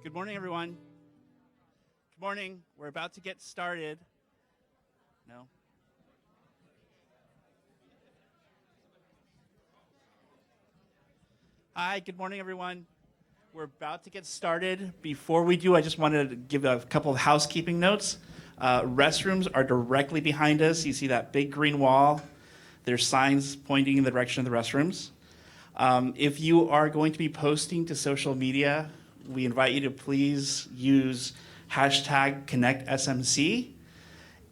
Good morning, everyone. Good morning. We're about to get started. No? Hi, good morning, everyone. We're about to get started. Before we do, I just wanted to give a couple of housekeeping notes. Restrooms are directly behind us. You see that big green wall. There's signs pointing in the direction of the restrooms. If you are going to be posting to social media, we invite you to please use hashtag ConnectSMC.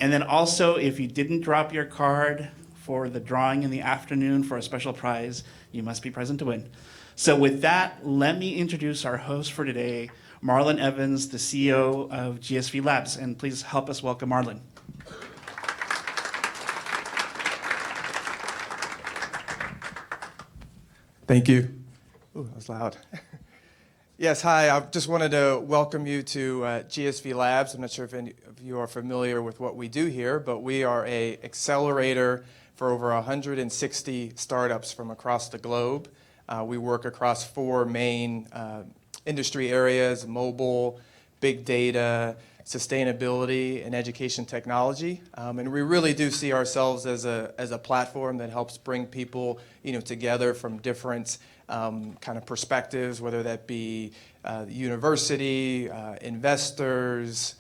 And then also, if you didn't drop your card for the drawing in the afternoon for a special prize, you must be present to win. So with that, let me introduce our host for today, Marlon Evans, the CEO of GSV Labs. And please help us welcome Marlon. Thank you. Ooh, that was loud. Yes, hi. I just wanted to welcome you to GSV Labs. I'm not sure if any of you are familiar with what we do here, but we are an accelerator for over 160 startups from across the globe. We work across four main industry areas: mobile, big data, sustainability, and education technology. And we really do see ourselves as a platform that helps bring people together from different kind of perspectives, whether that be university, investors,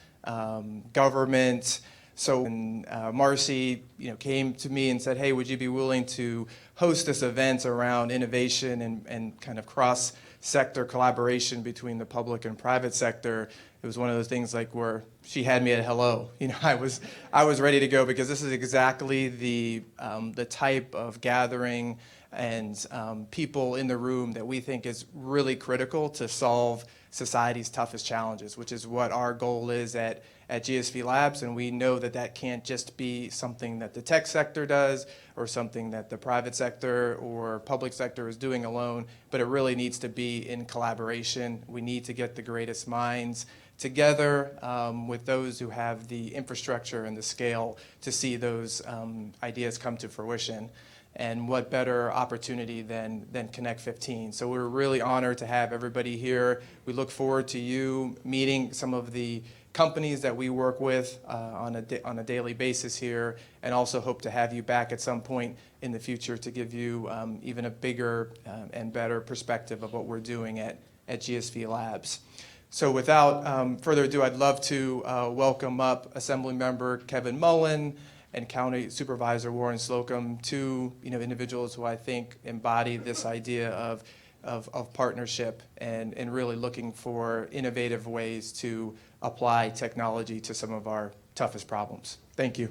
government. So when Marcy came to me and said, hey, would you be willing to host this event around innovation and kind of cross-sector collaboration between the public and private sector, it was one of those things like where she had me at hello. I was ready to go because this is exactly the type of gathering and people in the room that we think is really critical to solve society's toughest challenges, which is what our goal is at GSV Labs. And we know that that can't just be something that the tech sector does or something that the private sector or public sector is doing alone, but it really needs to be in collaboration. We need to get the greatest minds together with those who have the infrastructure and the scale to see those ideas come to fruition. And what better opportunity than Connect 15. So we're really honored to have everybody here. We look forward to you meeting some of the companies that we work with on a daily basis here, and also hope to have you back at some point in the future to give you even a bigger and better perspective of what we're doing at GSV Labs. So without further ado, I'd love to welcome up Assembly Member Kevin Mullen and County Supervisor Warren Slocum, two individuals who I think embody this idea of partnership and really looking for innovative ways to apply technology to some of our toughest problems. Thank you.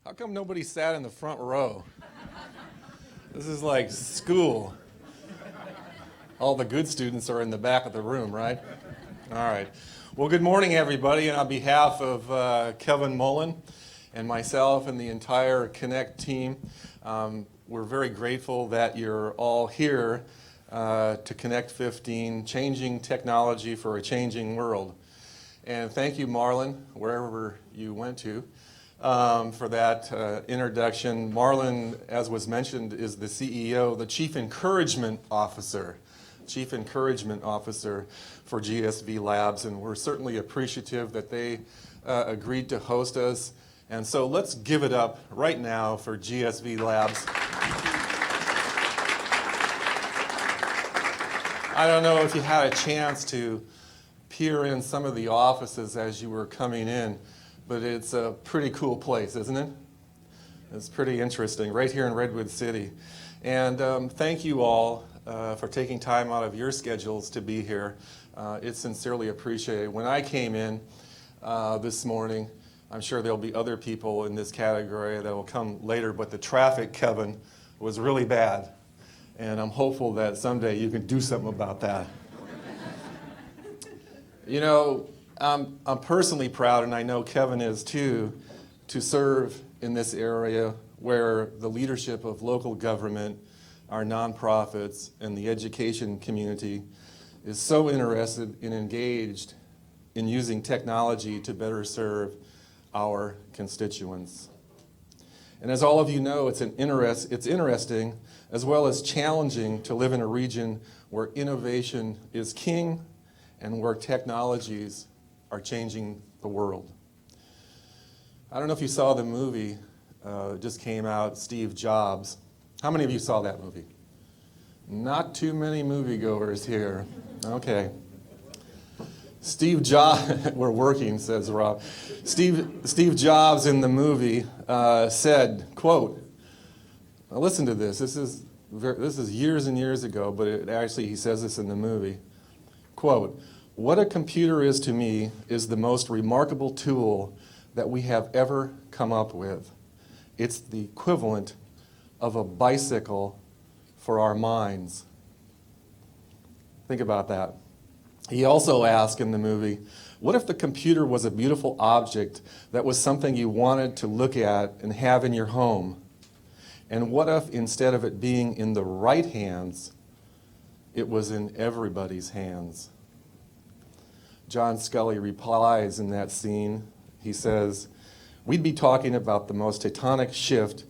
How come nobody sat in the front row? This is like school. All the good students are in the back of the room, right? All right. Well, good morning, everybody. And on behalf of Kevin Mullen and myself and the entire Connect team, we're very grateful that you're all here to Connect 15, changing technology for a changing world. And thank you, Marlon, wherever you went to. For that introduction. Marlon, as was mentioned, is the CEO, the Chief Encouragement Officer for GSV Labs, and we're certainly appreciative that they agreed to host us. And so let's give it up right now for GSV Labs. I don't know if you had a chance to peer in some of the offices as you were coming in, but it's a pretty cool place, isn't it? It's pretty interesting, right here in Redwood City. And thank you all for taking time out of your schedules to be here. It's sincerely appreciated. When I came in this morning, I'm sure there'll be other people in this category that will come later, but the traffic, Kevin, was really bad. And I'm hopeful that someday you can do something about that. I'm personally proud, and I know Kevin is too, to serve in this area where the leadership of local government, our nonprofits, and the education community is so interested and engaged in using technology to better serve our constituents. And as all of you know, it's interesting as well as challenging to live in a region where innovation is king and where technologies are changing the world. I don't know if you saw the movie that just came out, Steve Jobs. How many of you saw that movie? Not too many moviegoers here. Okay. Steve Jobs, we're working, says Rob. Steve Jobs in the movie said, quote, now listen to this. This is years and years ago, but actually he says this in the movie. Quote, "What a computer is to me is the most remarkable tool that we have ever come up with. It's the equivalent of a bicycle for our minds." Think about that. He also asked in the movie, what if the computer was a beautiful object that was something you wanted to look at and have in your home? And what if instead of it being in the right hands, it was in everybody's hands? John Scully replies in that scene, he says, "We'd be talking about the most tectonic shift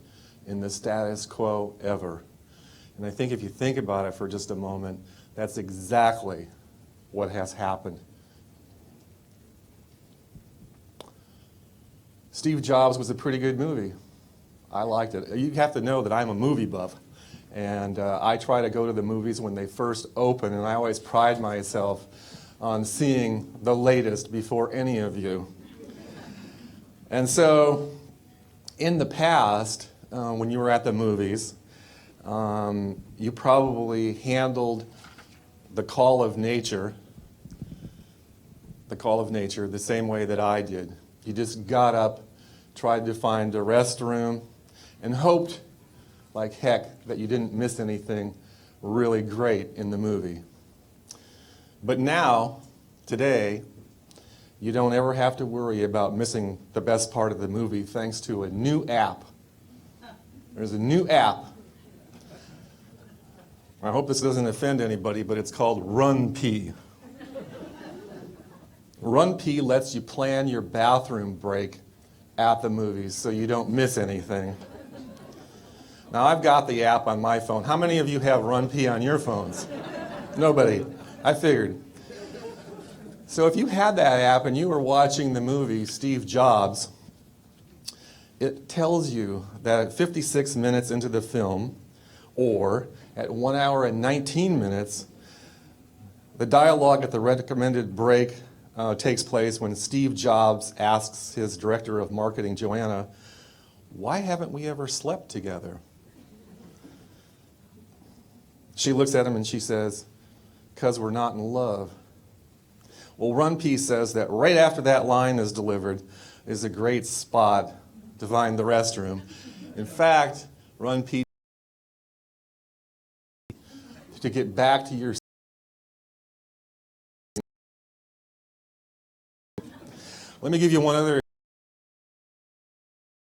in the status quo ever." And I think if you think about it for just a moment, that's exactly what has happened. Steve Jobs was a pretty good movie. I liked it. You have to know that I'm a movie buff, and I try to go to the movies when they first open, and I always pride myself on seeing the latest before any of you. And so, in the past, when you were at the movies, you probably handled the call of nature the same way that I did. You just got up, tried to find a restroom, and hoped like heck that you didn't miss anything really great in the movie. But now, today, you don't ever have to worry about missing the best part of the movie thanks to a new app. There's a new app. I hope this doesn't offend anybody, but it's called RunPee. RunPee lets you plan your bathroom break at the movies so you don't miss anything. Now, I've got the app on my phone. How many of you have RunPee on your phones? Nobody. I figured. So if you had that app and you were watching the movie Steve Jobs, it tells you that at 56 minutes into the film, or at 1 hour and 19 minutes, the dialogue at the recommended break takes place when Steve Jobs asks his director of marketing, Joanna, "Why haven't we ever slept together?" She looks at him and she says, "'Cause we're not in love." Well, RunPee says that right after that line is delivered is a great spot to find the restroom. In fact, RunPee, to get back to your Let me give you one other.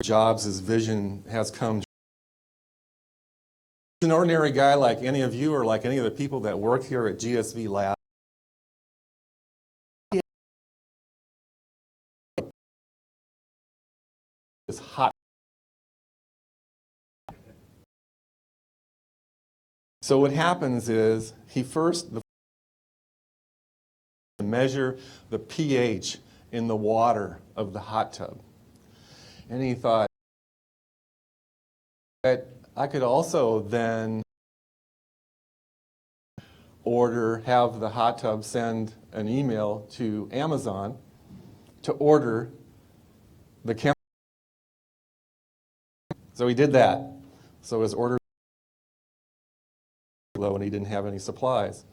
Jobs' vision has come. An ordinary guy like any of you or like any of the people that work here at GSV Lab. Is hot. So what happens is he first measure the pH in the water of the hot tub. And he thought that I could also then have the hot tub send an email to Amazon to order the chemical. So he did that. So his order was low and he didn't have any supplies.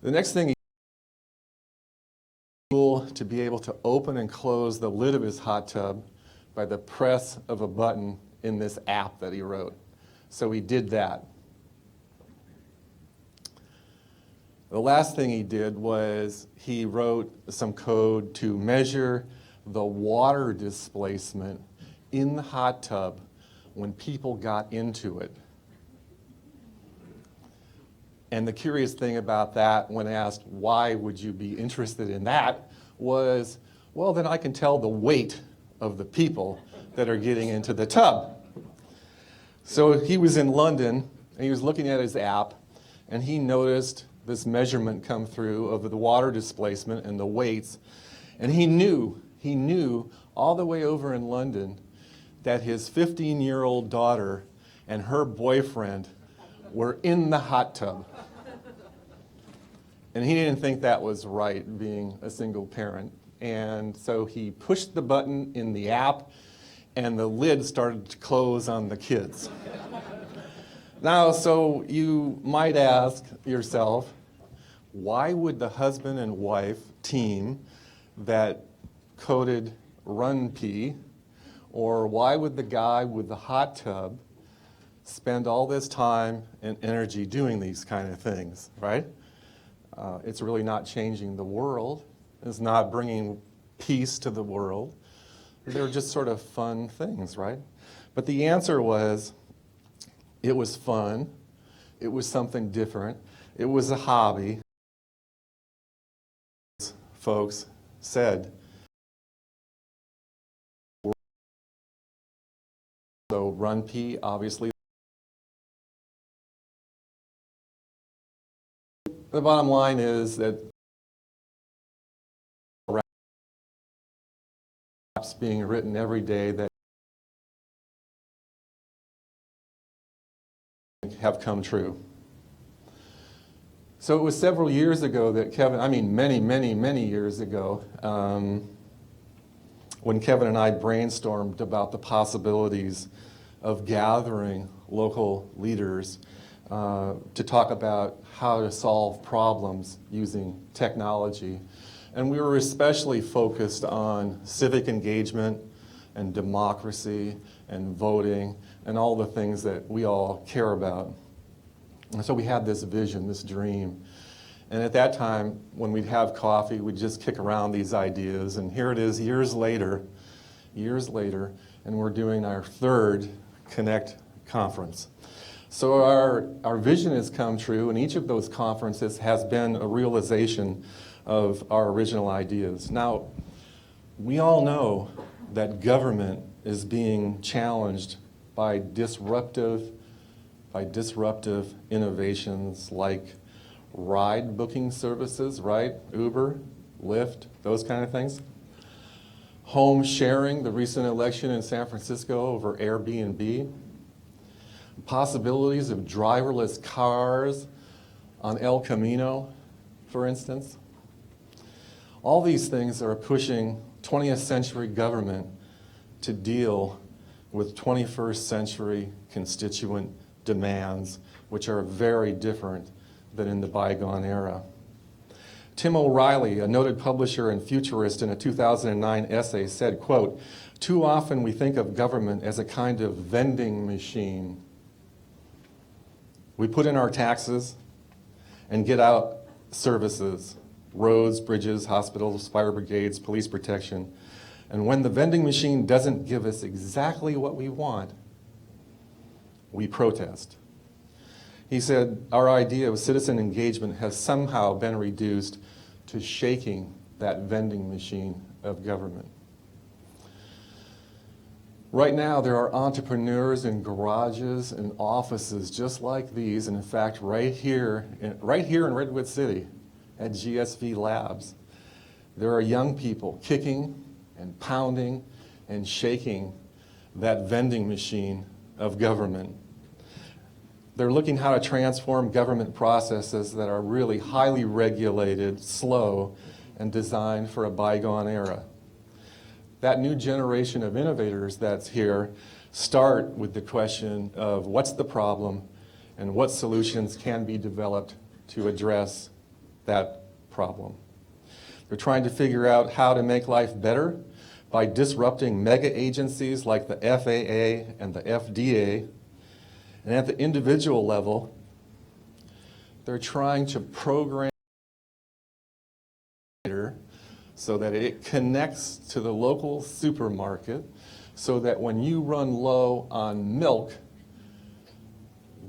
The next thing he to be able to open and close the lid of his hot tub by the press of a button in this app that he wrote. So he did that. The last thing he did was he wrote some code to measure the water displacement in the hot tub when people got into it. And the curious thing about that, when asked why would you be interested in that, was, well, then I can tell the weight of the people that are getting into the tub. So he was in London, and he was looking at his app, and he noticed this measurement come through of the water displacement and the weights, and he knew all the way over in London that his 15-year-old daughter and her boyfriend were in the hot tub. And he didn't think that was right, being a single parent. And so he pushed the button in the app, and the lid started to close on the kids. Now, so you might ask yourself, why would the husband and wife team that coded RunP, or why would the guy with the hot tub spend all this time and energy doing these kind of things, right? It's really not changing the world. It's not bringing peace to the world. They're just sort of fun things, right? But the answer was, it was fun. It was something different. It was a hobby. Folks said. So RunP, obviously. The bottom line is that apps being written every day that have come true. So it was several years ago that Kevin, I mean many years ago, when Kevin and I brainstormed about the possibilities of gathering local leaders to talk about how to solve problems using technology. And we were especially focused on civic engagement and democracy and voting and all the things that we all care about. And so we had this vision, this dream. And at that time, when we'd have coffee, we'd just kick around these ideas. And here it is years later, and we're doing our third Connect conference. So our vision has come true, and each of those conferences has been a realization of our original ideas. Now, we all know that government is being challenged by disruptive innovations like ride booking services, right? Uber, Lyft, those kind of things. Home sharing, the recent election in San Francisco over Airbnb. Possibilities of driverless cars on El Camino, for instance. All these things are pushing 20th century government to deal with 21st century constituent demands, which are very different than in the bygone era. Tim O'Reilly, a noted publisher and futurist, in a 2009 essay said, quote, "Too often we think of government as a kind of vending machine. We put in our taxes and get out services, roads, bridges, hospitals, fire brigades, police protection. And when the vending machine doesn't give us exactly what we want, we protest." He said, our idea of citizen engagement has somehow been reduced to shaking that vending machine of government. Right now, there are entrepreneurs in garages and offices just like these, and in fact, right here in Redwood City at GSV Labs, there are young people kicking and pounding and shaking that vending machine of government. They're looking how to transform government processes that are really highly regulated, slow, and designed for a bygone era. That new generation of innovators that's here start with the question of what's the problem and what solutions can be developed to address that problem. They're trying to figure out how to make life better by disrupting mega agencies like the FAA and the FDA. And at the individual level, they're trying to program so that it connects to the local supermarket so that when you run low on milk,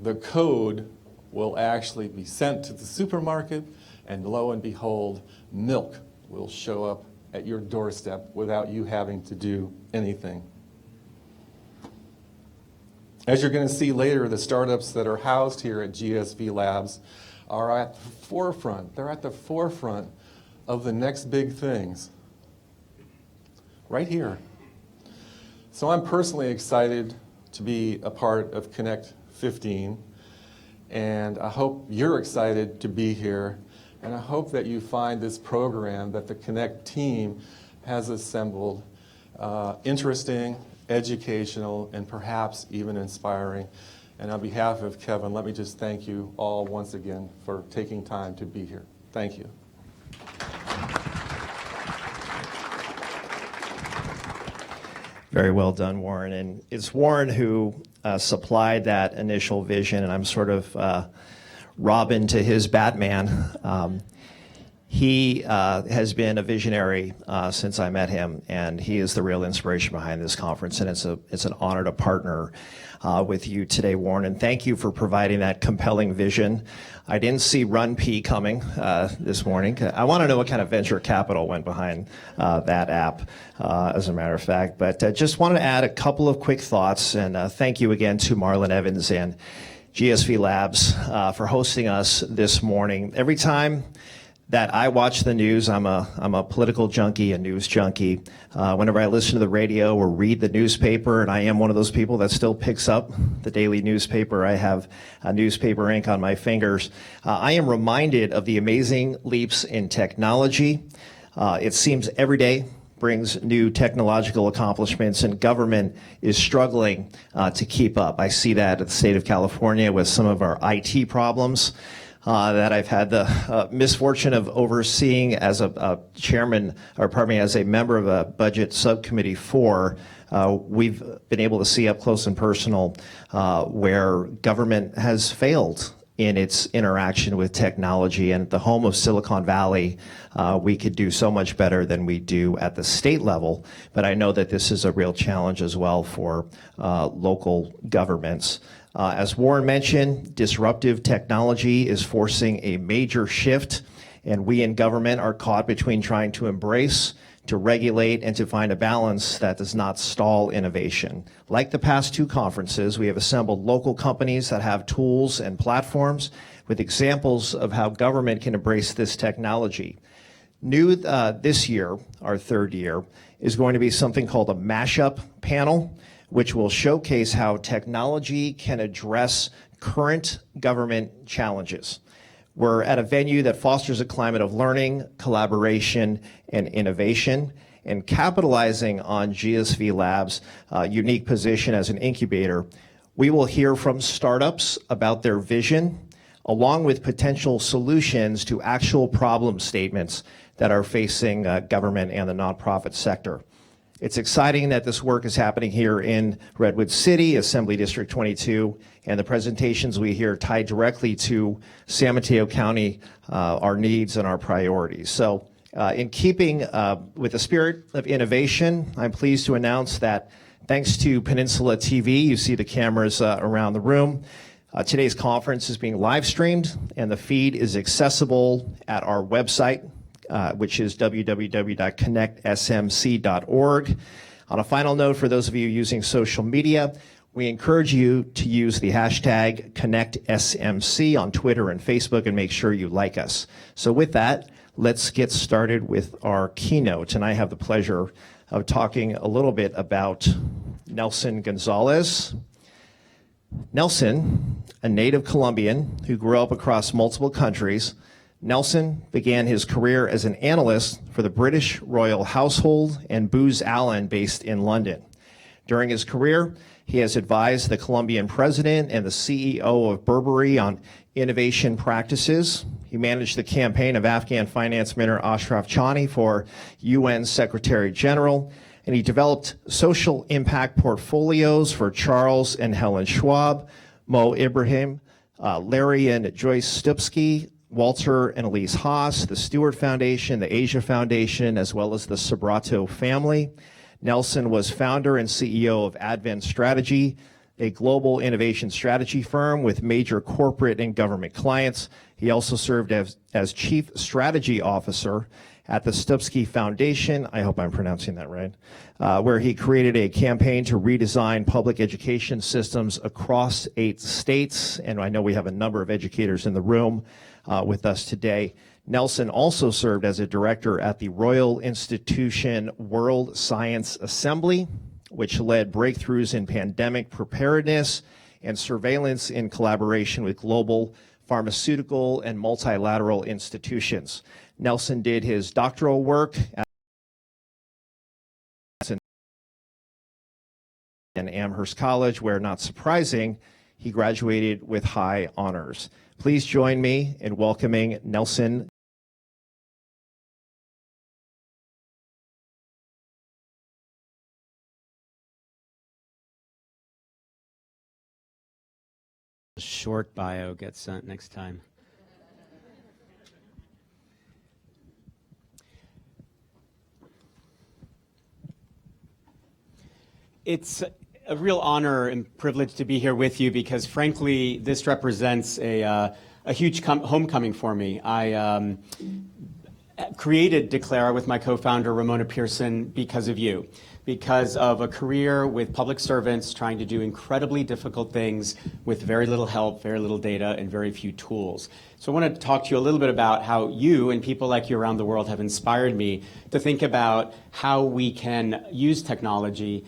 the code will actually be sent to the supermarket, and lo and behold, milk will show up at your doorstep without you having to do anything. As you're going to see later, the startups that are housed here at GSV Labs are at the forefront. They're at the forefront of the next big things, right here. So I'm personally excited to be a part of Connect 15, and I hope you're excited to be here, and I hope that you find this program that the Connect team has assembled interesting, educational, and perhaps even inspiring. And on behalf of Kevin, let me just thank you all once again for taking time to be here. Thank you. Very well done, Warren. And it's Warren who supplied that initial vision, and I'm sort of Robin to his Batman. He has been a visionary since I met him, and he is the real inspiration behind this conference, and it's an honor to partner with you today, Warren, and thank you for providing that compelling vision. I didn't see Run P coming this morning. I want to know what kind of venture capital went behind that app, as a matter of fact, but just wanted to add a couple of quick thoughts, and thank you again to Marlon Evans and GSV Labs for hosting us this morning. Every time that I watch the news, I'm a political junkie, a news junkie. Whenever I listen to the radio or read the newspaper, and I am one of those people that still picks up the daily newspaper, I have newspaper ink on my fingers, I am reminded of the amazing leaps in technology. It seems every day brings new technological accomplishments, and government is struggling to keep up. I see that at the state of California with some of our IT problems that I've had the misfortune of overseeing as a chairman, or pardon me, as a member of a budget subcommittee for. We've been able to see up close and personal where government has failed in its interaction with technology. And at the home of Silicon Valley, we could do so much better than we do at the state level. But I know that this is a real challenge as well for local governments. As Warren mentioned, disruptive technology is forcing a major shift, and we in government are caught between trying to embrace, to regulate, and to find a balance that does not stall innovation. Like the past two conferences, we have assembled local companies that have tools and platforms with examples of how government can embrace this technology. New this year, our third year, is going to be something called a mashup panel, which will showcase how technology can address current government challenges. We're at a venue that fosters a climate of learning, collaboration, and innovation, and capitalizing on GSV Labs' unique position as an incubator. We will hear from startups about their vision, along with potential solutions to actual problem statements that are facing government and the nonprofit sector. It's exciting that this work is happening here in Redwood City, Assembly District 22, and the presentations we hear tie directly to San Mateo County, our needs and our priorities. So in keeping with the spirit of innovation, I'm pleased to announce that thanks to Peninsula TV, you see the cameras around the room, today's conference is being live streamed, and the feed is accessible at our website, which is www.connectsmc.org. On a final note, for those of you using social media, we encourage you to use the hashtag ConnectSMC on Twitter and Facebook, and make sure you like us. So with that, let's get started with our keynote. And I have the pleasure of talking a little bit about Nelson Gonzalez. Nelson, a native Colombian who grew up across multiple countries, Nelson began his career as an analyst for the British Royal Household and Booz Allen based in London. During his career, he has advised the Colombian president and the CEO of Burberry on innovation practices. He managed the campaign of Afghan Finance Minister Ashraf Ghani for UN Secretary General, and he developed social impact portfolios for Charles and Helen Schwab, Mo Ibrahim, Larry and Joyce Stupsky, Walter and Elise Haas, the Stewart Foundation, the Asia Foundation, as well as the Sobrato family. Nelson was founder and CEO of Advent Strategy, a global innovation strategy firm with major corporate and government clients. He also served as Chief Strategy Officer at the Stupski Foundation, I hope I'm pronouncing that right, where he created a campaign to redesign public education systems across 8 states. And I know we have a number of educators in the room with us today. Nelson also served as a director at the Royal Institution World Science Assembly, which led breakthroughs in pandemic preparedness and surveillance in collaboration with global pharmaceutical and multilateral institutions. Nelson did his doctoral work at Amherst College, where, not surprising, he graduated with high honors. Please join me in welcoming Nelson. Short bio gets sent next time. It's a real honor and privilege to be here with you because, frankly, this represents a huge homecoming for me. I created Declara with my co-founder, Ramona Pearson, because of you, because of a career with public servants trying to do incredibly difficult things with very little help, very little data, and very few tools. So I want to talk to you a little bit about how you and people like you around the world have inspired me to think about how we can use technology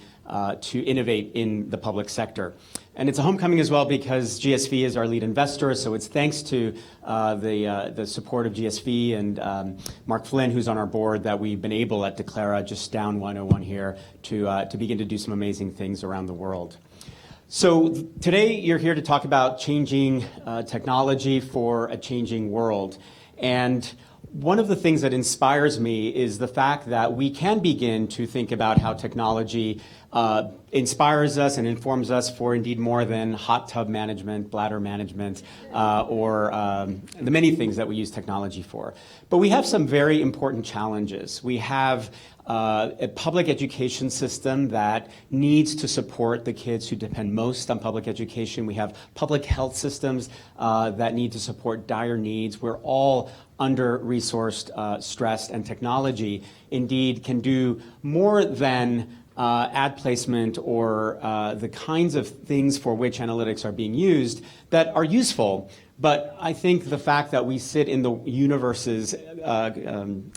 to innovate in the public sector. And it's a homecoming as well because GSV is our lead investor, so it's thanks to the support of GSV and Mark Flynn, who's on our board, that we've been able at Declara, just down 101 here, to begin to do some amazing things around the world. So today you're here to talk about changing technology for a changing world. And one of the things that inspires me is the fact that we can begin to think about how technology inspires us and informs us for indeed more than hot tub management, bladder management, or the many things that we use technology for. But we have some very important challenges. We have a public education system that needs to support the kids who depend most on public education. We have public health systems that need to support dire needs. We're all under-resourced, stressed, and technology indeed can do more than ad placement or the kinds of things for which analytics are being used that are useful. But I think the fact that we sit in the universe's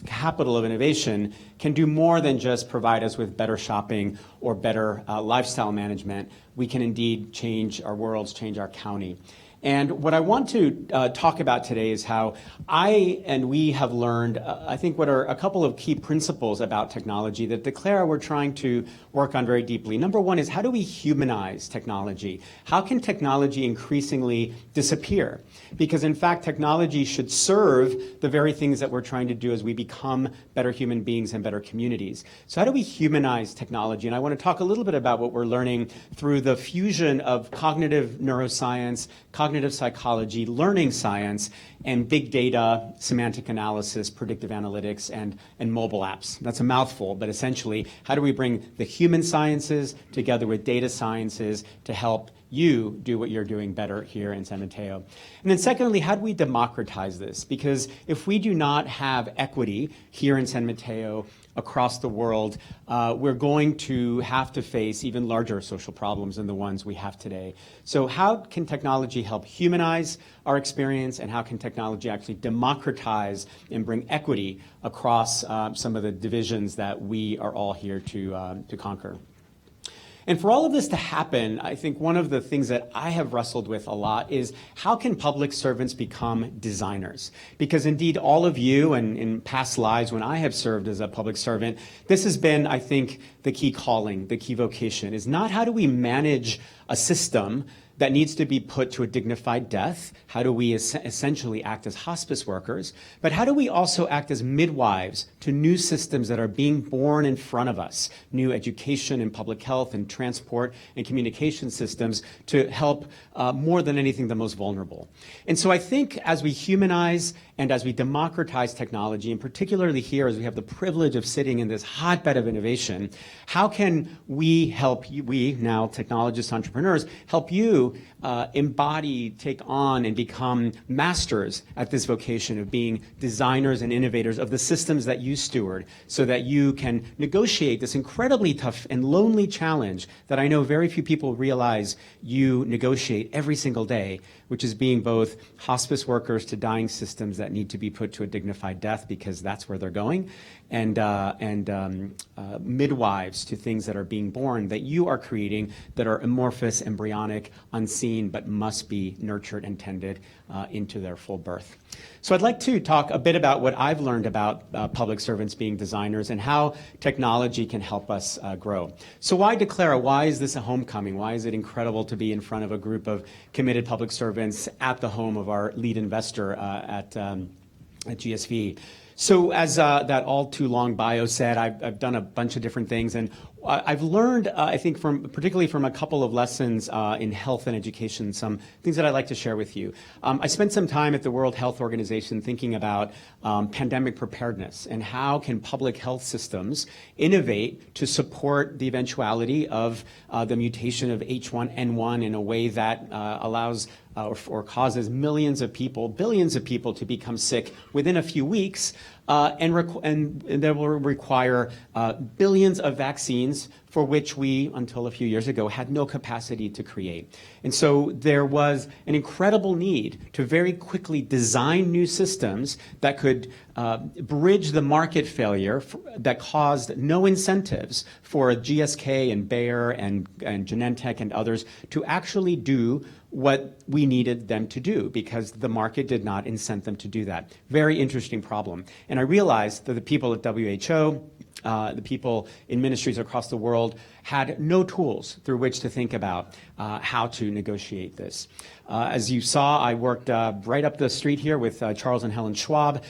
capital of innovation can do more than just provide us with better shopping or better lifestyle management. We can indeed change our worlds, change our county. And what I want to talk about today is how I and we have learned, I think, what are a couple of key principles about technology that Declara we're trying to work on very deeply. Number one is, how do we humanize technology? How can technology increasingly disappear? Because in fact, technology should serve the very things that we're trying to do as we become better human beings and better communities. So how do we humanize technology? And I want to talk a little bit about what we're learning through the fusion of cognitive neuroscience, cognitive psychology, learning science, and big data, semantic analysis, predictive analytics, and mobile apps. That's a mouthful, but essentially, how do we bring the human sciences together with data sciences to help you do what you're doing better here in San Mateo? And then secondly, how do we democratize this? Because if we do not have equity here in San Mateo, across the world, we're going to have to face even larger social problems than the ones we have today. So how can technology help humanize our experience, and how can technology actually democratize and bring equity across some of the divisions that we are all here to conquer? And for all of this to happen, I think one of the things that I have wrestled with a lot is, how can public servants become designers? Because indeed, all of you, and in past lives when I have served as a public servant, this has been, I think, the key calling, the key vocation, is not how do we manage a system that needs to be put to a dignified death? How do we essentially act as hospice workers? But how do we also act as midwives to new systems that are being born in front of us, new education and public health and transport and communication systems to help more than anything the most vulnerable? And so I think as we humanize and as we democratize technology, and particularly here as we have the privilege of sitting in this hotbed of innovation, how can we help you, we now technologists, entrepreneurs, help you embody, take on, and become masters at this vocation of being designers and innovators of the systems that you steward, so that you can negotiate this incredibly tough and lonely challenge that I know very few people realize you negotiate every single day, which is being both hospice workers to dying systems that need to be put to a dignified death because that's where they're going, and midwives to things that are being born that you are creating that are amorphous, embryonic, unseen, but must be nurtured and tended into their full birth. So I'd like to talk a bit about what I've learned about public servants being designers and how technology can help us grow. So why Declara? Why is this a homecoming? Why is it incredible to be in front of a group of committed public servants at the home of our lead investor at GSV? So as that all too long bio said, I've done a bunch of different things, and I've learned, I think, particularly from a couple of lessons in health and education, some things that I'd like to share with you. I spent some time at the World Health Organization thinking about pandemic preparedness and how can public health systems innovate to support the eventuality of the mutation of H1N1 in a way that allows or causes millions of people, billions of people to become sick within a few weeks, and that will require billions of vaccines for which we, until a few years ago, had no capacity to create. And so there was an incredible need to very quickly design new systems that could bridge the market failure that caused no incentives for GSK and Bayer and Genentech and others to actually do what we needed them to do because the market did not incent them to do that. Very interesting problem. And I realized that the people at WHO, the people in ministries across the world had no tools through which to think about how to negotiate this. As you saw, I worked right up the street here with Charles and Helen Schwab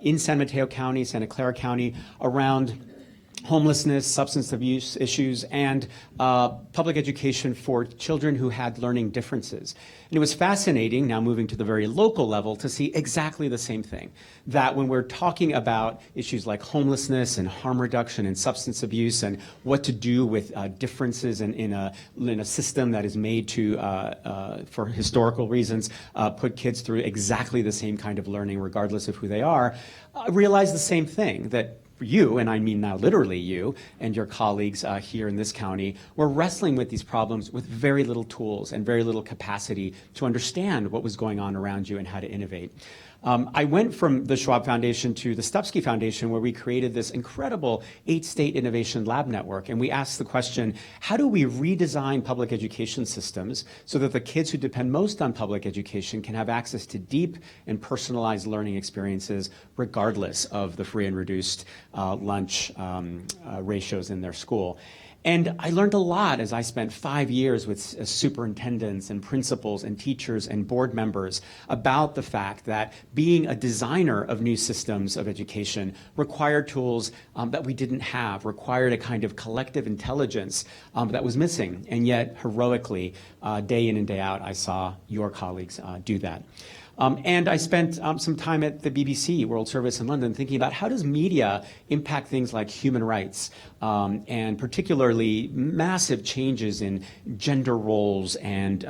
in San Mateo County, Santa Clara County, around homelessness, substance abuse issues, and public education for children who had learning differences. And it was fascinating, now moving to the very local level, to see exactly the same thing. That when we're talking about issues like homelessness and harm reduction and substance abuse and what to do with differences in a system that is made to, for historical reasons, put kids through exactly the same kind of learning regardless of who they are, I realized the same thing, that you, and I mean now literally you, and your colleagues here in this county, were wrestling with these problems with very little tools and very little capacity to understand what was going on around you and how to innovate. I went from the Schwab Foundation to the Stupski Foundation, where we created this incredible 8-state innovation lab network. And we asked the question, how do we redesign public education systems so that the kids who depend most on public education can have access to deep and personalized learning experiences regardless of the free and reduced lunch ratios in their school? And I learned a lot as I spent 5 years with superintendents and principals and teachers and board members about the fact that being a designer of new systems of education required tools that we didn't have, required a kind of collective intelligence that was missing. And yet, heroically, day in and day out, I saw your colleagues do that. And I spent some time at the BBC World Service in London thinking about how does media impact things like human rights, and particularly massive changes in gender roles and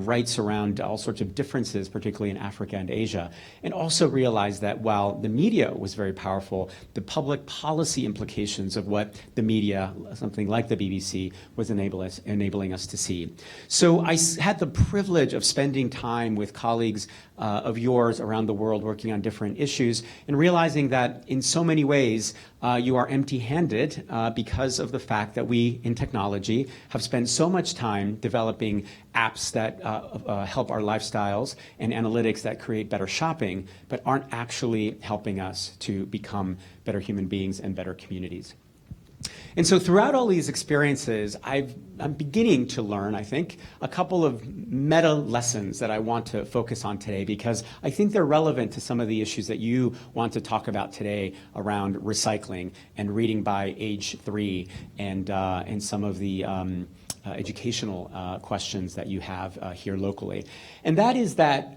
rights around all sorts of differences, particularly in Africa and Asia. And also realized that while the media was very powerful, the public policy implications of what the media, something like the BBC, was enabling us to see. So I had the privilege of spending time with colleagues of yours around the world working on different issues and realizing that in so many ways you are empty-handed because of the fact that we in technology have spent so much time developing apps that help our lifestyles and analytics that create better shopping, but aren't actually helping us to become better human beings and better communities. And so throughout all these experiences, I'm beginning to learn, I think, a couple of meta lessons that I want to focus on today because I think they're relevant to some of the issues that you want to talk about today around recycling and reading by age 3 and some of the educational questions that you have here locally. And that is that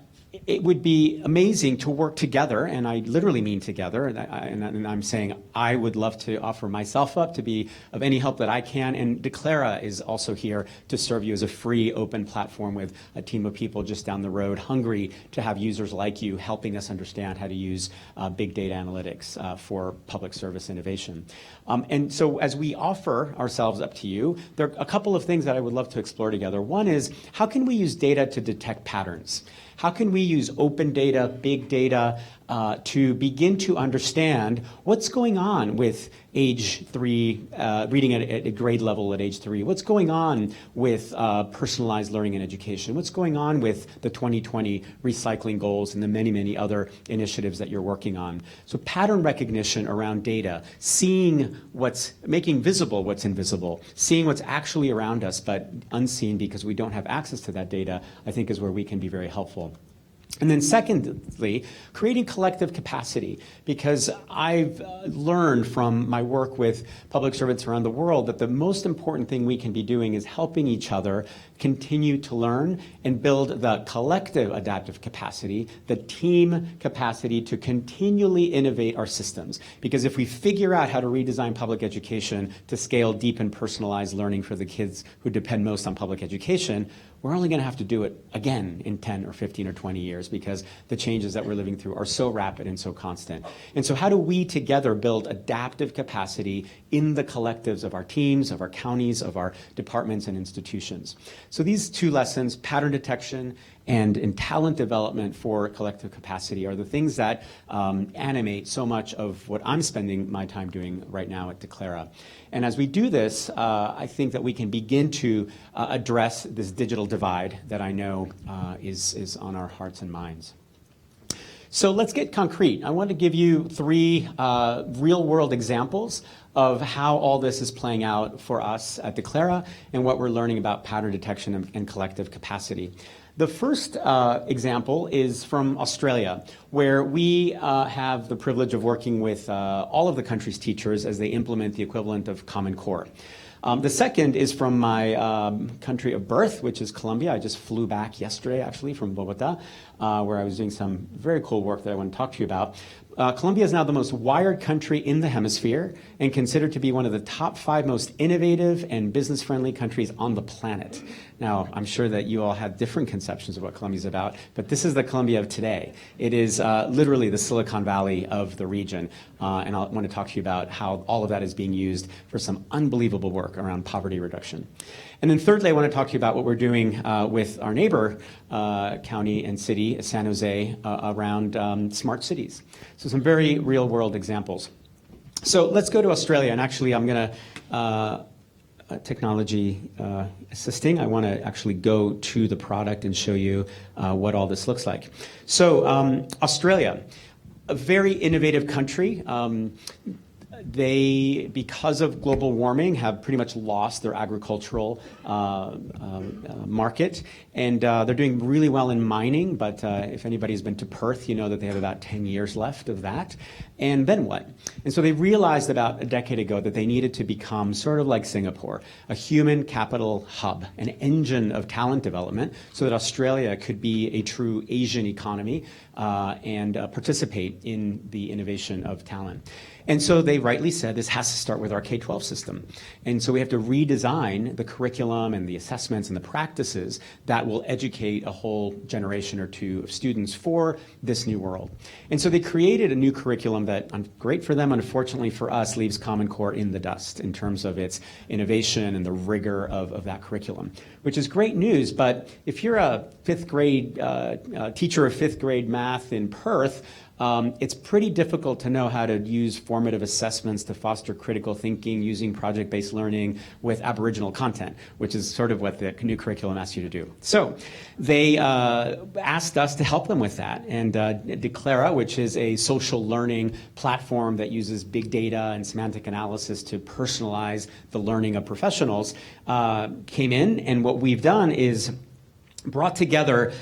it would be amazing to work together, and I literally mean together, and I'm saying I would love to offer myself up to be of any help that I can, and Declara is also here to serve you as a free, open platform with a team of people just down the road, hungry to have users like you helping us understand how to use big data analytics for public service innovation. And so as we offer ourselves up to you, there are a couple of things that I would love to explore together. One is, how can we use data to detect patterns? How can we use open data, big data, to begin to understand what's going on with age 3, reading at a grade level at age 3? What's going on with personalized learning and education? What's going on with the 2020 recycling goals and the many, many other initiatives that you're working on? So pattern recognition around data, seeing making visible what's invisible, seeing what's actually around us but unseen because we don't have access to that data, I think is where we can be very helpful. And then secondly, creating collective capacity, because I've learned from my work with public servants around the world that the most important thing we can be doing is helping each other continue to learn and build the collective adaptive capacity, the team capacity to continually innovate our systems. Because if we figure out how to redesign public education to scale deep and personalized learning for the kids who depend most on public education, we're only going to have to do it again in 10 or 15 or 20 years because the changes that we're living through are so rapid and so constant. And so how do we together build adaptive capacity in the collectives of our teams, of our counties, of our departments and institutions? So these two lessons, pattern detection and in talent development for collective capacity, are the things that animate so much of what I'm spending my time doing right now at Declara. And as we do this, I think that we can begin to address this digital divide that I know is on our hearts and minds. So let's get concrete. I want to give you 3 real-world examples of how all this is playing out for us at Declara and what we're learning about pattern detection and collective capacity. The first example is from Australia, where we have the privilege of working with all of the country's teachers as they implement the equivalent of Common Core. The second is from my country of birth, which is Colombia. I just flew back yesterday, actually, from Bogota, where I was doing some very cool work that I want to talk to you about. Colombia is now the most wired country in the hemisphere and considered to be one of the top 5 most innovative and business-friendly countries on the planet. Now, I'm sure that you all have different conceptions of what Colombia is about, but this is the Colombia of today. It is literally the Silicon Valley of the region, and I want to talk to you about how all of that is being used for some unbelievable work around poverty reduction. And then thirdly, I want to talk to you about what we're doing with our neighbor county and city, San Jose, around smart cities. So some very real-world examples. So let's go to Australia, and actually I'm going to, technology assisting, I want to actually go to the product and show you what all this looks like. So Australia, a very innovative country. They, because of global warming, have pretty much lost their agricultural market, and they're doing really well in mining, but if anybody's been to Perth, you know that they have about 10 years left of that. And then what? And so they realized about a decade ago that they needed to become sort of like Singapore, a human capital hub, an engine of talent development, so that Australia could be a true Asian economy and participate in the innovation of talent. And so they rightly said this has to start with our K-12 system. And so we have to redesign the curriculum and the assessments and the practices that will educate a whole generation or two of students for this new world. And so they created a new curriculum that, great for them, unfortunately for us, leaves Common Core in the dust in terms of its innovation and the rigor of that curriculum, which is great news. But if you're a 5th grade teacher of 5th grade math in Perth, it's pretty difficult to know how to use formative assessments to foster critical thinking using project-based learning with Aboriginal content, which is sort of what the new curriculum asks you to do. So they asked us to help them with that. And Declara, which is a social learning platform that uses big data and semantic analysis to personalize the learning of professionals, came in. And what we've done is brought together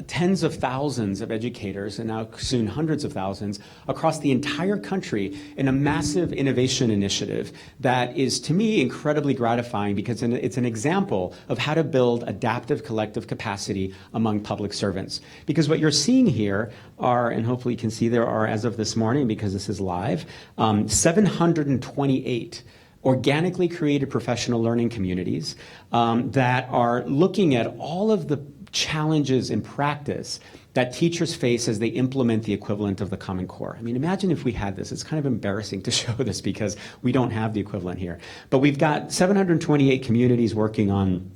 tens of thousands of educators, and now soon hundreds of thousands, across the entire country in a massive innovation initiative that is, to me, incredibly gratifying because it's an example of how to build adaptive collective capacity among public servants. Because what you're seeing here are, and hopefully you can see there are, as of this morning, because this is live, 728 organically created professional learning communities that are looking at all of the challenges in practice that teachers face as they implement the equivalent of the Common Core. I mean, imagine if we had this. It's kind of embarrassing to show this because we don't have the equivalent here. But we've got 728 communities working on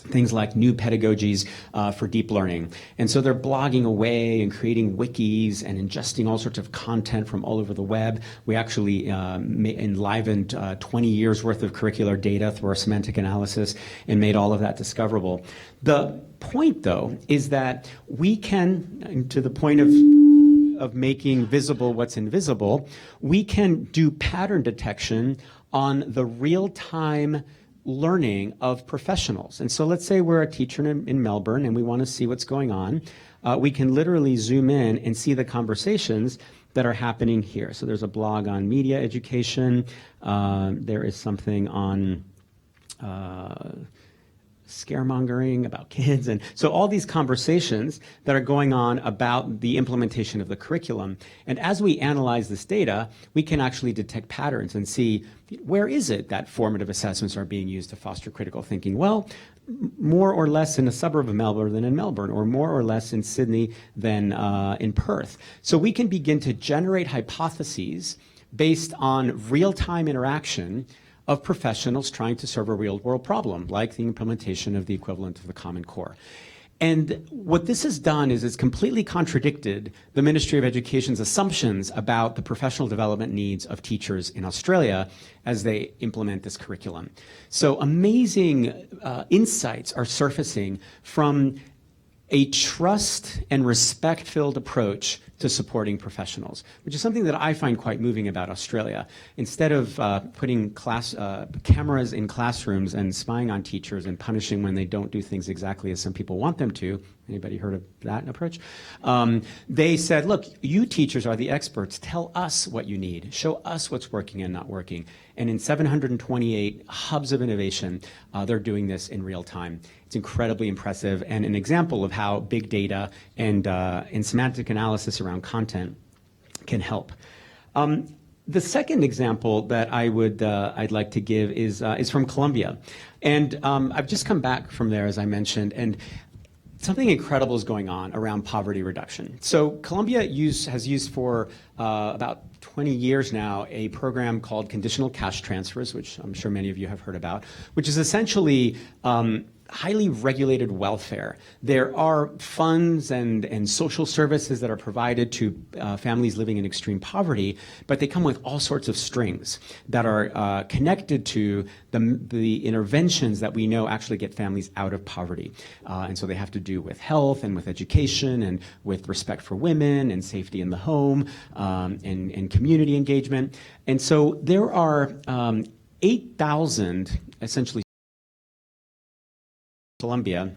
things like new pedagogies for deep learning. And so they're blogging away and creating wikis and ingesting all sorts of content from all over the web. We actually enlivened 20 years worth of curricular data through our semantic analysis and made all of that discoverable. The point, though, is that we can, to the point of making visible what's invisible, we can do pattern detection on the real-time learning of professionals. And so let's say we're a teacher in Melbourne and we want to see what's going on. We can literally zoom in and see the conversations that are happening here. So there's a blog on media education. There is something on scaremongering about kids. And so all these conversations that are going on about the implementation of the curriculum. And as we analyze this data, we can actually detect patterns and see where is it that formative assessments are being used to foster critical thinking? Well, more or less in a suburb of Melbourne than in Melbourne, or more or less in Sydney than in Perth. So we can begin to generate hypotheses based on real-time interaction of professionals trying to serve a real-world problem, like the implementation of the equivalent of the Common Core. And what this has done is it's completely contradicted the Ministry of Education's assumptions about the professional development needs of teachers in Australia as they implement this curriculum. So amazing insights are surfacing from a trust and respect-filled approach to supporting professionals, which is something that I find quite moving about Australia. Instead of putting cameras in classrooms and spying on teachers and punishing when they don't do things exactly as some people want them to, anybody heard of that approach? They said, look, you teachers are the experts. Tell us what you need. Show us what's working and not working. And in 728 hubs of innovation, they're doing this in real time. It's incredibly impressive and an example of how big data and semantic analysis around content can help. The second example that I'd like to give is from Colombia. And I've just come back from there, as I mentioned, and something incredible is going on around poverty reduction. So Colombia has used for about 20 years now a program called conditional cash transfers, which I'm sure many of you have heard about, which is essentially highly regulated welfare. There are funds and social services that are provided to families living in extreme poverty, but they come with all sorts of strings that are connected to the interventions that we know actually get families out of poverty. And so they have to do with health and with education and with respect for women and safety in the home and community engagement. And so there are 8,000 essentially Colombia,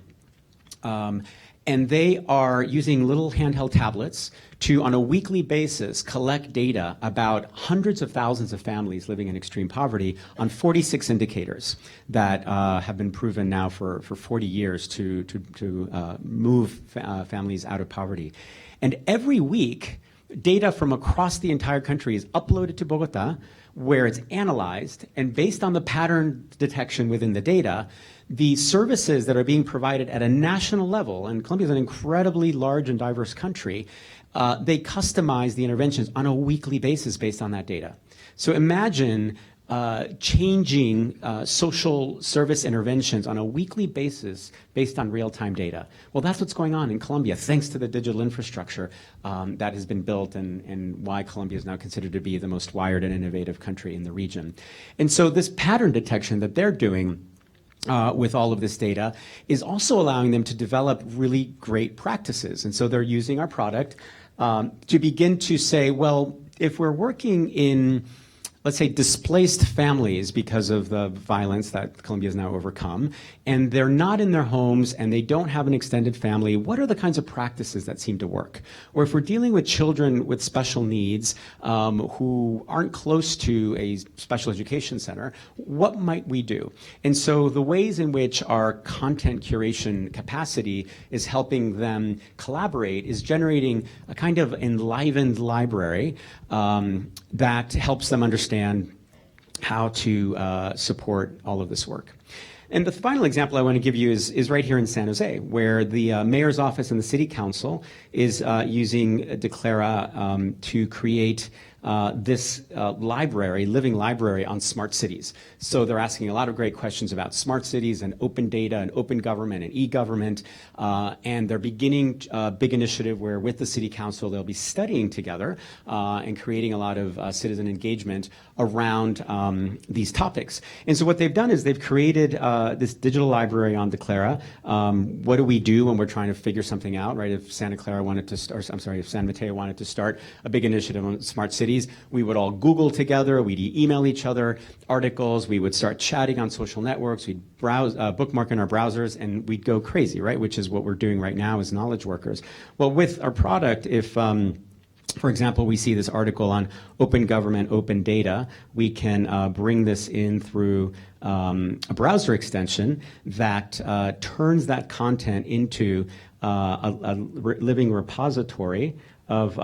and they are using little handheld tablets to, on a weekly basis, collect data about hundreds of thousands of families living in extreme poverty on 46 indicators that have been proven now for 40 years to move families out of poverty. And every week, data from across the entire country is uploaded to Bogota, where it's analyzed, and based on the pattern detection within the data, the services that are being provided at a national level, and Colombia is an incredibly large and diverse country, they customize the interventions on a weekly basis based on that data. So imagine changing social service interventions on a weekly basis based on real-time data. Well, that's what's going on in Colombia, thanks to the digital infrastructure that has been built and why Colombia is now considered to be the most wired and innovative country in the region. And so this pattern detection that they're doing with all of this data is also allowing them to develop really great practices. And so they're using our product to begin to say, well, if we're working in, let's say, displaced families because of the violence that Colombia has now overcome, and they're not in their homes and they don't have an extended family, what are the kinds of practices that seem to work? Or if we're dealing with children with special needs who aren't close to a special education center, what might we do? And so the ways in which our content curation capacity is helping them collaborate is generating a kind of enlivened library that helps them understand how to support all of this work. And the final example I want to give you is right here in San Jose, where the mayor's office and the city council is using Declara to create this living library on smart cities. So they're asking a lot of great questions about smart cities and open data and open government and e-government. And they're beginning a big initiative where with the city council, they'll be studying together and creating a lot of citizen engagement around these topics. And so what they've done is they've created this digital library on Declara. What do we do when we're trying to figure something out, right? If Santa Clara wanted to, if San Mateo wanted to start a big initiative on smart cities, we would all Google together, we'd email each other articles, we would start chatting on social networks, we'd browse, bookmark in our browsers, and we'd go crazy, right? Which is what we're doing right now as knowledge workers. Well, with our product, if for example, we see this article on open government, open data, we can bring this in through a browser extension that turns that content into a living repository of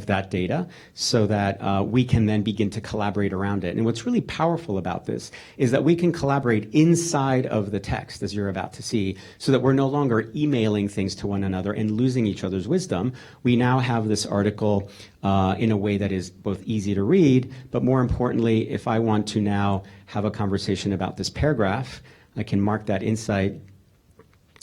that data so that we can then begin to collaborate around it. And what's really powerful about this is that we can collaborate inside of the text, as you're about to see, so that we're no longer emailing things to one another and losing each other's wisdom. We now have this article in a way that is both easy to read, but more importantly, if I want to now have a conversation about this paragraph, I can mark that insight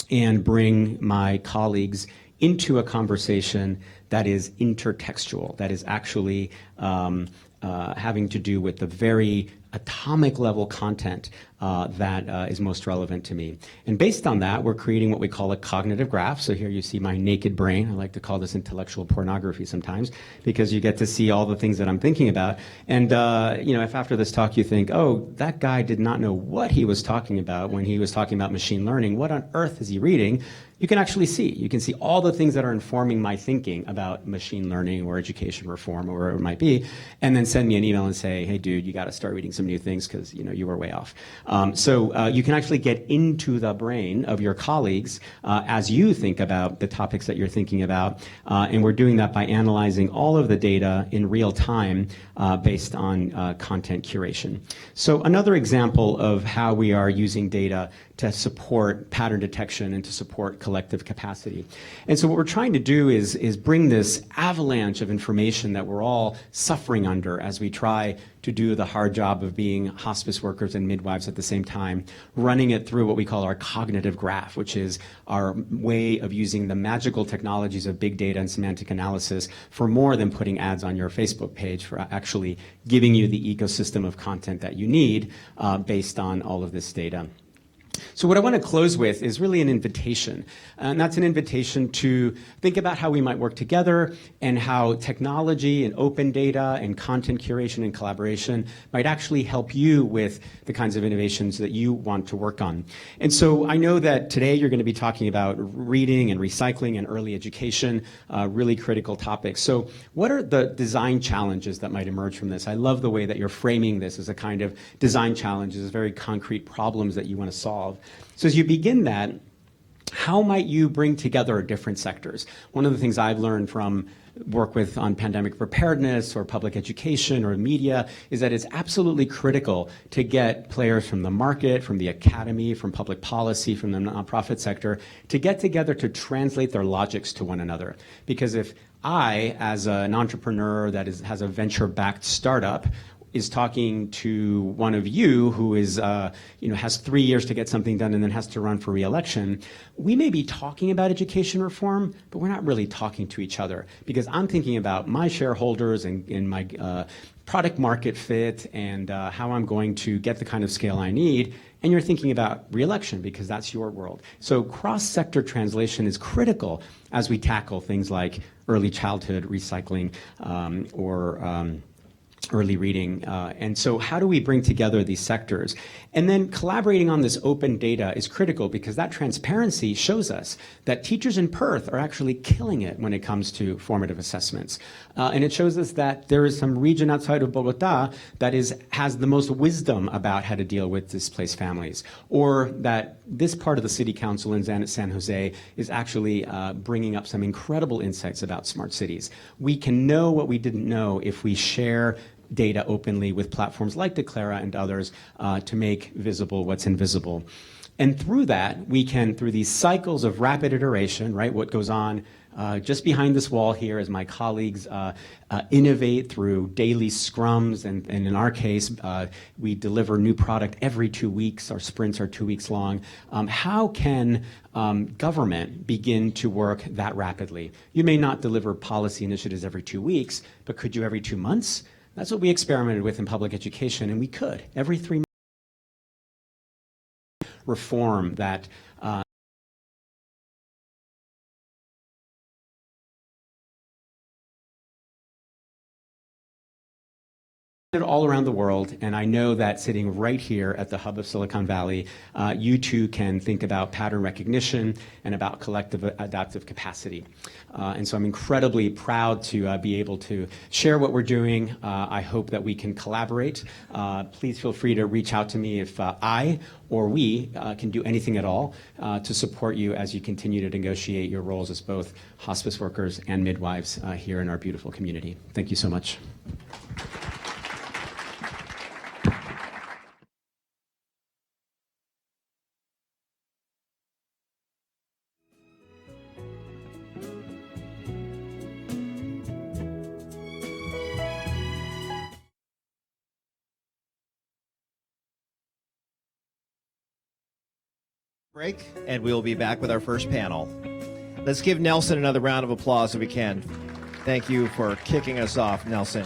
and bring my colleagues into a conversation that is intertextual, that is actually having to do with the very atomic level content that is most relevant to me. And based on that, we're creating what we call a cognitive graph. So here you see my naked brain. I like to call this intellectual pornography sometimes because you get to see all the things that I'm thinking about. And if after this talk you think, oh, that guy did not know what he was talking about when he was talking about machine learning, what on earth is he reading? You can actually see. You can see all the things that are informing my thinking about machine learning or education reform or whatever it might be, and then send me an email and say, hey, dude, you got to start reading some new things because you were way off. So you can actually get into the brain of your colleagues as you think about the topics that you're thinking about, and we're doing that by analyzing all of the data in real time based on content curation. So another example of how we are using data to support pattern detection and to support collective capacity. And so what we're trying to do is bring this avalanche of information that we're all suffering under as we try to do the hard job of being hospice workers and midwives at the same time, running it through what we call our cognitive graph, which is our way of using the magical technologies of big data and semantic analysis for more than putting ads on your Facebook page, for actually giving you the ecosystem of content that you need based on all of this data. So what I want to close with is really an invitation, and that's an invitation to think about how we might work together and how technology and open data and content curation and collaboration might actually help you with the kinds of innovations that you want to work on. And so I know that today you're going to be talking about reading and recycling and early education, really critical topics. So what are the design challenges that might emerge from this? I love the way that you're framing this as a kind of design challenges, as very concrete problems that you want to solve. So as you begin that, how might you bring together different sectors? One of the things I've learned from work with on pandemic preparedness or public education or media is that it's absolutely critical to get players from the market, from the academy, from public policy, from the nonprofit sector to get together to translate their logics to one another. Because if I, as an entrepreneur that has a venture-backed startup, is talking to one of you who is, has 3 years to get something done and then has to run for re-election, we may be talking about education reform, but we're not really talking to each other, because I'm thinking about my shareholders and my product market fit and how I'm going to get the kind of scale I need. And you're thinking about re-election because that's your world. So cross-sector translation is critical as we tackle things like early childhood recycling or early reading. And so how do we bring together these sectors? And then collaborating on this open data is critical because that transparency shows us that teachers in Perth are actually killing it when it comes to formative assessments. And it shows us that there is some region outside of Bogota that has the most wisdom about how to deal with displaced families, or that this part of the city council in San Jose is actually bringing up some incredible insights about smart cities. We can know what we didn't know if we share data openly with platforms like Declara and others to make visible what's invisible. And through that, we can, through these cycles of rapid iteration, right, what goes on just behind this wall here as my colleagues innovate through daily scrums, and in our case, we deliver new product every 2 weeks. Our sprints are 2 weeks long. How can government begin to work that rapidly? You may not deliver policy initiatives every 2 weeks, but could you every 2 months? That's what we experimented with in public education, and we could. Every 3 months, reform that all around the world, and I know that sitting right here at the hub of Silicon Valley, you too can think about pattern recognition and about collective adaptive capacity. And so I'm incredibly proud to be able to share what we're doing. I hope that we can collaborate. Please feel free to reach out to me if I or we can do anything at all to support you as you continue to negotiate your roles as both hospice workers and midwives here in our beautiful community. Thank you so much. Break, and we'll be back with our first panel. Let's give Nelson another round of applause if we can. Thank you for kicking us off, Nelson.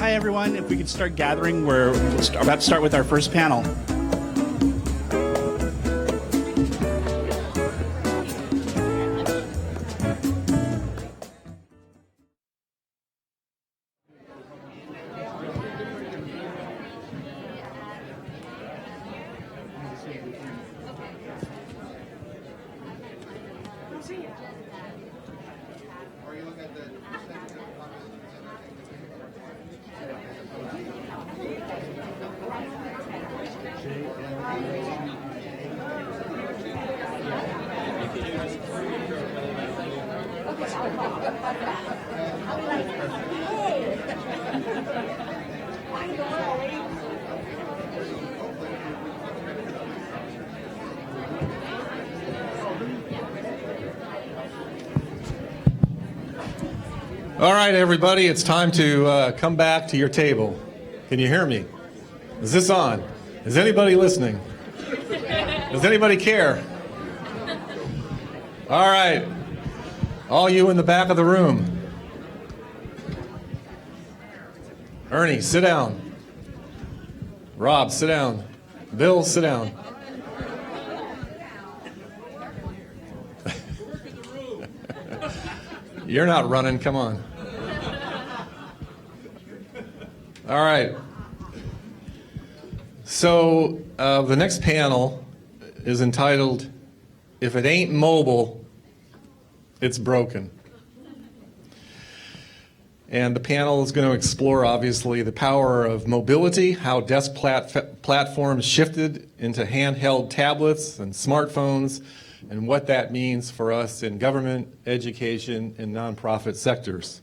Hi, everyone. If we could start gathering, we're about to start with our first panel. All right, everybody, it's time to come back to your table. Can you hear me? Is this on? Is anybody listening? Does anybody care? All right, all you in the back of the room. Ernie, sit down. Rob, sit down. Bill, sit down. You're not running, come on. All right. So the next panel is entitled, If It Ain't Mobile, It's Broken. And the panel is going to explore, obviously, the power of mobility, how desk platforms shifted into handheld tablets and smartphones, and what that means for us in government, education, and nonprofit sectors.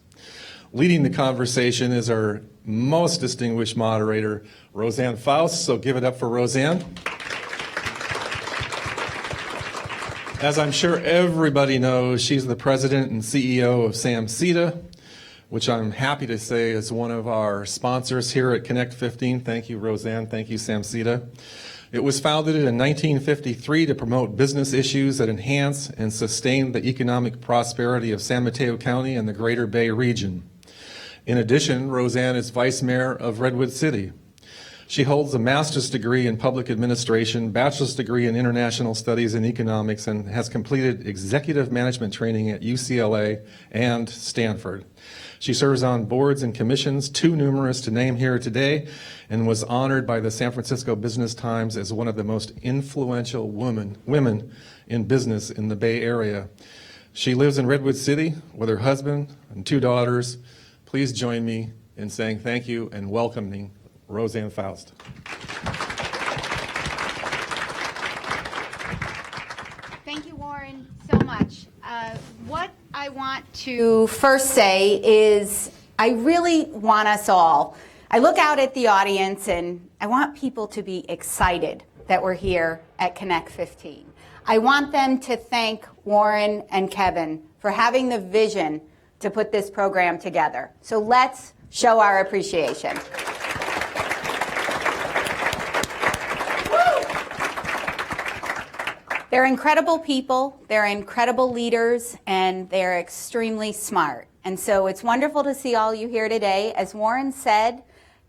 Leading the conversation is our most distinguished moderator, Roseanne Faust, so give it up for Roseanne. As I'm sure everybody knows, she's the president and CEO of SamSETA, which I'm happy to say is one of our sponsors here at Connect 15. Thank you, Roseanne. Thank you, SamSETA. It was founded in 1953 to promote business issues that enhance and sustain the economic prosperity of San Mateo County and the Greater Bay region. In addition, Roseanne is vice mayor of Redwood City. She holds a master's degree in public administration, bachelor's degree in international studies and economics, and has completed executive management training at UCLA and Stanford. She serves on boards and commissions, too numerous to name here today, and was honored by the San Francisco Business Times as one of the most influential women in business in the Bay Area. She lives in Redwood City with her husband and 2 daughters. Please join me in saying thank you and welcoming Roseanne Faust. Thank you, Warren, so much. What I want to first say is I really want us all, I look out at the audience and I want people to be excited that we're here at Connect 15. I want them to thank Warren and Kevin for having the vision to put this program together. So let's show our appreciation. They're incredible people, they're incredible leaders, and they're extremely smart. And so it's wonderful to see all you here today. As Warren said,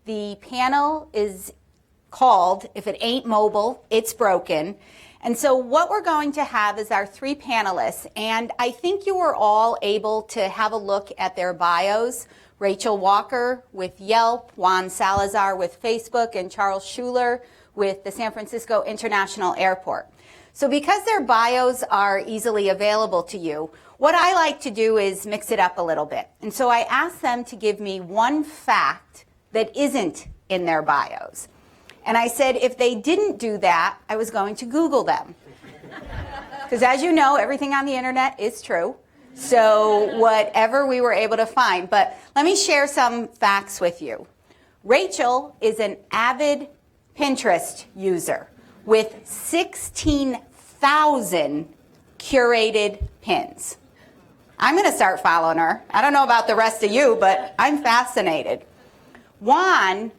the panel is called, If It Ain't Mobile, It's Broken. And so what we're going to have is our 3 panelists, and I think you were all able to have a look at their bios. Rachel Walker with Yelp, Juan Salazar with Facebook, and Charles Schuler with the San Francisco International Airport. So because their bios are easily available to you, what I like to do is mix it up a little bit. And so I asked them to give me one fact that isn't in their bios. And I said if they didn't do that, I was going to Google them. Because as you know, everything on the internet is true. So whatever we were able to find. But let me share some facts with you. Rachel is an avid Pinterest user with 16,000 curated pins. I'm going to start following her. I don't know about the rest of you, but I'm fascinated. Juan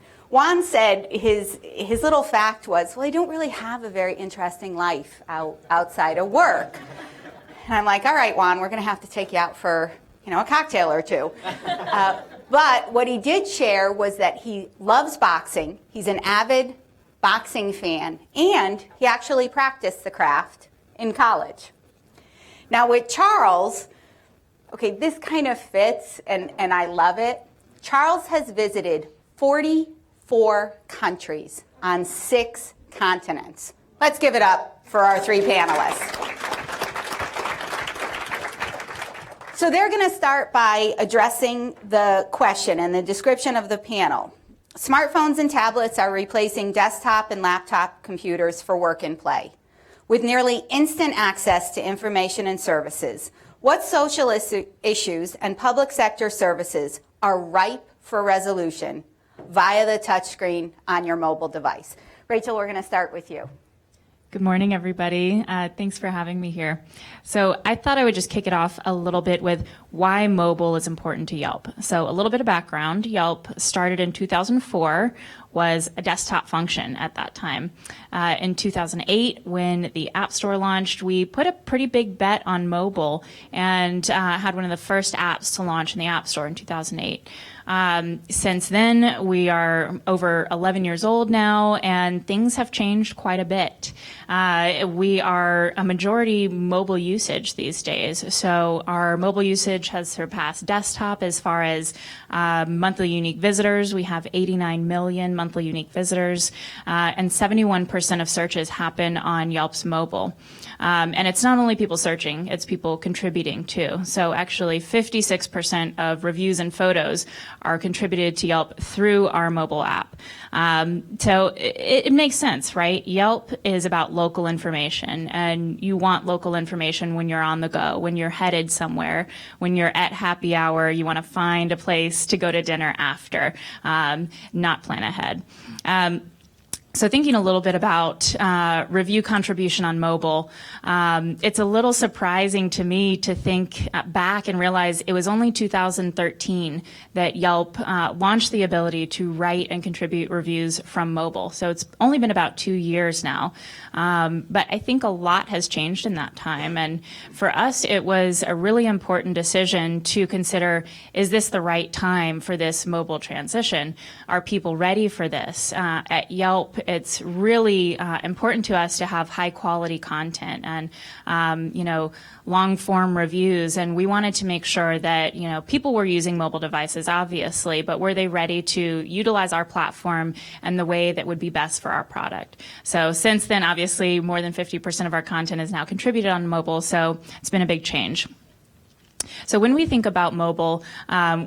said his little fact was, well, I don't really have a very interesting life outside of work. And I'm like, all right, Juan, we're going to have to take you out for a cocktail or two. But what he did share was that he loves boxing. He's an avid boxing fan, and he actually practiced the craft in college. Now with Charles, okay, this kind of fits, and I love it. Charles has visited 44 countries on 6 continents. Let's give it up for our 3 panelists. So they're going to start by addressing the question and the description of the panel. Smartphones and tablets are replacing desktop and laptop computers for work and play. With nearly instant access to information and services, what social issues and public sector services are ripe for resolution via the touchscreen on your mobile device? Rachel, we're going to start with you. Good morning, everybody. Thanks for having me here. So I thought I would just kick it off a little bit with why mobile is important to Yelp. So a little bit of background. Yelp started in 2004, was a desktop function at that time. In 2008, when the App Store launched, we put a pretty big bet on mobile and had one of the first apps to launch in the App Store in 2008. Since then, we are over 11 years old now, and things have changed quite a bit. We are a majority mobile usage these days. So our mobile usage has surpassed desktop as far as monthly unique visitors. We have 89 million monthly unique visitors, and 71% of searches happen on Yelp's mobile. And it's not only people searching, it's people contributing too. So actually 56% of reviews and photos are contributed to Yelp through our mobile app. So it makes sense, right? Yelp is about local information, and you want local information when you're on the go, when you're headed somewhere, when you're at happy hour, you want to find a place to go to dinner after, not plan ahead. So thinking a little bit about review contribution on mobile, it's a little surprising to me to think back and realize it was only 2013 that Yelp launched the ability to write and contribute reviews from mobile. So it's only been about 2 years now. But I think a lot has changed in that time. And for us, it was a really important decision to consider, is this the right time for this mobile transition? Are people ready for this? At Yelp, it's really important to us to have high quality content and, long form reviews. And we wanted to make sure that, people were using mobile devices, obviously, but were they ready to utilize our platform and the way that would be best for our product? So since then, obviously, more than 50% of our content is now contributed on mobile. So it's been a big change. So when we think about mobile,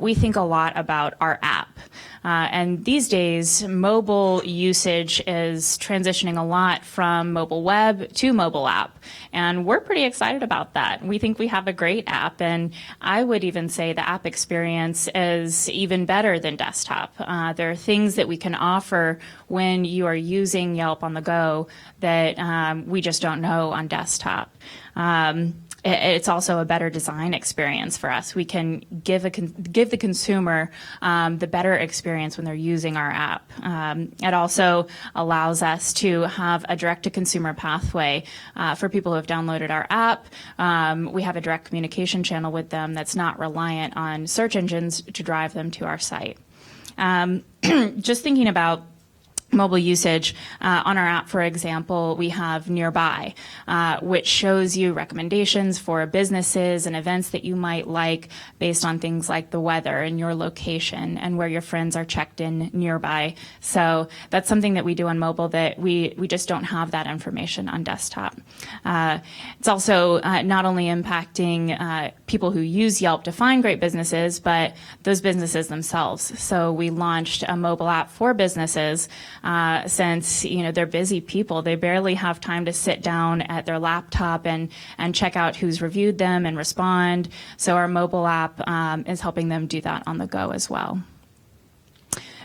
we think a lot about our app. And these days, mobile usage is transitioning a lot from mobile web to mobile app. And we're pretty excited about that. We think we have a great app. And I would even say the app experience is even better than desktop. There are things that we can offer when you are using Yelp on the go that we just don't know on desktop. It's also a better design experience for us. We can give the consumer the better experience when they're using our app. It also allows us to have a direct-to-consumer pathway for people who have downloaded our app. We have a direct communication channel with them that's not reliant on search engines to drive them to our site. Just thinking about mobile usage on our app, for example, we have Nearby, which shows you recommendations for businesses and events that you might like based on things like the weather and your location and where your friends are checked in nearby. So that's something that we do on mobile that we just don't have that information on desktop. It's also not only impacting people who use Yelp to find great businesses, but those businesses themselves. So we launched a mobile app for businesses since they're busy people. They barely have time to sit down at their laptop and check out who's reviewed them and respond. So our mobile app is helping them do that on the go as well.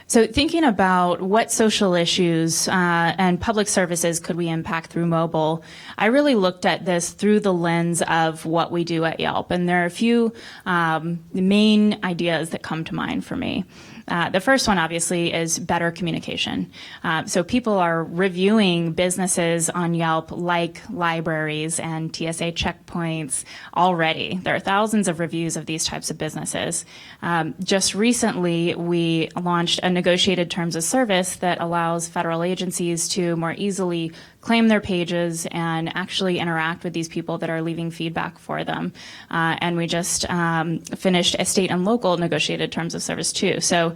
So thinking about what social issues and public services could we impact through mobile, I really looked at this through the lens of what we do at Yelp. And there are a few main ideas that come to mind for me. The first one, obviously, is better communication. So people are reviewing businesses on Yelp like libraries and TSA checkpoints already. There are thousands of reviews of these types of businesses. Just recently, we launched a negotiated terms of service that allows federal agencies to more easily claim their pages and actually interact with these people that are leaving feedback for them. And we just finished a state and local negotiated terms of service too. So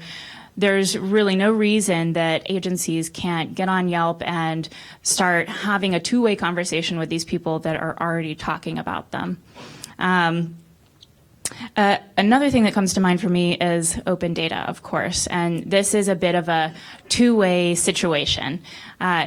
there's really no reason that agencies can't get on Yelp and start having a two-way conversation with these people that are already talking about them. Another thing that comes to mind for me is open data, of course, and this is a bit of a two-way situation.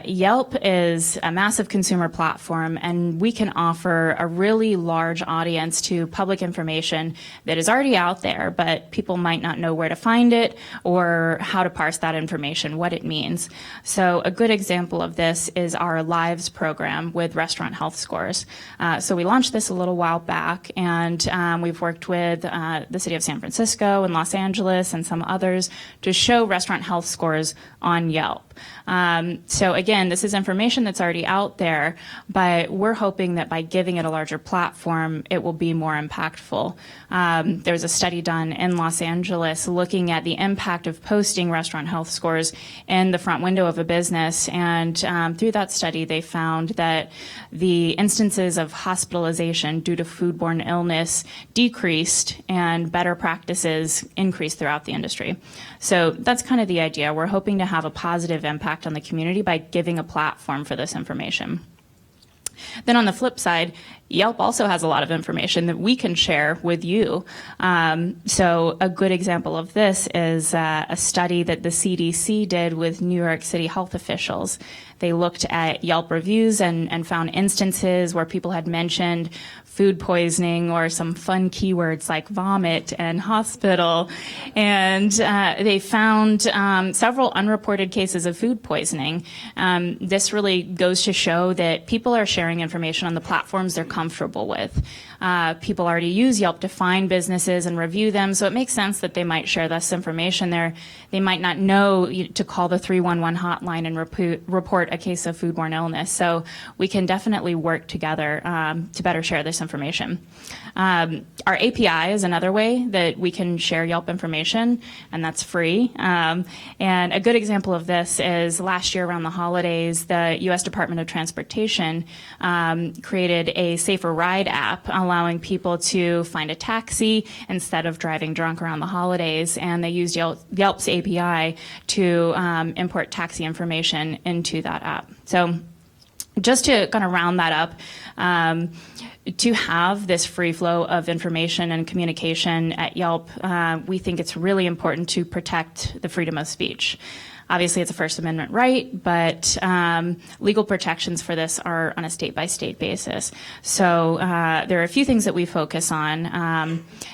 Yelp is a massive consumer platform, and we can offer a really large audience to public information that is already out there, but people might not know where to find it or how to parse that information, what it means. So a good example of this is our Lives program with Restaurant Health Scores. So we launched this a little while back, and we've worked with the city of San Francisco and Los Angeles and some others to show restaurant health scores on Yelp. So again, this is information that's already out there, but we're hoping that by giving it a larger platform, it will be more impactful. There was a study done in Los Angeles looking at the impact of posting restaurant health scores in the front window of a business, and through that study, they found that the instances of hospitalization due to foodborne illness decreased and better practices increased throughout the industry. So that's kind of the idea. We're hoping to have a positive impact on the community by giving a platform for this information. Then on the flip side, Yelp also has a lot of information that we can share with you. So a good example of this is a study that the CDC did with New York City health officials. They looked at Yelp reviews and found instances where people had mentioned food poisoning or some fun keywords like vomit and hospital. And they found several unreported cases of food poisoning. This really goes to show that people are sharing information on the platforms they're comfortable with. People already use Yelp to find businesses and review them, so it makes sense that they might share this information there. They might not know to call the 311 hotline and report a case of foodborne illness. So we can definitely work together to better share this information. Our API is another way that we can share Yelp information, and that's free. And a good example of this is last year around the holidays, the U.S. Department of Transportation created a Safer Ride app allowing people to find a taxi instead of driving drunk around the holidays, and they used Yelp's API to import taxi information into that app. So just to kind of round that up, to have this free flow of information and communication at Yelp, we think it's really important to protect the freedom of speech. Obviously, it's a First Amendment right, but legal protections for this are on a state-by-state basis. So there are a few things that we focus on.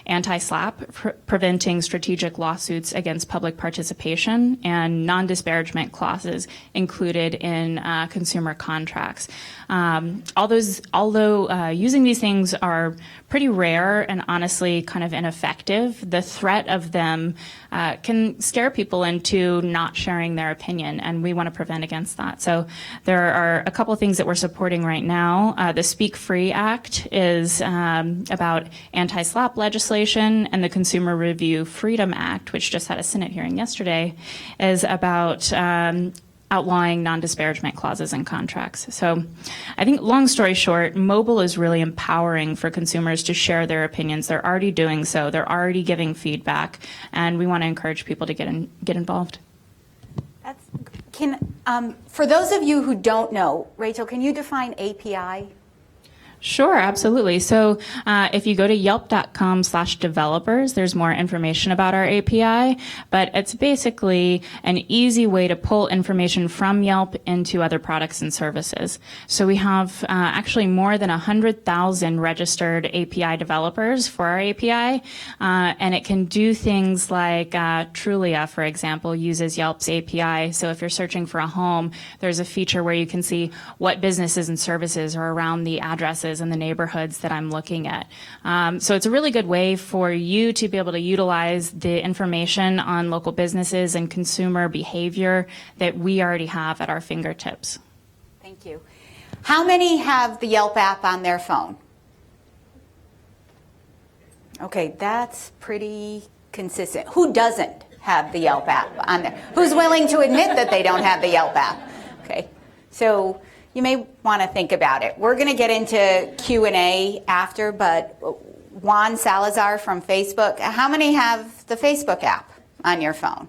Anti-SLAPP, preventing strategic lawsuits against public participation, and non-disparagement clauses included in consumer contracts. Although using these things are pretty rare and honestly kind of ineffective, the threat of them can scare people into not sharing their opinion, and we want to prevent against that. So there are a couple of things that we're supporting right now. The Speak Free Act is about anti-SLAPP legislation, and the Consumer Review Freedom Act, which just had a Senate hearing yesterday, is about outlawing non-disparagement clauses in contracts. So I think, long story short, mobile is really empowering for consumers to share their opinions. They're already doing so. They're already giving feedback, and we want to encourage people to get involved. For those of you who don't know, Rachel, can you define API? Sure, absolutely. So if you go to yelp.com/developers, there's more information about our API, but it's basically an easy way to pull information from Yelp into other products and services. So we have actually more than 100,000 registered API developers for our API, and it can do things like Trulia, for example, uses Yelp's API. So if you're searching for a home, there's a feature where you can see what businesses and services are around the addresses in the neighborhoods that I'm looking at. So it's a really good way for you to be able to utilize the information on local businesses and consumer behavior that we already have at our fingertips. Thank you. How many have the Yelp app on their phone? Okay, that's pretty consistent. Who doesn't have the Yelp app on there? Who's willing to admit that they don't have the Yelp app? Okay, so you may want to think about it. We're going to get into Q&A after, but Juan Salazar from Facebook, how many have the Facebook app on your phone?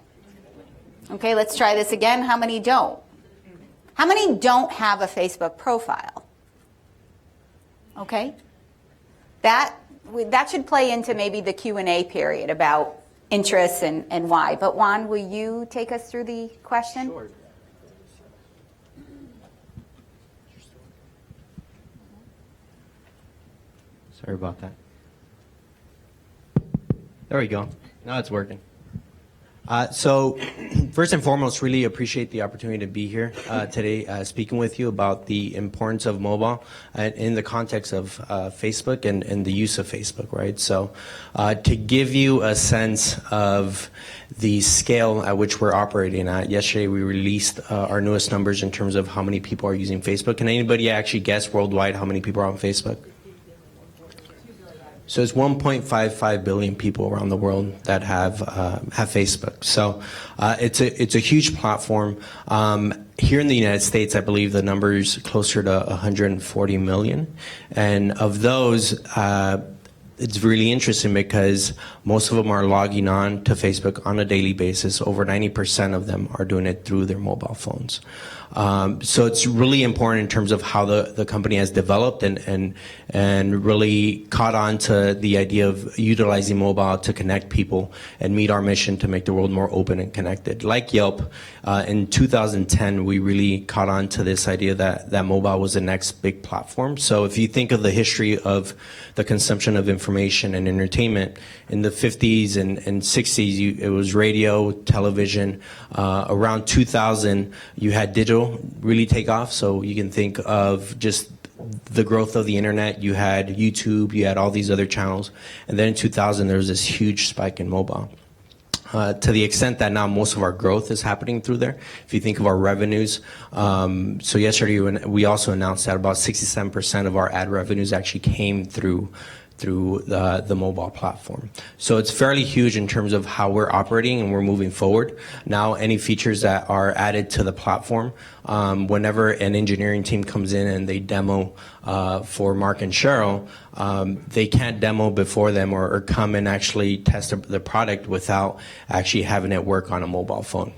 Okay, let's try this again. How many don't? How many don't have a Facebook profile? Okay, that should play into maybe the Q&A period about interests and why. But Juan, will you take us through the question? Sure. Sorry about that. There we go. Now it's working. So first and foremost, really appreciate the opportunity to be here today speaking with you about the importance of mobile in the context of Facebook and the use of Facebook, right? So to give you a sense of the scale at which we're operating at, yesterday we released our newest numbers in terms of how many people are using Facebook. Can anybody actually guess worldwide how many people are on Facebook? So it's 1.55 billion people around the world that have Facebook. So it's a huge platform. Here in the United States, I believe the number is closer to 140 million, and of those, it's really interesting because most of them are logging on to Facebook on a daily basis. Over 90% of them are doing it through their mobile phones. So it's really important in terms of how the company has developed and really caught on to the idea of utilizing mobile to connect people and meet our mission to make the world more open and connected. Like Yelp, in 2010, we really caught on to this idea that mobile was the next big platform. So if you think of the history of the consumption of information and entertainment, in the 50s and 60s, it was radio, television. Around 2000, you had digital really take off. So you can think of just the growth of the internet. You had YouTube, you had all these other channels. And then in 2000, there was this huge spike in mobile. To the extent that now most of our growth is happening through there. If you think of our revenues, so yesterday we also announced that about 67% of our ad revenues actually came through the mobile platform. So it's fairly huge in terms of how we're operating and we're moving forward. Now any features that are added to the platform, whenever an engineering team comes in and they demo for Mark and Cheryl, they can't demo before them or come and actually test the product without actually having it work on a mobile phone.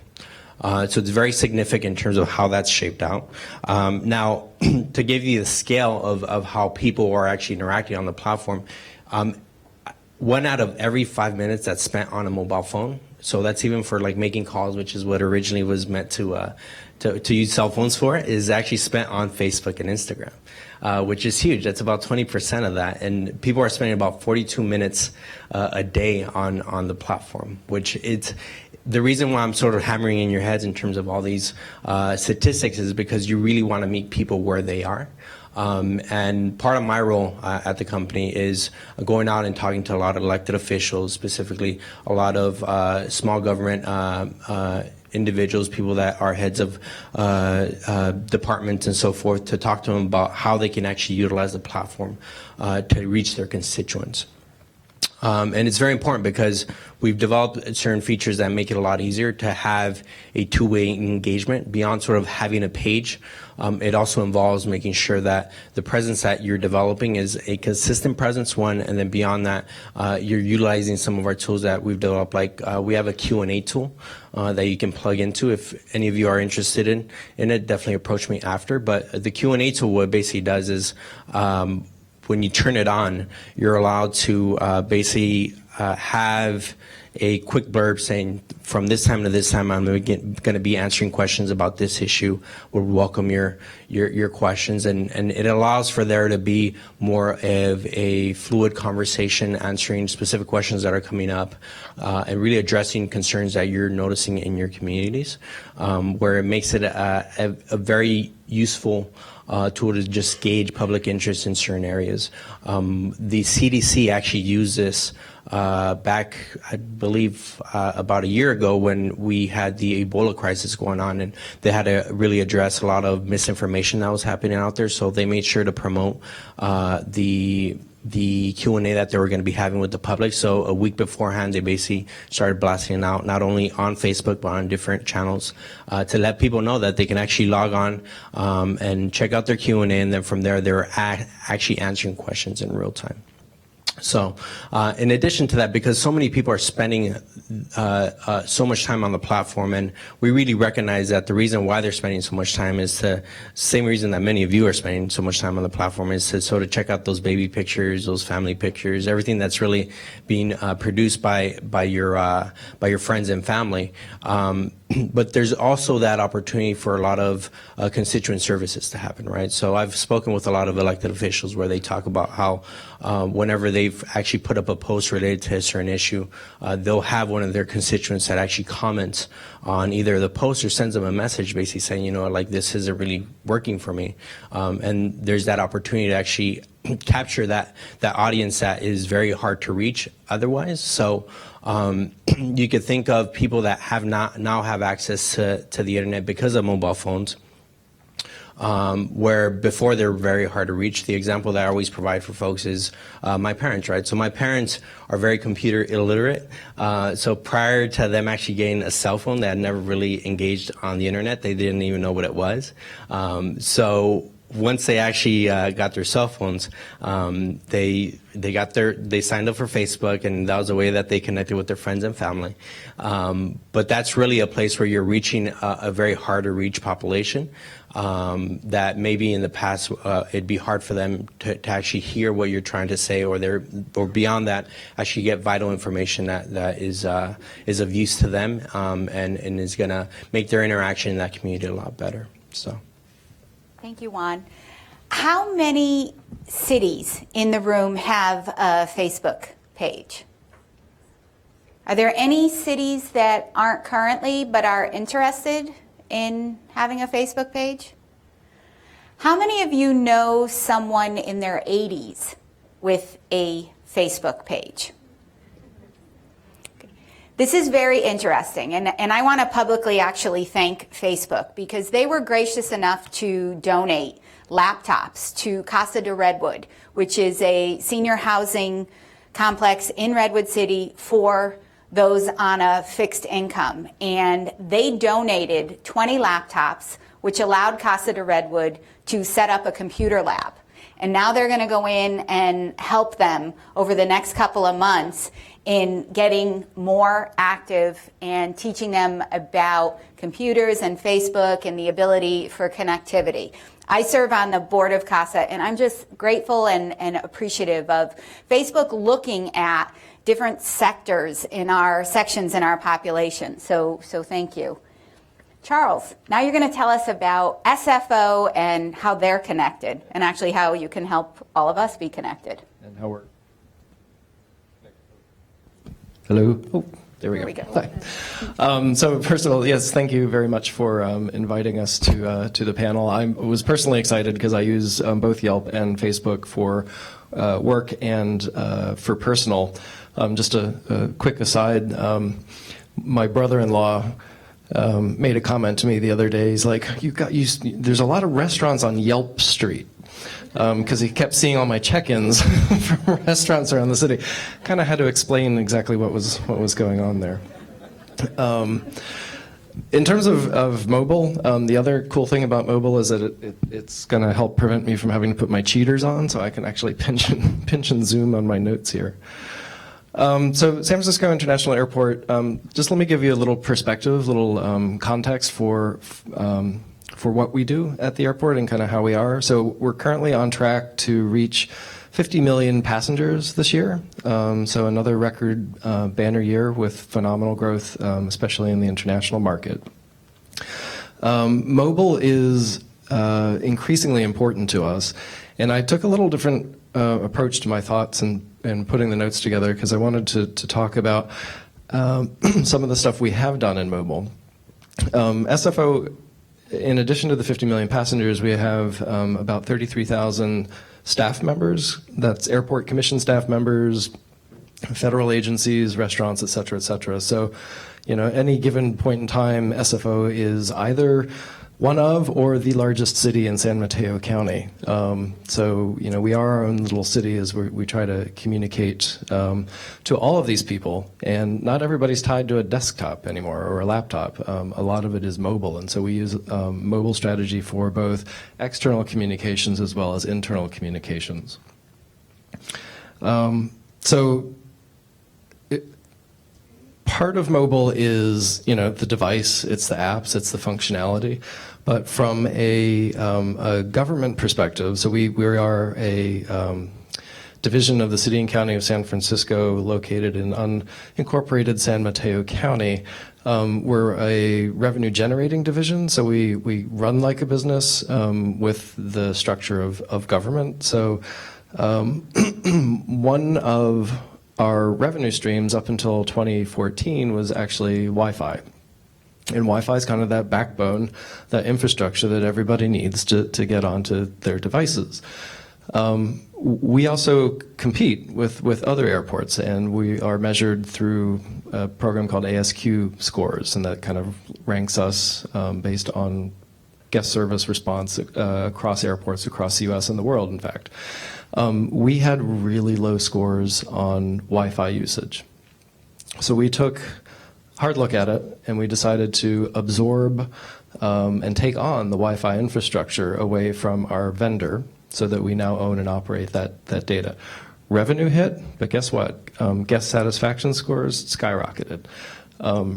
So it's very significant in terms of how that's shaped out. Now, to give you the scale of how people are actually interacting on the platform, 1 out of every 5 minutes that's spent on a mobile phone. So that's even for like making calls, which is what originally was meant to use cell phones for, is actually spent on Facebook and Instagram, which is huge. That's about 20% of that. And people are spending about 42 minutes a day on the platform, which it's, the reason why I'm sort of hammering in your heads in terms of all these statistics is because you really want to meet people where they are. And part of my role at the company is going out and talking to a lot of elected officials, specifically a lot of small government individuals, people that are heads of departments and so forth, to talk to them about how they can actually utilize the platform to reach their constituents. And it's very important because we've developed certain features that make it a lot easier to have a two-way engagement beyond sort of having a page. It also involves making sure that the presence that you're developing is a consistent presence, one, and then beyond that, you're utilizing some of our tools that we've developed. Like we have a Q&A tool that you can plug into. If any of you are interested in it, definitely approach me after. But the Q&A tool, what it basically does is when you turn it on, you're allowed to basically have a quick blurb saying, from this time to this time, I'm going to be answering questions about this issue. We'll welcome your questions, and it allows for there to be more of a fluid conversation, answering specific questions that are coming up, and really addressing concerns that you're noticing in your communities, where it makes it a very useful tool to just gauge public interest in certain areas. The CDC actually used this back, I believe, about a year ago when we had the Ebola crisis going on, and they had to really address a lot of misinformation that was happening out there. So they made sure to promote the Q&A that they were going to be having with the public. So a week beforehand, they basically started blasting it out, not only on Facebook, but on different channels, to let people know that they can actually log on and check out their Q&A, and then from there, they're actually answering questions in real time. So in addition to that, because so many people are spending so much time on the platform, and we really recognize that the reason why they're spending so much time is the same reason that many of you are spending so much time on the platform, is to sort of check out those baby pictures, those family pictures, everything that's really being produced by your friends and family. But there's also that opportunity for a lot of constituent services to happen, right? So I've spoken with a lot of elected officials where they talk about how whenever they've actually put up a post related to a certain issue, they'll have one of their constituents that actually comments on either the post or sends them a message basically saying, you know, like, this isn't really working for me. And there's that opportunity to actually capture that audience that is very hard to reach otherwise. So you could think of people that now have access to the internet because of mobile phones, where before they're very hard to reach. The example that I always provide for folks is my parents, right? So my parents are very computer illiterate. So prior to them actually getting a cell phone, they had never really engaged on the internet. They didn't even know what it was. So once they actually got their cell phones, they signed up for Facebook, and that was a way that they connected with their friends and family. But that's really a place where you're reaching a very hard to reach population that maybe in the past it'd be hard for them to actually hear what you're trying to say, or beyond that actually get vital information that is of use to them, and is going to make their interaction in that community a lot better. So. Thank you, Juan. How many cities in the room have a Facebook page? Are there any cities that aren't currently but are interested in having a Facebook page? How many of you know someone in their 80s with a Facebook page? This is very interesting, and I want to publicly actually thank Facebook, because they were gracious enough to donate laptops to Casa de Redwood, which is a senior housing complex in Redwood City for those on a fixed income. And they donated 20 laptops, which allowed Casa de Redwood to set up a computer lab. And now they're going to go in and help them over the next couple of months in getting more active and teaching them about computers and Facebook and the ability for connectivity. I serve on the board of CASA, and I'm just grateful and appreciative of Facebook looking at different sectors in our sections in our population. So thank you. Charles, now you're going to tell us about SFO and how they're connected, and actually how you can help all of us be connected. And how we're... Hello? Oh, there we go. Hi. So first of all, yes, thank you very much for inviting us to the panel. I was personally excited because I use both Yelp and Facebook for work and for personal. Just a quick aside, my brother-in-law made a comment to me the other day. He's like, there's a lot of restaurants on Yelp Street. Because he kept seeing all my check-ins from restaurants around the city. Kind of had to explain exactly what was going on there. In terms of mobile, the other cool thing about mobile is that it's going to help prevent me from having to put my cheaters on, so I can actually pinch and zoom on my notes here. So San Francisco International Airport, just let me give you a little perspective, little context for what we do at the airport and kind of how we are. So we're currently on track to reach 50 million passengers this year, so another record banner year with phenomenal growth, especially in the international market. Mobile is increasingly important to us, and I took a little different approach to my thoughts and putting the notes together because I wanted to talk about some of the stuff we have done in mobile. SFO, in addition to the 50 million passengers, we have about 33,000 staff members. That's airport commission staff members, federal agencies, restaurants, et cetera, et cetera. So, any given point in time, SFO is either one of or the largest city in San Mateo County. So, we are our own little city as we try to communicate to all of these people. And not everybody's tied to a desktop anymore or a laptop. A lot of it is mobile. And so we use mobile strategy for both external communications as well as internal communications. Part of mobile is, the device, it's the apps, it's the functionality. But from a government perspective, so we are a division of the City and County of San Francisco located in unincorporated San Mateo County. We're a revenue generating division, so we run like a business with the structure of government. So one of our revenue streams up until 2014 was actually Wi-Fi. And Wi-Fi is kind of that backbone, that infrastructure that everybody needs to get onto their devices. We also compete with other airports, and we are measured through a program called ASQ scores, and that kind of ranks us based on guest service response across airports across the U.S. and the world, in fact. We had really low scores on Wi-Fi usage. So we took a hard look at it, and we decided to absorb and take on the Wi-Fi infrastructure away from our vendor so that we now own and operate that data. Revenue hit, but guess what? Guest satisfaction scores skyrocketed.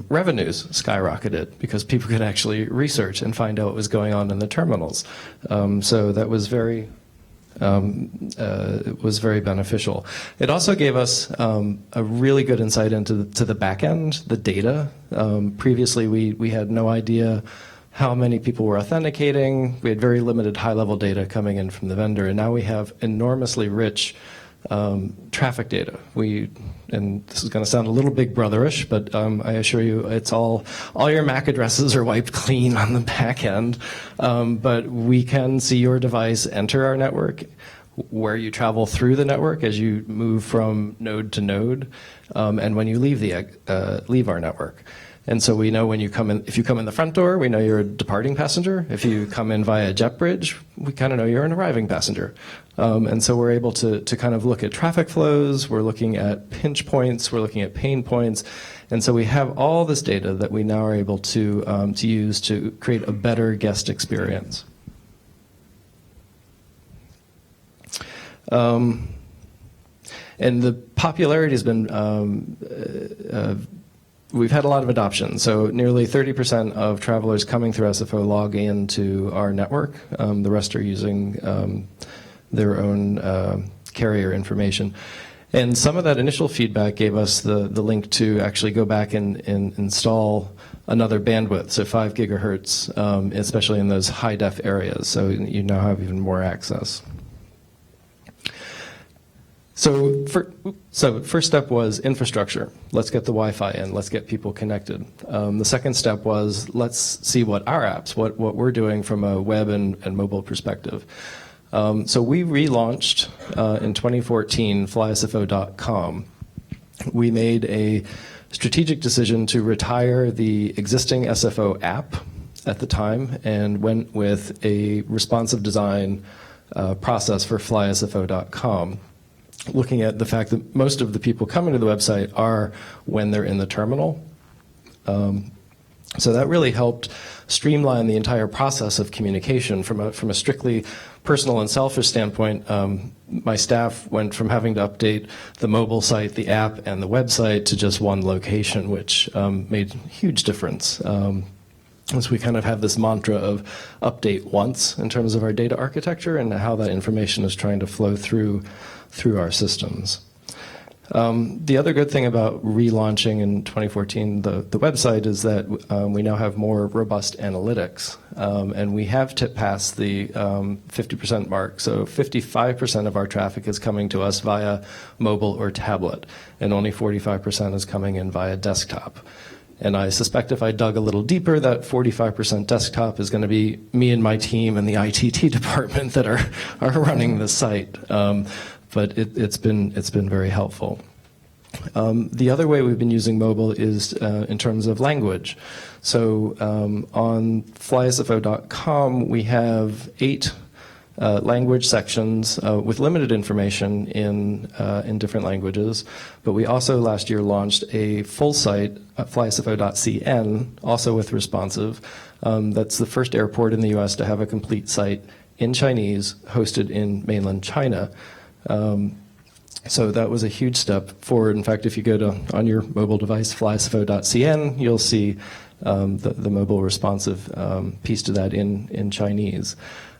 Revenues skyrocketed because people could actually research and find out what was going on in the terminals. So that was very it was very beneficial. It also gave us a really good insight into the back end, the data. Previously, we had no idea how many people were authenticating. We had very limited high-level data coming in from the vendor, and now we have enormously rich traffic data. And this is going to sound a little Big Brotherish, but I assure you, it's all your MAC addresses are wiped clean on the back end. But we can see your device enter our network, where you travel through the network as you move from node to node, and when you leave our network. And so we know when you come in, if you come in the front door, we know you're a departing passenger. If you come in via JetBridge, we kind of know you're an arriving passenger. And so we're able to kind of look at traffic flows, we're looking at pinch points, we're looking at pain points. And so we have all this data that we now are able to use to create a better guest experience. And the popularity has been we've had a lot of adoption. So nearly 30% of travelers coming through SFO log into our network. The rest are using their own carrier information. And some of that initial feedback gave us the link to actually go back and install another bandwidth, so 5 gigahertz, especially in those high def areas. So you now have even more access. So first step was infrastructure. Let's get the Wi-Fi in. Let's get people connected. The second step was let's see what our apps, what we're doing from a web and mobile perspective. So we relaunched in 2014 FlySFO.com. We made a strategic decision to retire the existing SFO app at the time and went with a responsive design process for FlySFO.com. Looking at the fact that most of the people coming to the website are when they're in the terminal. So that really helped streamline the entire process of communication from a strictly personal and selfish standpoint. My staff went from having to update the mobile site, the app, and the website to just one location, which made a huge difference. So we kind of have this mantra of update once in terms of our data architecture and how that information is trying to flow through our systems. The other good thing about relaunching in 2014 the website is that we now have more robust analytics, and we have passed the 50% mark. So 55% of our traffic is coming to us via mobile or tablet, and only 45% is coming in via desktop. And I suspect if I dug a little deeper, that 45% desktop is going to be me and my team and the ITT department that are running the site. But it's been very helpful. The other way we've been using mobile is in terms of language. So on flysfo.com, we have 8 language sections with limited information in different languages. But we also last year launched a full site, flysfo.cn, also with responsive. That's the first airport in the US to have a complete site in Chinese hosted in mainland China. So that was a huge step forward. In fact, if you go on your mobile device, flysfo.cn, you'll see the mobile responsive piece to that in Chinese.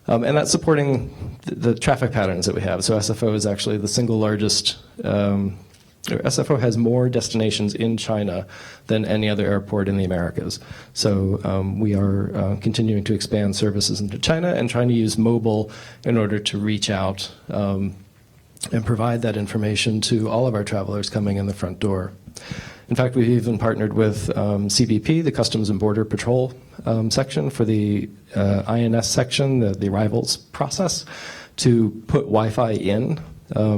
And that's supporting the traffic patterns that we have. So SFO is actually the single largest, SFO has more destinations in China than any other airport in the Americas. So we are continuing to expand services into China and trying to use mobile in order to reach out and provide that information to all of our travelers coming in the front door. In fact, we've even partnered with CBP, the Customs and Border Patrol section, for the INS section, the arrivals process, to put Wi-Fi in.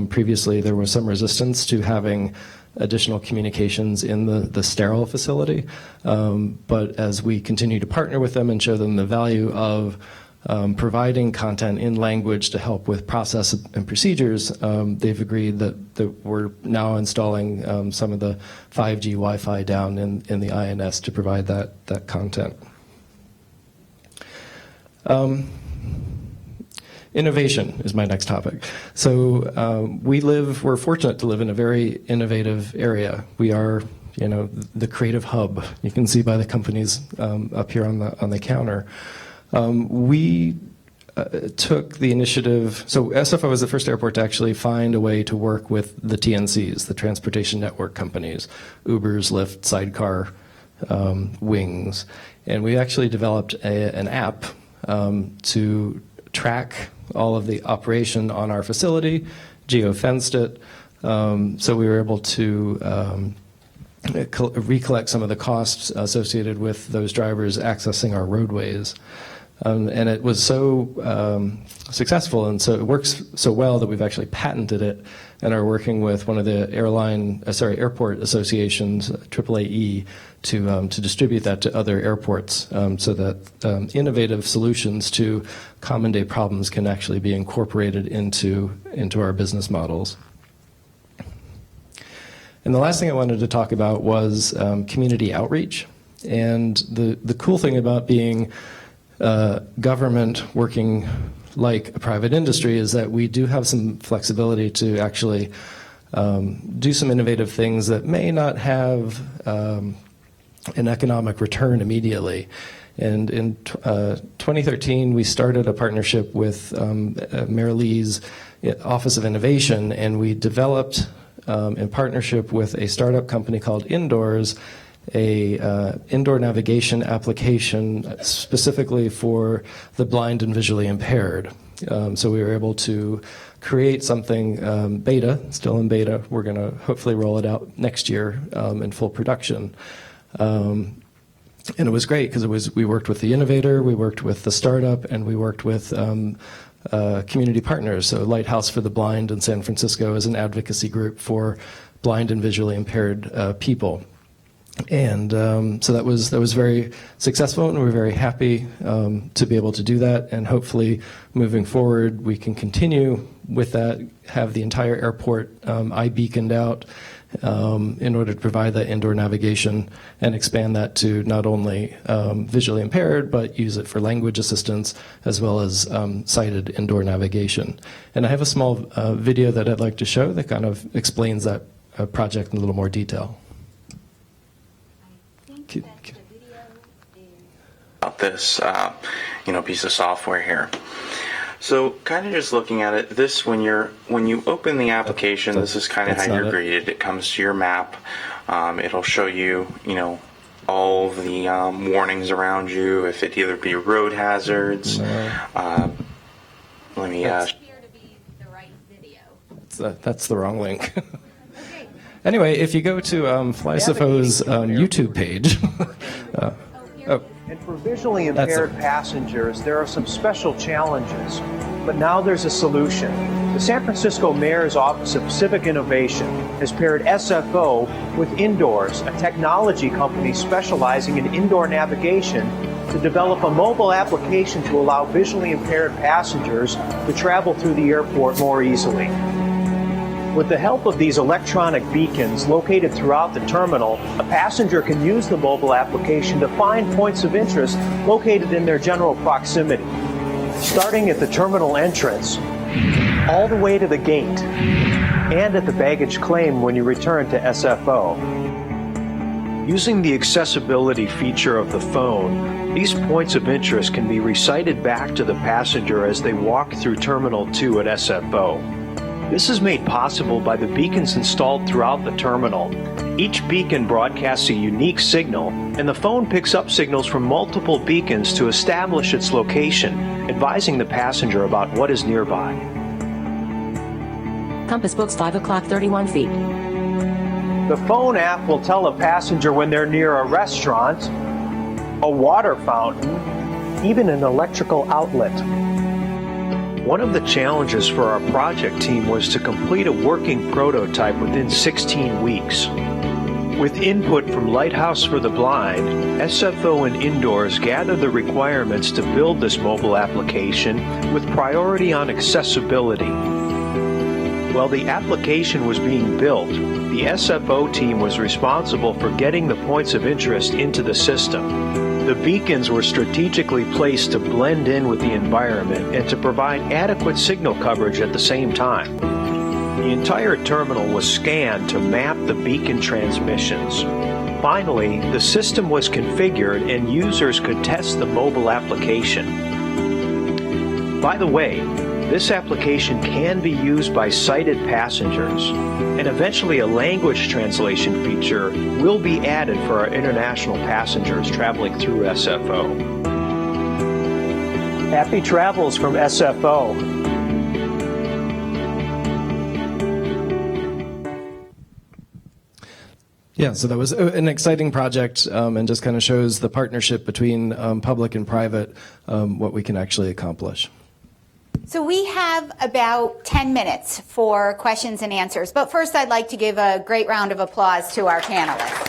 Previously, there was some resistance to having additional communications in the sterile facility. But as we continue to partner with them and show them the value of providing content in language to help with process and procedures, they've agreed that we're now installing some of the 5G Wi-Fi down in the INS to provide that content. Innovation is my next topic. So we're fortunate to live in a very innovative area. We are, the creative hub. You can see by the companies up here on the counter. We took the initiative, so SFO was the first airport to actually find a way to work with the TNCs, the transportation network companies, Ubers, Lyft, Sidecar, Wings. And we actually developed an app to track all of the operation on our facility, geo-fenced it, so we were able to recollect some of the costs associated with those drivers accessing our roadways. And it was so successful, and so it works so well that we've actually patented it and are working with one of the airport associations, AAAE, to distribute that to other airports, so that innovative solutions to common day problems can actually be incorporated into our business models. And the last thing I wanted to talk about was community outreach. And the cool thing about being government working like a private industry is that we do have some flexibility to actually do some innovative things that may not have an economic return immediately. And in 2013, we started a partnership with Mayor Lee's Office of Innovation, and we developed, in partnership with a startup company called Indoors, a indoor navigation application specifically for the blind and visually impaired. So we were able to create something beta, still in beta. We're going to hopefully roll it out next year in full production. And it was great because we worked with the innovator, we worked with the startup, and we worked with community partners. So Lighthouse for the Blind in San Francisco is an advocacy group for blind and visually impaired people. And so that was very successful, and we're very happy to be able to do that. And hopefully, moving forward, we can continue with that, have the entire airport iBeaconed out in order to provide that indoor navigation and expand that to not only visually impaired, but use it for language assistance as well as sighted indoor navigation. And I have a small video that I'd like to show that kind of explains that project in a little more detail. this piece of software here. So kind of just looking at it, when you open the application, this is kind of how you're greeted. It comes to your map. It'll show you, all of the warnings around you, if it either be road hazards. Let me. That's the wrong link. Anyway, if you go to FlySFO's YouTube page. And for visually impaired passengers, there are some special challenges, but now there's a solution. The San Francisco Mayor's Office of Civic Innovation has paired SFO with Indoors, a technology company specializing in indoor navigation, to develop a mobile application to allow visually impaired passengers to travel through the airport more easily. With the help of these electronic beacons located throughout the terminal, a passenger can use the mobile application to find points of interest located in their general proximity, starting at the terminal entrance, all the way to the gate, and at the baggage claim when you return to SFO. Using the accessibility feature of the phone, these points of interest can be recited back to the passenger as they walk through Terminal 2 at SFO. This is made possible by the beacons installed throughout the terminal. Each beacon broadcasts a unique signal, and the phone picks up signals from multiple beacons to establish its location, advising the passenger about what is nearby. Compass books 5 o'clock, 31 feet. The phone app will tell a passenger when they're near a restaurant, a water fountain, even an electrical outlet. One of the challenges for our project team was to complete a working prototype within 16 weeks. With input from Lighthouse for the Blind, SFO and Indoors gathered the requirements to build this mobile application with priority on accessibility. While the application was being built, the SFO team was responsible for getting the points of interest into the system. The beacons were strategically placed to blend in with the environment and to provide adequate signal coverage at the same time. The entire terminal was scanned to map the beacon transmissions. Finally, the system was configured and users could test the mobile application. By the way, this application can be used by sighted passengers, and eventually a language translation feature will be added for our international passengers traveling through SFO. Happy travels from SFO. Yeah, so that was an exciting project and just kind of shows the partnership between public and private, what we can actually accomplish. So we have about 10 minutes for questions and answers. But first, I'd like to give a great round of applause to our panelists.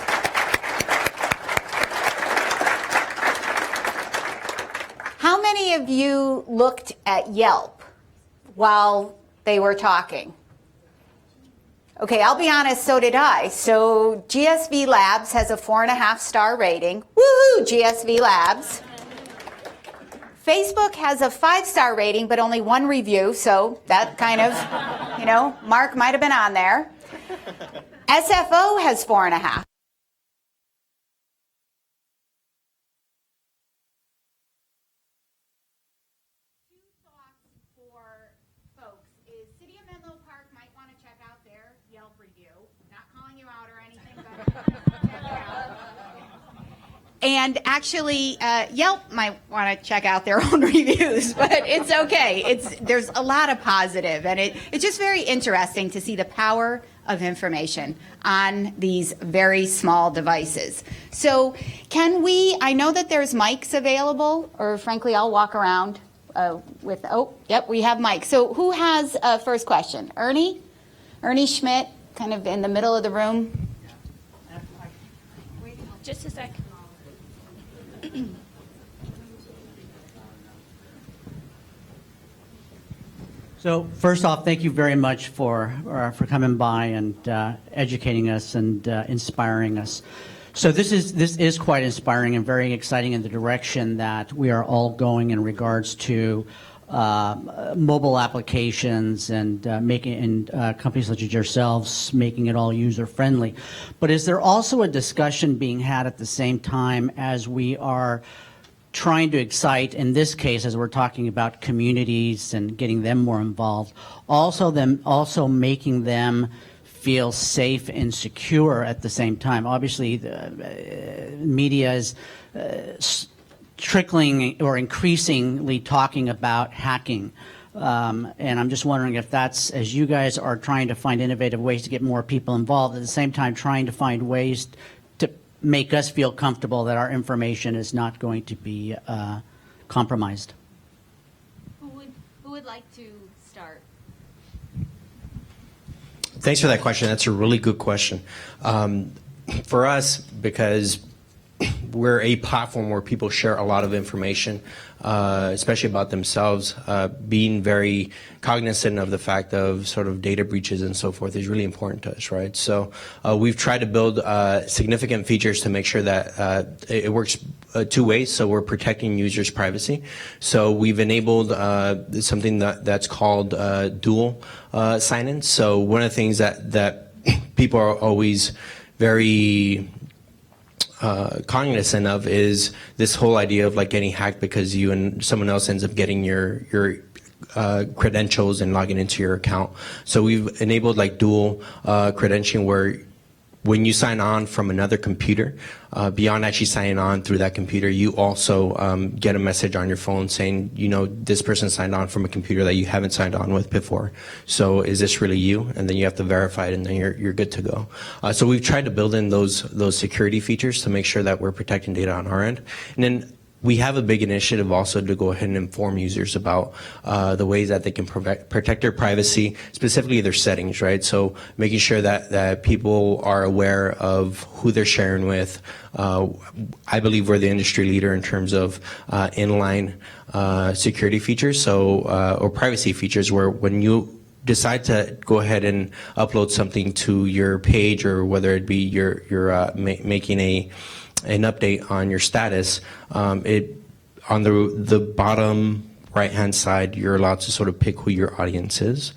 How many of you looked at Yelp while they were talking? Okay, I'll be honest, so did I. So GSV Labs has a 4.5-star rating. Woohoo, GSV Labs. Facebook has a 5-star rating, but only 1 review, so that kind of, mark might have been on there. SFO has 4.5. And actually, Yelp might want to check out their own reviews, but it's okay. There's a lot of positive, and it's just very interesting to see the power of information on these very small devices. So I know that there's mics available, or frankly, I'll walk around we have mics. So who has a first question? Ernie? Ernie Schmidt, kind of in the middle of the room. Just a sec. So first off, thank you very much for coming by and educating us and inspiring us. So this is quite inspiring and very exciting in the direction that we are all going in regards to mobile applications and companies such as yourselves making it all user friendly. But is there also a discussion being had at the same time as we are trying to excite, in this case, as we're talking about communities and getting them more involved, also making them feel safe and secure at the same time. Obviously, the media is trickling or increasingly talking about hacking. And I'm just wondering if that's, as you guys are trying to find innovative ways to get more people involved, at the same time trying to find ways to make us feel comfortable that our information is not going to be compromised. Who would like to start? Thanks for that question. That's a really good question. For us, because we're a platform where people share a lot of information, especially about themselves, being very cognizant of the fact of sort of data breaches and so forth is really important to us, right? So we've tried to build significant features to make sure that it works two ways. So we're protecting users' privacy. So we've enabled something that's called dual sign-in. So one of the things that people are always very cognizant of is this whole idea of like getting hacked because you and someone else ends up getting your credentials and logging into your account. So we've enabled like dual credentialing, where when you sign on from another computer, beyond actually signing on through that computer, you also get a message on your phone saying, you know, this person signed on from a computer that you haven't signed on with before. So is this really you? And then you have to verify it, and then you're good to go. So we've tried to build in those security features to make sure that we're protecting data on our end. And then we have a big initiative also to go ahead and inform users about the ways that they can protect their privacy, specifically their settings, right? So making sure that people are aware of who they're sharing with. I believe we're the industry leader in terms of inline security features, or privacy features, where when you decide to go ahead and upload something to your page, or whether it be you're making an update on your status, on the bottom right-hand side, you're allowed to sort of pick who your audience is.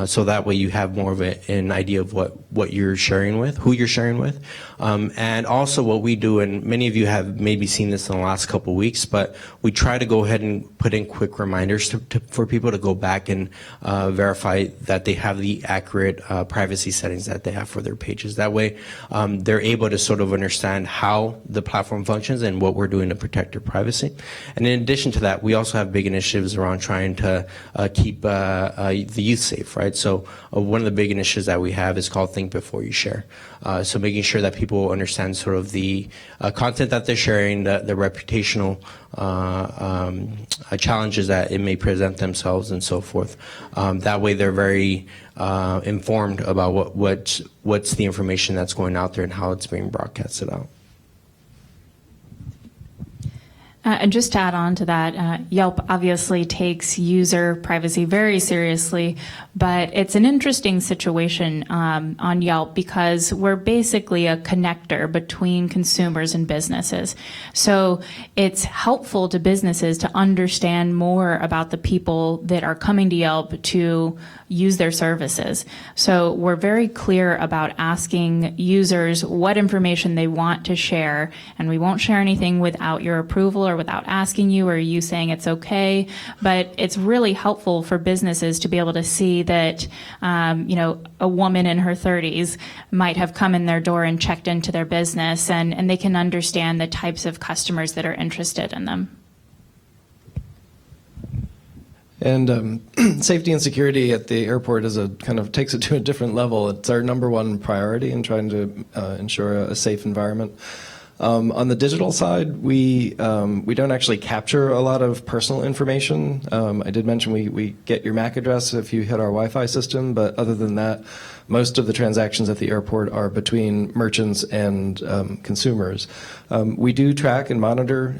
So that way you have more of an idea of what you're sharing with, who you're sharing with. And also what we do, and many of you have maybe seen this in the last couple of weeks, but we try to go ahead and put in quick reminders for people to go back and verify that they have the accurate privacy settings that they have for their pages. That way they're able to sort of understand how the platform functions and what we're doing to protect their privacy. And in addition to that, we also have big initiatives around trying to keep the youth safe, right? So one of the big initiatives that we have is called Think Before You Share. So making sure that people understand sort of the content that they're sharing, the reputational challenges that it may present themselves and so forth. That way they're very informed about what's the information that's going out there and how it's being broadcasted out. And just to add on to that, Yelp obviously takes user privacy very seriously, but it's an interesting situation on Yelp because we're basically a connector between consumers and businesses. So it's helpful to businesses to understand more about the people that are coming to Yelp to use their services. So we're very clear about asking users what information they want to share, and we won't share anything without your approval or without asking you or you saying it's okay. But it's really helpful for businesses to be able to see that, a woman in her 30s might have come in their door and checked into their business, and they can understand the types of customers that are interested in them. And safety and security at the airport takes it to a different level. It's our number one priority in trying to ensure a safe environment. On the digital side, we don't actually capture a lot of personal information. I did mention we get your MAC address if you hit our Wi-Fi system, but other than that, most of the transactions at the airport are between merchants and consumers. We do track and monitor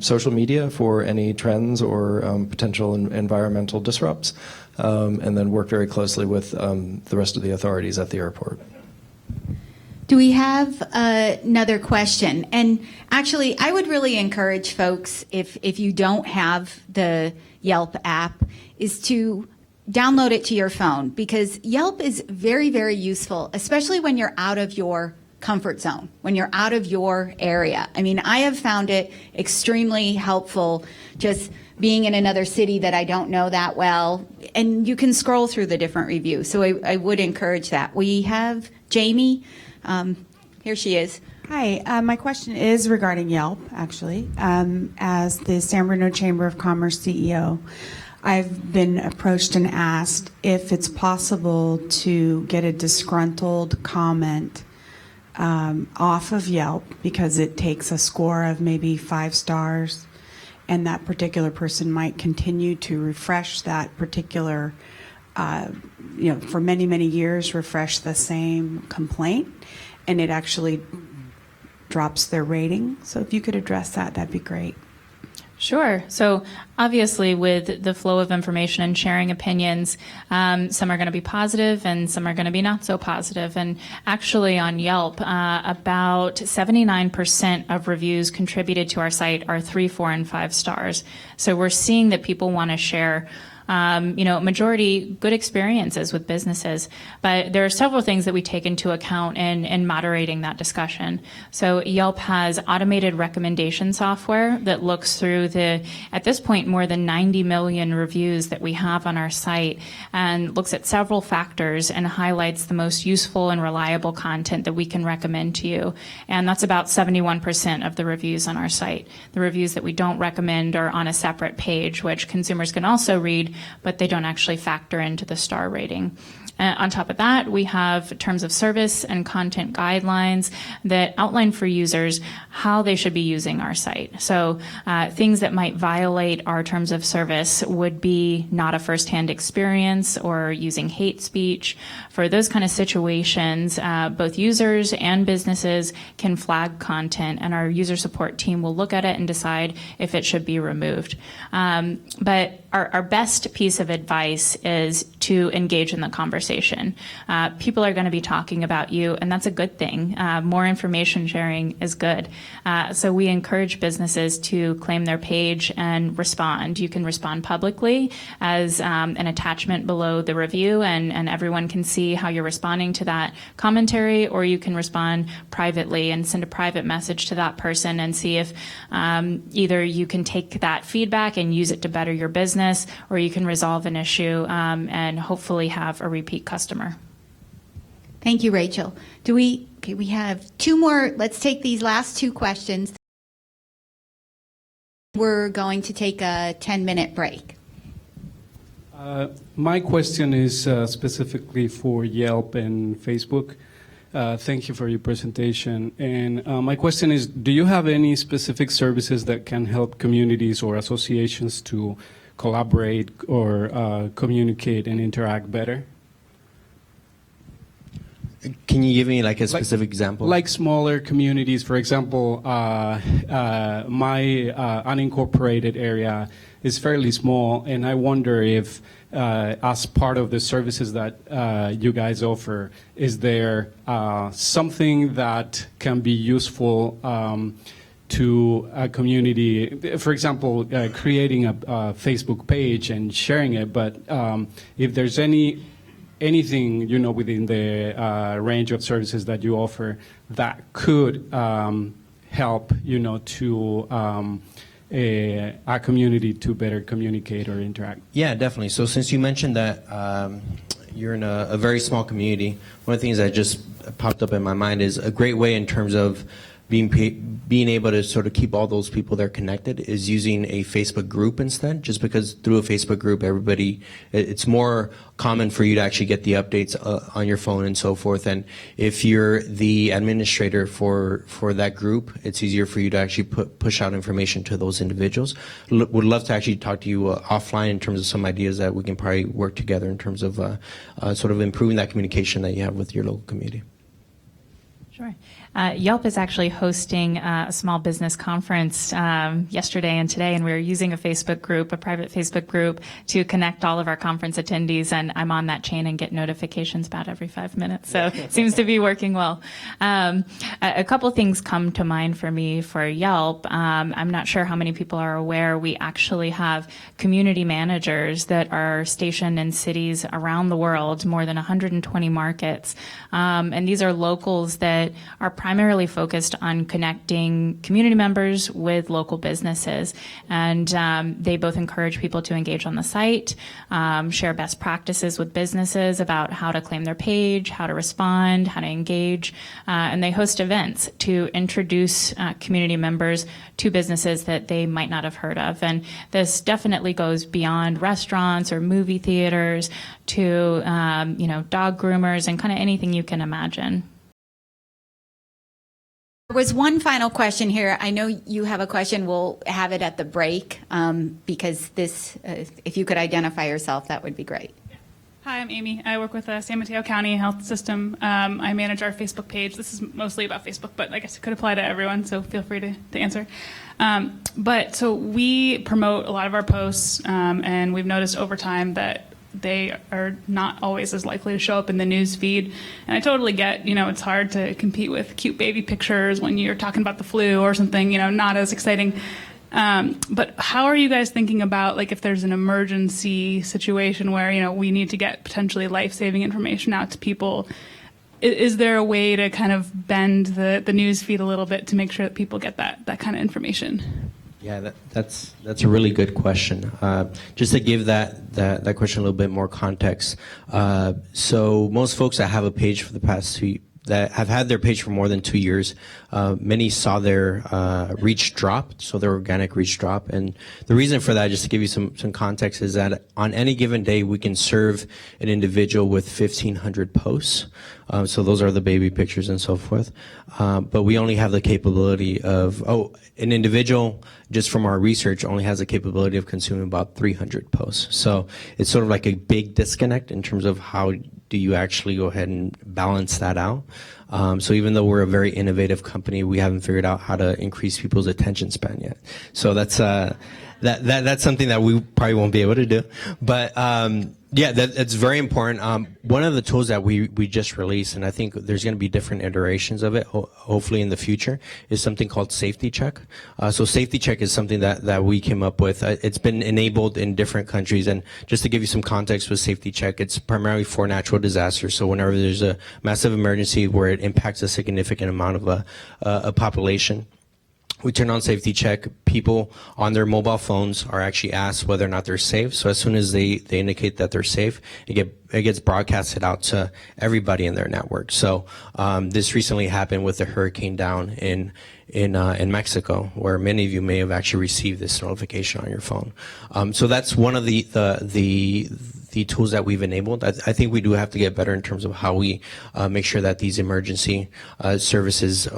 social media for any trends or potential environmental disrupts, and then work very closely with the rest of the authorities at the airport. Do we have another question? And actually, I would really encourage folks, if you don't have the Yelp app, is to download it to your phone, because Yelp is very, very useful, especially when you're out of your comfort zone, when you're out of your area. I mean, I have found it extremely helpful just being in another city that I don't know that well, and you can scroll through the different reviews. So I would encourage that. We have Jamie. Here she is. Hi, my question is regarding Yelp, actually. As the San Bruno Chamber of Commerce CEO, I've been approached and asked if it's possible to get a disgruntled comment off of Yelp because it takes a score of maybe 5 stars, and that particular person might continue to refresh that particular, for many, many years, refresh the same complaint, and it actually drops their rating. So if you could address that, that'd be great. Sure. So obviously with the flow of information and sharing opinions, some are going to be positive and some are going to be not so positive. And actually on Yelp, about 79% of reviews contributed to our site are 3, 4, and 5 stars. So we're seeing that people want to share majority good experiences with businesses. But there are several things that we take into account in moderating that discussion. So Yelp has automated recommendation software that looks through at this point, more than 90 million reviews that we have on our site and looks at several factors and highlights the most useful and reliable content that we can recommend to you. And that's about 71% of the reviews on our site. The reviews that we don't recommend are on a separate page, which consumers can also read, but they don't actually factor into the star rating. On top of that, we have terms of service and content guidelines that outline for users how they should be using our site. So things that might violate our terms of service would be not a firsthand experience or using hate speech. For those kind of situations, both users and businesses can flag content, and our user support team will look at it and decide if it should be removed. But our best piece of advice is to engage in the conversation. People are going to be talking about you, and that's a good thing. More information sharing is good. So we encourage businesses to claim their page and respond. You can respond publicly as an attachment below the review, and everyone can see how you're responding to that commentary, or you can respond privately and send a private message to that person and see if either you can take that feedback and use it to better your business, or you can resolve an issue and hopefully have a repeat customer. Thank you, Rachel. We have 2 more. Let's take these last 2 questions. We're going to take a 10-minute break. My question is specifically for Yelp and Facebook. Thank you for your presentation. And my question is, do you have any specific services that can help communities or associations to collaborate or communicate and interact better? Can you give me like a specific example? Like smaller communities, for example, my unincorporated area is fairly small, and I wonder if, as part of the services that you guys offer, is there something that can be useful to a community? For example, creating a Facebook page and sharing it, but if there's anything within the range of services that you offer that could help to a community to better communicate or interact. Yeah, definitely. So since you mentioned that you're in a very small community, one of the things that just popped up in my mind is a great way in terms of being able to sort of keep all those people there connected is using a Facebook group instead, just because through a Facebook group, it's more common for you to actually get the updates on your phone and so forth. And if you're the administrator for that group, it's easier for you to actually push out information to those individuals. Would love to actually talk to you offline in terms of some ideas that we can probably work together in terms of sort of improving that communication that you have with your local community. Sure. Yelp is actually hosting a small business conference yesterday and today, and we're using a Facebook group, a private Facebook group, to connect all of our conference attendees, and I'm on that chain and get notifications about every 5 minutes, so it seems to be working well. A couple things come to mind for me for Yelp. I'm not sure how many people are aware we actually have community managers that are stationed in cities around the world, more than 120 markets, and these are locals that are primarily focused on connecting community members with local businesses, and they both encourage people to engage on the site, share best practices with businesses about how to claim their page, how to respond, how to engage, and they host events to introduce community members to businesses that they might not have heard of. And this definitely goes beyond restaurants or movie theaters to dog groomers and kind of anything you can imagine. There was one final question here. I know you have a question. We'll have it at the break because this, if you could identify yourself, that would be great. Hi, I'm Amy. I work with the San Mateo County Health System. I manage our Facebook page. This is mostly about Facebook, but I guess it could apply to everyone, so feel free to answer. So we promote a lot of our posts, and we've noticed over time that they are not always as likely to show up in the news feed. And I totally get, it's hard to compete with cute baby pictures when you're talking about the flu or something, not as exciting. But how are you guys thinking about, like, if there's an emergency situation where, we need to get potentially life-saving information out to people? Is there a way to kind of bend the news feed a little bit to make sure that people get that kind of information? Yeah, that's a really good question. Just to give that question a little bit more context. So most folks that have a page for the past that have had their page for more than 2 years, many saw their reach drop, so their organic reach drop. And the reason for that, just to give you some context, is that on any given day, we can serve an individual with 1,500 posts. So those are the baby pictures and so forth. But we only have the capability of, an individual, just from our research, only has the capability of consuming about 300 posts. So it's sort of like a big disconnect in terms of how do you actually go ahead and balance that out. So even though we're a very innovative company, we haven't figured out how to increase people's attention span yet. So that's that's something that we probably won't be able to do. But that's very important. One of the tools that we just released, and I think there's going to be different iterations of it, hopefully in the future, is something called Safety Check. So Safety Check is something that we came up with. It's been enabled in different countries, and just to give you some context with Safety Check, it's primarily for natural disasters. So whenever there's a massive emergency where it impacts a significant amount of a population, we turn on Safety Check. People on their mobile phones are actually asked whether or not they're safe. So as soon as they indicate that they're safe, it gets broadcasted out to everybody in their network. So this recently happened with the hurricane down in Mexico, where many of you may have actually received this notification on your phone. So that's one of the tools that we've enabled. I think we do have to get better in terms of how we make sure that these emergency services,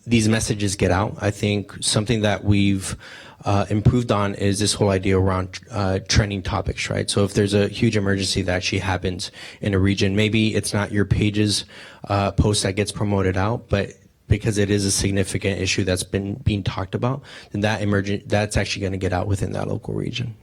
these messages get out. I think something that we've improved on is this whole idea around trending topics, right? So if there's a huge emergency that actually happens in a region, maybe it's not your page's post that gets promoted out, but because it is a significant issue that's been being talked about, then that's actually going to get out within that local region.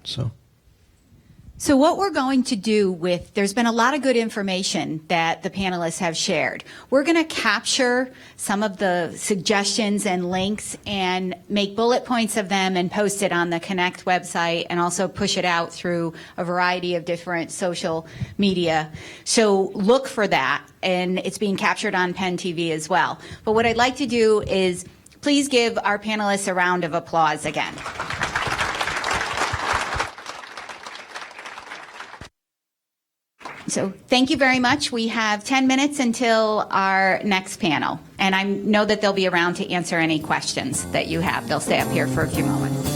So what we're going to do there's been a lot of good information that the panelists have shared. We're going to capture some of the suggestions and links and make bullet points of them and post it on the Connect website and also push it out through a variety of different social media. So look for that, and it's being captured on Penn TV as well. But what I'd like to do is please give our panelists a round of applause again. So thank you very much. We have 10 minutes until our next panel, and I know that they'll be around to answer any questions that you have. They'll stay up here for a few moments.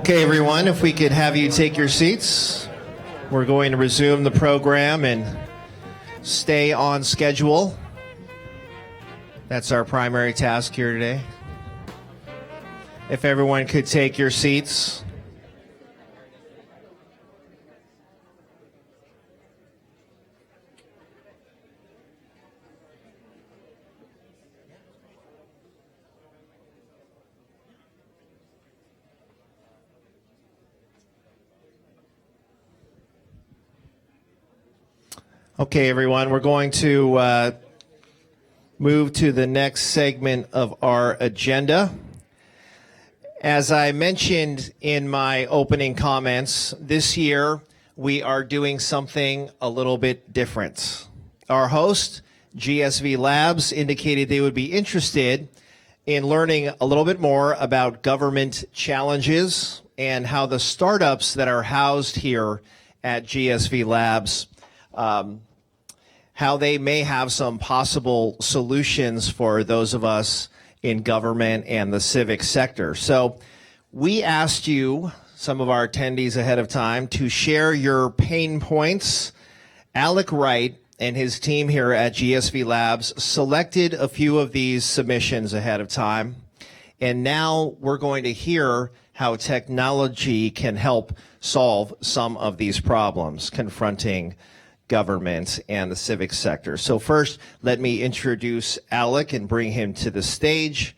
Okay, everyone, if we could have you take your seats. We're going to resume the program and stay on schedule. That's our primary task here today. If everyone could take your seats. Okay, everyone, we're going to move to the next segment of our agenda. As I mentioned in my opening comments, this year we are doing something a little bit different. Our host, GSV Labs, indicated they would be interested in learning a little bit more about government challenges and how the startups that are housed here at GSV Labs how they may have some possible solutions for those of us in government and the civic sector. So we asked you, some of our attendees ahead of time, to share your pain points. Alec Wright and his team here at GSV Labs selected a few of these submissions ahead of time. And now we're going to hear how technology can help solve some of these problems confronting government and the civic sector. So first, let me introduce Alec and bring him to the stage.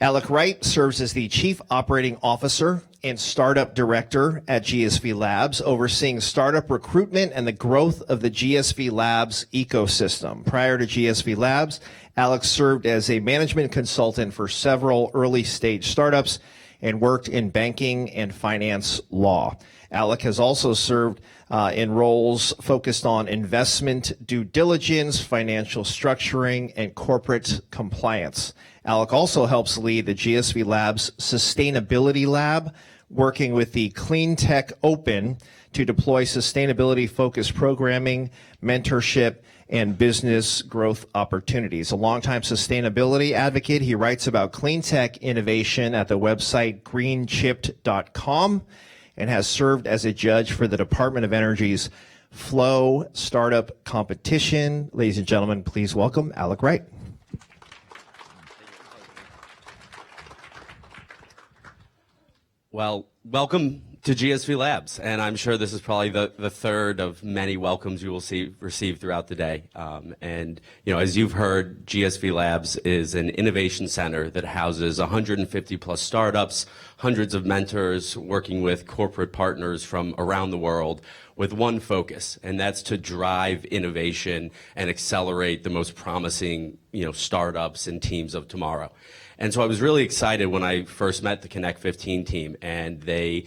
Alec Wright serves as the Chief Operating Officer and Startup Director at GSV Labs, overseeing startup recruitment and the growth of the GSV Labs ecosystem. Prior to GSV Labs, Alec served as a management consultant for several early-stage startups and worked in banking and finance law. Alec has also served in roles focused on investment due diligence, financial structuring, and corporate compliance. Alec also helps lead the GSV Labs Sustainability Lab, working with the Clean Tech Open to deploy sustainability-focused programming, mentorship, and business growth opportunities. A longtime sustainability advocate, he writes about clean tech innovation at the website greenchipped.com and has served as a judge for the Department of Energy's Flow Startup Competition. Ladies and gentlemen, please welcome Alec Wright. Well, welcome to GSV Labs, and I'm sure this is probably the third of many welcomes you will receive throughout the day. And you know, as you've heard, GSV Labs is an innovation center that houses 150 plus startups, hundreds of mentors working with corporate partners from around the world with one focus, and that's to drive innovation and accelerate the most promising, startups and teams of tomorrow. And so I was really excited when I first met the Connect 15 team, and they,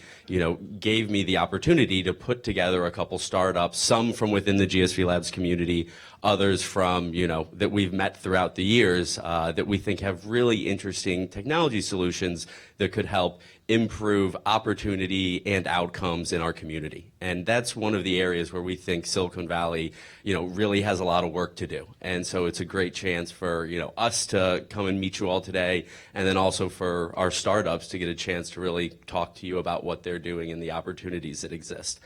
gave me the opportunity to put together a couple startups, some from within the GSV Labs community, others from, that we've met throughout the years that we think have really interesting technology solutions that could help improve opportunity and outcomes in our community. And that's one of the areas where we think Silicon Valley, really has a lot of work to do. And so it's a great chance for, us to come and meet you all today, and then also for our startups to get a chance to really talk to you about what they're doing and the opportunities that exist.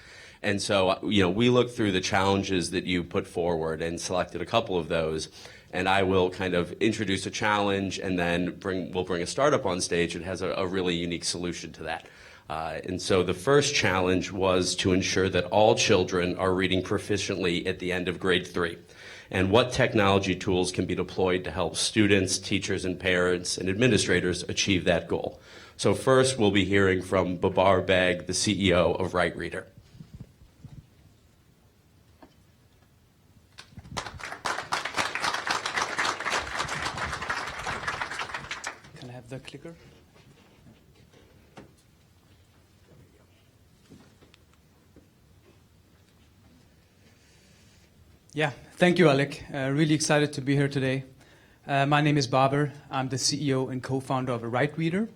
And so, we looked through the challenges that you put forward and selected a couple of those. And I will kind of introduce a challenge, and then we'll bring a startup on stage that has a really unique solution to that. And so the first challenge was to ensure that all children are reading proficiently at the end of grade 3, and what technology tools can be deployed to help students, teachers, and parents and administrators achieve that goal. So first, we'll be hearing from Babar Beg, the CEO of Right Reader. The clicker. Yeah, thank you, Alec. Really excited to be here today. My name is Babar. I'm the CEO and co-founder of Right Reader.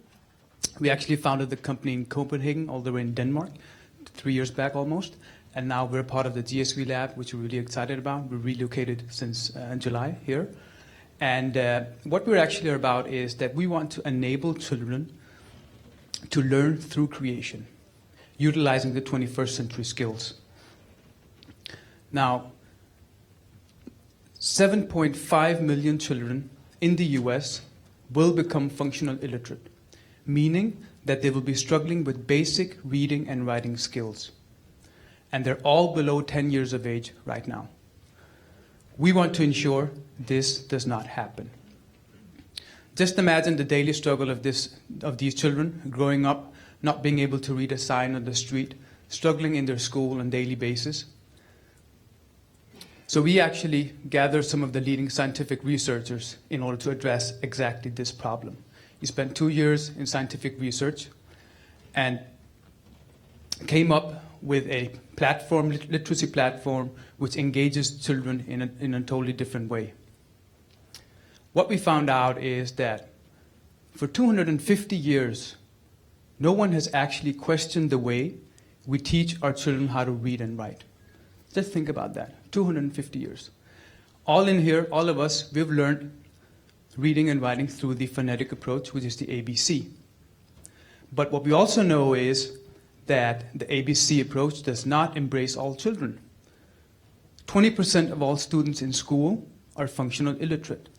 We actually founded the company in Copenhagen, all the way in Denmark, 3 years back almost. And now we're part of the GSV Lab, which we're really excited about. We relocated since July here. And what we're actually about is that we want to enable children to learn through creation, utilizing the 21st century skills. Now, 7.5 million children in the US will become functional illiterate, meaning that they will be struggling with basic reading and writing skills. And they're all below 10 years of age right now. We want to ensure this does not happen. Just imagine the daily struggle of these children growing up, not being able to read a sign on the street, struggling in their school on a daily basis. So we actually gathered some of the leading scientific researchers in order to address exactly this problem. We spent 2 years in scientific research and came up with a platform, literacy platform, which engages children in a totally different way. What we found out is that for 250 years, no one has actually questioned the way we teach our children how to read and write. Just think about that, 250 years. All in here, all of us, we've learned reading and writing through the phonetic approach, which is the ABC. But what we also know is that the ABC approach does not embrace all children. 20% of all students in school are functional illiterate.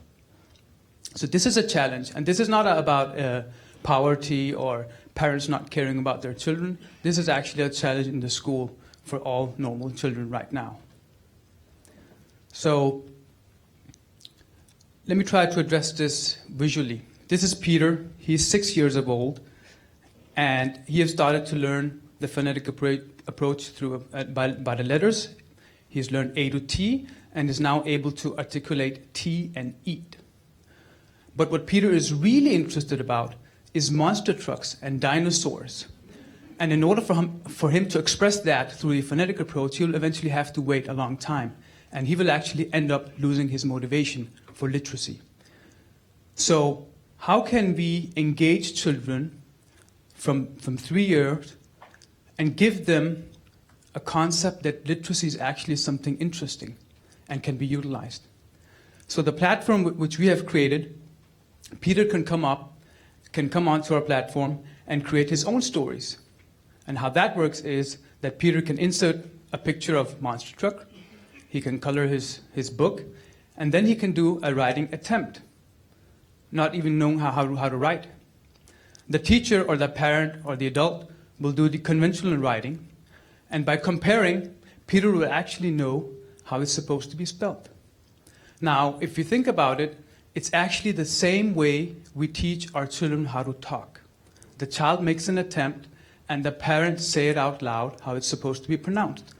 So this is a challenge, and this is not about poverty or parents not caring about their children. This is actually a challenge in the school for all normal children right now. So let me try to address this visually. This is Peter. He's 6 years old, and he has started to learn the phonetic approach through by the letters. He's learned A to T and is now able to articulate T and eat. But what Peter is really interested about is monster trucks and dinosaurs. And in order for him to express that through the phonetic approach, he'll eventually have to wait a long time. And he will actually end up losing his motivation for literacy. So how can we engage children from 3 years and give them a concept that literacy is actually something interesting and can be utilized? So the platform which we have created, Peter can come onto our platform and create his own stories. And how that works is that Peter can insert a picture of monster truck, he can color his book, and then he can do a writing attempt, not even knowing how to write. The teacher or the parent or the adult will do the conventional writing, and by comparing, Peter will actually know how it's supposed to be spelled. Now, if you think about it, it's actually the same way we teach our children how to talk. The child makes an attempt, and the parents say it out loud how it's supposed to be pronounced.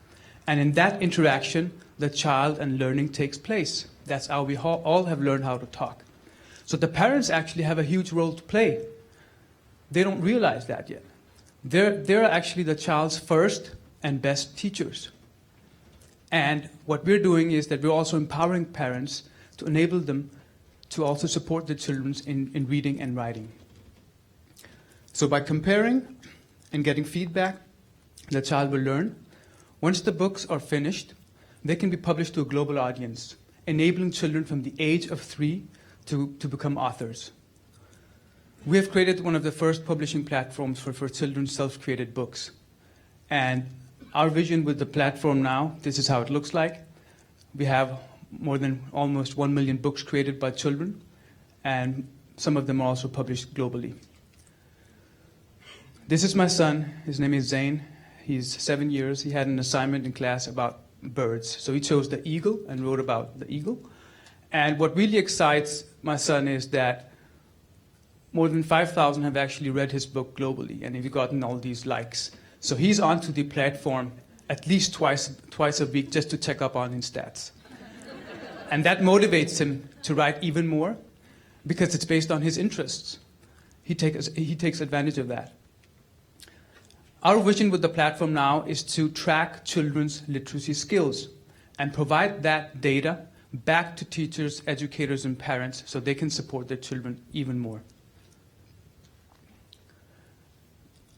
And in that interaction, the child and learning takes place. That's how we all have learned how to talk. So the parents actually have a huge role to play. They don't realize that yet. They're actually the child's first and best teachers. And what we're doing is that we're also empowering parents to enable them to also support the children in reading and writing. So by comparing and getting feedback, the child will learn. Once the books are finished, they can be published to a global audience, enabling children from the age of 3 to become authors. We have created one of the first publishing platforms for children's self-created books. And our vision with the platform now, this is how it looks like. We have more than almost 1 million books created by children, and some of them are also published globally. This is my son. His name is Zain. He's 7 years. He had an assignment in class about birds. So he chose the eagle and wrote about the eagle. And what really excites my son is that more than 5,000 have actually read his book globally, and he's gotten all these likes. So he's onto the platform at least twice a week just to check up on his stats. And that motivates him to write even more because it's based on his interests. He takes advantage of that. Our vision with the platform now is to track children's literacy skills and provide that data back to teachers, educators, and parents so they can support their children even more.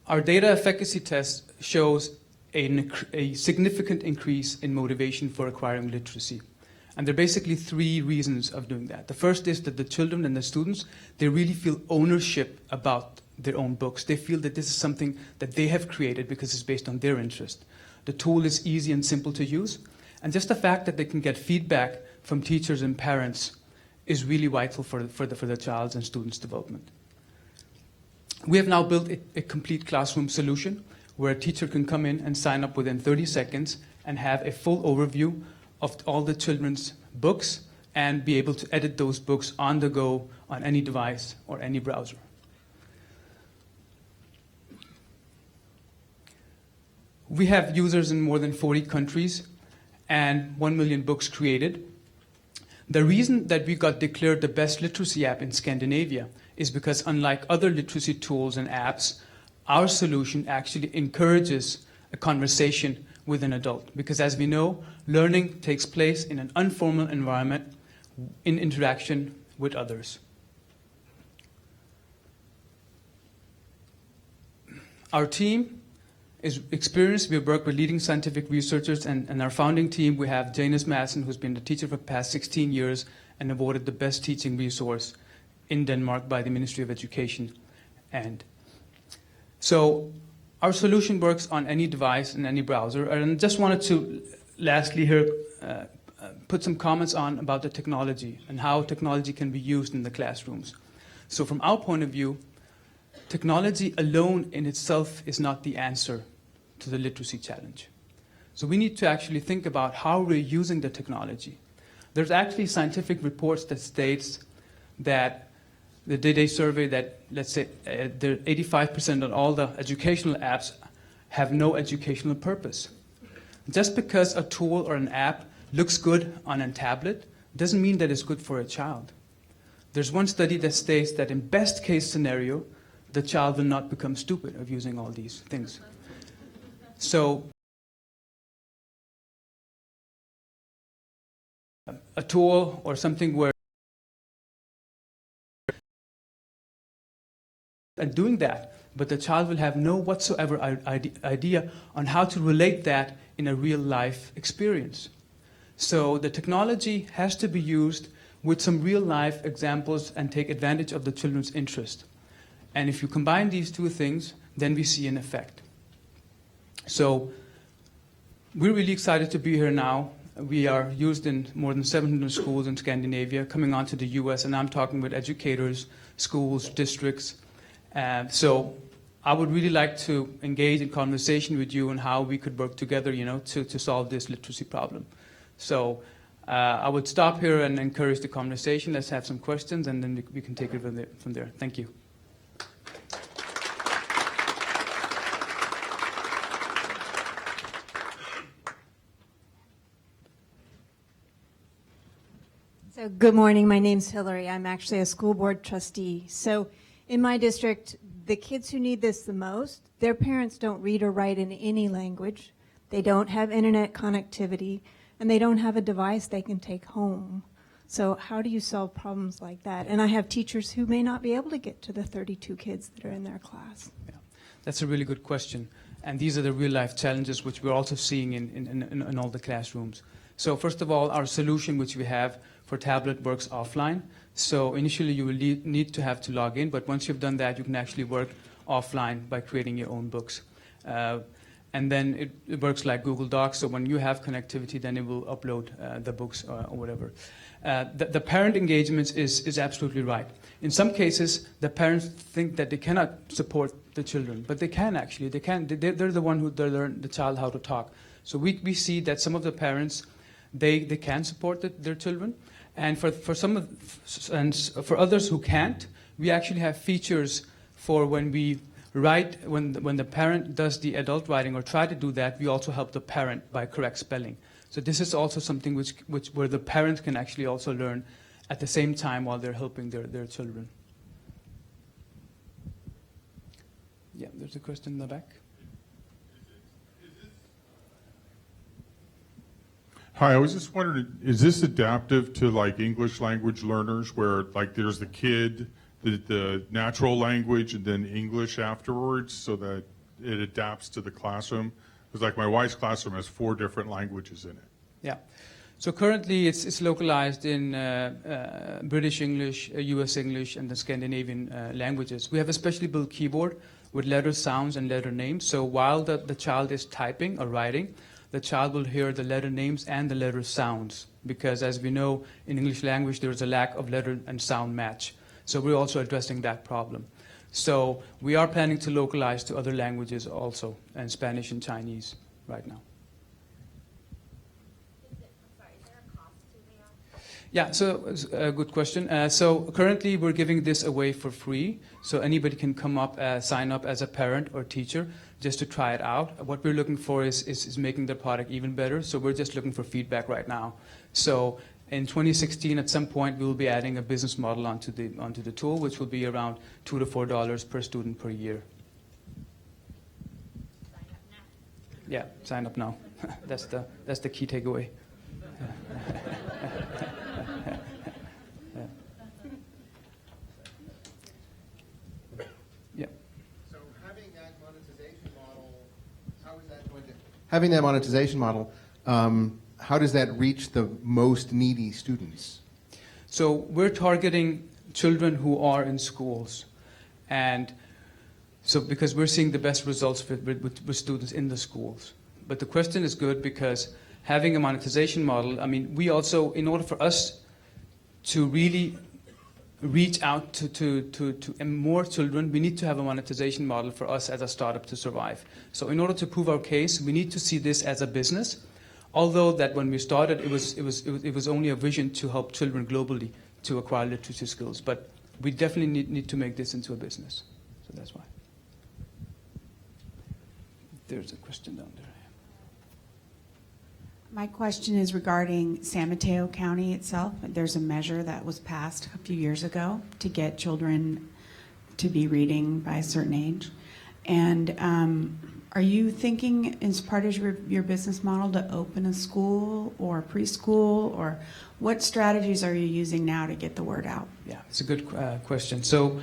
Our data efficacy test shows a significant increase in motivation for acquiring literacy. And there are basically 3 reasons of doing that. The first is that the children and the students, they really feel ownership about their own books. They feel that this is something that they have created because it's based on their interest. The tool is easy and simple to use, and just the fact that they can get feedback from teachers and parents is really vital for the child's and student's development. We have now built a complete classroom solution where a teacher can come in and sign up within 30 seconds and have a full overview of all the children's books and be able to edit those books on the go on any device or any browser. We have users in more than 40 countries and 1 million books created. The reason that we got declared the best literacy app in Scandinavia is because, unlike other literacy tools and apps, our solution actually encourages a conversation with an adult. Because as we know, learning takes place in an informal environment in interaction with others. Our team is experienced. We work with leading scientific researchers, and our founding team, we have Janice Madsen, who's been the teacher for the past 16 years and awarded the best teaching resource in Denmark by the Ministry of Education. And so our solution works on any device and any browser. And I just wanted to lastly here put some comments on about the technology and how technology can be used in the classrooms. So from our point of view, technology alone in itself is not the answer to the literacy challenge. So we need to actually think about how we're using the technology. There's actually scientific reports that states that the Day survey that, let's say, 85% of all the educational apps have no educational purpose. Just because a tool or an app looks good on a tablet doesn't mean that it's good for a child. There's one study that states that in best case scenario, the child will not become stupid of using all these things. So a tool or something where and doing that, but the child will have no whatsoever idea on how to relate that in a real life experience. So the technology has to be used with some real life examples and take advantage of the children's interest. And if you combine these two things, then we see an effect. So we're really excited to be here now. We are used in more than 700 schools in Scandinavia, coming on to the US, and I'm talking with educators, schools, districts. So I would really like to engage in conversation with you on how we could work together, to solve this literacy problem. So I would stop here and encourage the conversation. Let's have some questions, and then we can take it from there. Thank you. So good morning. My name's Hillary. I'm actually a school board trustee. So in my district, the kids who need this the most, their parents don't read or write in any language. They don't have internet connectivity, and they don't have a device they can take home. So how do you solve problems like that? And I have teachers who may not be able to get to the 32 kids that are in their class. Yeah, that's a really good question. And these are the real life challenges which we're also seeing in all the classrooms. So first of all, our solution which we have for tablet works offline. So initially you will need to have to log in, but once you've done that, you can actually work offline by creating your own books. And then it works like Google Docs, so when you have connectivity, then it will upload the books or whatever. The parent engagement is absolutely right. In some cases, the parents think that they cannot support the children, but they can actually. They can. They're the one who learn the child how to talk. So we see that some of the parents, they can support their children, and for others who can't, we actually have features for when we write, when the parent does the adult writing or try to do that, we also help the parent by correct spelling. So this is also something where the parents can actually also learn at the same time while they're helping their children. Yeah, there's a question in the back. Hi, I was just wondering, is this adaptive to like English language learners where like there's the kid, the natural language and then English afterwards so that it adapts to the classroom? Because like my wife's classroom has 4 different languages in it. Yeah. So currently it's localized in British English, US English, and the Scandinavian languages. We have a specially built keyboard with letter sounds and letter names. So while the child is typing or writing, the child will hear the letter names and the letter sounds. Because as we know, in English language, there's a lack of letter and sound match. So we're also addressing that problem. So we are planning to localize to other languages also, and Spanish and Chinese right now. Yeah, so it's a good question. So currently we're giving this away for free. So anybody can come up, sign up as a parent or teacher just to try it out. What we're looking for is making the product even better. So we're just looking for feedback right now. So in 2016, at some point, we will be adding a business model onto the tool, which will be around $2 to $4 per student per year. Yeah, sign up now. That's the key takeaway. Yeah. So having that monetization model, how is that going to? Having that monetization model, how does that reach the most needy students? So we're targeting children who are in schools, and so because we're seeing the best results with students in the schools. But the question is good because having a monetization model, I mean, we also, in order for us to really reach out to more children, we need to have a monetization model for us as a startup to survive. So in order to prove our case, we need to see this as a business. Although that when we started, it was only a vision to help children globally to acquire literacy skills. But we definitely need to make this into a business. So that's why. There's a question down there. My question is regarding San Mateo County itself. There's a measure that was passed a few years ago to get children to be reading by a certain age. And are you thinking as part of your business model to open a school or preschool, or what strategies are you using now to get the word out? Yeah, it's a good question. So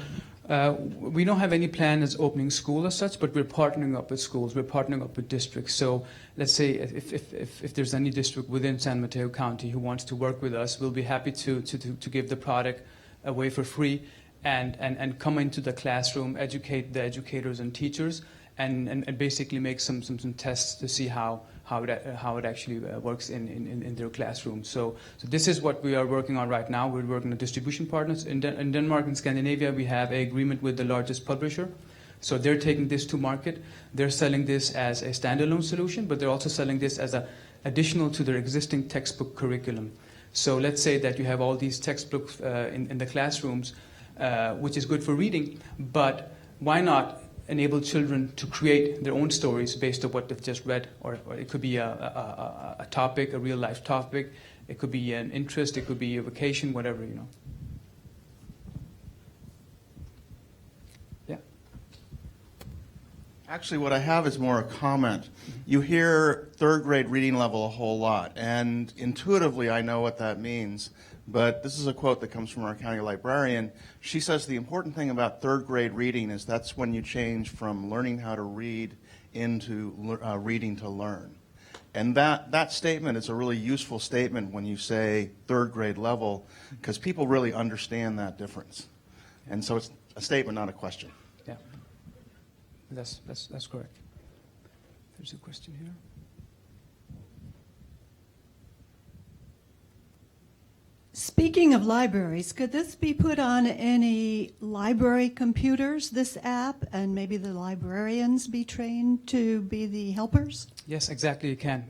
we don't have any plan as opening school as such, but we're partnering up with schools. We're partnering up with districts. So let's say if there's any district within San Mateo County who wants to work with us, we'll be happy to give the product away for free and come into the classroom, educate the educators and teachers, and basically make some tests to see how it actually works in their classroom. So this is what we are working on right now. We're working on distribution partners. In Denmark and Scandinavia, we have an agreement with the largest publisher. So they're taking this to market. They're selling this as a standalone solution, but they're also selling this as additional to their existing textbook curriculum. So let's say that you have all these textbooks in the classrooms, which is good for reading, but why not enable children to create their own stories based on what they've just read, or it could be a topic, a real life topic, it could be an interest, it could be a vacation, whatever, you know. Yeah. Actually, what I have is more a comment. You hear third grade reading level a whole lot, and intuitively I know what that means. But this is a quote that comes from our county librarian. She says the important thing about third grade reading is that's when you change from learning how to read into reading to learn. And that statement is a really useful statement when you say third grade level, because people really understand that difference. And so it's a statement, not a question. Yeah, that's correct. There's a question here. Speaking of libraries, could this be put on any library computers, this app, and maybe the librarians be trained to be the helpers? Yes, exactly, you can.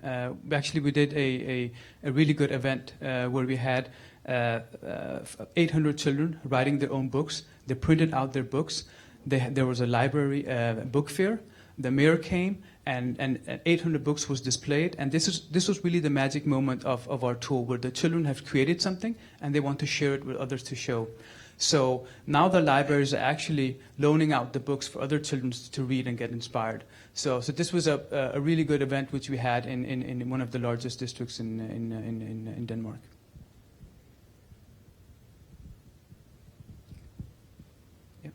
Actually, we did a really good event where we had 800 children writing their own books. They printed out their books. There was a library book fair. The mayor came, and 800 books was displayed. And this was really the magic moment of our tool, where the children have created something and they want to share it with others to show. So now the libraries are actually loaning out the books for other children to read and get inspired. So this was a really good event which we had in one of the largest districts in Denmark. Yep.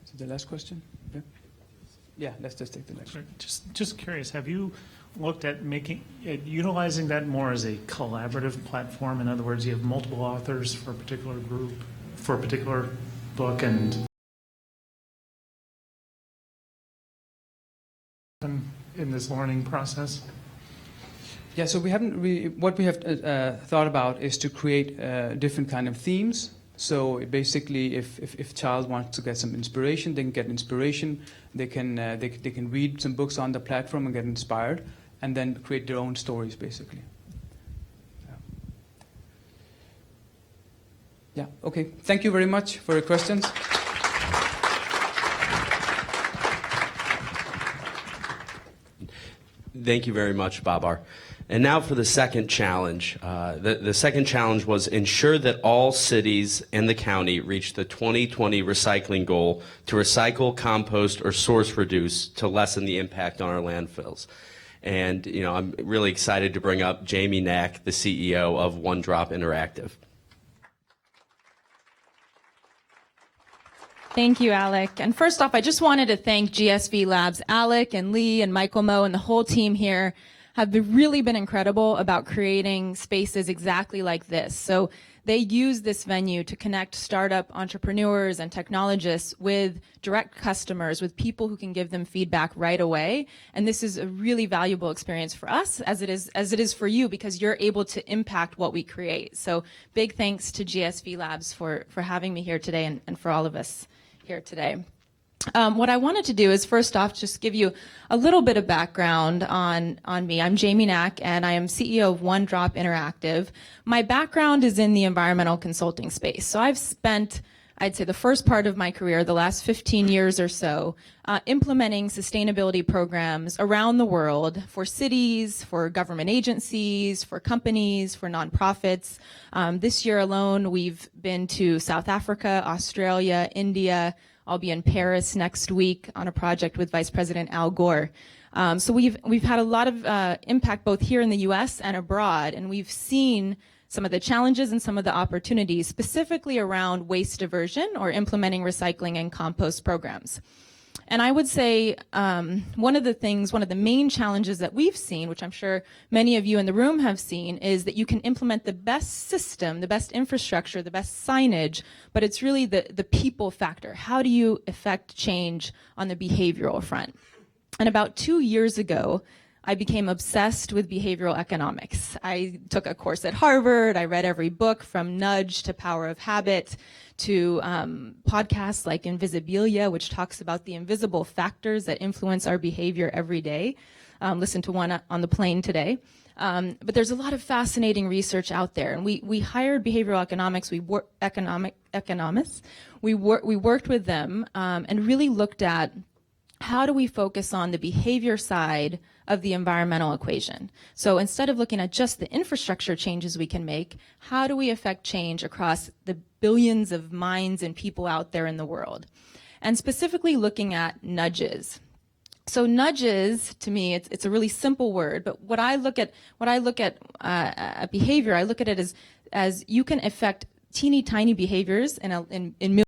So the last question? Yeah. Yeah, let's just take the next one. Just curious, have you looked at utilizing that more as a collaborative platform? In other words, you have multiple authors for a particular group, for a particular book, and in this learning process? Yeah, so we haven't really, what we have thought about is to create different kind of themes. So basically, if child wants to get some inspiration, they can get inspiration. They can read some books on the platform and get inspired, and then create their own stories, basically. Yeah. Okay. Thank you very much for your questions. Thank you very much, Babar. And now for the second challenge. The second challenge was ensure that all cities and the county reach the 2020 recycling goal to recycle, compost, or source reduce to lessen the impact on our landfills. And I'm really excited to bring up Jamie Knack, the CEO of One Drop Interactive. Thank you, Alec. And first off, I just wanted to thank GSV Labs. Alec and Lee and Michael Moe and the whole team here have really been incredible about creating spaces exactly like this. So they use this venue to connect startup entrepreneurs and technologists with direct customers, with people who can give them feedback right away. And this is a really valuable experience for us as it is for you, because you're able to impact what we create. So big thanks to GSV Labs for having me here today and for all of us here today. What I wanted to do is first off just give you a little bit of background on me. I'm Jamie Knack, and I am CEO of One Drop Interactive. My background is in the environmental consulting space. So I've spent, I'd say, the first part of my career, the last 15 years or so, implementing sustainability programs around the world for cities, for government agencies, for companies, for nonprofits. This year alone, we've been to South Africa, Australia, India. I'll be in Paris next week on a project with Vice President Al Gore. So we've had a lot of impact both here in the U.S. and abroad, and we've seen some of the challenges and some of the opportunities, specifically around waste diversion or implementing recycling and compost programs. And I would say one of the main challenges that we've seen, which I'm sure many of you in the room have seen, is that you can implement the best system, the best infrastructure, the best signage, but it's really the people factor. How do you affect change on the behavioral front? And about 2 years ago, I became obsessed with behavioral economics. I took a course at Harvard. I read every book from Nudge to Power of Habit to podcasts like Invisibilia, which talks about the invisible factors that influence our behavior every day. Listen to one on the plane today. But there's a lot of fascinating research out there. And we hired behavioral economics, economists. We worked with them and really looked at how do we focus on the behavior side of the environmental equation. So instead of looking at just the infrastructure changes we can make, how do we affect change across the billions of minds and people out there in the world? And specifically looking at nudges. So nudges, to me, it's a really simple word, but when I look at behavior, I look at it as you can affect teeny tiny behaviors in millions.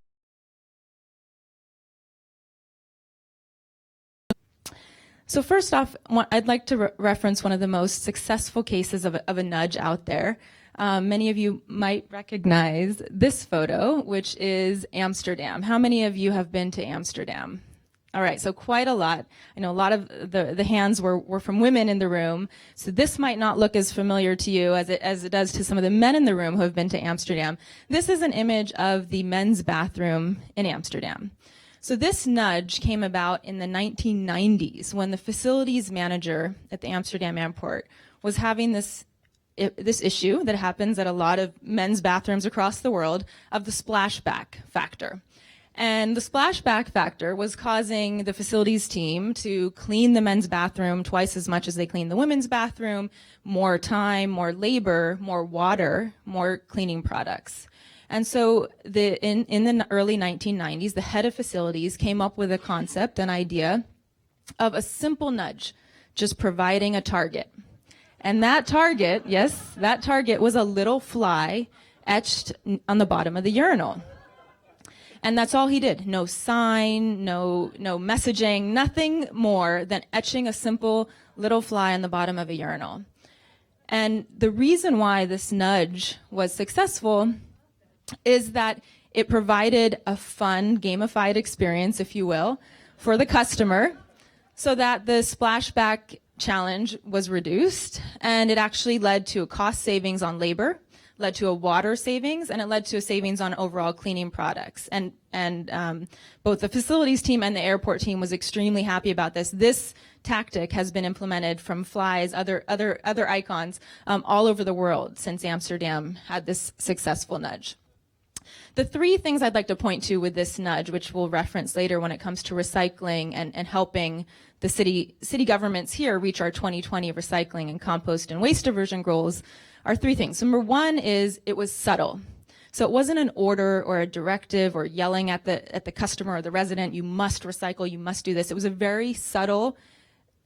So first off, I'd like to reference one of the most successful cases of a nudge out there. Many of you might recognize this photo, which is Amsterdam. How many of you have been to Amsterdam? All right, so quite a lot. I know a lot of the hands were from women in the room, so this might not look as familiar to you as it does to some of the men in the room who have been to Amsterdam. This is an image of the men's bathroom in Amsterdam. So this nudge came about in the 1990s when the facilities manager at the Amsterdam airport was having this issue that happens at a lot of men's bathrooms across the world of the splashback factor. And the splashback factor was causing the facilities team to clean the men's bathroom twice as much as they clean the women's bathroom, more time, more labor, more water, more cleaning products. And so in the early 1990s, the head of facilities came up with a concept, an idea of a simple nudge, just providing a target. And that target, yes, that target was a little fly etched on the bottom of the urinal. And that's all he did. No sign, no messaging, nothing more than etching a simple little fly on the bottom of a urinal. And the reason why this nudge was successful is that it provided a fun, gamified experience, if you will, for the customer, so that the splashback challenge was reduced, and it actually led to a cost savings on labor, led to a water savings, and it led to a savings on overall cleaning products. And both the facilities team and the airport team was extremely happy about this. This tactic has been implemented from flies, other icons all over the world since Amsterdam had this successful nudge. The three things I'd like to point to with this nudge, which we'll reference later when it comes to recycling and helping the city governments here reach our 2020 recycling and compost and waste diversion goals, are three things. Number one is it was subtle. So it wasn't an order or a directive or yelling at the customer or the resident, you must recycle, you must do this. It was a very subtle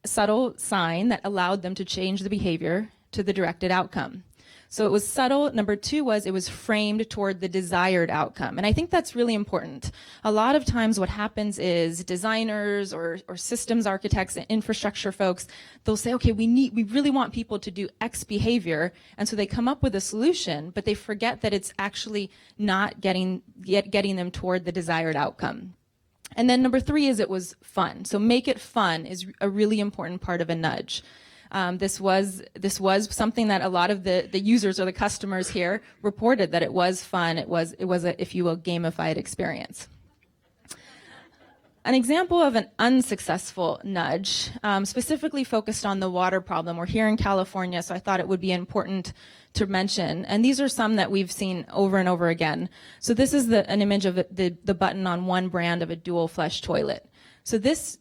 sign that allowed them to change the behavior to the directed outcome. So it was subtle. Number two was it was framed toward the desired outcome. And I think that's really important. A lot of times what happens is designers or systems architects and infrastructure folks, they'll say, okay, we really want people to do X behavior. And so they come up with a solution, but they forget that it's actually not getting them toward the desired outcome. And then number three is it was fun. So make it fun is a really important part of a nudge. This was something that a lot of the users or the customers here reported that it was fun. It was a, if you will, gamified experience. An example of an unsuccessful nudge, specifically focused on the water problem. We're here in California, so I thought it would be important to mention. And these are some that we've seen over and over again. So this is an image of the button on one brand of a dual flush toilet. So this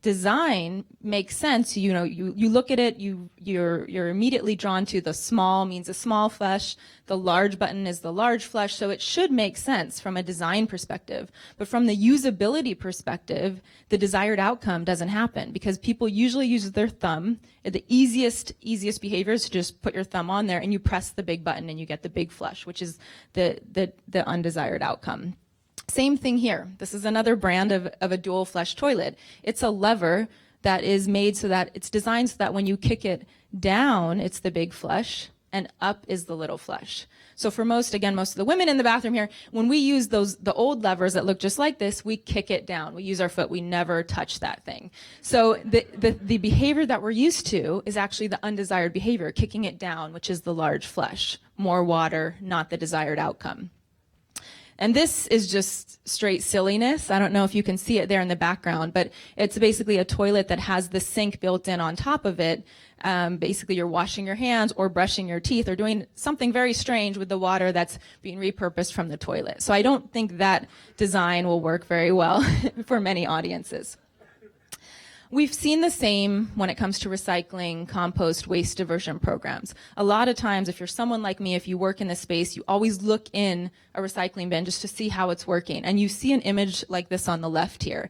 design makes sense. You know, you look at it, you're immediately drawn to the small means a small flush, the large button is the large flush, so it should make sense from a design perspective. But from the usability perspective, the desired outcome doesn't happen because people usually use their thumb. The easiest behavior is to just put your thumb on there and you press the big button and you get the big flush, which is the undesired outcome. Same thing here. This is another brand of a dual flush toilet. It's a lever that is made so that it's designed so that when you kick it down, it's the big flush and up is the little flush. So for most of the women in the bathroom here, when we use the old levers that look just like this, we kick it down. We use our foot. We never touch that thing. So the behavior that we're used to is actually the undesired behavior, kicking it down, which is the large flush. More water, not the desired outcome. And this is just straight silliness. I don't know if you can see it there in the background, but it's basically a toilet that has the sink built in on top of it. Basically, you're washing your hands or brushing your teeth or doing something very strange with the water that's being repurposed from the toilet. So I don't think that design will work very well for many audiences. We've seen the same when it comes to recycling, compost, waste diversion programs. A lot of times, if you're someone like me, if you work in this space, you always look in a recycling bin just to see how it's working. And you see an image like this on the left here.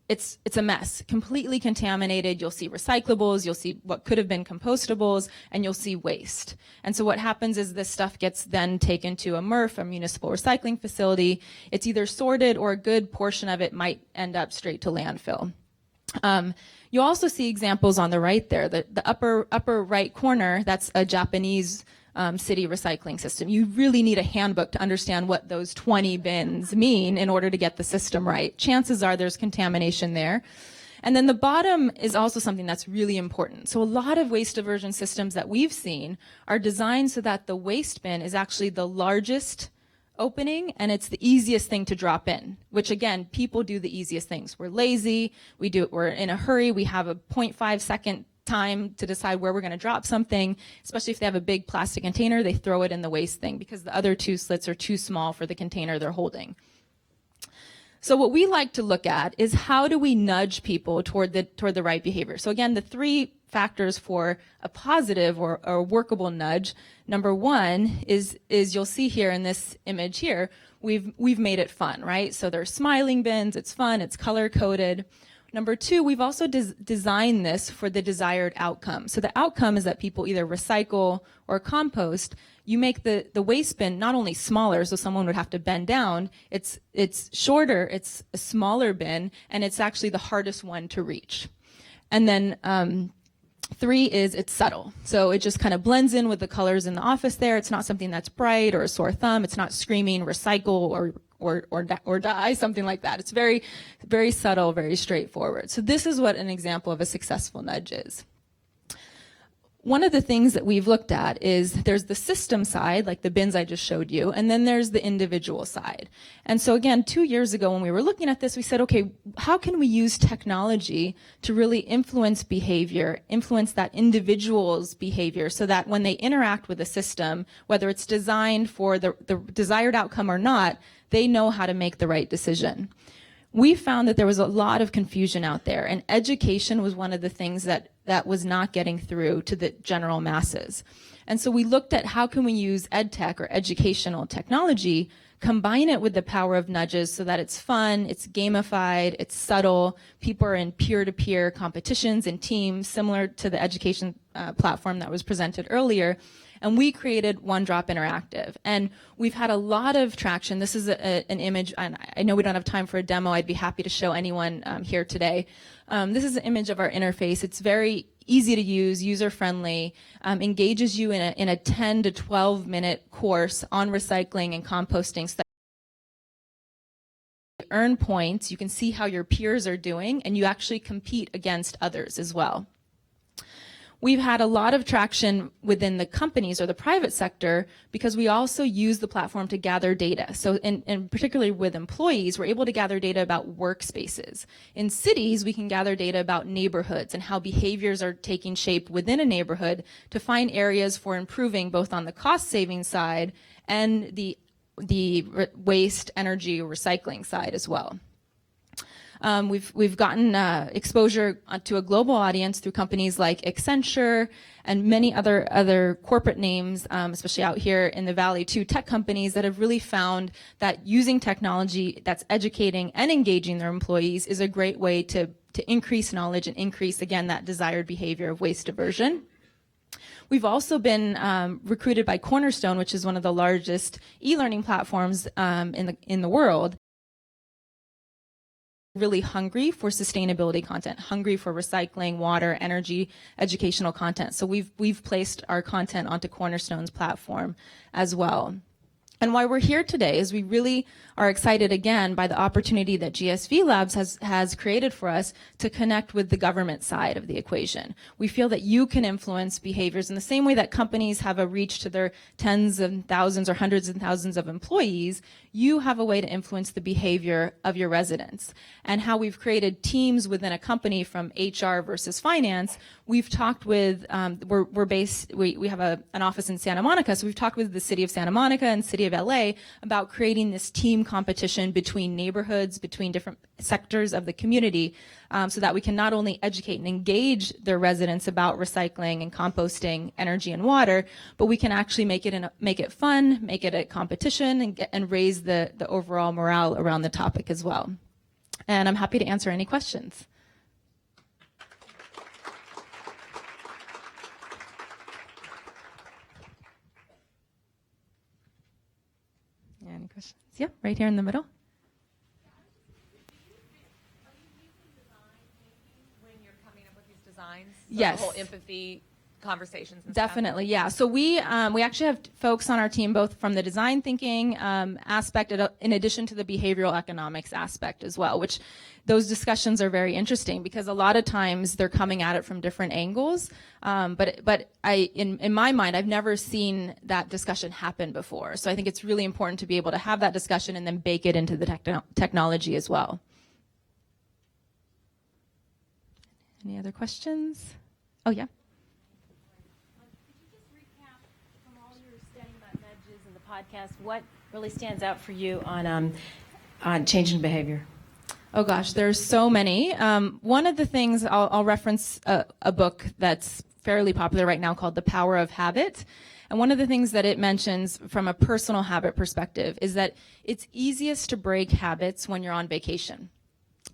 It's a mess, completely contaminated. You'll see recyclables, you'll see what could have been compostables, and you'll see waste. And so what happens is this stuff gets then taken to a MRF, a municipal recycling facility. It's either sorted or a good portion of it might end up straight to landfill. You also see examples on the right there. The upper right corner, that's a Japanese city recycling system. You really need a handbook to understand what those 20 bins mean in order to get the system right. Chances are there's contamination there. And then the bottom is also something that's really important. So a lot of waste diversion systems that we've seen are designed so that the waste bin is actually the largest opening and it's the easiest thing to drop in, which again, people do the easiest things. We're lazy, we're in a hurry, we have a 0.5 second time to decide where we're going to drop something, especially if they have a big plastic container, they throw it in the waste thing because the other two slits are too small for the container they're holding. So what we like to look at is how do we nudge people toward the right behavior. So again, the three factors for a positive or a workable nudge. Number one is you'll see here in this image here, we've made it fun, right? So there's smiling bins, it's fun, it's color coded. Number two, we've also designed this for the desired outcome. So the outcome is that people either recycle or compost. You make the waste bin not only smaller, so someone would have to bend down, it's shorter, it's a smaller bin, and it's actually the hardest one to reach. And then three is it's subtle. So it just kind of blends in with the colors in the office there. It's not something that's bright or a sore thumb. It's not screaming recycle or die, something like that. It's very, very subtle, very straightforward. So this is what an example of a successful nudge is. One of the things that we've looked at is there's the system side, like the bins I just showed you, and then there's the individual side. And so again, 2 years ago when we were looking at this, we said, okay, how can we use technology to really influence behavior, influence that individual's behavior so that when they interact with a system, whether it's designed for the desired outcome or not, they know how to make the right decision. We found that there was a lot of confusion out there, and education was one of the things that was not getting through to the general masses. And so we looked at how can we use ed tech or educational technology, combine it with the power of nudges so that it's fun, it's gamified, it's subtle, people are in peer-to-peer competitions and teams similar to the education platform that was presented earlier. And we created One Drop Interactive. And we've had a lot of traction. This is an image, and I know we don't have time for a demo. I'd be happy to show anyone here today. This is an image of our interface. It's very easy to use, user-friendly, engages you in a 10 to 12 minute course on recycling and composting. So that you earn points, you can see how your peers are doing, and you actually compete against others as well. We've had a lot of traction within the companies or the private sector because we also use the platform to gather data. So and particularly with employees, we're able to gather data about workspaces. In cities, we can gather data about neighborhoods and how behaviors are taking shape within a neighborhood to find areas for improving both on the cost saving side and the waste, energy, recycling side as well. We've gotten exposure to a global audience through companies like Accenture and many other corporate names, especially out here in the Valley too, tech companies that have really found that using technology that's educating and engaging their employees is a great way to increase knowledge and increase, again, that desired behavior of waste diversion. We've also been recruited by Cornerstone, which is one of the largest e-learning platforms in the world. Really hungry for sustainability content, hungry for recycling, water, energy, educational content. So we've placed our content onto Cornerstone's platform as well. And why we're here today is we really are excited again by the opportunity that GSV Labs has created for us to connect with the government side of the equation. We feel that you can influence behaviors in the same way that companies have a reach to their tens of thousands or hundreds of thousands of employees. You have a way to influence the behavior of your residents. And how we've created teams within a company from HR versus finance, we've talked with, we have an office in Santa Monica, so we've talked with the city of Santa Monica and city of LA about creating this team competition between neighborhoods, between different sectors of the community, so that we can not only educate and engage their residents about recycling and composting, energy and water, but we can actually make it fun, make it a competition, and raise the overall morale around the topic as well. And I'm happy to answer any questions. Any questions? Yeah, right here in the middle. When you're coming up with these designs? Yes. The whole empathy conversations and Definitely, yeah. So we actually have folks on our team both from the design thinking aspect in addition to the behavioral economics aspect as well, which those discussions are very interesting because a lot of times they're coming at it from different angles. But in my mind, I've never seen that discussion happen before. So I think it's really important to be able to have that discussion and then bake it into the technology as well. Any other questions? Oh, yeah. Podcast, what really stands out for you on changing behavior? Oh gosh, there's so many. One of the things I'll reference a book that's fairly popular right now called The Power of Habit. And one of the things that it mentions from a personal habit perspective is that it's easiest to break habits when you're on vacation.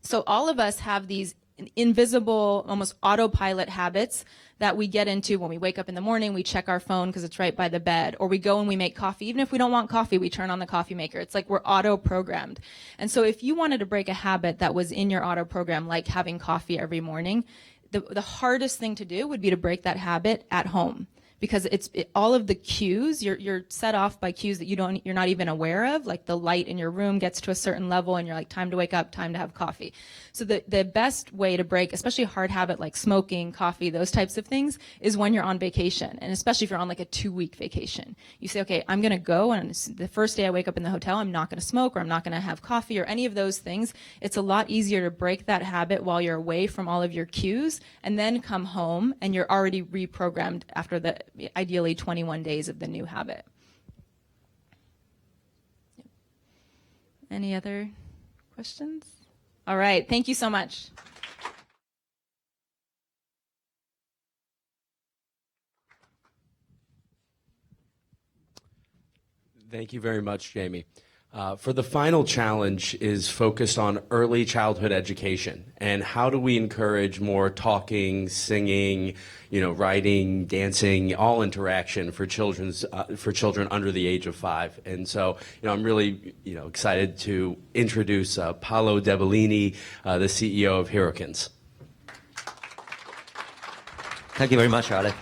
So all of us have these invisible, almost autopilot habits that we get into when we wake up in the morning. We check our phone because it's right by the bed, or we go and we make coffee. Even if we don't want coffee, we turn on the coffee maker. It's like we're auto-programmed. And so if you wanted to break a habit that was in your auto-program, like having coffee every morning, the hardest thing to do would be to break that habit at home. Because all of the cues, you're set off by cues that you're not even aware of, like the light in your room gets to a certain level and you're like, time to wake up, time to have coffee. So the best way to break, especially a hard habit like smoking, coffee, those types of things, is when you're on vacation. And especially if you're on like a 2-week vacation. You say, okay, I'm going to go, and the first day I wake up in the hotel, I'm not going to smoke, or I'm not going to have coffee, or any of those things. It's a lot easier to break that habit while you're away from all of your cues, and then come home and you're already reprogrammed after the ideally 21 days of the new habit. Any other questions? All right, thank you so much. Thank you very much, Jamie. For the final challenge is focused on early childhood education and how do we encourage more talking, singing, writing, dancing, all interaction for children under the age of 5. And so, I'm really, excited to introduce Paolo De Bellini, the CEO of Herokins. Thank you very much, Alec.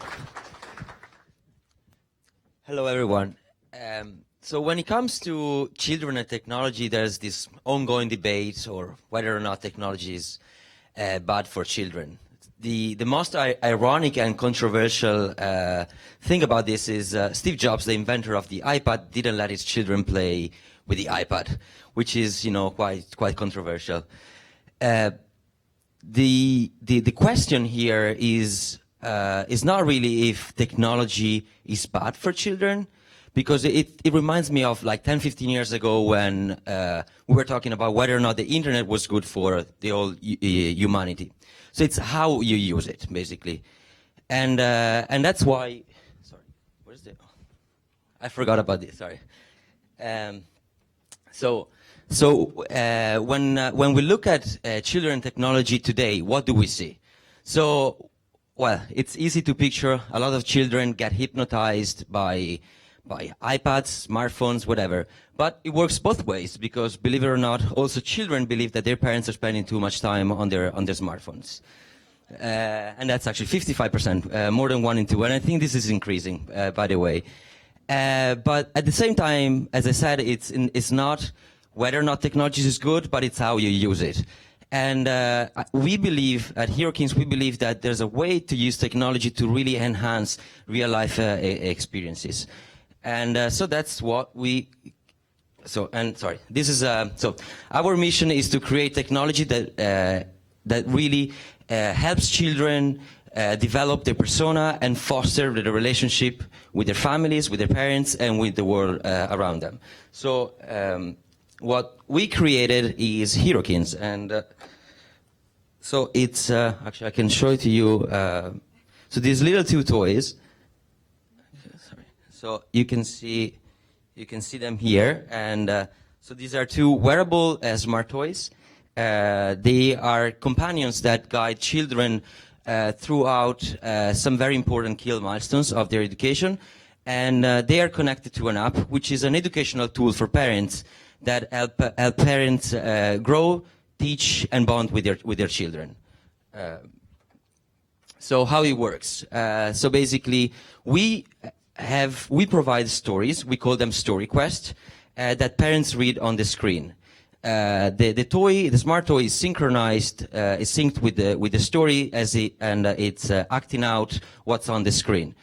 Hello, everyone. So when it comes to children and technology, there's this ongoing debate or whether or not technology is bad for children. The most ironic and controversial thing about this is Steve Jobs, the inventor of the iPad, didn't let his children play with the iPad, which is, quite controversial. The question here is not really if technology is bad for children, because it reminds me of like 10, 15 years ago when we were talking about whether or not the internet was good for the whole humanity. So it's how you use it, basically. And that's why, sorry, where's the, I forgot about this, sorry. When we look at children and technology today, what do we see? So, well, it's easy to picture a lot of children get hypnotized by iPads, smartphones, whatever. But it works both ways because, believe it or not, also children believe that their parents are spending too much time on their smartphones. And that's actually 55%, more than 1 in 2. And I think this is increasing, by the way. But at the same time, as I said, it's not whether or not technology is good, but it's how you use it. And we believe, at Herokins, we believe that there's a way to use technology to really enhance real-life experiences. And so that's what this is, so our mission is to create technology that really helps children develop their persona and foster the relationship with their families, with their parents, and with the world around them. So what we created is Herokins, and so it's, actually I can show it to you. So these little 2 toys, so you can see them here, and so these are 2 wearable smart toys. They are companions that guide children throughout some very important key milestones of their education, and they are connected to an app, which is an educational tool for parents that help parents grow, teach, and bond with their children. So how it works? So basically, we provide stories, we call them Story Quest, that parents read on the screen. The smart toy is synchronized, is synced with the story and it's acting out what's on the screen.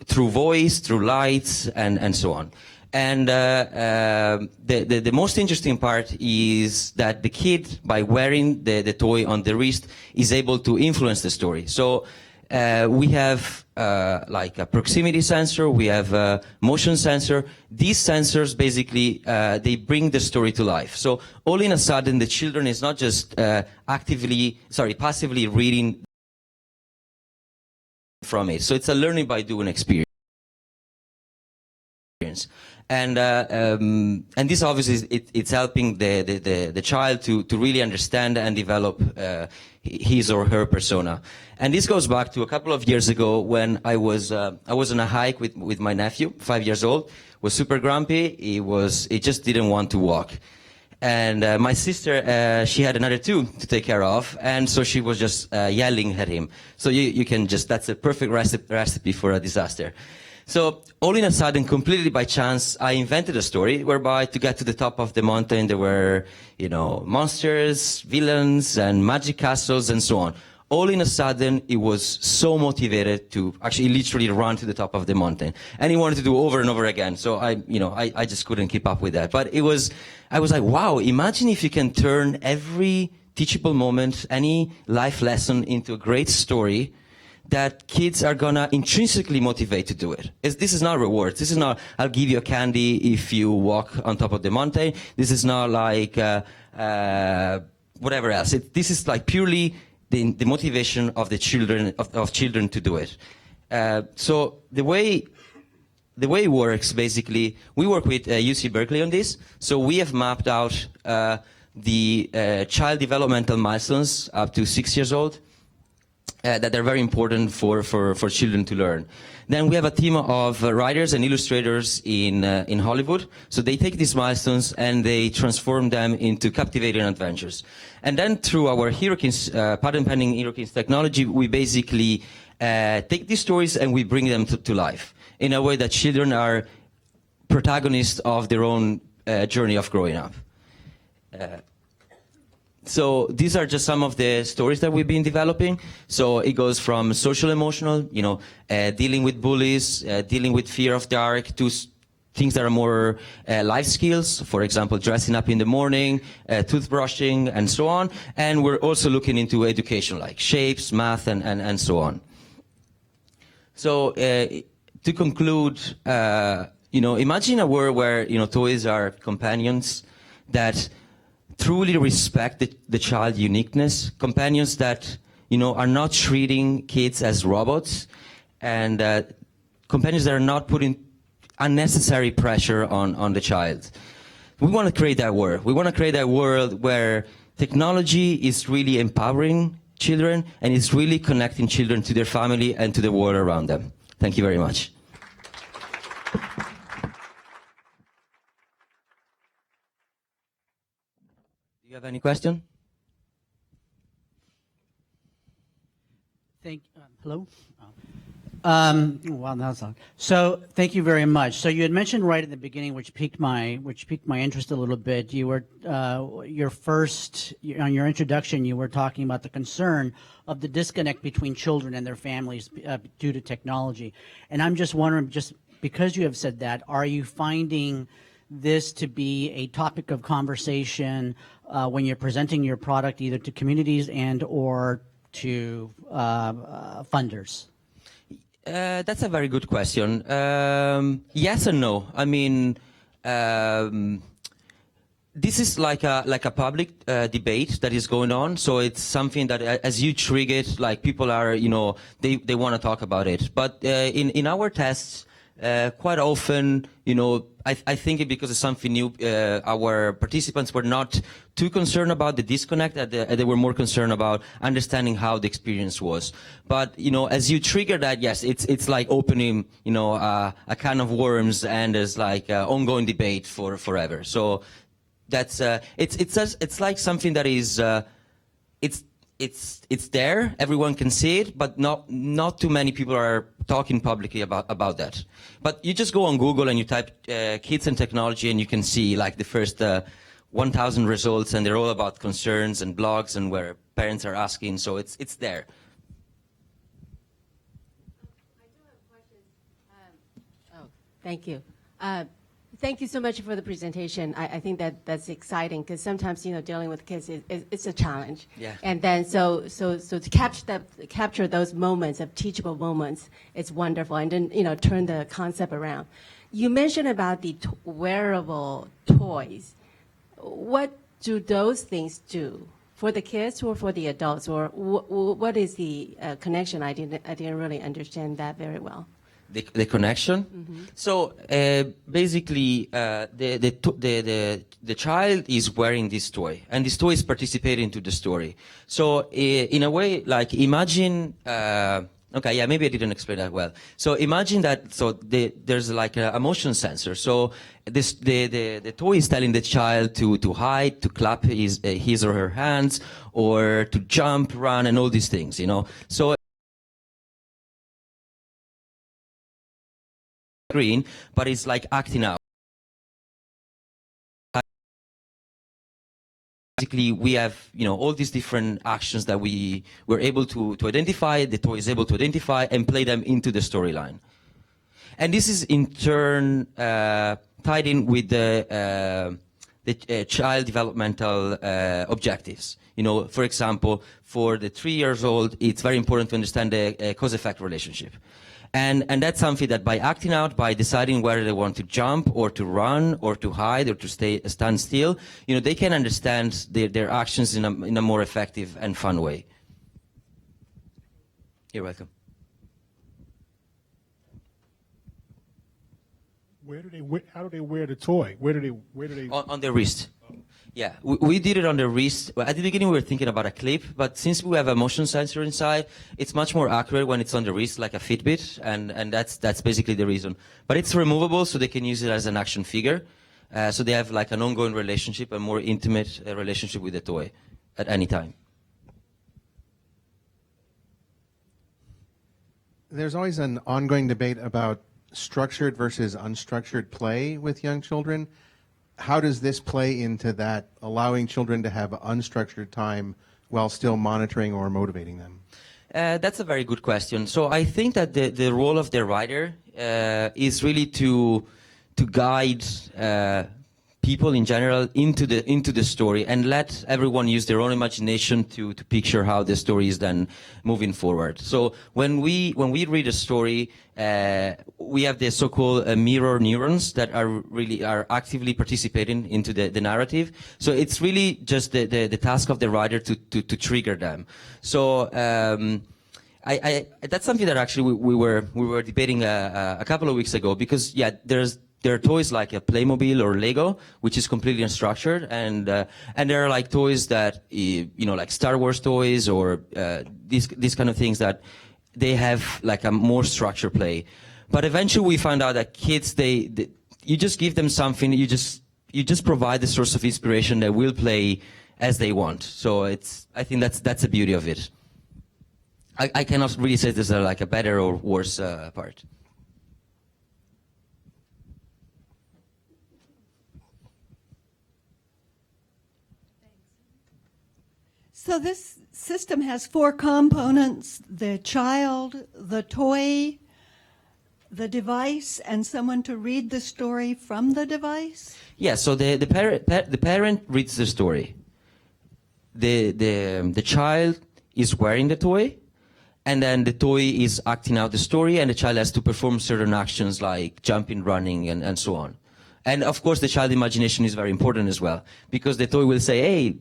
Through voice, through lights, and so on. And the most interesting part is that the kid, by wearing the toy on the wrist, is able to influence the story. So we have like a proximity sensor, we have a motion sensor. These sensors basically, they bring the story to life. So all in a sudden, the children is not just passively reading from it. So it's a learning by doing experience. And this obviously it's helping the child to really understand and develop his or her persona. And this goes back to a couple of years ago when I was on a hike with my nephew, 5 years old, was super grumpy. He just didn't want to walk. And my sister, she had another two to take care of, and so she was just yelling at him. So you can just, that's a perfect recipe for a disaster. So all in a sudden, completely by chance, I invented a story whereby to get to the top of the mountain, there were, monsters, villains, and magic castles, and so on. All in a sudden, he was so motivated to actually literally run to the top of the mountain. And he wanted to do over and over again. So I just couldn't keep up with that. But I was like, wow, imagine if you can turn every teachable moment, any life lesson into a great story that kids are gonna intrinsically motivate to do it. This is not rewards. This is not, I'll give you a candy if you walk on top of the mountain. This is not like, whatever else. This is like purely the motivation of the children, of children to do it. So the way it works, basically, we work with UC Berkeley on this. So we have mapped out the child developmental milestones up to 6 years old that are very important for children to learn. Then we have a team of writers and illustrators in Hollywood. So they take these milestones and they transform them into captivating adventures. And then through our HeroKins, patent-pending HeroKins technology, we basically take these stories and we bring them to life in a way that children are protagonists of their own journey of growing up. So these are just some of the stories that we've been developing. So it goes from social emotional, dealing with bullies, dealing with fear of dark, to things that are more life skills, for example, dressing up in the morning, toothbrushing, and so on. And we're also looking into education, like shapes, math, and so on. So to conclude, imagine a world where, toys are companions that truly respect the child uniqueness, companions that, are not treating kids as robots, and companions that are not putting unnecessary pressure on the child. We want to create that world. We want to create that world where technology is really empowering children and is really connecting children to their family and to the world around them. Thank you very much. Do you have any question? Hello? Well, that's all. So thank you very much. So you had mentioned right at the beginning, which piqued my interest a little bit. You were on your introduction, you were talking about the concern of the disconnect between children and their families due to technology. And I'm just wondering, just because you have said that, are you finding this to be a topic of conversation when you're presenting your product either to communities and or to funders? That's a very good question. Yes and no. I mean, this is like a public debate that is going on. So it's something that, as you trigger it, like people are, they want to talk about it. But in our tests, quite often, I think because it's something new, our participants were not too concerned about the disconnect. They were more concerned about understanding how the experience was. But, as you trigger that, yes, it's like opening, a can of worms, and there's like ongoing debate for forever. So that's, it's like something that is, it's there, everyone can see it, but not too many people are talking publicly about that. But you just go on Google and you type kids and technology, and you can see like the first 1,000 results, and they're all about concerns and blogs and where parents are asking, so it's there. Thank you. Thank you so much for the presentation. I think that's exciting because sometimes dealing with kids it's a challenge. Yeah. And then so to capture those moments of teachable moments, it's wonderful. And then turn the concept around. You mentioned about the wearable toys. What do those things do for the kids or for the adults, or what is the connection? I didn't really understand that very well. the connection. So basically, the child is wearing this toy, and this toy is participating to the story. So in a way, like imagine. Okay, yeah, maybe I didn't explain that well. So imagine that. So there's like a motion sensor. So the toy is telling the child to hide, to clap his or her hands, or to jump, run, and all these things. So. Screen, but it's like acting out. Basically, we have all these different actions that we were able to identify. The toy is able to identify and play them into the storyline, and this is in turn tied in with the child developmental objectives. For example, for the 3 years old, it's very important to understand the cause-effect relationship. And that's something that by acting out, by deciding whether they want to jump or to run or to hide or to stand still, they can understand their actions in a more effective and fun way. You're welcome. How do they wear the toy? Where do they? On their wrist. Yeah, we did it on the wrist. Well, at the beginning, we were thinking about a clip, but since we have a motion sensor inside, it's much more accurate when it's on the wrist, like a Fitbit, and that's basically the reason. But it's removable, so they can use it as an action figure. So they have like an ongoing relationship, a more intimate relationship with the toy at any time. There's always an ongoing debate about structured versus unstructured play with young children. How does this play into that, allowing children to have unstructured time while still monitoring or motivating them? That's a very good question. So I think that the role of the writer is really to guide people in general into the story and let everyone use their own imagination to picture how the story is then moving forward. So when we read a story, we have the so-called mirror neurons that are actively participating into the narrative. So it's really just the task of the writer to trigger them. So that's something that actually we were debating a couple of weeks ago, because there are toys like a Playmobil or Lego, which is completely unstructured, and there are like toys that like Star Wars toys or these kind of things that they have like a more structured play. But eventually we found out that kids, you just give them something, you just provide the source of inspiration, they will play as they want. So I think that's the beauty of it. I cannot really say there's like a better or worse part. So this system has 4 components: the child, the toy, the device, and someone to read the story from the device? Yeah, so the parent reads the story. The child is wearing the toy, and then the toy is acting out the story, and the child has to perform certain actions like jumping, running, and so on. And of course, the child imagination is very important as well, because the toy will say, hey,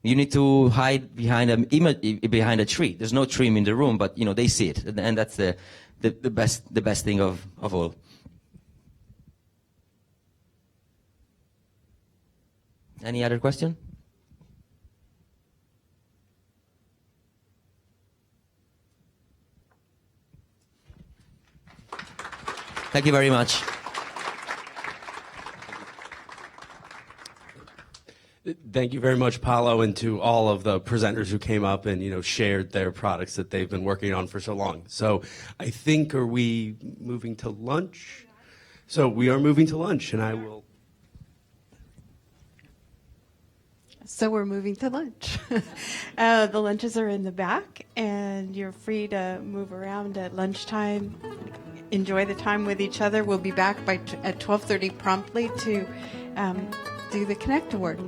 you need to hide behind a tree. There's no tree in the room, but they see it, and that's the best thing of all. Any other question? Thank you very much. Thank you very much, Paolo, and to all of the presenters who came up and shared their products that they've been working on for so long. So I think, are we moving to lunch? So we are moving to lunch, and I will. So we're moving to lunch. The lunches are in the back, and you're free to move around at lunchtime. Enjoy the time with each other. We'll be back at 12:30 promptly to do the Connect Award.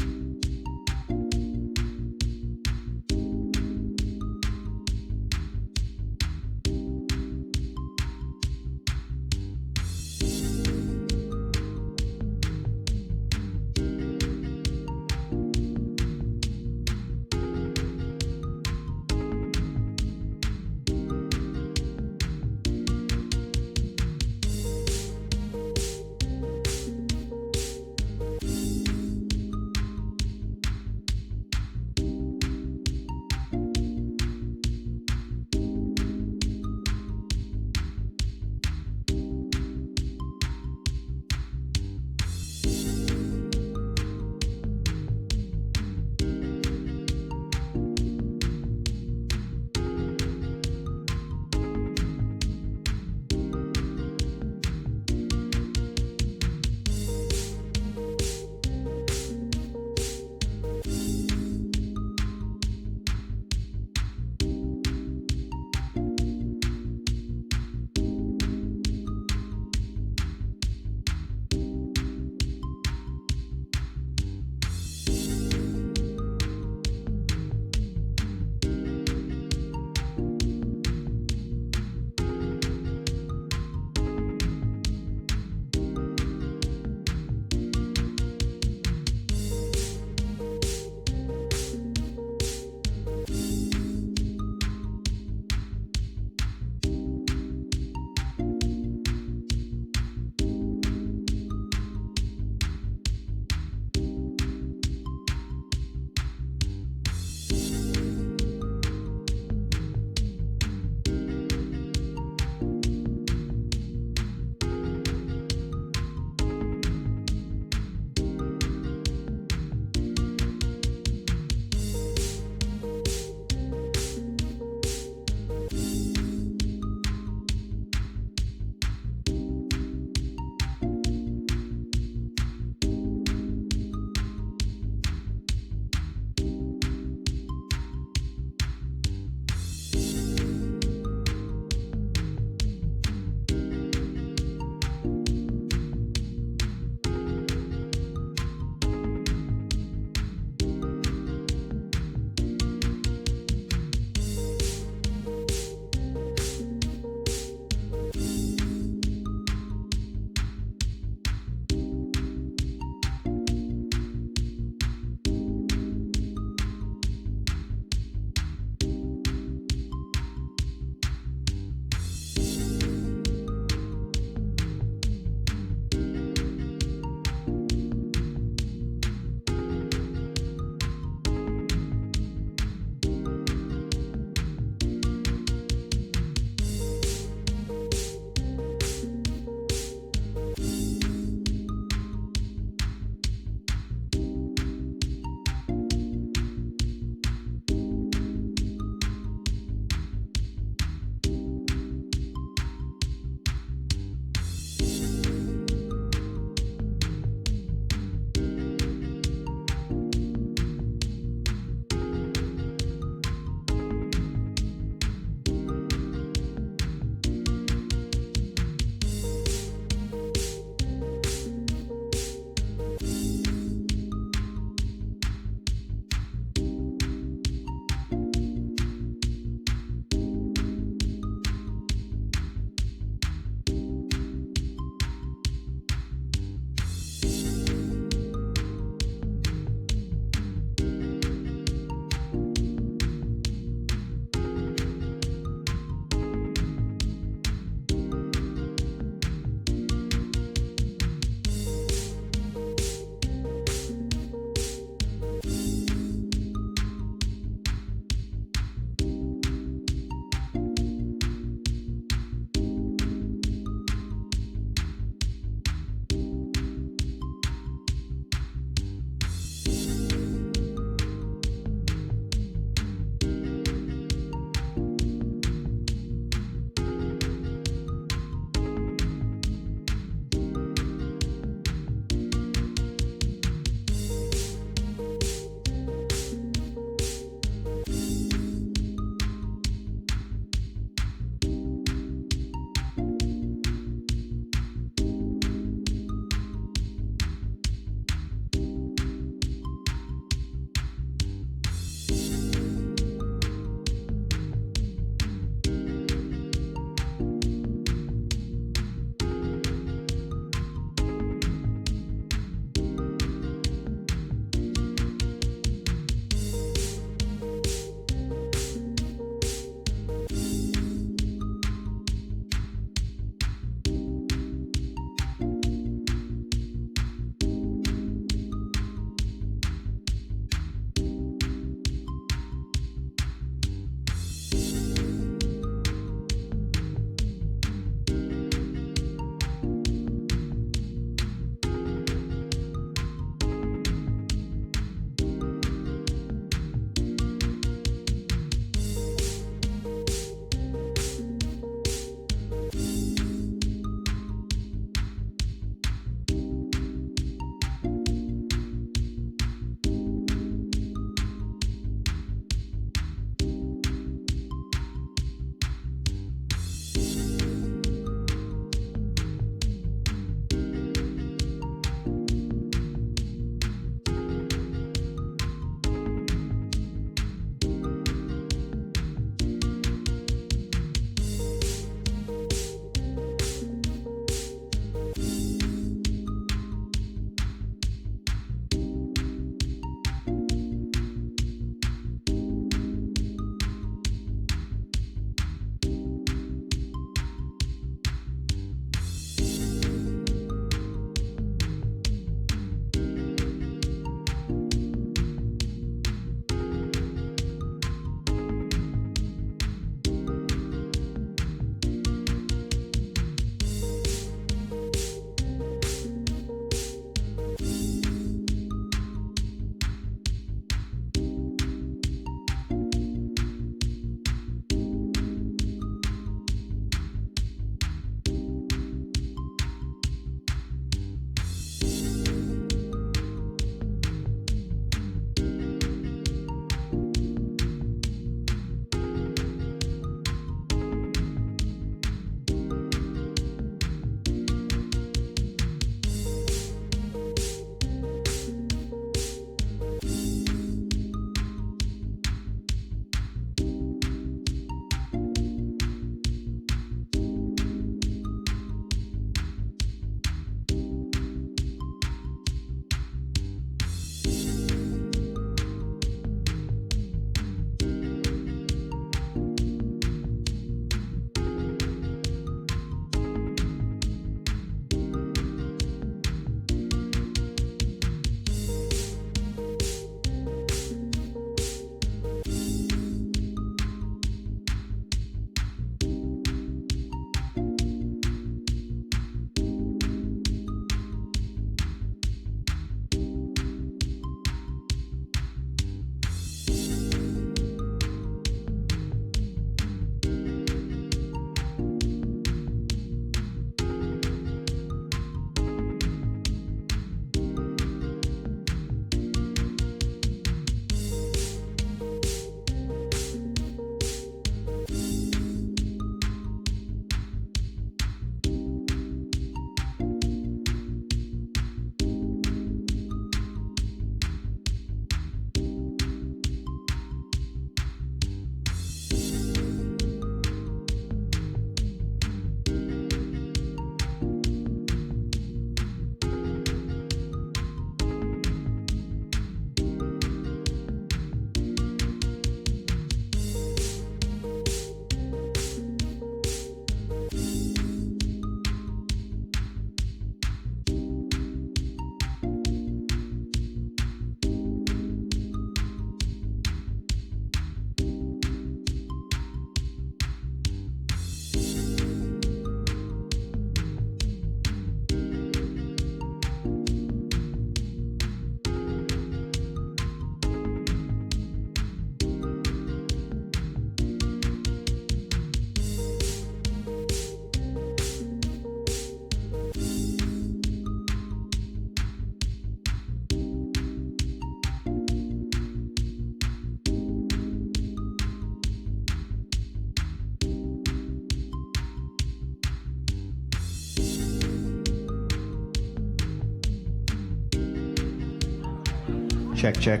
Check, check.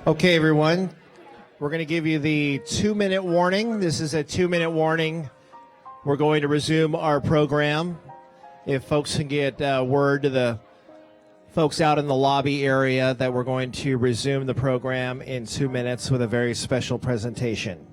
Okay, everyone. We're going to give you the 2-minute warning. This is a 2-minute warning. We're going to resume our program. If folks can get word to the folks out in the lobby area that we're going to resume the program in 2 minutes with a very special presentation.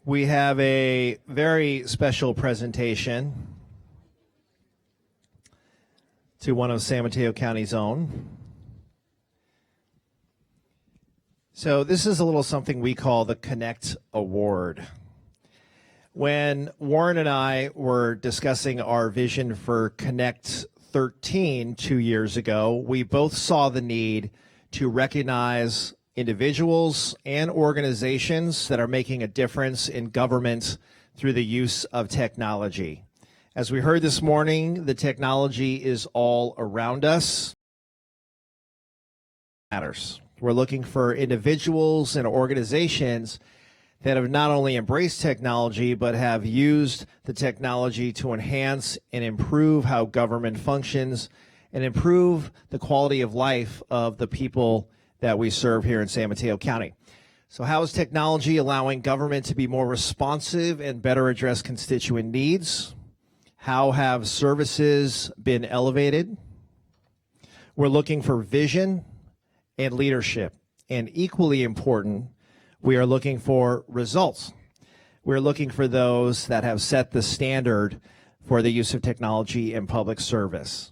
We have a very special presentation to one of San Mateo County's own. So this is a little something we call the Connect Award. When Warren and I were discussing our vision for Connect 13 2 years ago, we both saw the need to recognize individuals and organizations that are making a difference in government through the use of technology. As we heard this morning, the technology is all around us. Matters. We're looking for individuals and organizations that have not only embraced technology, but have used the technology to enhance and improve how government functions and improve the quality of life of the people that we serve here in San Mateo County. So how is technology allowing government to be more responsive and better address constituent needs? How have services been elevated? We're looking for vision and leadership. And equally important, we are looking for results. We're looking for those that have set the standard for the use of technology in public service.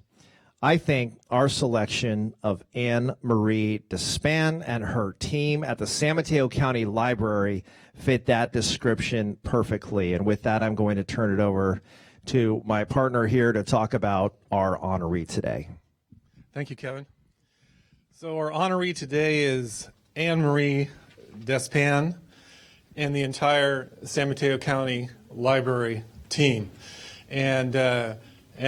I think our selection of Anne Marie Despan and her team at the San Mateo County Library fit that description perfectly. And with that, I'm going to turn it over to my partner here to talk about our honoree today. Thank you, Kevin. So our honoree today is Anne Marie Despan and the entire San Mateo County Library team. And Anne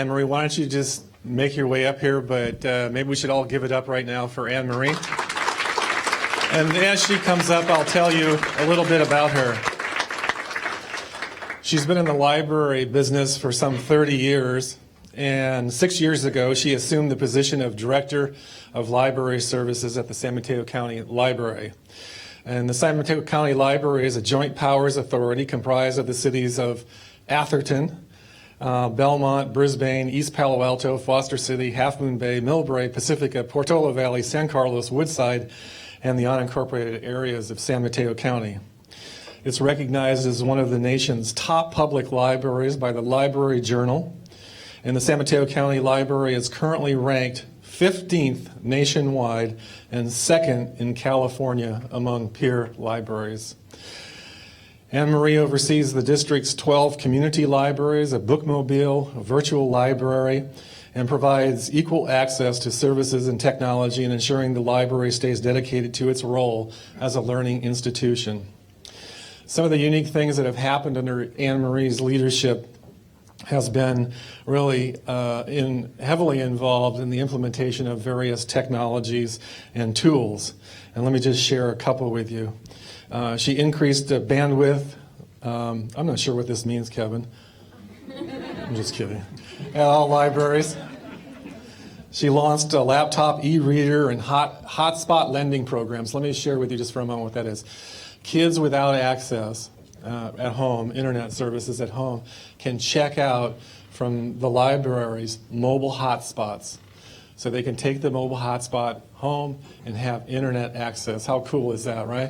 Marie, why don't you just make your way up here, but maybe we should all give it up right now for Anne Marie. And as she comes up, I'll tell you a little bit about her. She's been in the library business for some 30 years, and 6 years ago, she assumed the position of Director of Library Services at the San Mateo County Library. And the San Mateo County Library is a joint powers authority comprised of the cities of Atherton, Belmont, Brisbane, East Palo Alto, Foster City, Half Moon Bay, Millbrae, Pacifica, Portola Valley, San Carlos, Woodside, and the unincorporated areas of San Mateo County. It's recognized as one of the nation's top public libraries by the Library Journal, and the San Mateo County Library is currently ranked 15th nationwide and 2nd in California among peer libraries. Anne Marie oversees the district's 12 community libraries, a bookmobile, a virtual library, and provides equal access to services and technology in ensuring the library stays dedicated to its role as a learning institution. Some of the unique things that have happened under Anne Marie's leadership has been really heavily involved in the implementation of various technologies and tools. And let me just share a couple with you. She increased the bandwidth I'm not sure what this means, Kevin. I'm just kidding. At all libraries. She launched a laptop e-reader and hotspot lending programs. Let me share with you just for a moment what that is. Kids without access at home, internet services at home, can check out from the library's mobile hotspots. So they can take the mobile hotspot home and have internet access. How cool is that, right?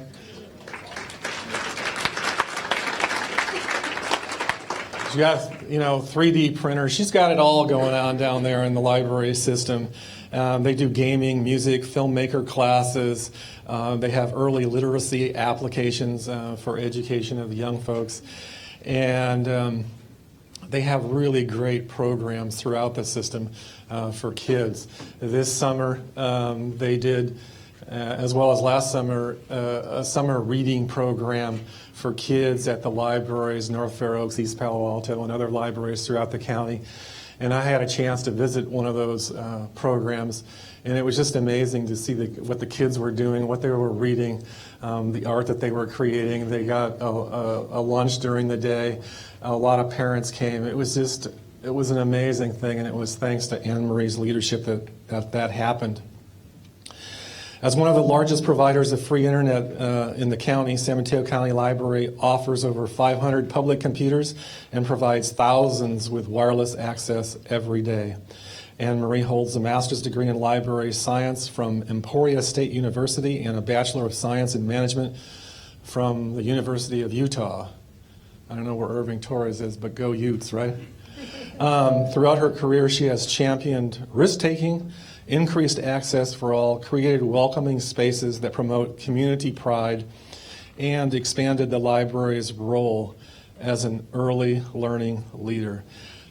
She got, 3D printers. She's got it all going on down there in the library system. They do gaming, music, filmmaker classes. They have early literacy applications for education of the young folks. And they have really great programs throughout the system for kids. This summer, they did, as well as last summer, a summer reading program for kids at the libraries, North Fair Oaks, East Palo Alto, and other libraries throughout the county. And I had a chance to visit one of those programs, and it was just amazing to see what the kids were doing, what they were reading, the art that they were creating. They got a lunch during the day. A lot of parents came. It was an amazing thing, and it was thanks to Anne Marie's leadership that happened. As one of the largest providers of free internet in the county, San Mateo County Library offers over 500 public computers and provides thousands with wireless access every day. Anne Marie holds a master's degree in library science from Emporia State University and a Bachelor of Science in Management from the University of Utah. I don't know where Irving Torres is, but go Utes, right? Throughout her career, she has championed risk-taking, increased access for all, created welcoming spaces that promote community pride, and expanded the library's role as an early learning leader.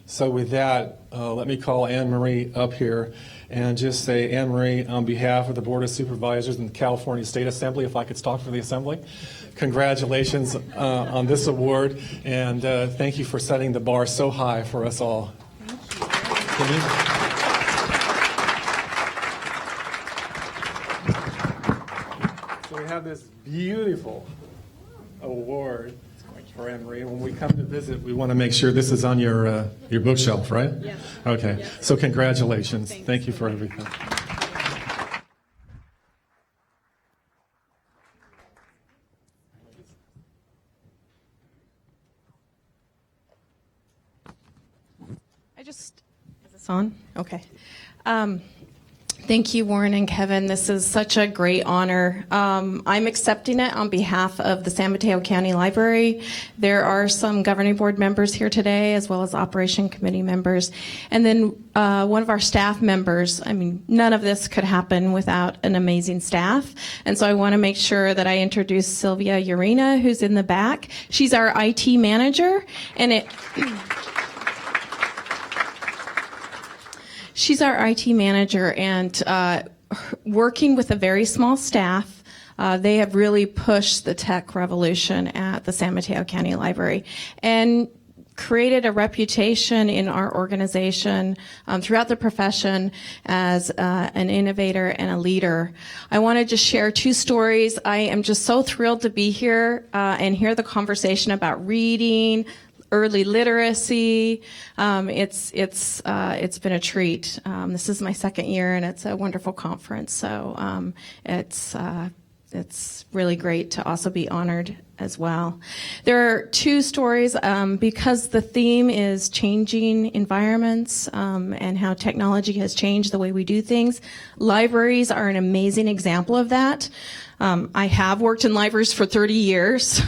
So with that, let me call Anne Marie up here and just say, Anne Marie, on behalf of the Board of Supervisors and the California State Assembly, if I could talk for the Assembly, congratulations on this award, and thank you for setting the bar so high for us all. So we have this beautiful award for Anne Marie. When we come to visit, we want to make sure this is on your bookshelf, right? Yes. Okay. Yes. So congratulations. Thanks. Thank you for everything. Is this on? Okay. Thank you, Warren and Kevin. This is such a great honor. I'm accepting it on behalf of the San Mateo County Library. There are some governing board members here today, as well as operation committee members. And then one of our staff members. I mean, none of this could happen without an amazing staff. And so I want to make sure that I introduce Sylvia Urena, who's in the back. She's our IT manager, and she's our IT manager, and working with a very small staff, they have really pushed the tech revolution at the San Mateo County Library and created a reputation in our organization throughout the profession as an innovator and a leader. I want to just share two stories. I am just so thrilled to be here and hear the conversation about reading, early literacy. It's been a treat. This is my second year, and it's a wonderful conference. So it's really great to also be honored as well. There are two stories because the theme is changing environments and how technology has changed the way we do things. Libraries are an amazing example of that. I have worked in libraries for 30 years.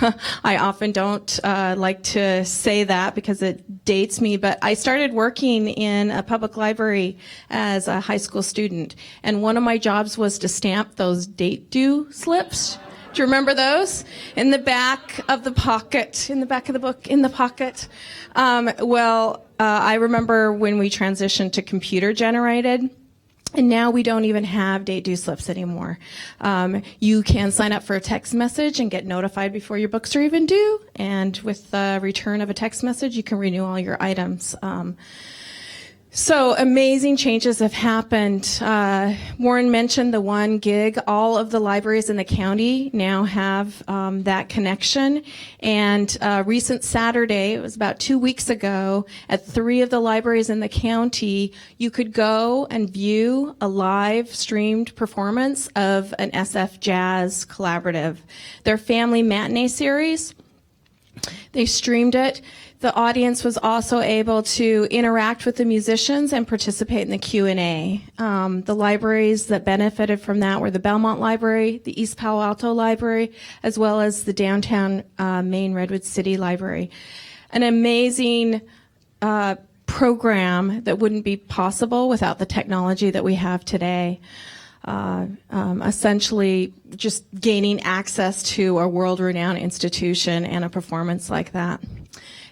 I often don't like to say that because it dates me, but I started working in a public library as a high school student, and one of my jobs was to stamp those date due slips. Do you remember those? In the back of the pocket, in the back of the book, in the pocket. I remember when we transitioned to computer generated. And now we don't even have date due slips anymore. You can sign up for a text message and get notified before your books are even due. And with the return of a text message, you can renew all your items. So amazing changes have happened. Warren mentioned the 1 gig. All of the libraries in the county now have that connection. And recent Saturday, it was about 2 weeks ago, at 3 of the libraries in the county, you could go and view a live streamed performance of an SF Jazz Collaborative. Their family matinee series, they streamed it. The audience was also able to interact with the musicians and participate in the Q&A. The libraries that benefited from that were the Belmont Library, the East Palo Alto Library, as well as the downtown Maine Redwood City Library. An amazing program that wouldn't be possible without the technology that we have today. Essentially just gaining access to a world-renowned institution and a performance like that.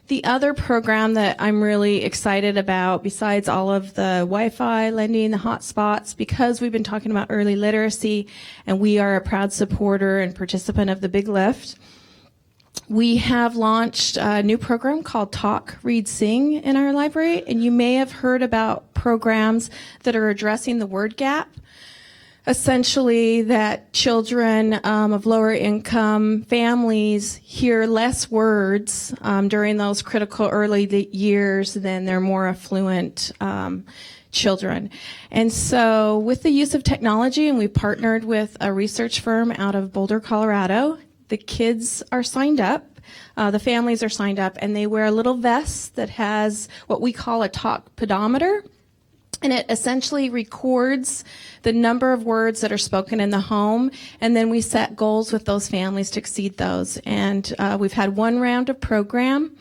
The other program that I'm really excited about, besides all of the Wi-Fi lending, the hotspots, because we've been talking about early literacy, and we are a proud supporter and participant of the Big Lift, we have launched a new program called Talk, Read, Sing in our library, and you may have heard about programs that are addressing the word gap. Essentially, that children of lower income families hear less words during those critical early years than their more affluent children. And so with the use of technology, and we partnered with a research firm out of Boulder, Colorado, the kids are signed up. The families are signed up, and they wear a little vest that has what we call a talk pedometer. And it essentially records the number of words that are spoken in the home, and then we set goals with those families to exceed those. And we've had 1 round of program,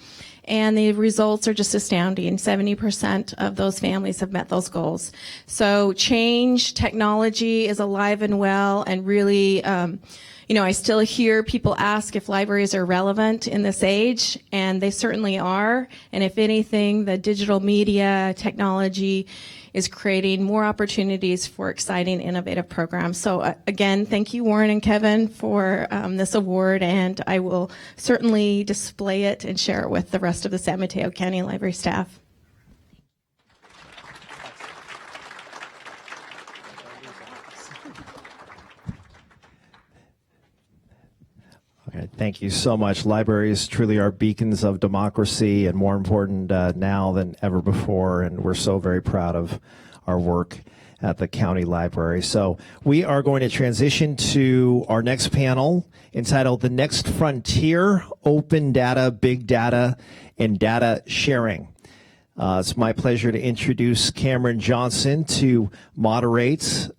and the results are just astounding. 70% of those families have met those goals. So change, technology is alive and well, and really, I still hear people ask if libraries are relevant in this age, and they certainly are. And if anything, the digital media technology is creating more opportunities for exciting, innovative programs. So again, thank you, Warren and Kevin, for this award, and I will certainly display it and share it with the rest of the San Mateo County Library staff. Okay, thank you so much. Libraries truly are beacons of democracy, and more important now than ever before, and we're so very proud of our work at the county library. So we are going to transition to our next panel entitled The Next Frontier, Open Data, Big Data, and Data Sharing. It's my pleasure to introduce Cameron Johnson to moderate.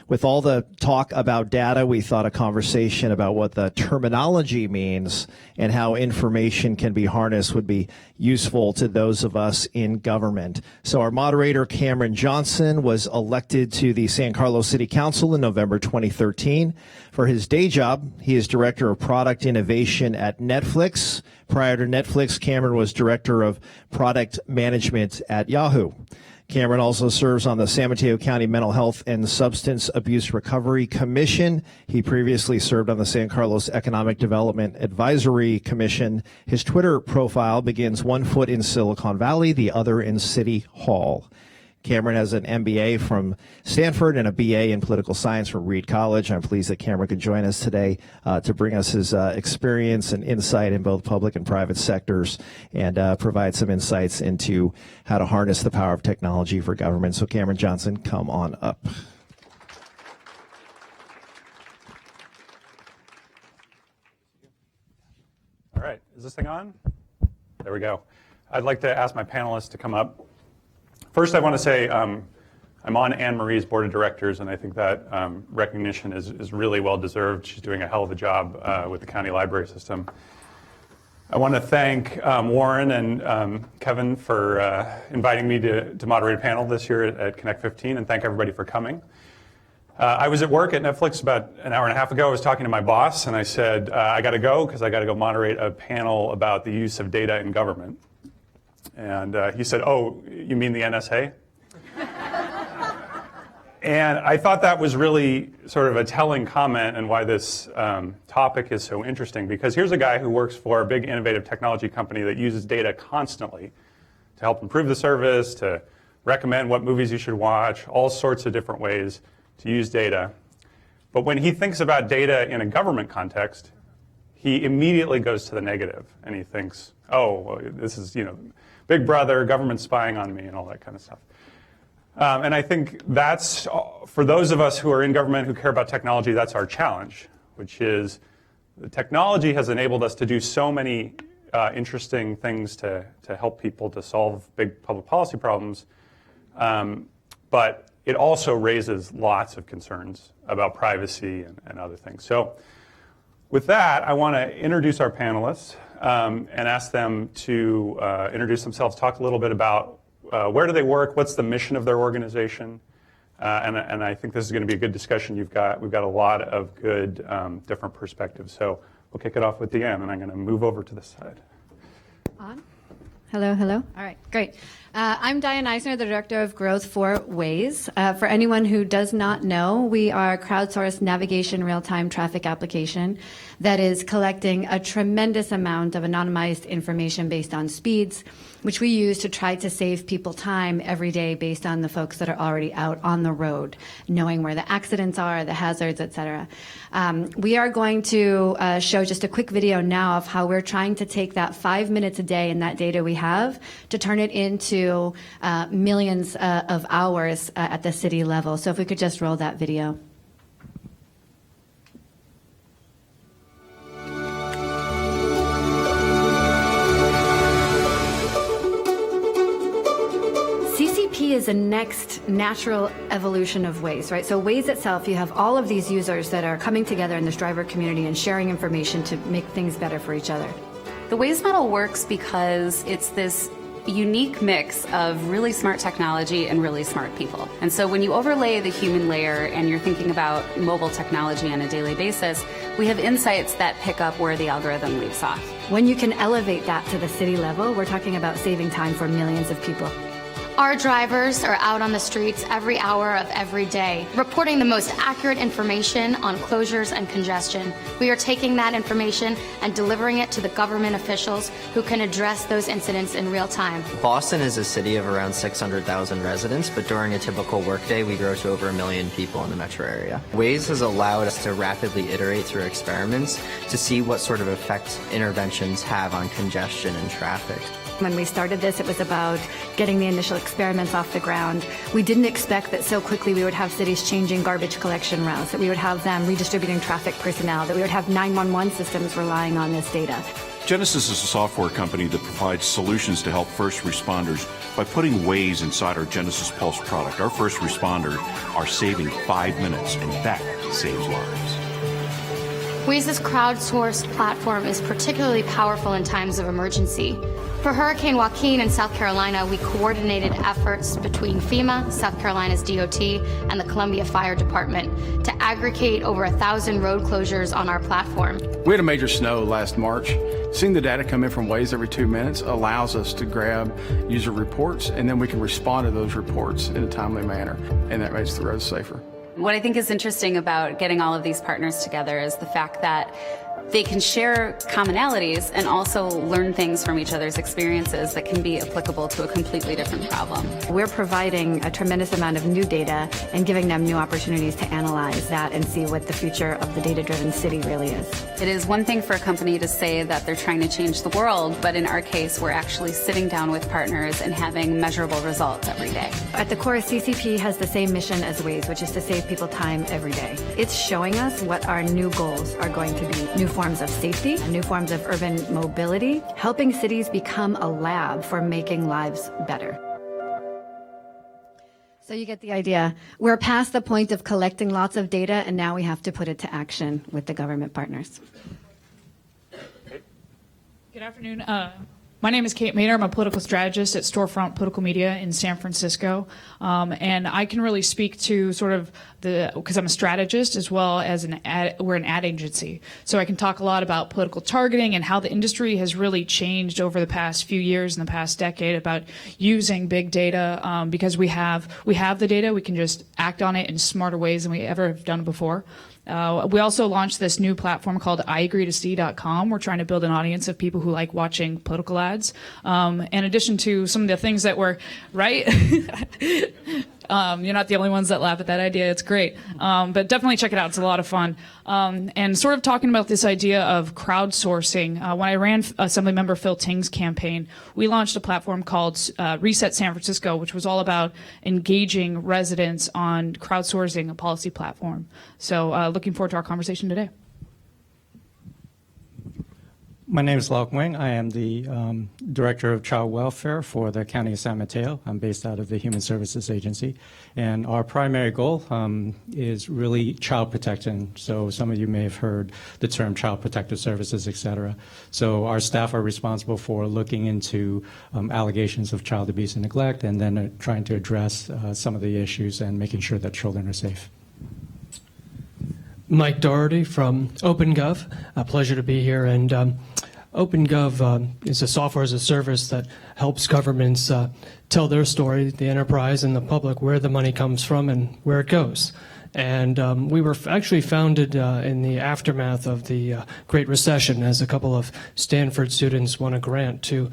With all the talk about data, we thought a conversation about what the terminology means and how information can be harnessed would be useful to those of us in government. So our moderator, Cameron Johnson, was elected to the San Carlos City Council in November 2013. For his day job, he is Director of Product Innovation at Netflix. Prior to Netflix, Cameron was Director of Product Management at Yahoo. Cameron also serves on the San Mateo County Mental Health and Substance Abuse Recovery Commission. He previously served on the San Carlos Economic Development Advisory Commission. His Twitter profile begins 1 foot in Silicon Valley, the other in City Hall. Cameron has an MBA from Stanford and a BA in political science from Reed College. I'm pleased that Cameron could join us today to bring us his experience and insight in both public and private sectors and provide some insights into how to harness the power of technology for government. So Cameron Johnson, come on up. All right, is this thing on? There we go. I'd like to ask my panelists to come up. First, I want to say I'm on Anne Marie's board of directors, and I think that recognition is really well deserved. She's doing a hell of a job with the county library system. I want to thank Warren and Kevin for inviting me to moderate a panel this year at Connect 15, and thank everybody for coming. I was at work at Netflix about an hour and a half ago. I was talking to my boss, and I said, I got to go because I got to go moderate a panel about the use of data in government. And he said, oh, you mean the NSA? And I thought that was really sort of a telling comment and why this topic is so interesting, because here's a guy who works for a big innovative technology company that uses data constantly to help improve the service, to recommend what movies you should watch, all sorts of different ways to use data. But when he thinks about data in a government context, he immediately goes to the negative, and he thinks, oh, well, this is, Big Brother, government spying on me, and all that kind of stuff. And I think that's, for those of us who are in government who care about technology, that's our challenge, which is the technology has enabled us to do so many interesting things to help people to solve big public policy problems. But it also raises lots of concerns about privacy and other things. So with that, I want to introduce our panelists and ask them to introduce themselves, talk a little bit about where do they work, what's the mission of their organization, and I think this is going to be a good discussion. We've got a lot of good different perspectives. So we'll kick it off with Deanne, and I'm going to move over to this side. On? Hello, hello. All right, great. I'm Diane Eisner, the Director of Growth for Waze. For anyone who does not know, we are a crowdsourced navigation real-time traffic application that is collecting a tremendous amount of anonymized information based on speeds, which we use to try to save people time every day based on the folks that are already out on the road, knowing where the accidents are, the hazards, et cetera. We are going to show just a quick video now of how we're trying to take that 5 minutes a day and that data we have to turn it into millions of hours at the city level. So if we could just roll that video. CCP is the next natural evolution of Waze, right? So Waze itself, you have all of these users that are coming together in this driver community and sharing information to make things better for each other. The Waze model works because it's this unique mix of really smart technology and really smart people. And so when you overlay the human layer and you're thinking about mobile technology on a daily basis, we have insights that pick up where the algorithm leaves off. When you can elevate that to the city level, we're talking about saving time for millions of people. Our drivers are out on the streets every hour of every day, reporting the most accurate information on closures and congestion. We are taking that information and delivering it to the government officials who can address those incidents in real time. Boston is a city of around 600,000 residents, but during a typical workday, we grow to over 1 million people in the metro area. Waze has allowed us to rapidly iterate through experiments to see what sort of effect interventions have on congestion and traffic. When we started this, it was about getting the initial experiments off the ground. We didn't expect that so quickly we would have cities changing garbage collection routes, that we would have them redistributing traffic personnel, that we would have 911 systems relying on this data. Genesis is a software company that provides solutions to help first responders by putting Waze inside our Genesis Pulse product. Our first responders are saving 5 minutes, and that saves lives. Waze's crowdsourced platform is particularly powerful in times of emergency. For Hurricane Joaquin in South Carolina, we coordinated efforts between FEMA, South Carolina's DOT, and the Columbia Fire Department to aggregate over 1,000 road closures on our platform. We had a major snow last March. Seeing the data come in from Waze every 2 minutes allows us to grab user reports, and then we can respond to those reports in a timely manner, and that makes the roads safer. What I think is interesting about getting all of these partners together is the fact that they can share commonalities and also learn things from each other's experiences that can be applicable to a completely different problem. We're providing a tremendous amount of new data and giving them new opportunities to analyze that and see what the future of the data-driven city really is. It is one thing for a company to say that they're trying to change the world, but in our case, we're actually sitting down with partners and having measurable results every day. At the core, CCP has the same mission as Waze, which is to save people time every day. It's showing us what our new goals are going to be. New forms of safety, new forms of urban mobility, helping cities become a lab for making lives better. So you get the idea. We're past the point of collecting lots of data, and now we have to put it to action with the government partners. Good afternoon. My name is Kate Mader. I'm a political strategist at Storefront Political Media in San Francisco. And I can really speak to sort of because I'm a strategist as well as we're an ad agency. So I can talk a lot about political targeting and how the industry has really changed over the past few years and the past decade about using big data because we have the data. We can just act on it in smarter ways than we ever have done before. We also launched this new platform called iagreetosee.com. We're trying to build an audience of people who like watching political ads. In addition to some of the things that were, right? You're not the only ones that laugh at that idea. It's great. But definitely check it out. It's a lot of fun. And sort of talking about this idea of crowdsourcing, when I ran Assemblymember Phil Ting's campaign, we launched a platform called Reset San Francisco, which was all about engaging residents on crowdsourcing a policy platform. So looking forward to our conversation today. My name is Lauk Nguyen. I am the Director of Child Welfare for the County of San Mateo. I'm based out of the Human Services Agency. And our primary goal is really child protection. So some of you may have heard the term Child Protective Services, et cetera. So our staff are responsible for looking into allegations of child abuse and neglect, and then trying to address some of the issues and making sure that children are safe. Mike Doherty from OpenGov. A pleasure to be here. And OpenGov is a software as a service that helps governments tell their story, the enterprise and the public, where the money comes from and where it goes. And we were actually founded in the aftermath of the Great Recession, as a couple of Stanford students won a grant to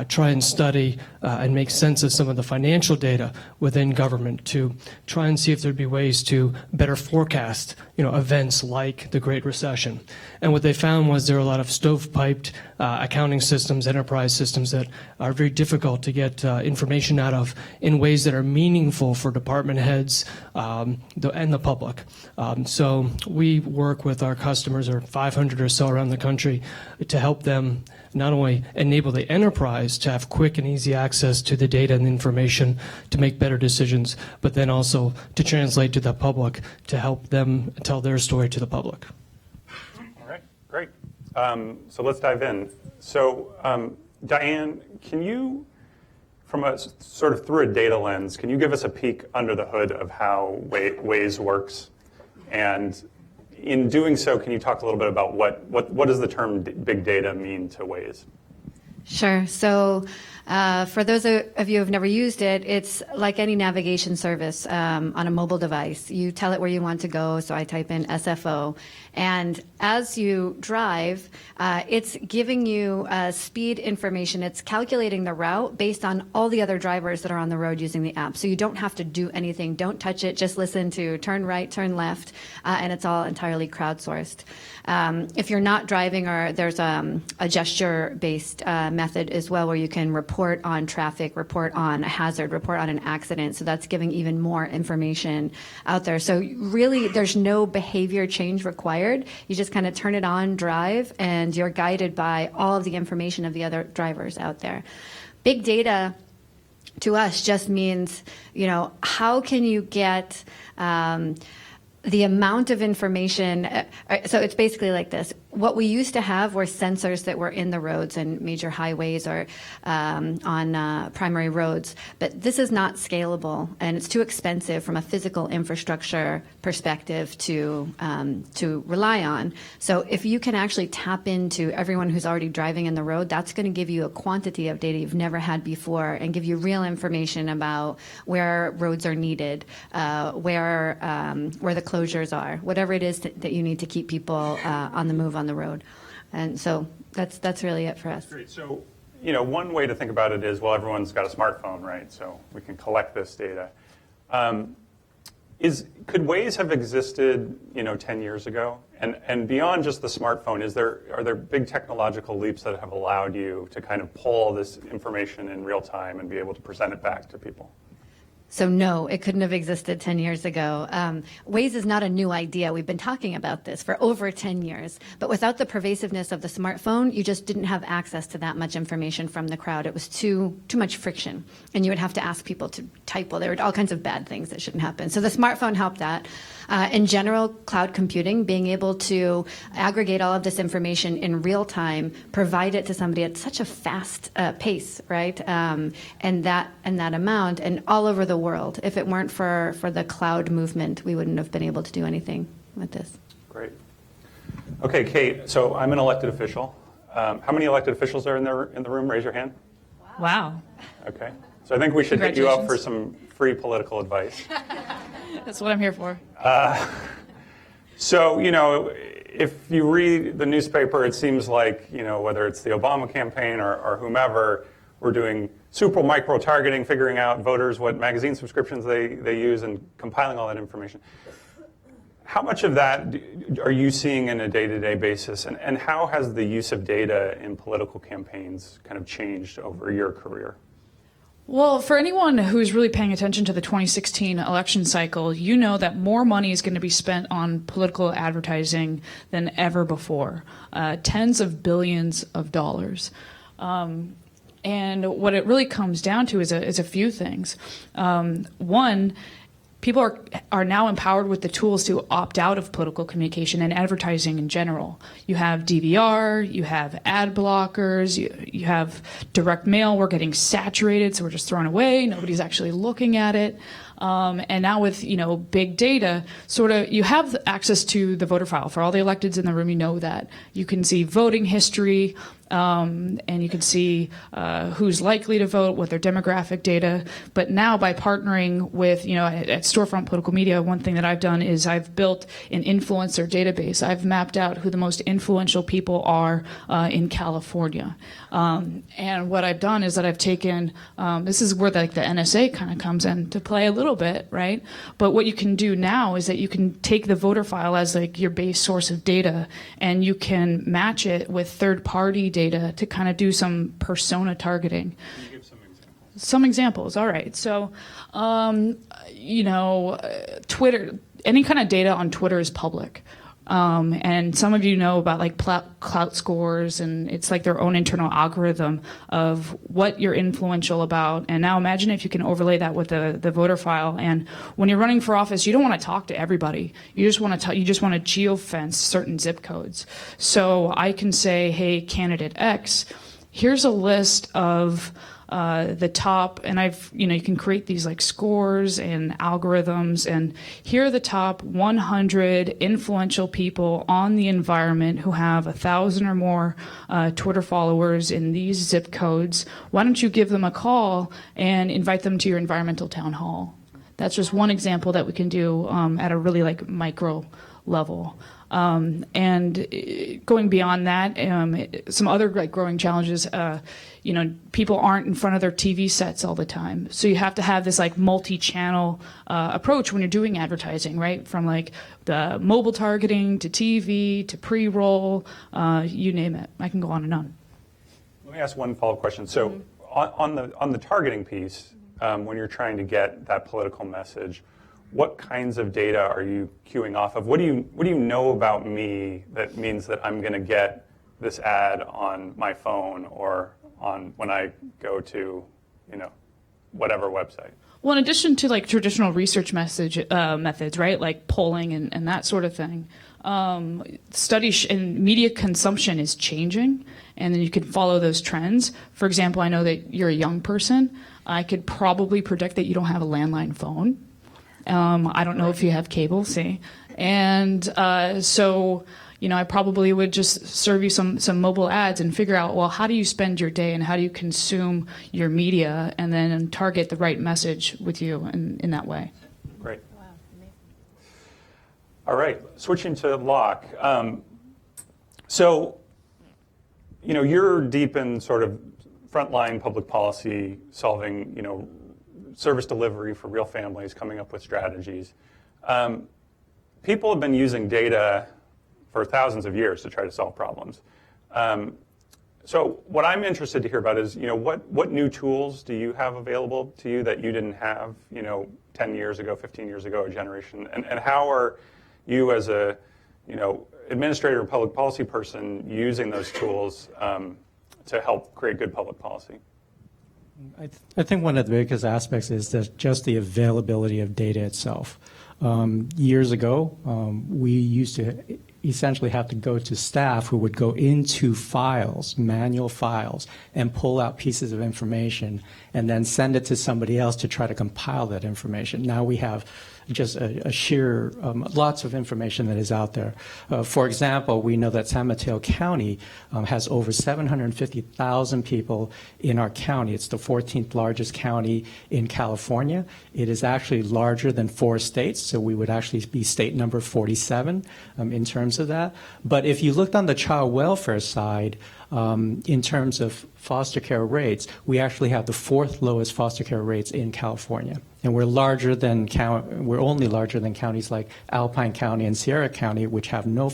try and study and make sense of some of the financial data within government, to try and see if there'd be ways to better forecast, events like the Great Recession. And what they found was there are a lot of stovepiped accounting systems, enterprise systems that are very difficult to get information out of in ways that are meaningful for department heads and the public. So we work with our customers, or 500 or so around the country, to help them not only enable the enterprise to have quick and easy access to the data and information to make better decisions, but then also to translate to the public to help them tell their story to the public. All right, great. So let's dive in. So Diane, can you, from a sort of through a data lens, can you give us a peek under the hood of how Waze works? And in doing so, can you talk a little bit about what does the term big data mean to Waze? Sure. So for those of you who have never used it, it's like any navigation service on a mobile device. You tell it where you want to go, so I type in SFO. And as you drive, it's giving you speed information. It's calculating the route based on all the other drivers that are on the road using the app. So you don't have to do anything. Don't touch it. Just listen to turn right, turn left, and it's all entirely crowdsourced. If you're not driving, or there's a gesture-based method as well, where you can report on traffic, report on a hazard, report on an accident. So that's giving even more information out there. So really, there's no behavior change required. You just kind of turn it on, drive, and you're guided by all of the information of the other drivers out there. Big data to us just means, how can you get the amount of information? So it's basically like this. What we used to have were sensors that were in the roads and major highways, or on primary roads. But this is not scalable, and it's too expensive from a physical infrastructure perspective to rely on. So if you can actually tap into everyone who's already driving in the road, that's going to give you a quantity of data you've never had before, and give you real information about where roads are needed, where the closures are, whatever it is that you need to keep people on the move on the road. And so that's really it for us. Great. So, one way to think about it is, well, everyone's got a smartphone, right? So we can collect this data. Could Waze have existed, 10 years ago? And beyond just the smartphone, are there big technological leaps that have allowed you to kind of pull all this information in real time and be able to present it back to people? So no, it couldn't have existed 10 years ago. Waze is not a new idea. We've been talking about this for over 10 years. But without the pervasiveness of the smartphone, you just didn't have access to that much information from the crowd. It was too much friction. And you would have to ask people to type. Well, there were all kinds of bad things that shouldn't happen. So the smartphone helped that. In general, cloud computing, being able to aggregate all of this information in real time, provide it to somebody at such a fast pace, right? And that amount, and all over the world. If it weren't for the cloud movement, we wouldn't have been able to do anything with this. Great. Okay, Kate, so I'm an elected official. How many elected officials are in the room? Raise your hand. Wow. Okay. So I think we should hit you up for some free political advice. That's what I'm here for. So, if you read the newspaper, it seems like, whether it's the Obama campaign or whomever, we're doing super micro targeting, figuring out voters what magazine subscriptions they use and compiling all that information. How much of that are you seeing on a day-to-day basis, and how has the use of data in political campaigns kind of changed over your career? Well, for anyone who's really paying attention to the 2016 election cycle, you know that more money is going to be spent on political advertising than ever before, tens of billions of dollars. And what it really comes down to is a few things. One, people are now empowered with the tools to opt out of political communication and advertising in general. You have DVR, you have ad blockers, you have direct mail. We're getting saturated, so we're just throwing away. Nobody's actually looking at it. And now with, big data, you have access to the voter file. For all the electeds in the room, you know that. You can see voting history, and you can see who's likely to vote, what their demographic data. But now by partnering with, at Storefront Political Media, one thing that I've done is I've built an influencer database. I've mapped out who the most influential people are in California. And what I've done is that I've taken, this is where the NSA kind of comes into play a little bit, right? But what you can do now is that you can take the voter file as your base source of data, and you can match it with third-party data to kind of do some persona targeting. Can you give some examples? Some examples, all right. So, Twitter, any kind of data on Twitter is public. And some of you know about clout scores, and it's their own internal algorithm of what you're influential about. And now imagine if you can overlay that with the voter file. And when you're running for office, you don't want to talk to everybody. You just want to geofence certain zip codes. So I can say, hey, candidate X, here's a list of the top, and you can create these scores and algorithms, and here are the top 100 influential people on the environment who have 1,000 or more Twitter followers in these zip codes. Why don't you give them a call and invite them to your environmental town hall? That's just one example that we can do at a really micro level. And going beyond that, some other growing challenges, people aren't in front of their TV sets all the time. So you have to have this multi-channel approach when you're doing advertising, right? From the mobile targeting to TV to pre-roll, you name it. I can go on and on. Let me ask one follow-up question. So on the targeting piece, when you're trying to get that political message, what kinds of data are you queuing off of? What do you know about me that means that I'm going to get this ad on my phone or on when I go to, whatever website? Well, in addition to traditional research methods, right, like polling and that sort of thing, studies and media consumption is changing, and then you can follow those trends. For example, I know that you're a young person. I could probably predict that you don't have a landline phone. I don't know if you have cable, see? And so, I probably would just serve you some mobile ads and figure out, well, how do you spend your day and how do you consume your media, and then target the right message with you in that way. Great. Wow, amazing. All right, switching to Locke. So, you're deep in sort of frontline public policy, solving, service delivery for real families, coming up with strategies. People have been using data for thousands of years to try to solve problems. So what I'm interested to hear about is, what new tools do you have available to you that you didn't have, 10 years ago, 15 years ago, a generation? And how are you as a, administrator or public policy person using those tools to help create good public policy? I think one of the biggest aspects is just the availability of data itself. Years ago, we used to essentially have to go to staff who would go into files, manual files, and pull out pieces of information and then send it to somebody else to try to compile that information. Now we have just a sheer, lots of information that is out there. For example, we know that San Mateo County has over 750,000 people in our county. It's the 14th largest county in California. It is actually larger than 4 states, so we would actually be state number 47 in terms of that. But if you looked on the child welfare side, in terms of foster care rates, we actually have the 4th lowest foster care rates in California. And we're only larger than counties like Alpine County and Sierra County, which have no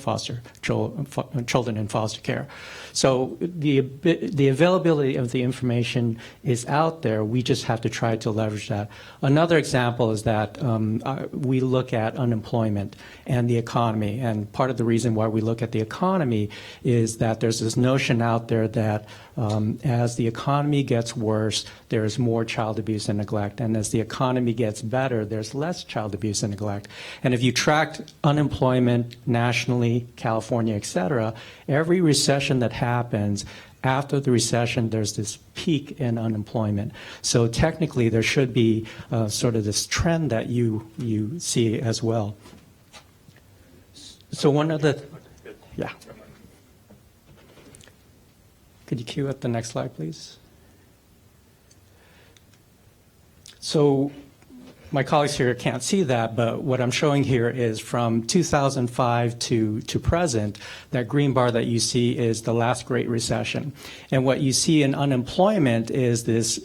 children in foster care. So the availability of the information is out there. We just have to try to leverage that. Another example is that we look at unemployment and the economy. And part of the reason why we look at the economy is that there's this notion out there that as the economy gets worse, there's more child abuse and neglect. And as the economy gets better, there's less child abuse and neglect. And if you track unemployment nationally, California, et cetera, every recession that happens, after the recession, there's this peak in unemployment. So technically, there should be sort of this trend that you see as well. So one of the, yeah. Could you cue up the next slide, please? So my colleagues here can't see that, but what I'm showing here is from 2005 to present. That green bar that you see is the last Great Recession. And what you see in unemployment is this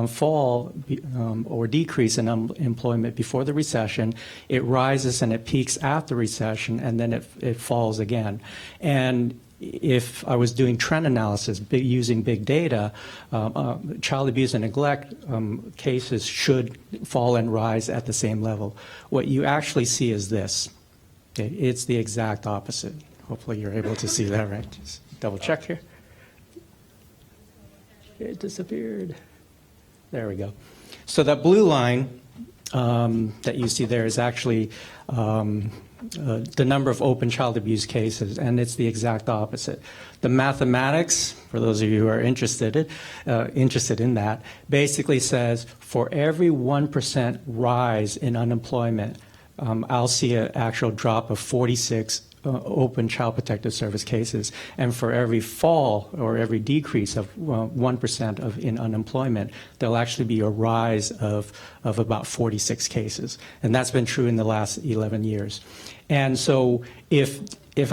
fall or decrease in unemployment before the recession. It rises and it peaks after recession, and then it falls again. And if I was doing trend analysis using big data, child abuse and neglect cases should fall and rise at the same level. What you actually see is this. Okay, it's the exact opposite. Hopefully you're able to see that, right? Just double check here. It disappeared. There we go. So that blue line that you see there is actually the number of open child abuse cases, and it's the exact opposite. The mathematics, for those of you who are interested in that, basically says for every 1% rise in unemployment, I'll see an actual drop of 46 open Child Protective Service cases, and for every fall or every decrease of 1% in unemployment, there'll actually be a rise of about 46 cases, and that's been true in the last 11 years. And so if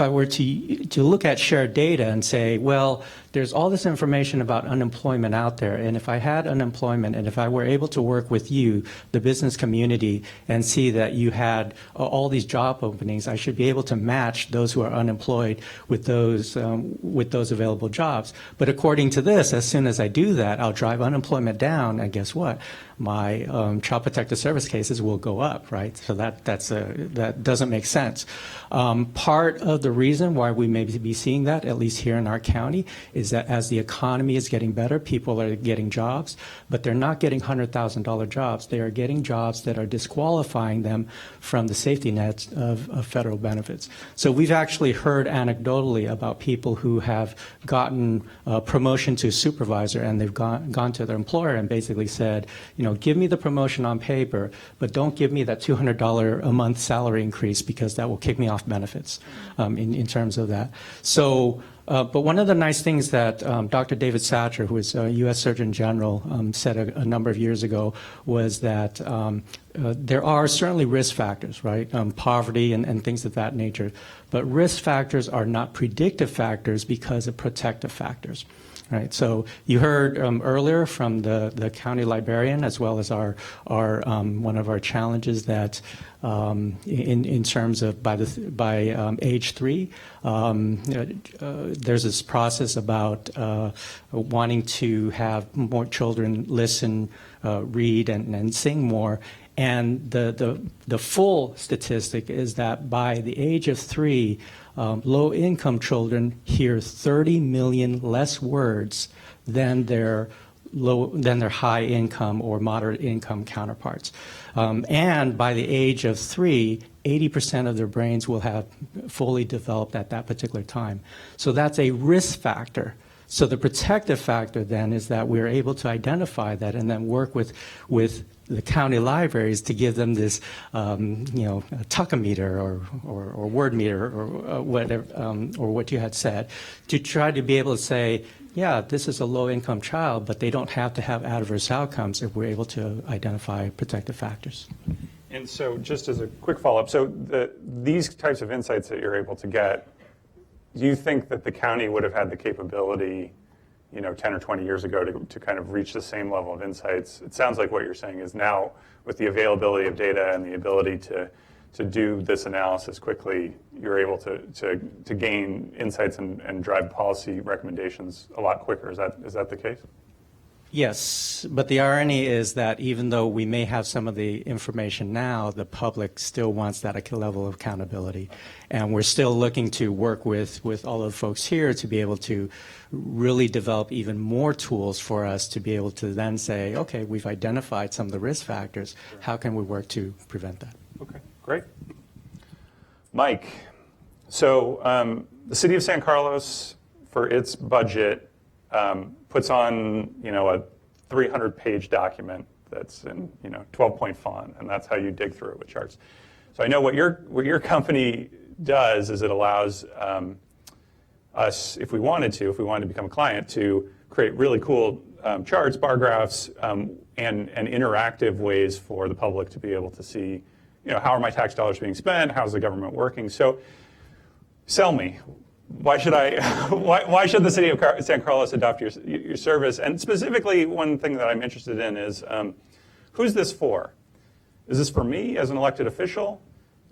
I were to look at shared data and say, well, there's all this information about unemployment out there, and if I had unemployment and if I were able to work with you, the business community, and see that you had all these job openings, I should be able to match those who are unemployed with those available jobs. But according to this, as soon as I do that, I'll drive unemployment down, and guess what? My Child Protective Service cases will go up, right? So that doesn't make sense. Part of the reason why we may be seeing that, at least here in our county, is that as the economy is getting better, people are getting jobs, but they're not getting $100,000 jobs. They are getting jobs that are disqualifying them from the safety nets of federal benefits. So we've actually heard anecdotally about people who have gotten a promotion to supervisor, and they've gone to their employer and basically said, you know, give me the promotion on paper, but don't give me that $200 a month salary increase, because that will kick me off benefits in terms of that. So, but one of the nice things that Dr. David Satcher, who is a U.S. Surgeon General, said a number of years ago was that there are certainly risk factors, right? Poverty and things of that nature. But risk factors are not predictive factors because of protective factors. Right. So you heard earlier from the county librarian, as well as our one of our challenges that in terms of by age 3, there's this process about wanting to have more children listen, read, and sing more. And the full statistic is that by the age of 3, low-income children hear 30 million less words than their high-income or moderate-income counterparts. And by the age of 3, 80% of their brains will have fully developed at that particular time. So that's a risk factor. So the protective factor then is that we're able to identify that and then work with the county libraries to give them this, a tuckometer or word meter or whatever, or what you had said, to try to be able to say, yeah, this is a low-income child, but they don't have to have adverse outcomes if we're able to identify protective factors. And so just as a quick follow-up, so these types of insights that you're able to get, do you think that the county would have had the capability, 10 or 20 years ago to kind of reach the same level of insights? It sounds like what you're saying is now with the availability of data and the ability to do this analysis quickly, you're able to gain insights and drive policy recommendations a lot quicker. Is that the case? Yes, but the irony is that even though we may have some of the information now, the public still wants that level of accountability. And we're still looking to work with all of the folks here to be able to really develop even more tools for us to be able to then say, okay, we've identified some of the risk factors. How can we work to prevent that? Okay, great. Mike, so the city of San Carlos, for its budget, puts on, a 300-page document that's in, 12-point font, and that's how you dig through it with charts. So I know what your company does is it allows us, if we wanted to become a client, to create really cool charts, bar graphs, and interactive ways for the public to be able to see, how are my tax dollars being spent? How's the government working? So sell me. Why should the city of San Carlos adopt your service? And specifically, one thing that I'm interested in is, who's this for? Is this for me as an elected official?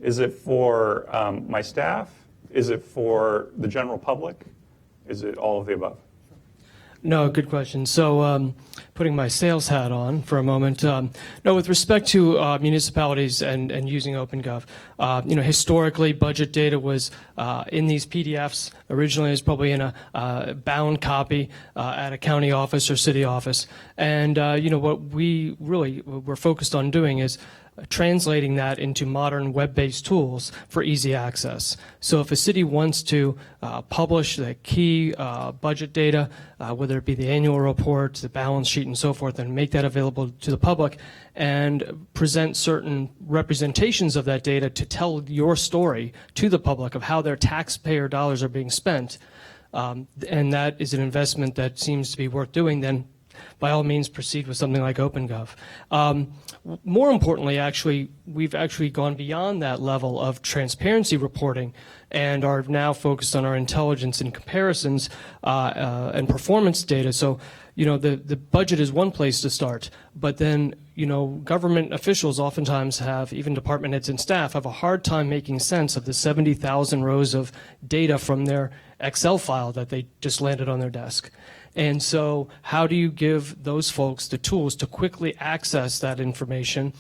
Is it for my staff? Is it for the general public? Is it all of the above? No, good question. So putting my sales hat on for a moment, no, with respect to municipalities and using OpenGov, historically budget data was in these PDFs. Originally it was probably in a bound copy at a county office or city office. And, what we're focused on doing is translating that into modern web-based tools for easy access. So if a city wants to publish the key budget data, whether it be the annual report, the balance sheet, and so forth, and make that available to the public and present certain representations of that data to tell your story to the public of how their taxpayer dollars are being spent, and that is an investment that seems to be worth doing, then by all means proceed with something like OpenGov. More importantly, we've actually gone beyond that level of transparency reporting and are now focused on our intelligence and comparisons and performance data. So, the budget is one place to start, but then, government officials oftentimes have, even department heads and staff, have a hard time making sense of the 70,000 rows of data from their Excel file that they just landed on their desk. And so how do you give those folks the tools to quickly access that information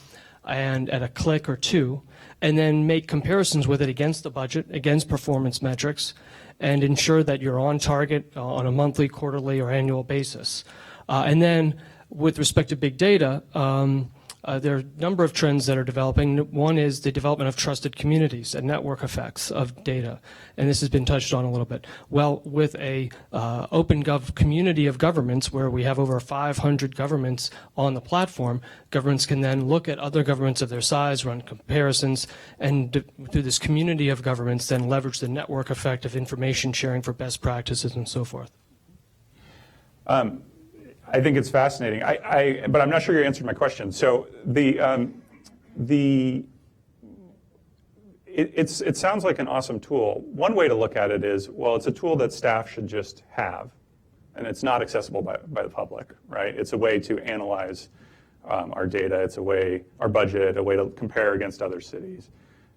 and at a click or two, and then make comparisons with it against the budget, against performance metrics, and ensure that you're on target on a monthly, quarterly, or annual basis. And then with respect to big data, there are a number of trends that are developing. One is the development of trusted communities and network effects of data, and this has been touched on a little bit. Well, with a OpenGov community of governments where we have over 500 governments on the platform, governments can then look at other governments of their size, run comparisons, and through this community of governments then leverage the network effect of information sharing for best practices and so forth. I think it's fascinating. But I'm not sure you answered my question. So it sounds like an awesome tool. One way to look at it is, well, it's a tool that staff should just have, and it's not accessible by the public, right? It's a way to analyze our data. It's our budget, a way to compare against other cities.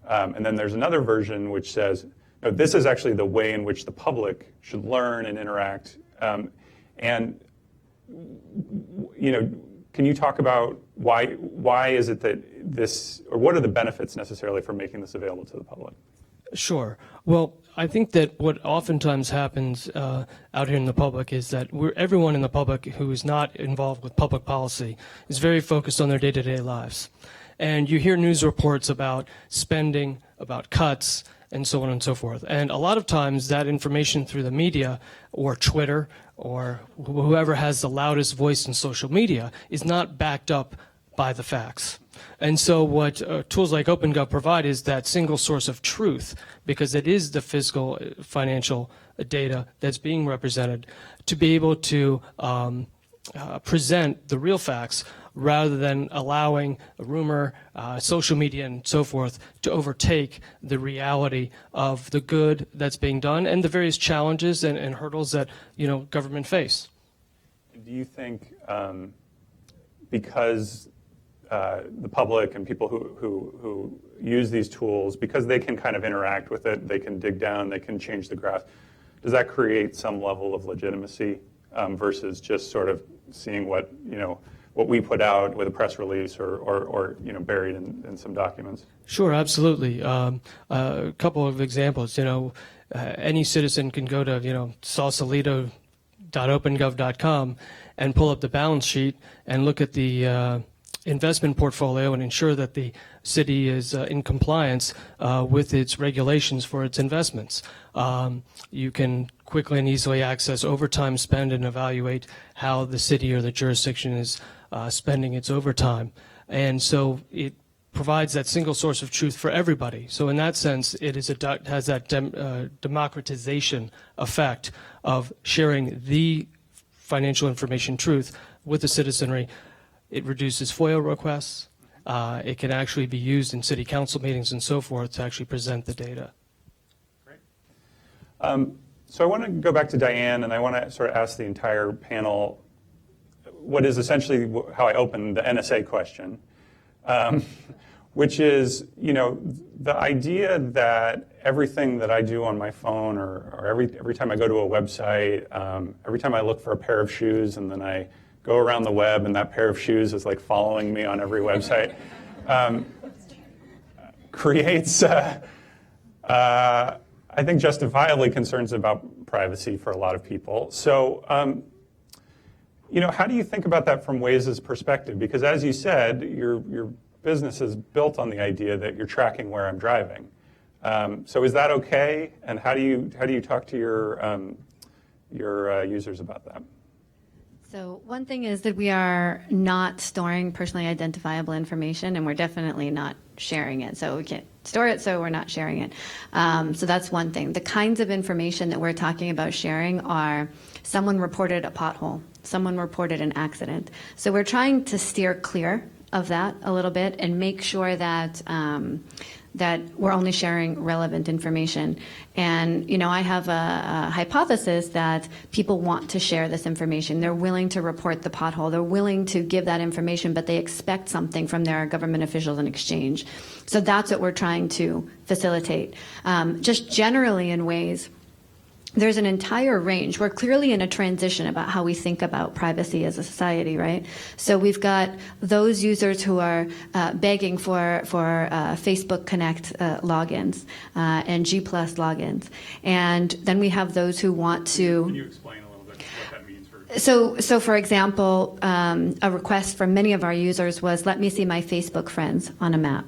And then there's another version which says, no, this is actually the way in which the public should learn and interact. Can you talk about why is it that this, or what are the benefits necessarily for making this available to the public? Sure. Well, I think that what oftentimes happens out here in the public is that everyone in the public who is not involved with public policy is very focused on their day-to-day lives. And you hear news reports about spending, about cuts, and so on and so forth. And a lot of times that information through the media or Twitter or whoever has the loudest voice in social media is not backed up by the facts. And so what tools like OpenGov provide is that single source of truth, because it is the fiscal, financial data that's being represented, to be able to present the real facts rather than allowing a rumor, social media, and so forth to overtake the reality of the good that's being done and the various challenges and hurdles that government face. Do you think because the public and people who use these tools, because they can kind of interact with it, they can dig down, they can change the graph, does that create some level of legitimacy versus just sort of seeing what we put out with a press release or buried in some documents? Sure, absolutely. A couple of examples. Any citizen can go to sausalito.opengov.com and pull up the balance sheet and look at the investment portfolio and ensure that the city is in compliance with its regulations for its investments. You can quickly and easily access overtime spend and evaluate how the city or the jurisdiction is spending its overtime. And so it provides that single source of truth for everybody. So in that sense, it is has that democratization effect of sharing the financial information truth with the citizenry. It reduces FOIA requests. It can actually be used in city council meetings and so forth to actually present the data. Great. So I want to go back to Diane, and I want to sort of ask the entire panel what is essentially how I opened the NSA question, which is, the idea that everything that I do on my phone or every time I go to a website, every time I look for a pair of shoes and then I go around the web and that pair of shoes is like following me on every website, creates, I think, justifiably concerns about privacy for a lot of people. So, how do you think about that from Waze's perspective? Because as you said, your business is built on the idea that you're tracking where I'm driving. So is that okay? And how do you talk to your users about that? So one thing is that we are not storing personally identifiable information, and we're definitely not sharing it. So we can't store it, so we're not sharing it. So that's one thing. The kinds of information that we're talking about sharing are someone reported a pothole, someone reported an accident. So we're trying to steer clear of that a little bit and make sure that that we're only sharing relevant information. And, I have a hypothesis that people want to share this information. They're willing to report the pothole. They're willing to give that information, but they expect something from their government officials in exchange. So that's what we're trying to facilitate. Just generally in Waze, there's an entire range. We're clearly in a transition about how we think about privacy as a society, right? So we've got those users who are begging for Facebook Connect logins and G+ logins. And then we have those who want to... Can you explain a little bit what that means for... So for example, a request from many of our users was, let me see my Facebook friends on a map.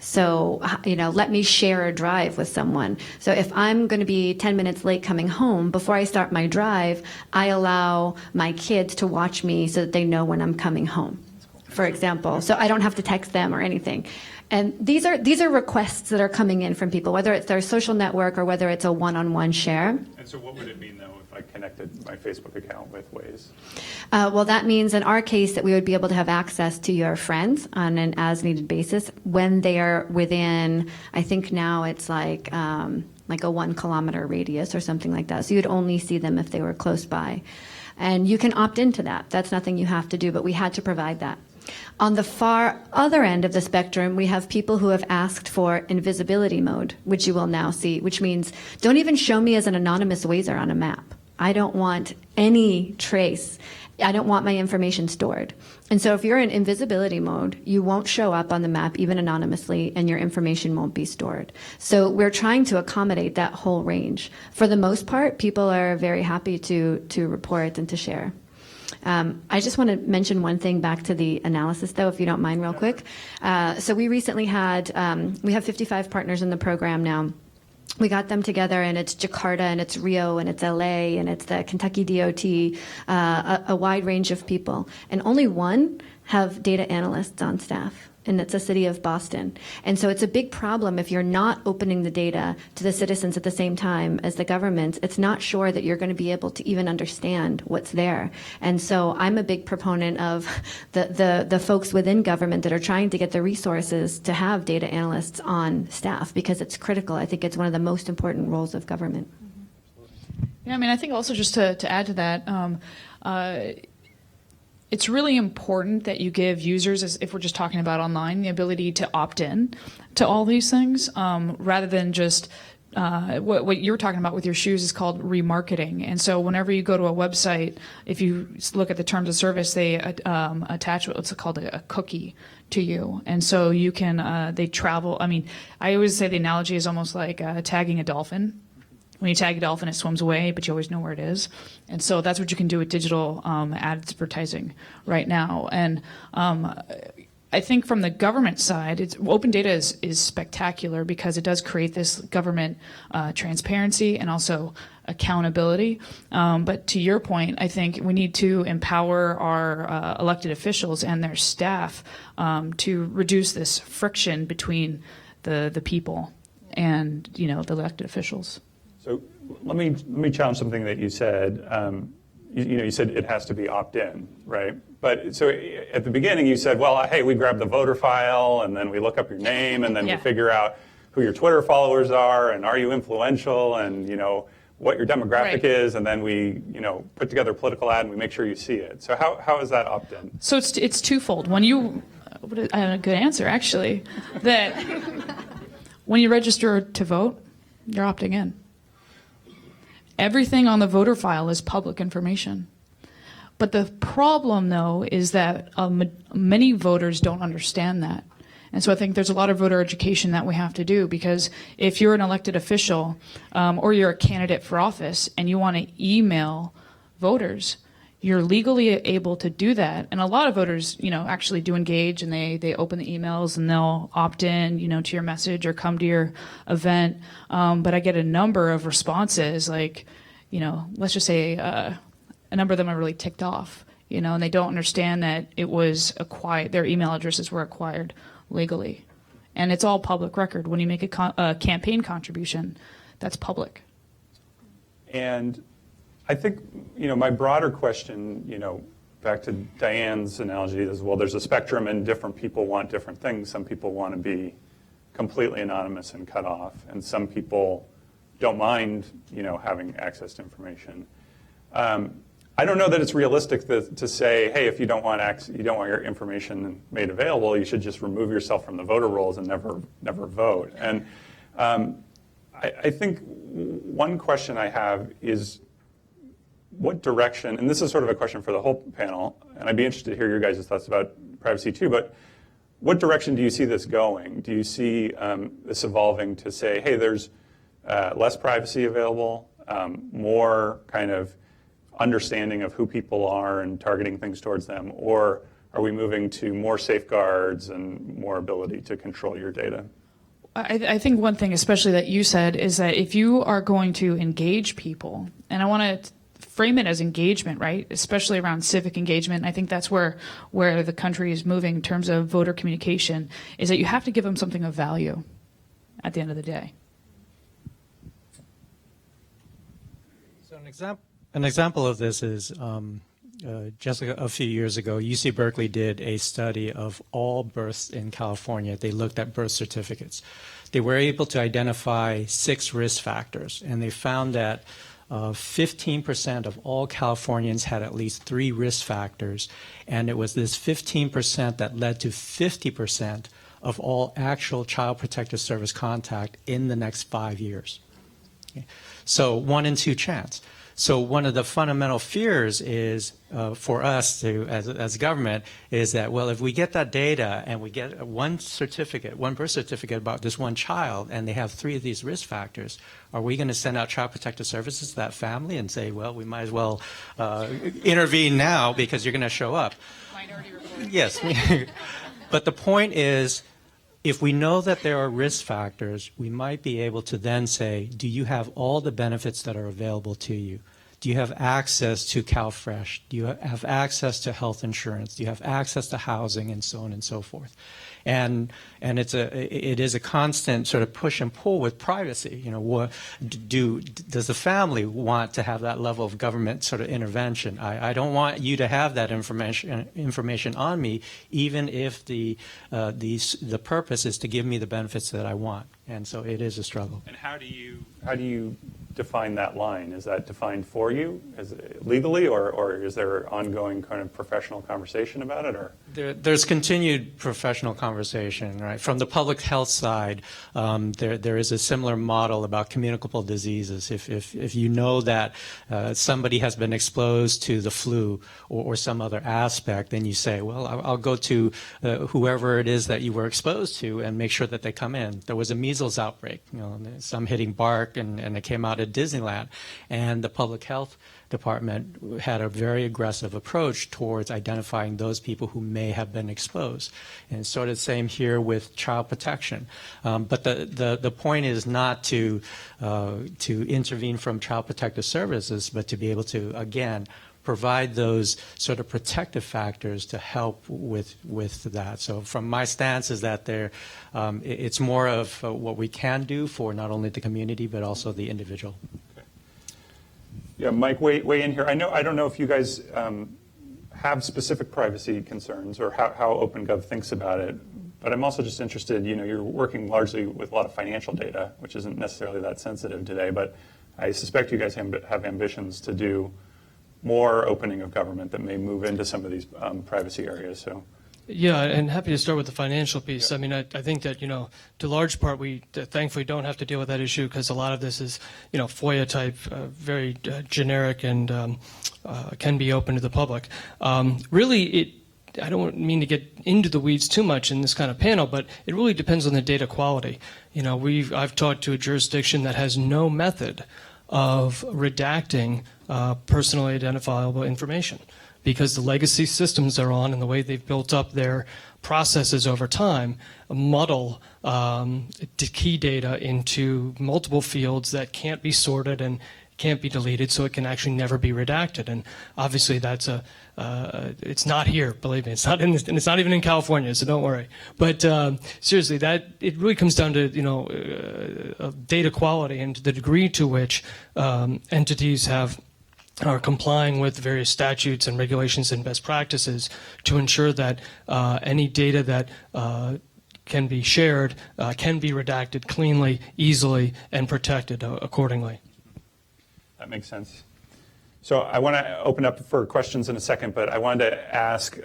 So, let me share a drive with someone. So if I'm going to be 10 minutes late coming home, before I start my drive, I allow my kids to watch me so that they know when I'm coming home, for example. So I don't have to text them or anything. And these are requests that are coming in from people, whether it's their social network or whether it's a one-on-one share. And so what would it mean, though, if I connected my Facebook account with Waze? Well, that means in our case that we would be able to have access to your friends on an as-needed basis when they are within, I think now it's like a 1 kilometer radius or something like that. So you'd only see them if they were close by. And you can opt into that. That's nothing you have to do, but we had to provide that. On the far other end of the spectrum, we have people who have asked for invisibility mode, which you will now see, which means don't even show me as an anonymous Wazer on a map. I don't want any trace. I don't want my information stored. And so if you're in invisibility mode, you won't show up on the map even anonymously, and your information won't be stored. So we're trying to accommodate that whole range. For the most part, people are very happy to report and to share. I just want to mention one thing back to the analysis, though, if you don't mind, real quick. So we recently had, we have 55 partners in the program now. We got them together, and it's Jakarta, and it's Rio, and it's LA, and it's the Kentucky DOT, a wide range of people. And only one have data analysts on staff, and it's the city of Boston. And so it's a big problem if you're not opening the data to the citizens at the same time as the government. It's not sure that you're going to be able to even understand what's there. And so I'm a big proponent of the folks within government that are trying to get the resources to have data analysts on staff, because it's critical. I think it's one of the most important roles of government. Yeah, I mean, I think also just to add to that, it's really important that you give users, as if we're just talking about online, the ability to opt in to all these things, rather than just what you're talking about with your shoes is called remarketing. And so whenever you go to a website, if you look at the terms of service, they attach what's called a cookie to you. And so you can, they travel. I mean, I always say the analogy is almost like tagging a dolphin. When you tag a dolphin, it swims away, but you always know where it is. And so that's what you can do with digital advertising right now. And I think from the government side, open data is spectacular because it does create this government transparency and also accountability. But to your point, I think we need to empower our elected officials and their staff to reduce this friction between the people and, the elected officials. So let me challenge something that you said. You said it has to be opt-in, right? But so at the beginning you said, well, hey, we grab the voter file and then we look up your name and then we figure out who your Twitter followers are and are you influential and what your demographic is, and then we put together a political ad and we make sure you see it. So how is that opt-in? So it's twofold. When you, I have a good answer actually, that when you register to vote, you're opting in. Everything on the voter file is public information. But the problem, though, is that many voters don't understand that. And so I think there's a lot of voter education that we have to do, because if you're an elected official or you're a candidate for office and you want to email voters, you're legally able to do that. And a lot of voters, actually do engage, and they open the emails and they'll opt in, to your message or come to your event. But I get a number of responses like, let's just say a number of them are really ticked off, and they don't understand that it was acquired, their email addresses were acquired legally. And it's all public record. When you make a campaign contribution, that's public. And I think, my broader question, back to Diane's analogy is, well, there's a spectrum and different people want different things. Some people want to be completely anonymous and cut off, and some people don't mind, having access to information. I don't know that it's realistic to say, hey, if you don't want your information made available, you should just remove yourself from the voter rolls and never vote. And I think one question I have is, what direction, and this is sort of a question for the whole panel, and I'd be interested to hear your guys' thoughts about privacy too, but what direction do you see this going? Do you see this evolving to say, hey, there's less privacy available, more kind of understanding of who people are and targeting things towards them, or are we moving to more safeguards and more ability to control your data? I think one thing especially that you said is that if you are going to engage people, and I want to frame it as engagement, right? Especially around civic engagement. I think that's where the country is moving in terms of voter communication, is that you have to give them something of value at the end of the day. So an example of this is just a few years ago, UC Berkeley did a study of all births in California. They looked at birth certificates. They were able to identify 6 risk factors, and they found that 15% of all Californians had at least 3 risk factors, and it was this 15% that led to 50% of all actual Child Protective Service contact in the next 5 years. Okay. So 1 in 2 chance. So one of the fundamental fears is for us as government is that, well, if we get that data and we get one birth certificate about this one child, and they have 3 of these risk factors, are we going to send out Child Protective Services to that family and say, well, we might as well intervene now because you're going to show up? Minority Report. Yes. But the point is, if we know that there are risk factors, we might be able to then say, do you have all the benefits that are available to you? Do you have access to CalFresh? Do you have access to health insurance? Do you have access to housing, and so on and so forth? And it is a constant sort of push and pull with privacy. You know, does the family want to have that level of government sort of intervention? I don't want you to have that information on me, even if the purpose is to give me the benefits that I want. And so it is a struggle. And how do you define that line? Is that defined for you legally, or is there ongoing kind of professional conversation about it? Or there's continued professional conversation, right? From the public health side, there is a similar model about communicable diseases. If you know that somebody has been exposed to the flu or some other aspect, then you say, well, I'll go to whoever it is that you were exposed to and make sure that they come in. There was a measles outbreak, you know, some hitting bark, and it came out at Disneyland, and the public health department had a very aggressive approach towards identifying those people who may have been exposed. And sort of the same here with child protection. But the point is not to intervene from Child Protective Services, but to be able to, again, provide those sort of protective factors to help with that. So from my stance is that it's more of what we can do for not only the community but also the individual. Okay. Yeah, Mike, weigh in here. I don't know if you guys have specific privacy concerns or how OpenGov thinks about it, but I'm also just interested. You know, you're working largely with a lot of financial data, which isn't necessarily that sensitive today, but I suspect you guys have ambitions to do more opening of government that may move into some of these privacy areas. So, yeah, and happy to start with the financial piece. Yeah. I mean, I think that, you know, to large part, we thankfully don't have to deal with that issue because a lot of this is, you know, FOIA type, very generic, and can be open to the public. Really, I don't mean to get into the weeds too much in this kind of panel, but it really depends on the data quality. You know, I've talked to a jurisdiction that has no method of redacting personally identifiable information because the legacy systems they're on and the way they've built up their processes over time muddle key data into multiple fields that can't be sorted and can't be deleted, so it can actually never be redacted. And obviously that's it's not here, believe me. It's not in this, and it's not even in California, so don't worry. But seriously, it really comes down to, you know, data quality and the degree to which entities are complying with various statutes and regulations and best practices to ensure that any data that can be shared can be redacted cleanly, easily, and protected accordingly. that makes sense. So I want to open up for questions in a second, but I wanted to ask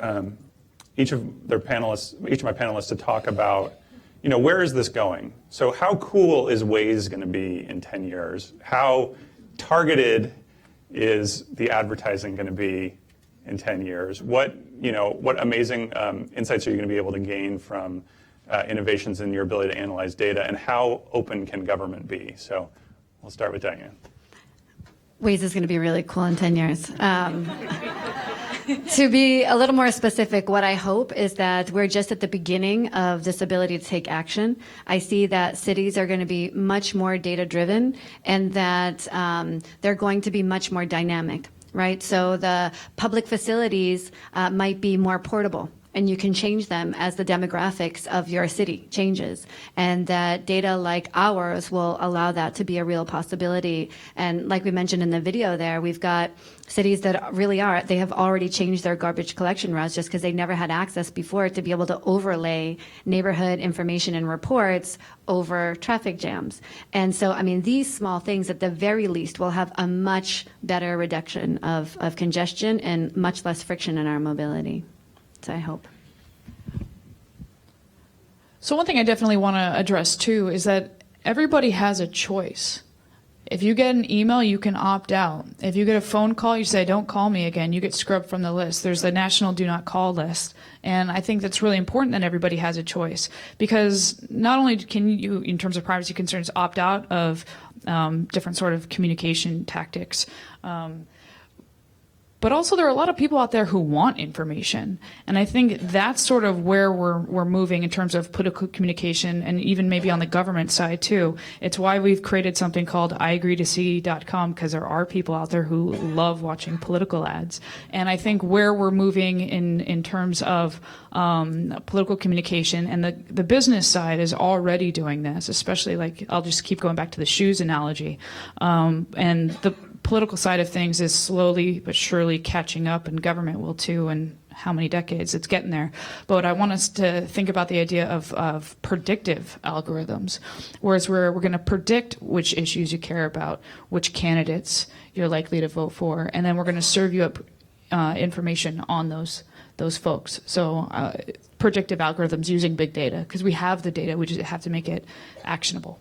each of my panelists to talk about, you know, where is this going? So how cool is Waze going to be in 10 years? How targeted is the advertising going to be in 10 years? What amazing insights are you going to be able to gain from innovations in your ability to analyze data, and how open can government be? So we'll start with Diane. Waze is going to be really cool in 10 years. To be a little more specific, what I hope is that we're just at the beginning of this ability to take action. I see that cities are going to be much more data-driven, and that they're going to be much more dynamic, right? So the public facilities might be more portable, and you can change them as the demographics of your city changes. And that data like ours will allow that to be a real possibility. And like we mentioned in the video there, we've got cities that they have already changed their garbage collection routes just because they never had access before to be able to overlay neighborhood information and reports over traffic jams. And so, I mean, these small things at the very least will have a much better reduction of congestion and much less friction in our mobility. So I hope. So one thing I definitely want to address too is that everybody has a choice. If you get an email, you can opt out. If you get a phone call, you say, don't call me again. You get scrubbed from the list. There's the national do not call list. And I think that's really important that everybody has a choice, because not only can you, in terms of privacy concerns, opt out of different sort of communication tactics, But also there are a lot of people out there who want information. And I think that's sort of where we're moving in terms of political communication, and even maybe on the government side too. It's why we've created something called IAgreeToSee.com, because there are people out there who love watching political ads. And I think where we're moving in terms of political communication, and the business side is already doing this, especially like, I'll just keep going back to the shoes analogy. And the political side of things is slowly but surely catching up, and government will too, and how many decades it's getting there. But I want us to think about the idea of predictive algorithms, whereas we're going to predict which issues you care about, which candidates you're likely to vote for, and then we're going to serve you up information on those folks. So predictive algorithms using big data, because we have the data, we just have to make it actionable.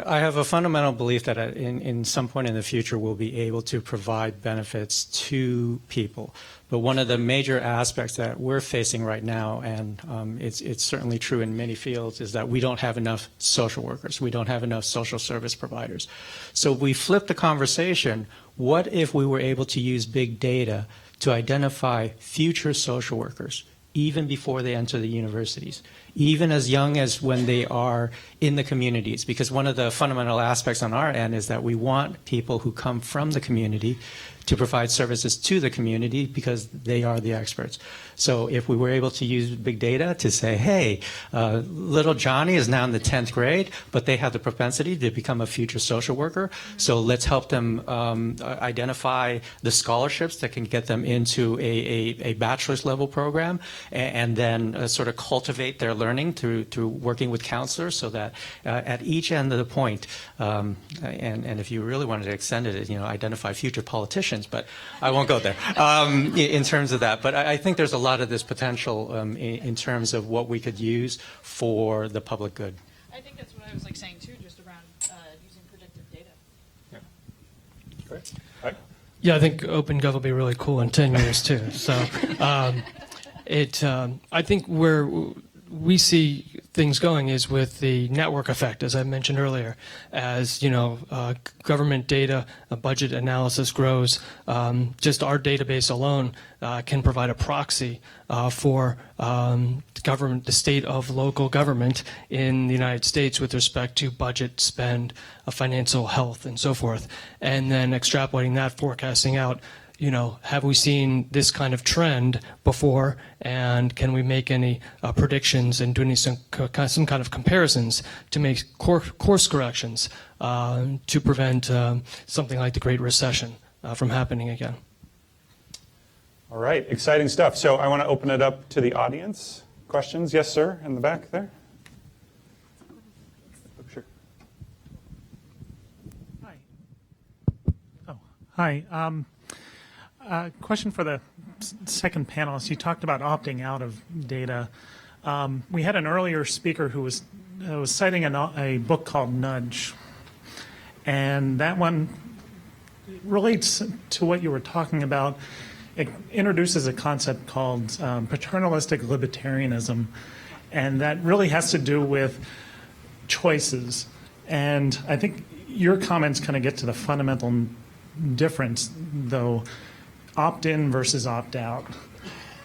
I have a fundamental belief that in some point in the future we'll be able to provide benefits to people. But one of the major aspects that we're facing right now, and it's certainly true in many fields, is that we don't have enough social workers. We don't have enough social service providers. So we flip the conversation. What if we were able to use big data to identify future social workers, even before they enter the universities, even as young as when they are in the communities? Because one of the fundamental aspects on our end is that we want people who come from the community to provide services to the community, because they are the experts. So if we were able to use big data to say, hey, little Johnny is now in the 10th grade, but they have the propensity to become a future social worker, so let's help them identify the scholarships that can get them into a bachelor's level program, and then sort of cultivate their learning through working with counselors, so that at each end of the point, and if you really wanted to extend it, identify future politicians, but I won't go there in terms of that. But I think there's a lot of this potential in terms of what we could use for the public good. I think that's what I was saying too, just around using predictive data. Yeah. Great. Right. Yeah, I think OpenGov will be really cool in 10 years too. So I think where we see things going is with the network effect, as I mentioned earlier. As government data, budget analysis grows, just our database alone can provide a proxy for government, the state of local government in the United States with respect to budget, spend, financial health, and so forth. And then extrapolating that, forecasting out, have we seen this kind of trend before, and can we make any predictions and do any some kind of comparisons to make course corrections to prevent something like the Great Recession from happening again? All right, exciting stuff. So I want to open it up to the audience. Questions? Yes, sir, in the back there. Sure. Hi. Oh, hi. Question for the second panelist. You talked about opting out of data. We had an earlier speaker who was citing a book called Nudge, and that one relates to what you were talking about. It introduces a concept called paternalistic libertarianism, and that really has to do with choices. And I think your comments kind of get to the fundamental difference, though. Opt-in versus opt-out.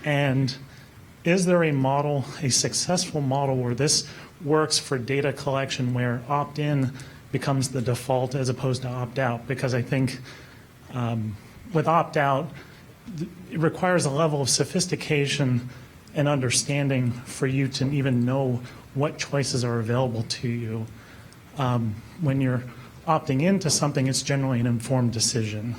And is there a model, a successful model, where this works for data collection, where opt-in becomes the default as opposed to opt-out? Because I think with opt-out, it requires a level of sophistication and understanding for you to even know what choices are available to you. When you're opting into something, it's generally an informed decision.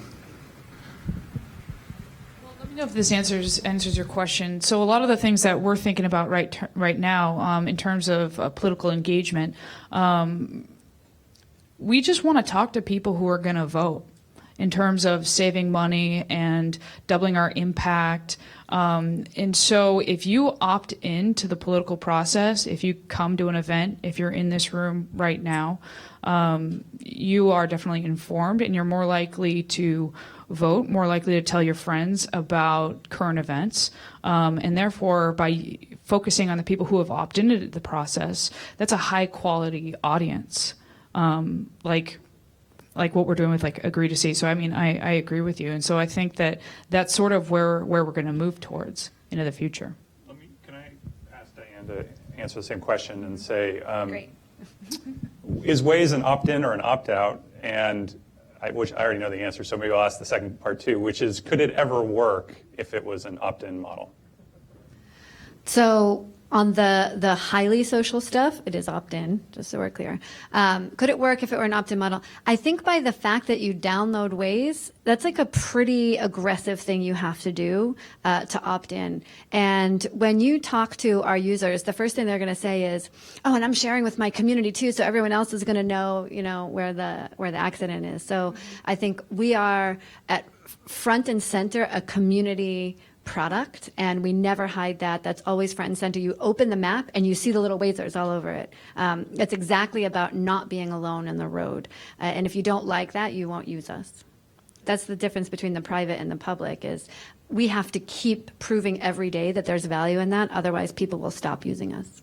Let me know if this answers your question. So a lot of the things that we're thinking about right now in terms of political engagement, we just want to talk to people who are going to vote in terms of saving money and doubling our impact. And so if you opt into the political process, if you come to an event, if you're in this room right now, you are definitely informed, and you're more likely to vote, more likely to tell your friends about current events. And therefore, by focusing on the people who have opted into the process, that's a high quality audience. Like like what we're doing with like Agree to See. So I mean, I agree with you, and so I think that that's sort of where we're going to move towards into the future. Can I ask Diane to answer the same question and say, Great. is Waze an opt-in or an opt-out? And which I already know the answer, so maybe I'll ask the second part too, which is, could it ever work if it was an opt-in model? So on the highly social stuff, it is opt-in, just so we're clear. Could it work if it were an opt-in model? I think by the fact that you download Waze, that's like a pretty aggressive thing you have to do to opt in. And when you talk to our users, the first thing they're going to say is, "Oh, and I'm sharing with my community too, so everyone else is going to know, where the accident is." So I think we are at front and center a community product, and we never hide that. That's always front and center. You open the map and you see the little Wazers all over it. It's exactly about not being alone in the road. And if you don't like that, you won't use us. That's the difference between the private and the public, is we have to keep proving every day that there's value in that. Otherwise, people will stop using us.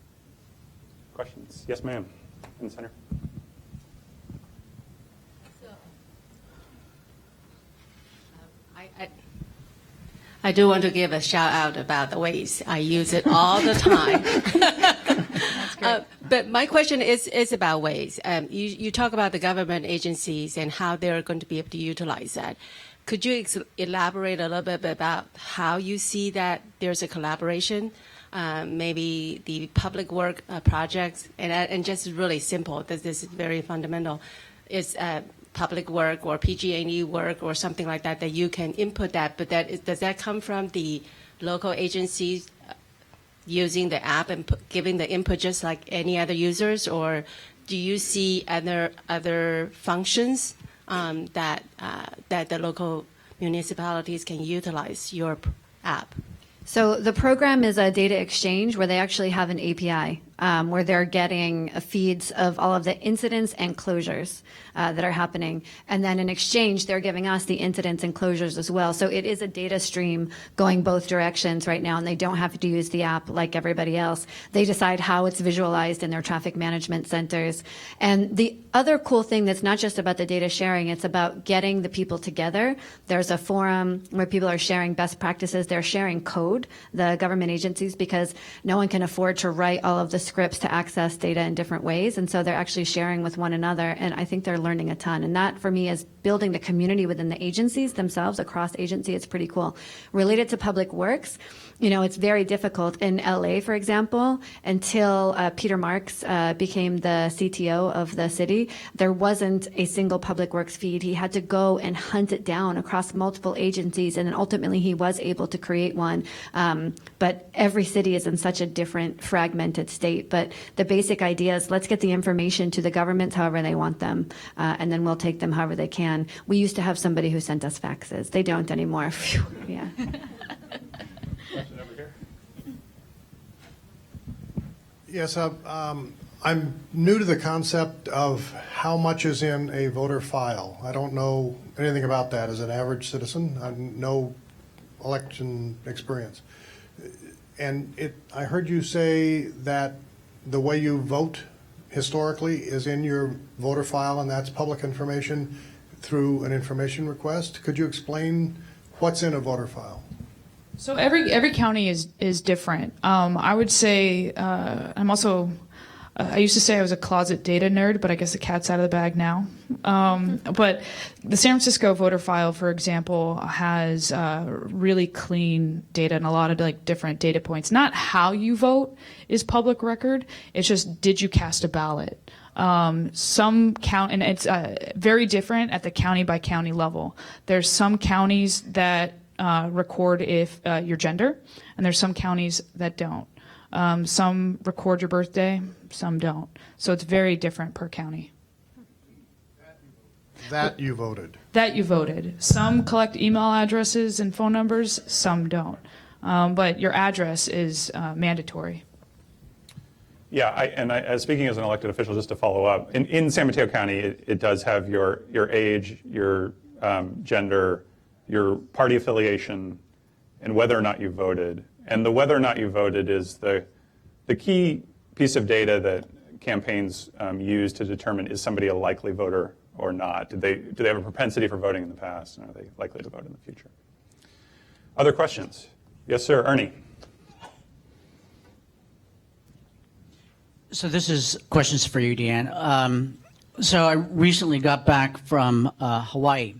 Questions? Yes, ma'am. In the center. I do want to give a shout out about the Waze. I use it all the time. But my question is about Waze. You talk about the government agencies and how they're going to be able to utilize that. Could you elaborate a little bit about how you see that there's a collaboration? Maybe the public work projects, and just really simple, this is very fundamental, is public work or PG&E work or something like that, that you can input that, but does that come from the local agencies using the app and giving the input just like any other users, or do you see other functions that the local municipalities can utilize your app? So the program is a data exchange where they actually have an API where they're getting feeds of all of the incidents and closures that are happening. And then in exchange, they're giving us the incidents and closures as well. So it is a data stream going both directions right now, and they don't have to use the app like everybody else. They decide how it's visualized in their traffic management centers. And the other cool thing that's not just about the data sharing, it's about getting the people together. There's a forum where people are sharing best practices. They're sharing code, the government agencies, because no one can afford to write all of the scripts to access data in different ways. And so they're actually sharing with one another. And I think they're learning a ton. And that, for me, is building the community within the agencies themselves, across agency. It's pretty cool. Related to public works, it's very difficult. In LA, for example, until Peter Marks became the CTO of the city, there wasn't a single public works feed. He had to go and hunt it down across multiple agencies, and then ultimately he was able to create one. But every city is in such a different, fragmented state. But the basic idea is, let's get the information to the governments however they want them, and then we'll take them however they can. We used to have somebody who sent us faxes. They don't anymore. Phew, yeah. Question over here. Yes, I'm new to the concept of how much is in a voter file. I don't know anything about that as an average citizen. I have no election experience. And I heard you say that the way you vote historically is in your voter file, and that's public information through an information request. Could you explain what's in a voter file? So every county is different. I would say I'm also. I used to say I was a closet data nerd, but I guess the cat's out of the bag now. But the San Francisco voter file, for example, has really clean data and a lot of like different data points. Not how you vote is public record. It's just, did you cast a ballot? Some count, and it's very different at the county by county level. There's some counties that record if your gender, and there's some counties that don't. Some record your birthday, some don't. So it's very different per county. That you voted. That you voted. Some collect email addresses and phone numbers, some don't. But your address is mandatory. Yeah, speaking as an elected official, just to follow up, in San Mateo County, it does have your age, your gender, your party affiliation, and whether or not you voted. And the whether or not you voted is the key piece of data that campaigns use to determine, is somebody a likely voter or not? Do they have a propensity for voting in the past, and are they likely to vote in the future? Other questions? Yes, sir. Ernie. So this is questions for you, Deanne. So I recently got back from Hawaii,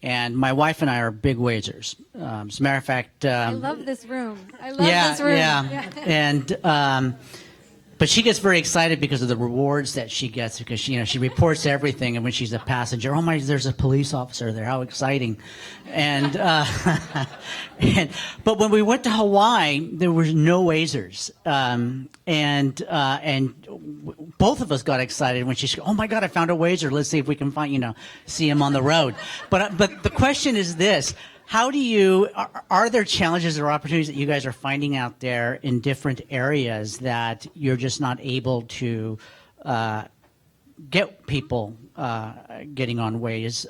and my wife and I are big Wazers. As a matter of fact, I love this room. I love this room. Yeah. And but she gets very excited because of the rewards that she gets, because she reports everything, and when she's a passenger, oh my, there's a police officer there, how exciting. And but when we went to Hawaii, there was no Wazers, and both of us got excited when she said, oh my God, I found a Wazer, let's see if we can find, see him on the road. But the question is this: how do you, are there challenges or opportunities that you guys are finding out there in different areas that you're just not able to get people getting on Waze,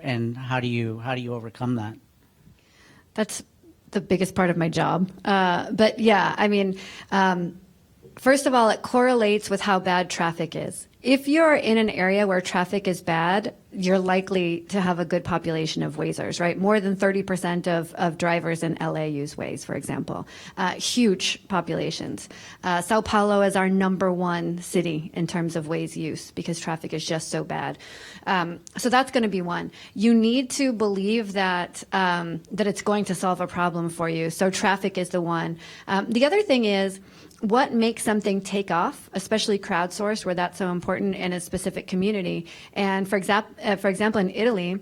and how do you overcome that? That's the biggest part of my job. But yeah, I mean, first of all, it correlates with how bad traffic is. If you're in an area where traffic is bad, you're likely to have a good population of Wazers, right? More than 30% of drivers in LA use Waze, for example. Huge populations. Sao Paulo is our #1 city in terms of Waze use because traffic is just so bad. So that's going to be one. You need to believe that that it's going to solve a problem for you. So traffic is the one. The other thing is, what makes something take off, especially crowdsourced, where that's so important in a specific community. And for example, in Italy,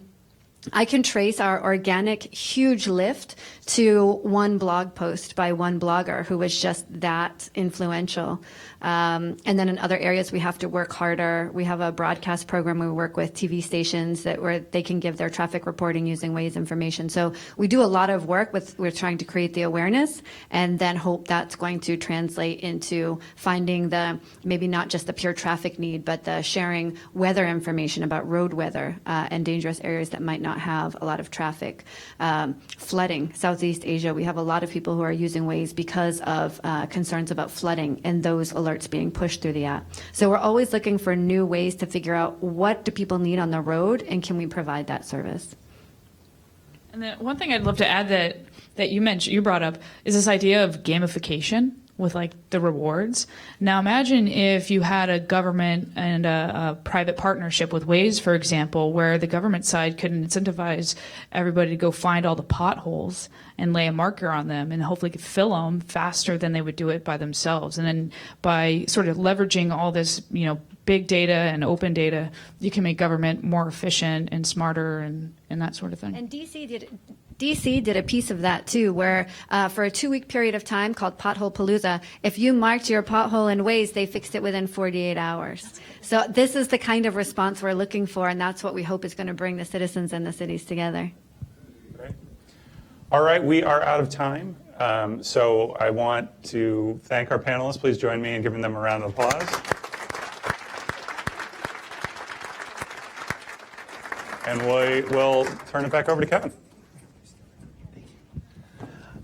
I can trace our organic huge lift to one blog post by one blogger who was just that influential. And then in other areas, we have to work harder. We have a broadcast program where we work with TV stations where they can give their traffic reporting using Waze information. So we do a lot of work we're trying to create the awareness and then hope that's going to translate into finding maybe not just the pure traffic need, but the sharing weather information about road weather and dangerous areas that might not have a lot of traffic. Flooding, Southeast Asia, we have a lot of people who are using Waze because of concerns about flooding and those alerts being pushed through the app. So we're always looking for new ways to figure out what do people need on the road and can we provide that service. And the one thing I'd love to add that you brought up is this idea of gamification with like the rewards. Now imagine if you had a government and a private partnership with Waze, for example, where the government side could incentivize everybody to go find all the potholes and lay a marker on them and hopefully could fill them faster than they would do it by themselves. And then by sort of leveraging all this, big data and open data, you can make government more efficient and smarter and that sort of thing. And DC did a piece of that too, where for a 2-week period of time called Pothole Palooza, if you marked your pothole in Waze, they fixed it within 48 hours. So this is the kind of response we're looking for, and that's what we hope is going to bring the citizens and the cities together. Great. All right, we are out of time. So I want to thank our panelists. Please join me in giving them a round of applause. And we'll turn it back over to Kevin.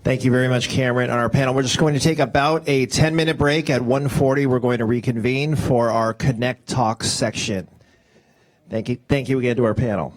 Thank you very much, Cameron. On our panel, we're just going to take about a 10-minute break. At 1:40, we're going to reconvene for our Connect Talks section. Thank you again to our panel.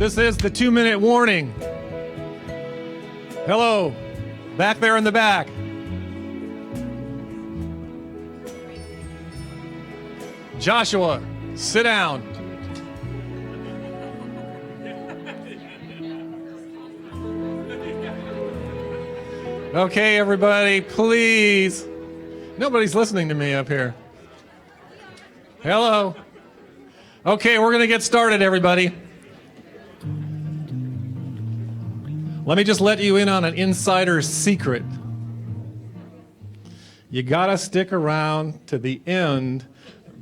This is the 2-minute warning. Hello, back there in the back. Joshua, sit down. Okay, everybody, please. Nobody's listening to me up here. Hello. Okay, we're going to get started, everybody. Let me just let you in on an insider's secret. You got to stick around to the end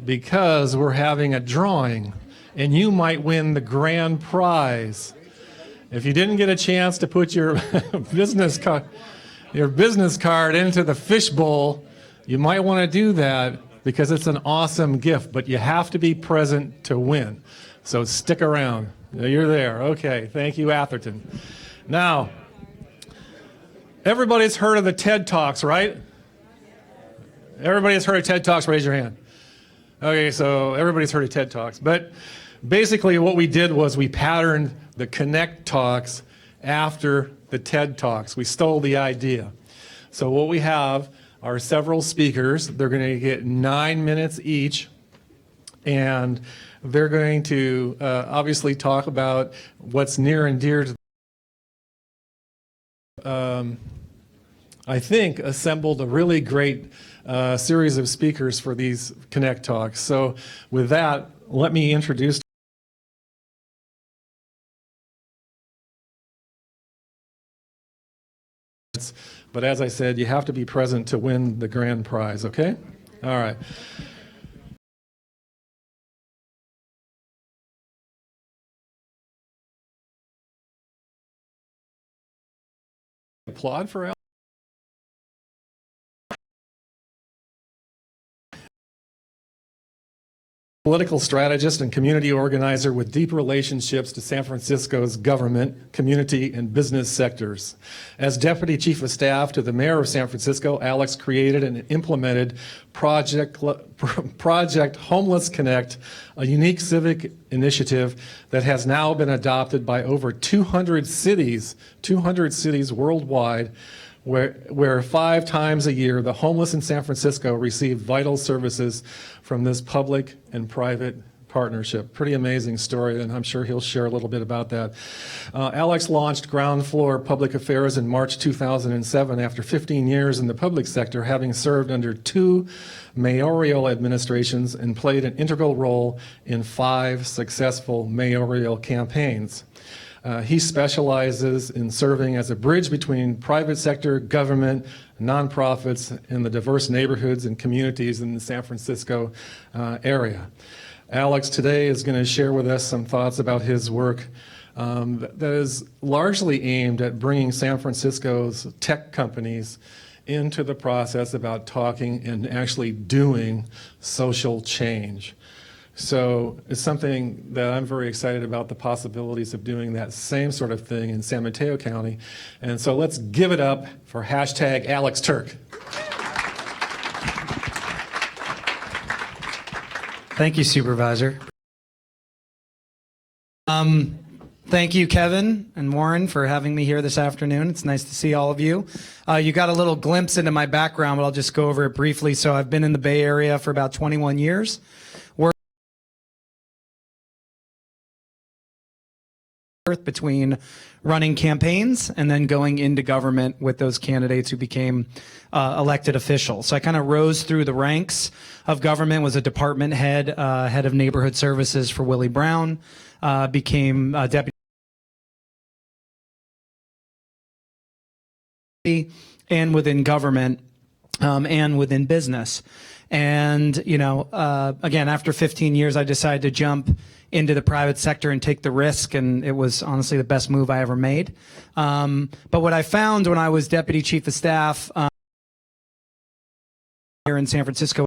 because we're having a drawing, and you might win the grand prize. If you didn't get a chance to put your business card into the fishbowl, you might want to do that because it's an awesome gift, but you have to be present to win. So stick around. You're there. Okay, thank you, Atherton. Now, everybody's heard of the TED Talks, right? Everybody's heard of TED Talks, raise your hand. Okay, so everybody's heard of TED Talks. But basically what we did was we patterned the Connect Talks after the TED Talks. We stole the idea. So what we have are several speakers. They're going to get 9 minutes each, and they're going to obviously talk about what's near and dear to I think assembled a really great series of speakers for these Connect Talks. So with that, let me introduce but as I said, you have to be present to win the grand prize, okay? All right. Applaud for Al. Political strategist and community organizer with deep relationships to San Francisco's government, community, and business sectors. As Deputy Chief of Staff to the Mayor of San Francisco, Alex created and implemented Project Homeless Connect, a unique civic initiative that has now been adopted by over 200 cities worldwide, where 5 times a year the homeless in San Francisco receive vital services from this public and private partnership. Pretty amazing story, and I'm sure he'll share a little bit about that. Alex launched Ground Floor Public Affairs in March 2007 after 15 years in the public sector, having served under 2 mayoral administrations and played an integral role in 5 successful mayoral campaigns. He specializes in serving as a bridge between private sector, government, nonprofits, and the diverse neighborhoods and communities in the San Francisco area. Alex today is going to share with us some thoughts about his work that is largely aimed at bringing San Francisco's tech companies into the process about talking and actually doing social change. So it's something that I'm very excited about, the possibilities of doing that same sort of thing in San Mateo County. And so let's give it up for hashtag Alex Turk. Thank you, Supervisor. Thank you, Kevin and Warren, for having me here this afternoon. It's nice to see all of you. You got a little glimpse into my background, but I'll just go over it briefly. So I've been in the Bay Area for about 21 years. Between running campaigns and then going into government with those candidates who became elected officials. So I kind of rose through the ranks of government, was a department head, head of neighborhood services for Willie Brown, became deputy and within government and within business. And, you know, again, after 15 years, I decided to jump into the private sector and take the risk, and it was honestly the best move I ever made. But what I found when I was Deputy Chief of Staff here in San Francisco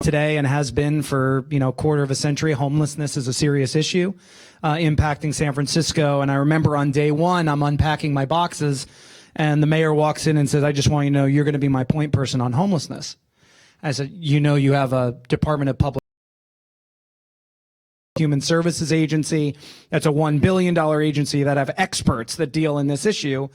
today, and has been for, you know, a quarter of a century, homelessness is a serious issue impacting San Francisco. And I remember on day one, I'm unpacking my boxes, and the mayor walks in and says, "I just want you to know you're going to be my point person on homelessness." I said, "You know, you have a Department of Public Human Services Agency. That's a $1 billion agency that have experts that deal in this issue.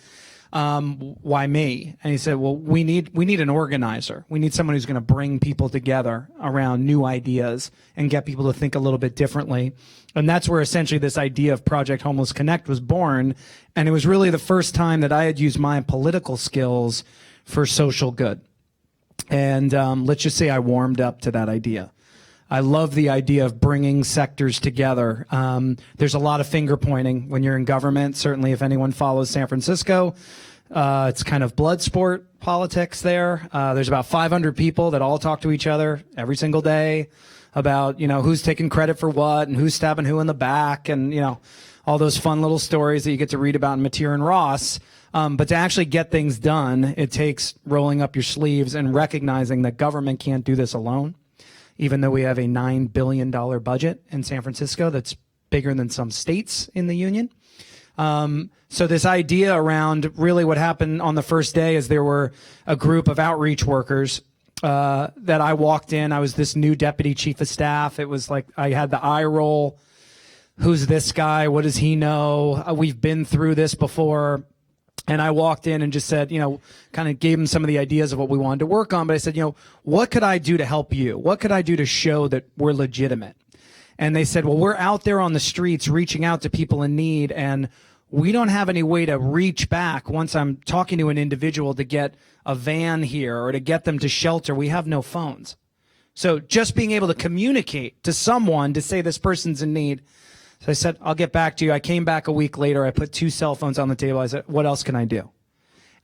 Why me? And he said, well, we need an organizer. We need someone who's going to bring people together around new ideas and get people to think a little bit differently. And that's where essentially this idea of Project Homeless Connect was born. And it was really the first time that I had used my political skills for social good. And let's just say I warmed up to that idea. I love the idea of bringing sectors together. There's a lot of finger pointing when you're in government. Certainly, if anyone follows San Francisco, it's kind of blood sport politics there. There's about 500 people that all talk to each other every single day about, who's taking credit for what and who's stabbing who in the back and, all those fun little stories that you get to read about in Mateer and Ross. But to actually get things done, it takes rolling up your sleeves and recognizing that government can't do this alone. Even though we have a $9 billion budget in San Francisco that's bigger than some states in the union. So this idea around really what happened on the first day is there were a group of outreach workers that I walked in. I was this new deputy chief of staff. It was like I had the eye roll. Who's this guy? What does he know? We've been through this before. And I walked in and just said, kind of gave them some of the ideas of what we wanted to work on. But I said, what could I do to help you? What could I do to show that we're legitimate? And they said, well, we're out there on the streets reaching out to people in need, and we don't have any way to reach back once I'm talking to an individual to get a van here or to get them to shelter. We have no phones. So just being able to communicate to someone to say this person's in need. So I said, I'll get back to you. I came back a week later. I put 2 cell phones on the table. I said, what else can I do?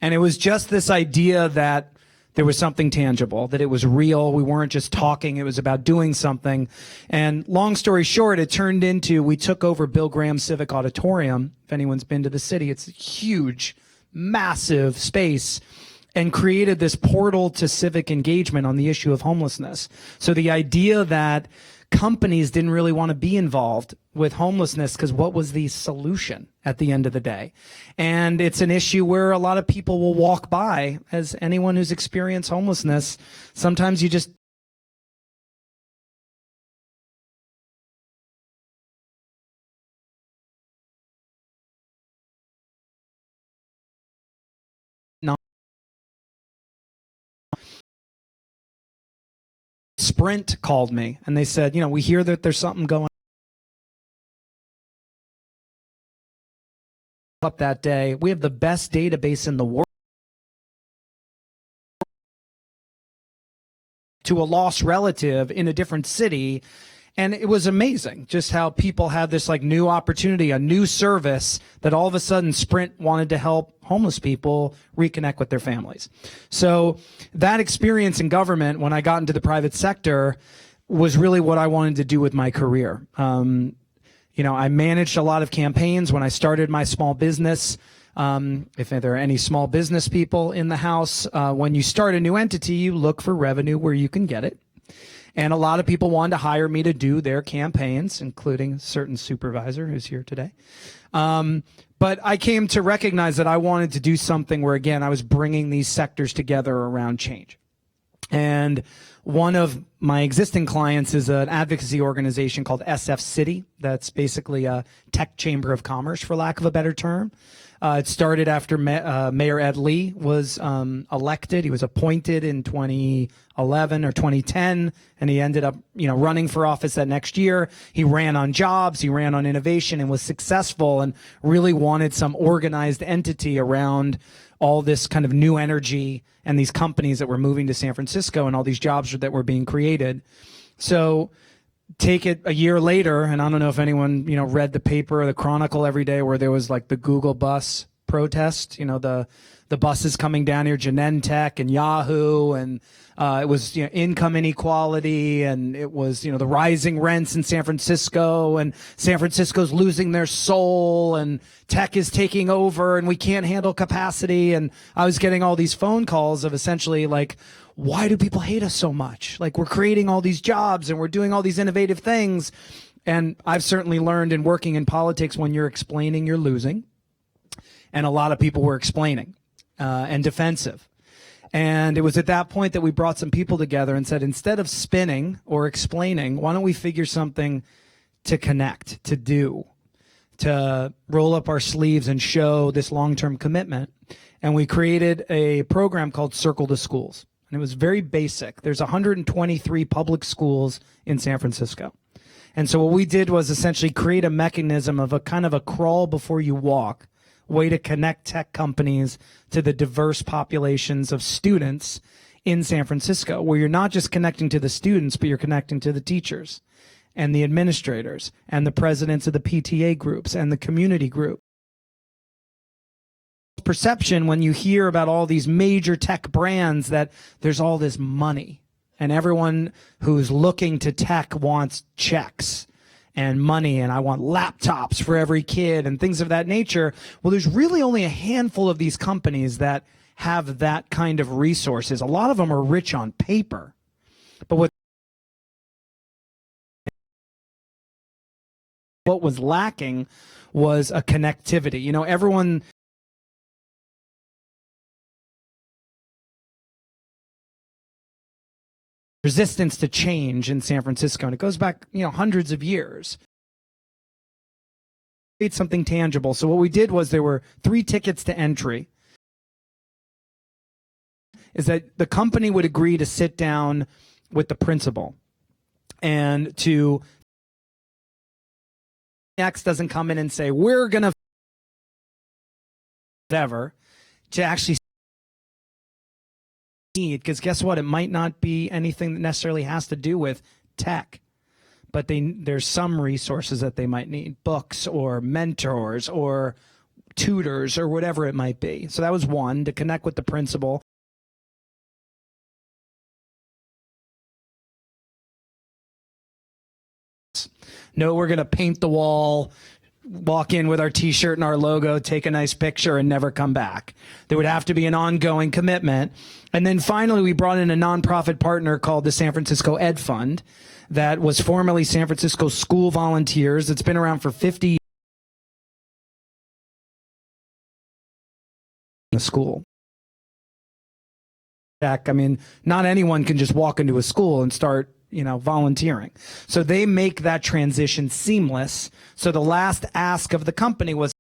And it was just this idea that there was something tangible, that it was real. We weren't just talking. It was about doing something. And long story short, it turned into, we took over Bill Graham Civic Auditorium. If anyone's been to the city, it's a huge, massive space, and created this portal to civic engagement on the issue of homelessness. So the idea that companies didn't really want to be involved with homelessness because what was the solution at the end of the day? And it's an issue where a lot of people will walk by, as anyone who's experienced homelessness, sometimes you just Sprint called me and they said, we hear that there's something going up that day. We have the best database in the world to a lost relative in a different city. And it was amazing just how people had this new opportunity, a new service that all of a sudden Sprint wanted to help homeless people reconnect with their families. So that experience in government, when I got into the private sector, was really what I wanted to do with my career. I managed a lot of campaigns when I started my small business. If there are any small business people in the house, when you start a new entity, you look for revenue where you can get it. And a lot of people wanted to hire me to do their campaigns, including a certain supervisor who's here today. But I came to recognize that I wanted to do something where, again, I was bringing these sectors together around change. And one of my existing clients is an advocacy organization called SF City. That's basically a tech chamber of commerce, for lack of a better term. It started after Mayor Ed Lee was elected. He was appointed in 2011 or 2010, and he ended up, running for office that next year. He ran on jobs, he ran on innovation, and was successful, and really wanted some organized entity around all this kind of new energy and these companies that were moving to San Francisco and all these jobs that were being created. So take it a year later, and I don't know if anyone, read the paper or the Chronicle every day where there was the Google bus protest, the buses coming down here, Genentech and Yahoo, and it was income inequality, and it was the rising rents in San Francisco, and San Francisco's losing their soul, and tech is taking over, and we can't handle capacity. And I was getting all these phone calls of essentially why do people hate us so much? We're creating all these jobs and we're doing all these innovative things. And I've certainly learned in working in politics, when you're explaining, you're losing. And a lot of people were explaining and defensive. And it was at that point that we brought some people together and said, instead of spinning or explaining, why don't we figure something to connect, to do, to roll up our sleeves and show this long-term commitment. And we created a program called Circle the Schools. And it was very basic. There's 123 public schools in San Francisco. And so what we did was essentially create a mechanism of a kind of a crawl before you walk way to connect tech companies to the diverse populations of students in San Francisco, where you're not just connecting to the students, but you're connecting to the teachers and the administrators and the presidents of the PTA groups and the community group. Perception when you hear about all these major tech brands that there's all this money, and everyone who's looking to tech wants checks and money, and I want laptops for every kid and things of that nature. Well, there's really only a handful of these companies that have that kind of resources. A lot of them are rich on paper, but what was lacking was a connectivity. You know, everyone resistance to change in San Francisco, and it goes back, you know, hundreds of years. It's something tangible. So what we did was there were 3 tickets to entry. Is that the company would agree to sit down with the principal and to X doesn't come in and say, we're going to whatever, to actually need, because guess what? It might not be anything that necessarily has to do with tech, but there's some resources that they might need, books or mentors or tutors or whatever it might be. So that was one, to connect with the principal. No, we're going to paint the wall, walk in with our T-shirt and our logo, take a nice picture, and never come back. There would have to be an ongoing commitment. And then finally, we brought in a nonprofit partner called the San Francisco Ed Fund that was formerly San Francisco School Volunteers. It's been around for 50 years. The school. I mean, not anyone can just walk into a school and start, you know, volunteering. So they make that transition seamless. So the last ask of the company was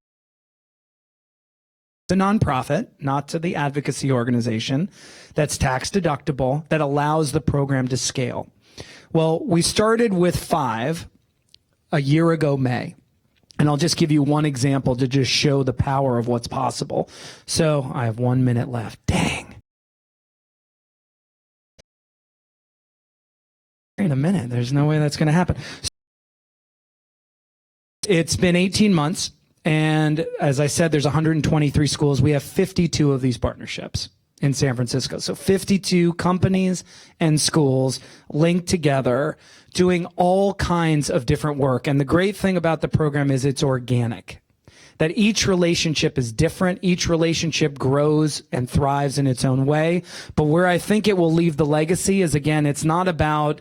the nonprofit, not to the advocacy organization, that's tax deductible, that allows the program to scale. Well, we started with 5 a year ago, May. And I'll just give you one example to just show the power of what's possible. So I have 1 minute left. Dang. In a minute, there's no way that's going to happen. It's been 18 months, and as I said, there's 123 schools. We have 52 of these partnerships in San Francisco. So 52 companies and schools linked together, doing all kinds of different work. And the great thing about the program is it's organic, that each relationship is different. Each relationship grows and thrives in its own way. But where I think it will leave the legacy is, again, it's not about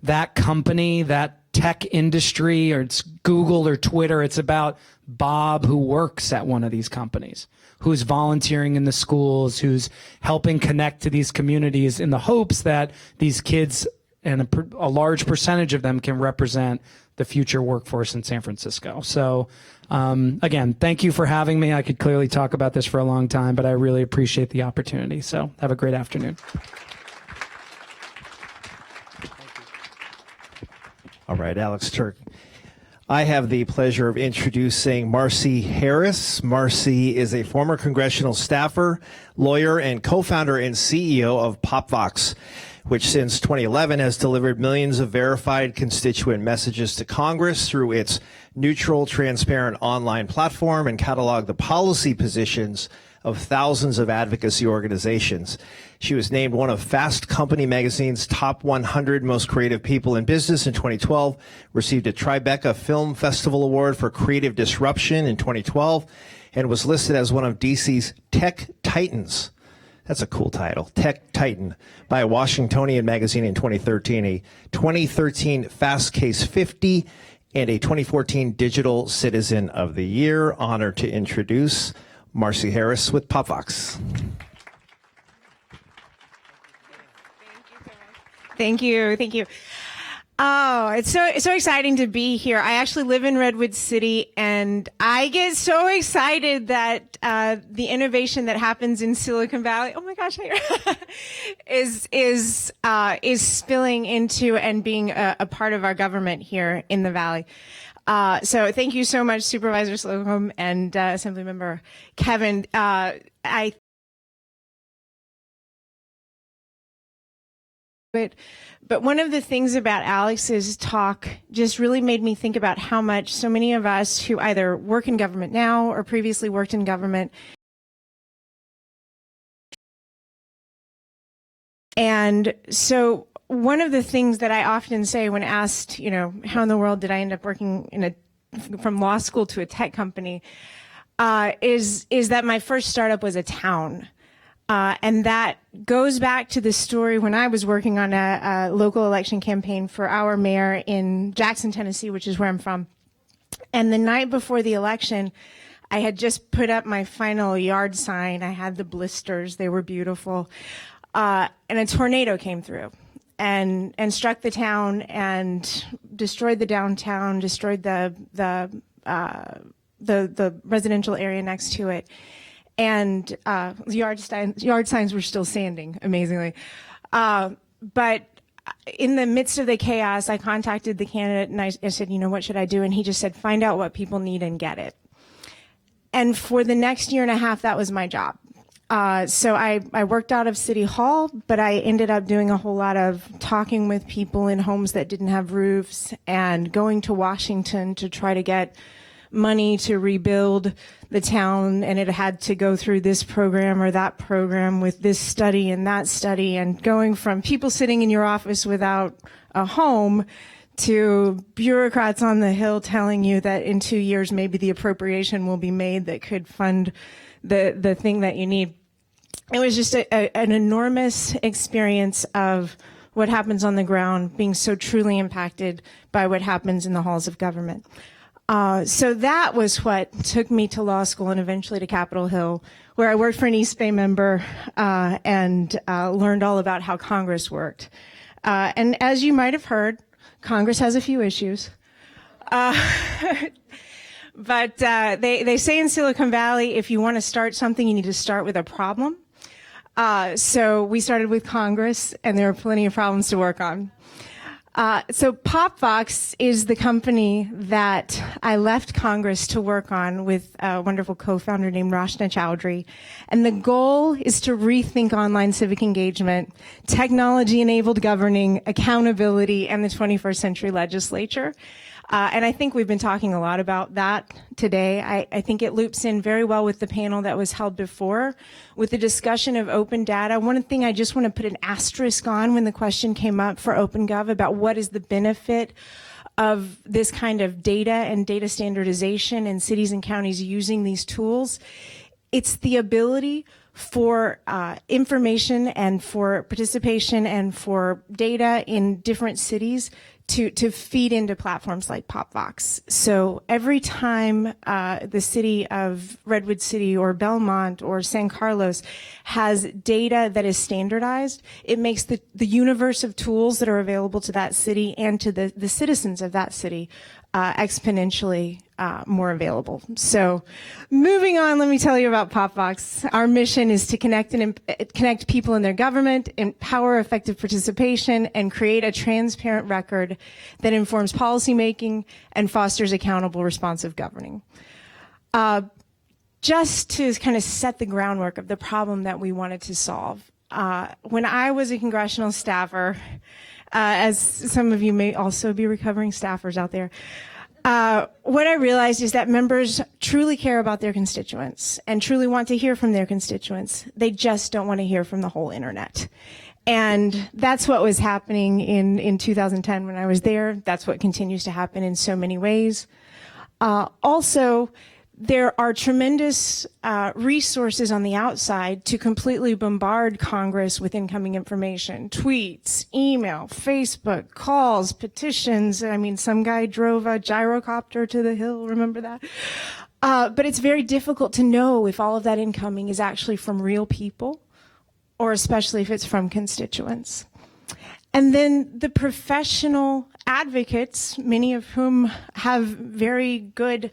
that company, that tech industry, or it's Google or Twitter. It's about Bob, who works at one of these companies, who's volunteering in the schools, who's helping connect to these communities in the hopes that these kids, and a large percentage of them, can represent the future workforce in San Francisco. So again, thank you for having me. I could clearly talk about this for a long time, but I really appreciate the opportunity. So have a great afternoon. All right, Alex Turk. I have the pleasure of introducing Marcy Harris. Marcy is a former congressional staffer, lawyer, and co-founder and CEO of PopVox, which since 2011 has delivered millions of verified constituent messages to Congress through its neutral, transparent online platform and cataloged the policy positions of thousands of advocacy organizations. She was named one of Fast Company magazine's top 100 most creative people in business in 2012, received a Tribeca Film Festival Award for Creative Disruption in 2012, and was listed as one of DC's Tech Titans. That's a cool title, Tech Titan, by Washingtonian magazine in 2013, a 2013 Fast Case 50, and a 2014 Digital Citizen of the Year. Honored to introduce Marcy Harris with PopVox. Thank you. Thank you. Oh, it's so exciting to be here. I actually live in Redwood City, and I get so excited that the innovation that happens in Silicon Valley, oh my gosh, is spilling into and being a part of our government here in the Valley. So thank you so much, Supervisor Slocum and Assemblymember Kevin. But one of the things about Alex's talk just really made me think about how much so many of us who either work in government now or previously worked in government. And so one of the things that I often say when asked, how in the world did I end up working from law school to a tech company, is that my first startup was a town. And that goes back to the story when I was working on a local election campaign for our mayor in Jackson, Tennessee, which is where I'm from. And the night before the election, I had just put up my final yard sign. I had the blisters. They were beautiful. And a tornado came through and struck the town and destroyed the downtown, destroyed the residential area next to it. And yard signs were still standing, amazingly. But in the midst of the chaos, I contacted the candidate and I said, what should I do? And he just said, find out what people need and get it. And for the next year and a half, that was my job. So I worked out of City Hall, but I ended up doing a whole lot of talking with people in homes that didn't have roofs and going to Washington to try to get money to rebuild the town, and it had to go through this program or that program with this study and that study, and going from people sitting in your office without a home to bureaucrats on the Hill telling you that in 2 years maybe the appropriation will be made that could fund the thing that you need. It was just an enormous experience of what happens on the ground being so truly impacted by what happens in the halls of government. So that was what took me to law school and eventually to Capitol Hill, where I worked for an East Bay member and learned all about how Congress worked. And as you might have heard, Congress has a few issues. But they say in Silicon Valley, if you want to start something, you need to start with a problem. So we started with Congress, and there are plenty of problems to work on. So PopVox is the company that I left Congress to work on with a wonderful co-founder named Rashna Chowdhury. And the goal is to rethink online civic engagement, technology-enabled governing, accountability, and the 21st century legislature. And I think we've been talking a lot about that today. I think it loops in very well with the panel that was held before with the discussion of open data. One thing I just want to put an asterisk on when the question came up for OpenGov about what is the benefit of this kind of data and data standardization in cities and counties using these tools. It's the ability for information and for participation and for data in different cities to feed into platforms like PopVox. So every time the city of Redwood City or Belmont or San Carlos has data that is standardized, it makes the universe of tools that are available to that city and to the citizens of that city exponentially more available. So moving on, let me tell you about PopVox. Our mission is to connect people in their government, empower effective participation, and create a transparent record that informs policymaking and fosters accountable, responsive governing. Just to kind of set the groundwork of the problem that we wanted to solve. When I was a congressional staffer, as some of you may also be recovering staffers out there, what I realized is that members truly care about their constituents and truly want to hear from their constituents. They just don't want to hear from the whole internet. And that's what was happening in 2010 when I was there. That's what continues to happen in so many ways. Also, there are tremendous resources on the outside to completely bombard Congress with incoming information. Tweets, email, Facebook, calls, petitions. I mean, some guy drove a gyrocopter to the Hill, remember that? But it's very difficult to know if all of that incoming is actually from real people, or especially if it's from constituents. And then the professional advocates, many of whom have very good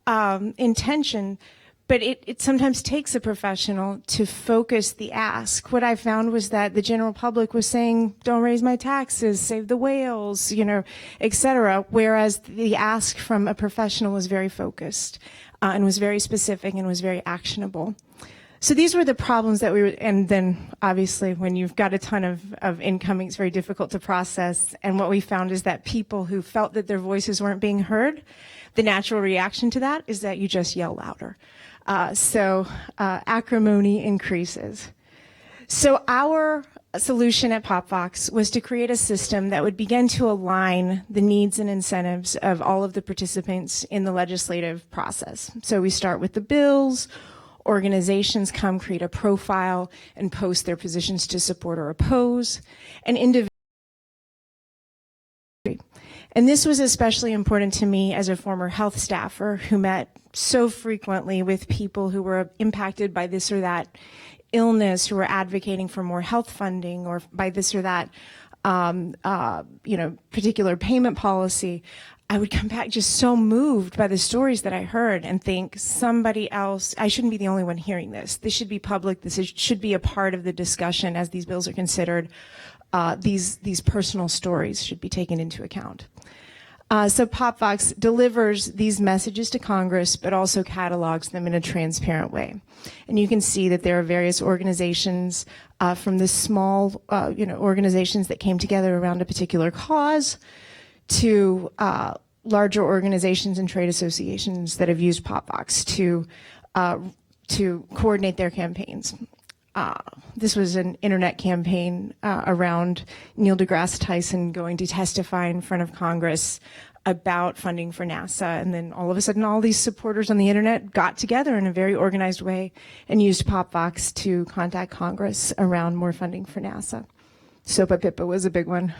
intention, but it sometimes takes a professional to focus the ask. What I found was that the general public was saying, don't raise my taxes, save the whales, et cetera, whereas the ask from a professional was very focused and was very specific and was very actionable. So these were the problems that and then obviously when you've got a ton of incoming, it's very difficult to process. And what we found is that people who felt that their voices weren't being heard, the natural reaction to that is that you just yell louder. So acrimony increases. So our solution at PopVox was to create a system that would begin to align the needs and incentives of all of the participants in the legislative process. So we start with the bills. Organizations come create a profile and post their positions to support or oppose, and individuals. And this was especially important to me as a former health staffer who met so frequently with people who were impacted by this or that illness, who were advocating for more health funding, or by this or that, particular payment policy. I would come back just so moved by the stories that I heard and think, somebody else, I shouldn't be the only one hearing this. This should be public. This should be a part of the discussion as these bills are considered. These personal stories should be taken into account. So PopVox delivers these messages to Congress, but also catalogs them in a transparent way. And you can see that there are various organizations from the small, organizations that came together around a particular cause to larger organizations and trade associations that have used PopVox to coordinate their campaigns. This was an internet campaign around Neil deGrasse Tyson going to testify in front of Congress about funding for NASA. And then all of a sudden, all these supporters on the internet got together in a very organized way and used PopVox to contact Congress around more funding for NASA. SOPA PIPA was a big one.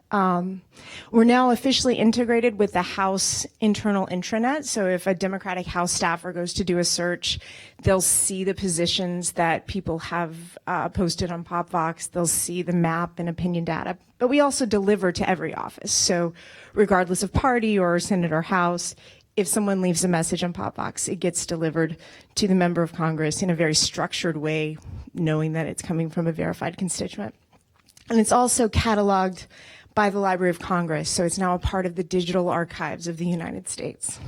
We're now officially integrated with the House internal intranet. So if a Democratic House staffer goes to do a search, they'll see the positions that people have posted on PopVox. They'll see the map and opinion data. But we also deliver to every office. So regardless of party or Senate or House, if someone leaves a message on PopVox, it gets delivered to the member of Congress in a very structured way, knowing that it's coming from a verified constituent. And it's also cataloged by the Library of Congress, so it's now a part of the digital archives of the United States.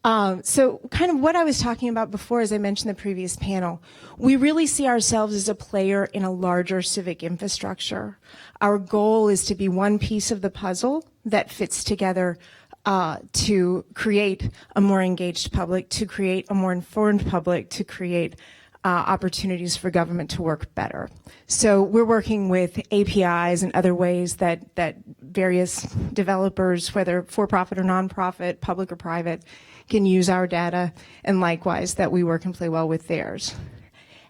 So kind of what I was talking about before, as I mentioned in the previous panel, we really see ourselves as a player in a larger civic infrastructure. Our goal is to be one piece of the puzzle that fits together to create a more engaged public, to create a more informed public, to create opportunities for government to work better. So we're working with APIs and other ways that various developers, whether for-profit or nonprofit, public or private, can use our data, and likewise that we work and play well with theirs.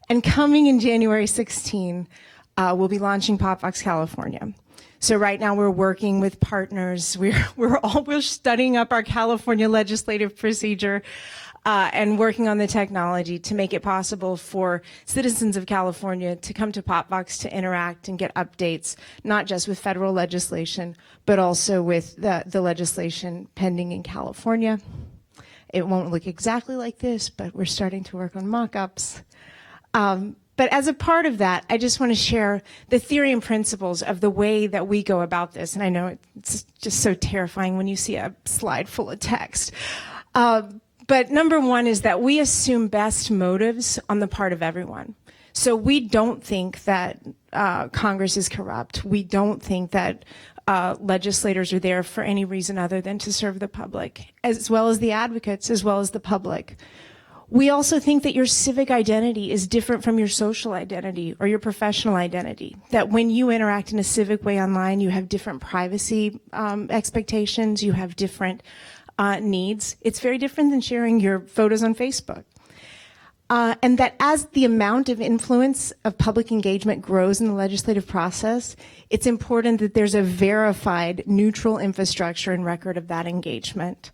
And coming in January 16, we'll be launching PopVox California. So right now we're working with partners. We're studying up our California legislative procedure and working on the technology to make it possible for citizens of California to come to PopVox to interact and get updates, not just with federal legislation, but also with the legislation pending in California. It won't look exactly like this, but we're starting to work on mock-ups. But as a part of that, I just want to share the theory and principles of the way that we go about this. And I know it's just so terrifying when you see a slide full of text. But number one is that we assume best motives on the part of everyone. So we don't think that Congress is corrupt. We don't think that legislators are there for any reason other than to serve the public, as well as the advocates, as well as the public. We also think that your civic identity is different from your social identity or your professional identity, that when you interact in a civic way online, you have different privacy expectations, you have different needs. It's very different than sharing your photos on Facebook. And that as the amount of influence of public engagement grows in the legislative process, it's important that there's a verified, neutral infrastructure and record of that engagement.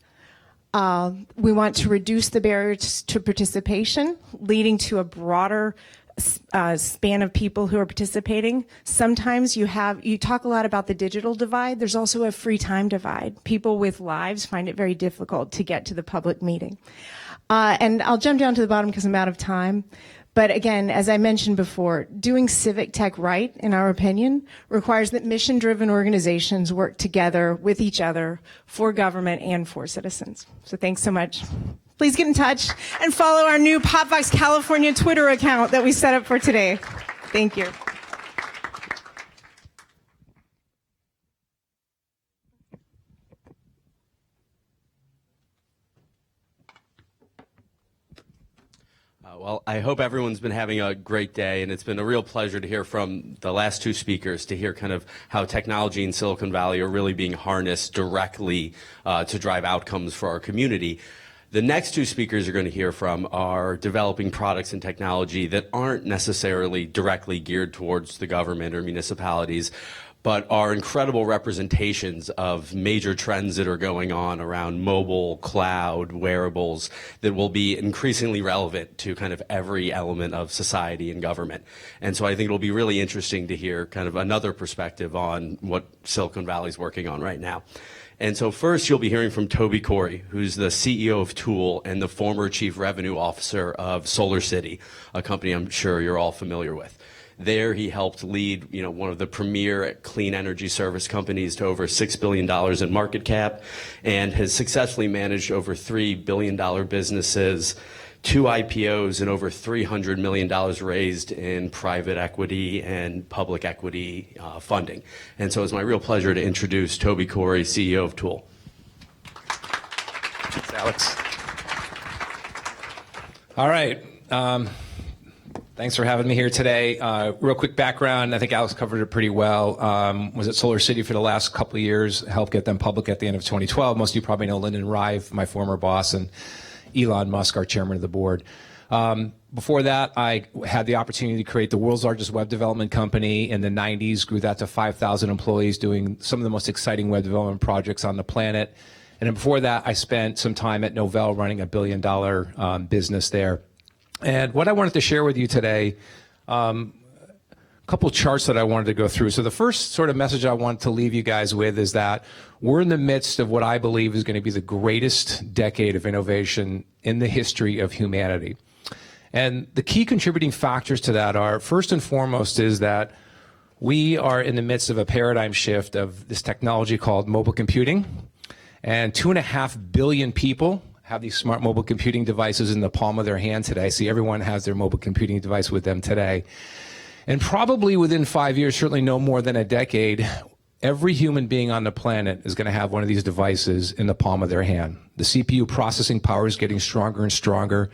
We want to reduce the barriers to participation, leading to a broader span of people who are participating. Sometimes you talk a lot about the digital divide. There's also a free time divide. People with lives find it very difficult to get to the public meeting. And I'll jump down to the bottom because I'm out of time. But again, as I mentioned before, doing civic tech right, in our opinion, requires that mission-driven organizations work together with each other for government and for citizens. So thanks so much. Please get in touch and follow our new PopVox California Twitter account that we set up for today. Thank you. Well, I hope everyone's been having a great day, and it's been a real pleasure to hear from the last two speakers, to hear kind of how technology in Silicon Valley are really being harnessed directly to drive outcomes for our community. The next two speakers you're going to hear from are developing products and technology that aren't necessarily directly geared towards the government or municipalities, but are incredible representations of major trends that are going on around mobile, cloud, wearables that will be increasingly relevant to kind of every element of society and government. And so I think it'll be really interesting to hear kind of another perspective on what Silicon Valley's working on right now. And so first you'll be hearing from Toby Corey, who's the CEO of Tool and the former Chief Revenue Officer of SolarCity, a company I'm sure you're all familiar with. There, he helped lead, one of the premier clean energy service companies to over $6 billion in market cap, and has successfully managed over $3 billion businesses, 2 IPOs, and over $300 million raised in private equity and public equity funding. And so it's my real pleasure to introduce Toby Corey, CEO of Tool. Thanks, Alex. All right. Thanks for having me here today. Real quick background, I think Alex covered it pretty well. Was at SolarCity for the last couple of years, helped get them public at the end of 2012. Most of you probably know Lyndon Rive, my former boss, and Elon Musk, our chairman of the board. Before that, I had the opportunity to create the world's largest web development company in the 90s, grew that to 5,000 employees doing some of the most exciting web development projects on the planet. And then before that, I spent some time at Novell running a $1 billion business there. And what I wanted to share with you today, a couple charts that I wanted to go through. So the first sort of message I want to leave you guys with is that we're in the midst of what I believe is going to be the greatest decade of innovation in the history of humanity. And the key contributing factors to that are, first and foremost, is that we are in the midst of a paradigm shift of this technology called mobile computing. And 2.5 billion people have these smart mobile computing devices in the palm of their hand today. See, everyone has their mobile computing device with them today. And probably within 5 years, certainly no more than a decade, every human being on the planet is going to have one of these devices in the palm of their hand. The CPU processing power is getting stronger and stronger.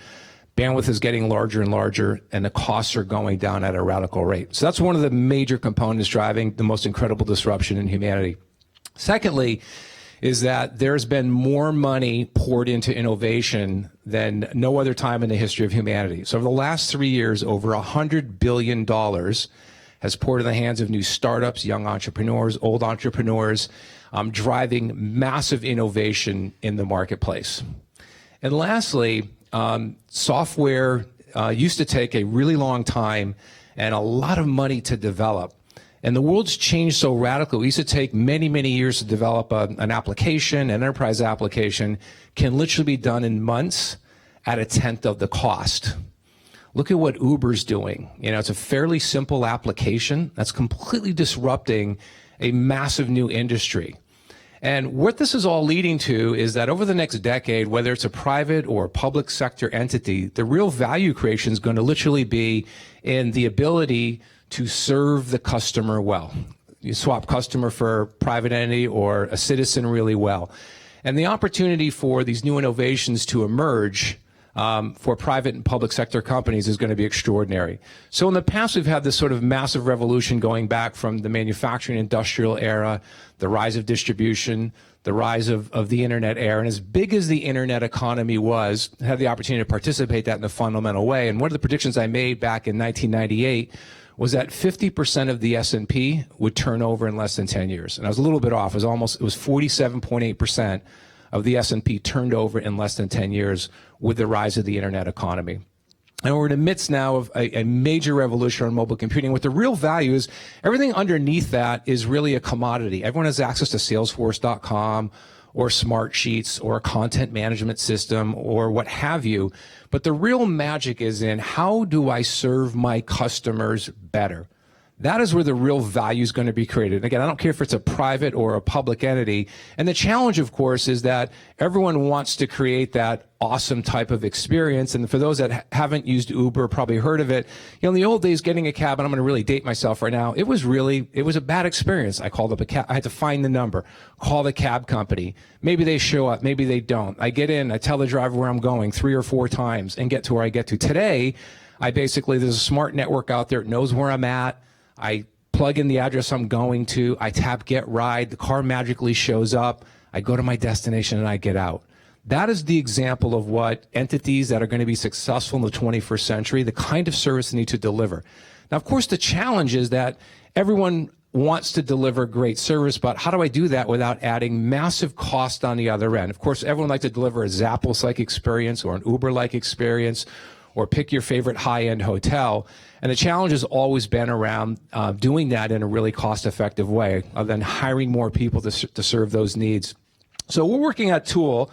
Bandwidth is getting larger and larger, and the costs are going down at a radical rate. So that's one of the major components driving the most incredible disruption in humanity. Secondly, is that there's been more money poured into innovation than no other time in the history of humanity. So over the last 3 years, over $100 billion has poured in the hands of new startups, young entrepreneurs, old entrepreneurs, driving massive innovation in the marketplace. And lastly, software used to take a really long time and a lot of money to develop. And the world's changed so radically. We used to take many, many years to develop an application, an enterprise application, can literally be done in months at 1/10 of the cost. Look at what Uber's doing. It's a fairly simple application that's completely disrupting a massive new industry. And what this is all leading to is that over the next decade, whether it's a private or public sector entity, the real value creation is going to literally be in the ability to serve the customer well. You swap customer for private entity or a citizen really well. And the opportunity for these new innovations to emerge for private and public sector companies is going to be extraordinary. So in the past, we've had this sort of massive revolution going back from the manufacturing industrial era, the rise of distribution, the rise of the internet era. And as big as the internet economy was, I had the opportunity to participate in that in a fundamental way. And one of the predictions I made back in 1998 was that 50% of the S&P would turn over in less than 10 years. And I was a little bit off. It was 47.8% of the S&P turned over in less than 10 years with the rise of the internet economy. And we're in the midst now of a major revolution on mobile computing. What the real value is, everything underneath that is really a commodity. Everyone has access to Salesforce.com or Smartsheets or a content management system or what have you. But the real magic is in how do I serve my customers better? That is where the real value is going to be created. Again, I don't care if it's a private or a public entity. And the challenge, of course, is that everyone wants to create that awesome type of experience. And for those that haven't used Uber, probably heard of it, in the old days, getting a cab, and I'm going to really date myself right now, it was a bad experience. I called up a cab. I had to find the number, call the cab company. Maybe they show up, maybe they don't. I get in, I tell the driver where I'm going 3 or 4 times and get to where I get to. Today, there's a smart network out there. It knows where I'm at. I plug in the address I'm going to, I tap Get Ride, the car magically shows up, I go to my destination and I get out. That is the example of what entities that are going to be successful in the 21st century, the kind of service they need to deliver. Now, of course, the challenge is that everyone wants to deliver great service, but how do I do that without adding massive cost on the other end? Of course, everyone likes to deliver a Zappos-like experience or an Uber-like experience, or pick your favorite high-end hotel. And the challenge has always been around doing that in a really cost-effective way, other than hiring more people to serve those needs. So we're working at Tool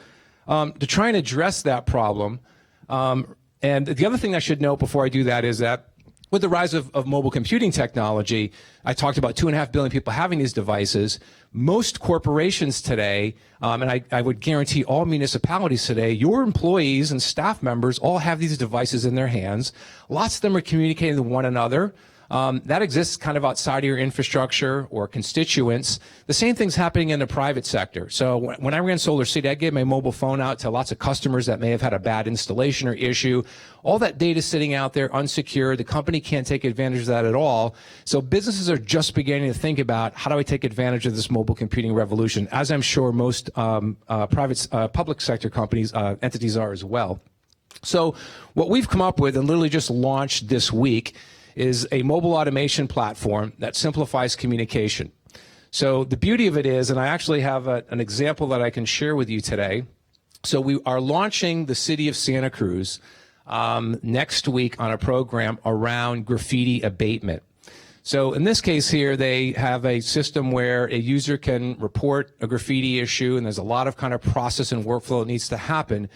to try and address that problem. And the other thing I should note before I do that is that with the rise of mobile computing technology, I talked about 2.5 billion people having these devices. Most corporations today, and I would guarantee all municipalities today, your employees and staff members all have these devices in their hands. Lots of them are communicating with one another. That exists kind of outside of your infrastructure or constituents. The same thing's happening in the private sector. So when I ran Solar City, I gave my mobile phone out to lots of customers that may have had a bad installation or issue. All that data sitting out there unsecured. The company can't take advantage of that at all. So businesses are just beginning to think about, how do I take advantage of this mobile computing revolution, as I'm sure most public sector companies, entities are as well. So what we've come up with and literally just launched this week is a mobile automation platform that simplifies communication. So the beauty of it is, and I actually have an example that I can share with you today. So we are launching the city of Santa Cruz next week on a program around graffiti abatement. So in this case here, they have a system where a user can report a graffiti issue, and there's a lot of kind of process and workflow that needs to happen.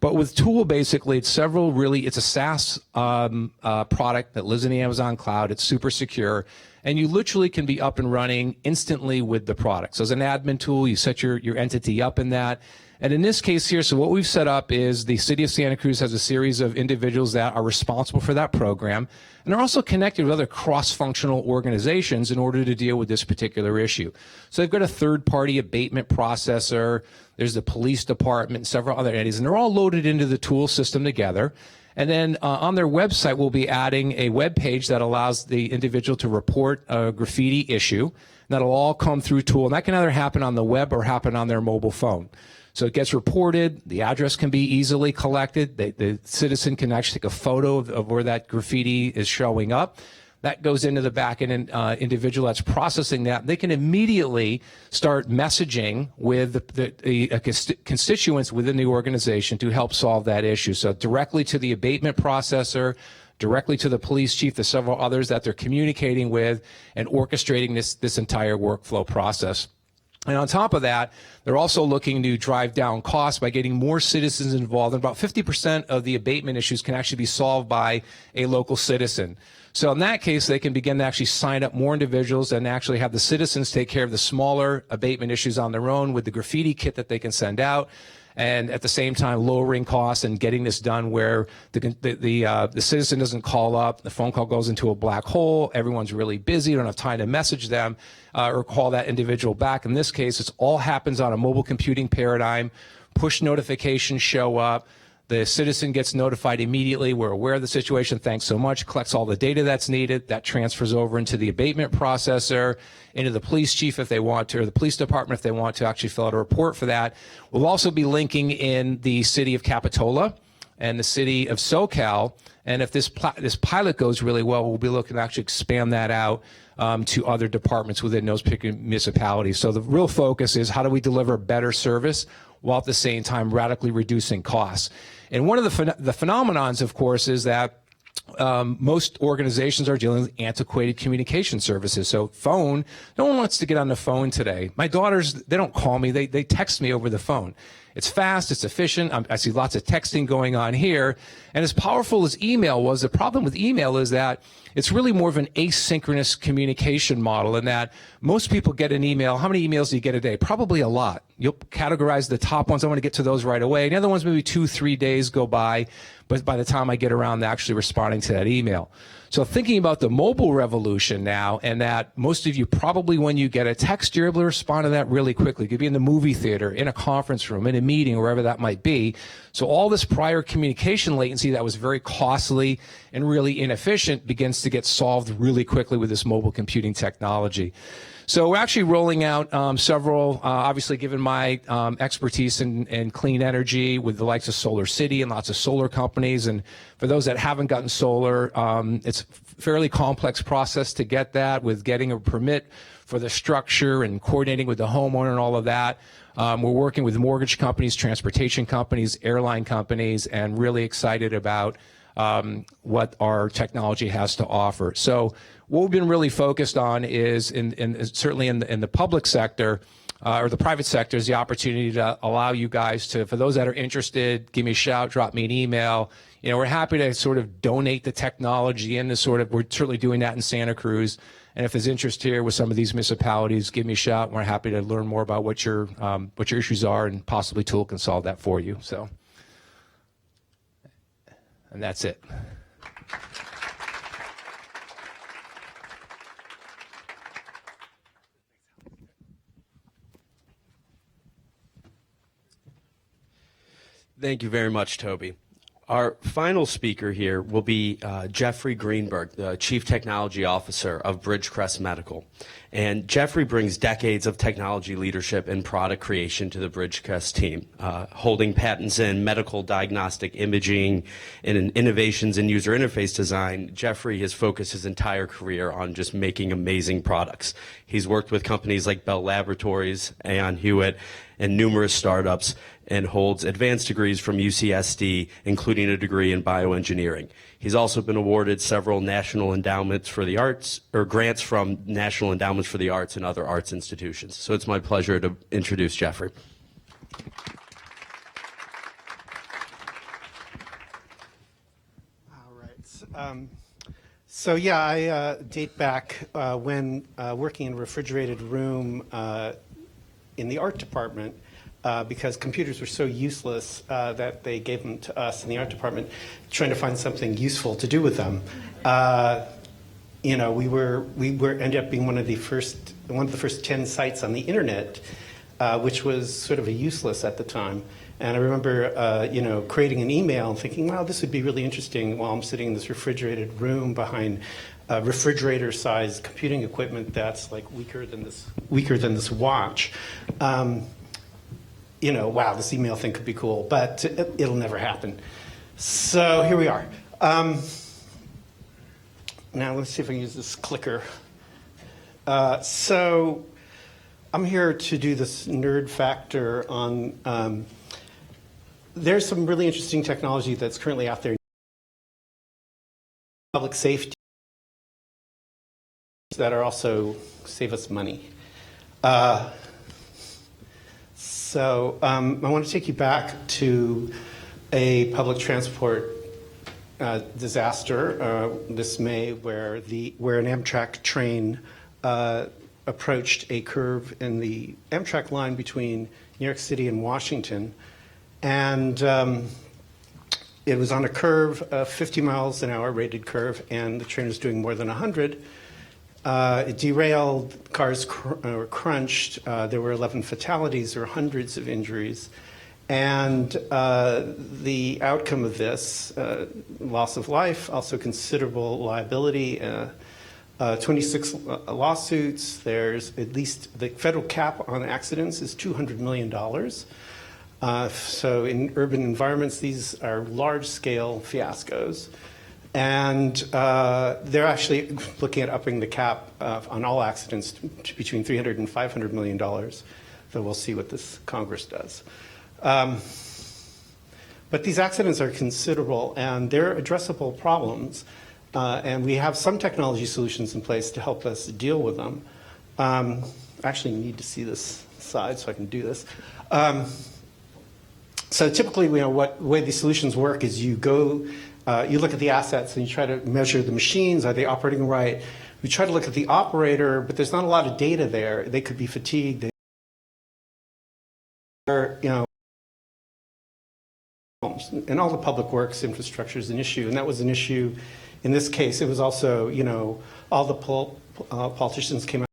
But with Tool, basically, it's a SaaS product that lives in the Amazon cloud. It's super secure, and you literally can be up and running instantly with the product. So as an admin tool, you set your entity up in that. And in this case here, so what we've set up is the city of Santa Cruz has a series of individuals that are responsible for that program, and they're also connected with other cross-functional organizations in order to deal with this particular issue. So they've got a third-party abatement processor, there's the police department, and several other entities, and they're all loaded into the Tool system together. And then on their website, we'll be adding a web page that allows the individual to report a graffiti issue. That'll all come through Tool, and that can either happen on the web or happen on their mobile phone. So it gets reported, the address can be easily collected, the citizen can actually take a photo of where that graffiti is showing up. That goes into the back-end individual that's processing that. They can immediately start messaging with the constituents within the organization to help solve that issue. So directly to the abatement processor, directly to the police chief, the several others that they're communicating with, and orchestrating this entire workflow process. And on top of that, they're also looking to drive down costs by getting more citizens involved. And about 50% of the abatement issues can actually be solved by a local citizen. So in that case, they can begin to actually sign up more individuals and actually have the citizens take care of the smaller abatement issues on their own with the graffiti kit that they can send out. And at the same time, lowering costs and getting this done where the citizen doesn't call up, the phone call goes into a black hole, everyone's really busy, you don't have time to message them or call that individual back. In this case, it all happens on a mobile computing paradigm. Push notifications show up. The citizen gets notified immediately. We're aware of the situation. Thanks so much. Collects all the data that's needed. That transfers over into the abatement processor, into the police chief if they want to, or the police department if they want to actually fill out a report for that. We'll also be linking in the city of Capitola and the city of SoCal. And if this pilot goes really well, we'll be looking to actually expand that out to other departments within those particular municipalities. So the real focus is how do we deliver better service while at the same time radically reducing costs. And one of the phenomenons, of course, is that most organizations are dealing with antiquated communication services. So phone, no one wants to get on the phone today. My daughters, they don't call me, they text me over the phone. It's fast, it's efficient. I see lots of texting going on here. And as powerful as email was, the problem with email is that it's really more of an asynchronous communication model in that most people get an email. How many emails do you get a day? Probably a lot. You'll categorize the top ones. I want to get to those right away. The other ones, maybe 2-3 days go by, but by the time I get around to actually responding to that email. So thinking about the mobile revolution now, and that most of you probably when you get a text, you're able to respond to that really quickly. You could be in the movie theater, in a conference room, in a meeting, wherever that might be. So all this prior communication latency that was very costly and really inefficient begins to get solved really quickly with this mobile computing technology. So we're actually rolling out several, obviously given my expertise in clean energy with the likes of Solar City and lots of solar companies. And for those that haven't gotten solar, it's a fairly complex process to get that, with getting a permit for the structure and coordinating with the homeowner and all of that. We're working with mortgage companies, transportation companies, airline companies, and really excited about what our technology has to offer. So what we've been really focused on is, certainly in the public sector, or the private sector, is the opportunity to allow you guys to, for those that are interested, give me a shout, drop me an email. You know, we're happy to sort of donate the technology and we're certainly doing that in Santa Cruz. And if there's interest here with some of these municipalities, give me a shout. We're happy to learn more about what your issues are, and possibly Tool can solve that for you. So, and that's it. Thank you very much, Toby. Our final speaker here will be Jeffrey Greenberg, the Chief Technology Officer of Bridgecrest Medical. And Jeffrey brings decades of technology leadership and product creation to the Bridgecrest team, holding patents in medical diagnostic imaging and in innovations in user interface design. Jeffrey has focused his entire career on just making amazing products. He's worked with companies like Bell Laboratories, Aon Hewitt, and numerous startups, and holds advanced degrees from UCSD, including a degree in bioengineering. He's also been awarded several National Endowments for the Arts, or grants from National Endowments for the Arts and other arts institutions. So it's my pleasure to introduce Jeffrey. All right. So yeah, I date back when working in a refrigerated room in the art department, because computers were so useless that they gave them to us in the art department, trying to find something useful to do with them. You know, we ended up being one of the first 10 sites on the internet, which was sort of a useless at the time. And I remember, you know, creating an email and thinking, wow, this would be really interesting while I'm sitting in this refrigerated room behind refrigerator-sized computing equipment that's like weaker than this watch. You know, wow, this email thing could be cool, but it'll never happen. So here we are. Now let's see if I can use this clicker. So I'm here to do this nerd factor on, there's some really interesting technology that's currently out there. Public safety that are also save us money. So I want to take you back to a public transport disaster this May, where an Amtrak train approached a curve in the Amtrak line between New York City and Washington, and it was on a curve, 50 miles an hour rated curve, and the train was doing more than 100. It derailed, cars were crunched, there were 11 fatalities, there were hundreds of injuries. And the outcome of this, loss of life, also considerable liability, 26 lawsuits. There's at least, the federal cap on accidents is $200 million. So in urban environments, these are large-scale fiascos. And they're actually looking at upping the cap on all accidents to between $300 and $500 million. So we'll see what this Congress does. But these accidents are considerable, and they're addressable problems. And we have some technology solutions in place to help us deal with them. I actually need to see this slide so I can do this. So typically, what way these solutions work is you go, you look at the assets and you try to measure the machines. Are they operating right? We try to look at the operator, but there's not a lot of data there. They could be fatigued. And all the public works infrastructure is an issue, and that was an issue in this case. It was also, all the politicians came out.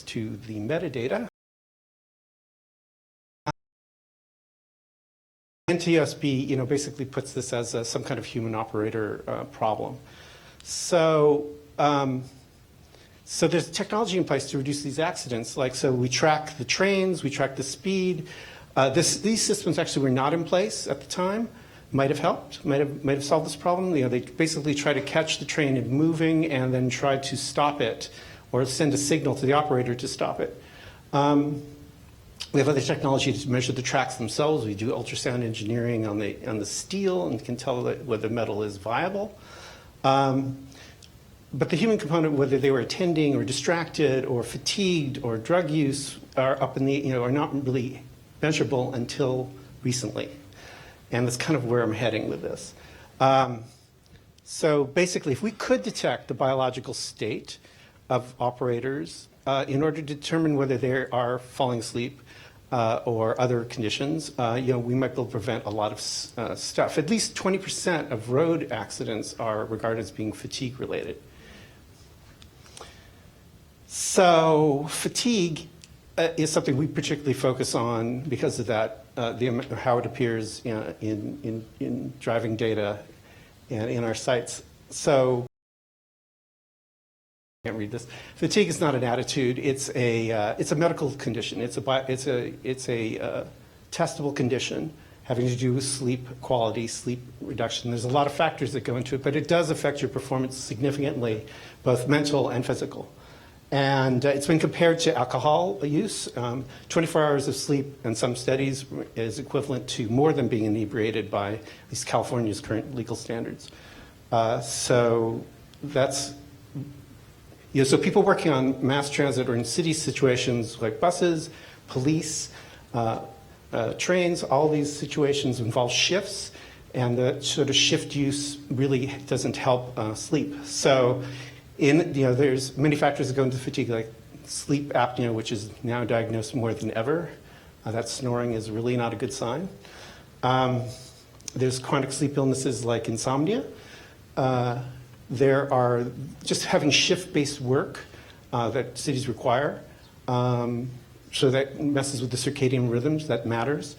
To the metadata. NTSB, basically puts this as some kind of human operator problem. So, so there's technology in place to reduce these accidents. So we track the trains, we track the speed. These systems actually were not in place at the time. Might have helped, might have solved this problem. They basically try to catch the train in moving and then try to stop it, or send a signal to the operator to stop it. We have other technology to measure the tracks themselves. We do ultrasound engineering on the steel and can tell whether metal is viable. But the human component, whether they were attending or distracted or fatigued or drug use, are are not really measurable until recently. And that's kind of where I'm heading with this. So basically, if we could detect the biological state of operators in order to determine whether they are falling asleep or other conditions, we might be able to prevent a lot of stuff. At least 20% of road accidents are regarded as being fatigue related. So fatigue is something we particularly focus on because of that, how it appears in driving data and in our sites. So can't read this. Fatigue is not an attitude. It's a medical condition. It's a testable condition having to do with sleep quality, sleep reduction. There's a lot of factors that go into it, but it does affect your performance significantly, both mental and physical. And it's been compared to alcohol use. 24 hours of sleep in some studies is equivalent to more than being inebriated by at least California's current legal standards. So that's so people working on mass transit or in city situations like buses, police, trains, all these situations involve shifts, and the sort of shift use really doesn't help sleep. So there's many factors that go into fatigue, like sleep apnea, which is now diagnosed more than ever. That snoring is really not a good sign. There's chronic sleep illnesses like insomnia. There are just having shift-based work that cities require. So that messes with the circadian rhythms, that matters.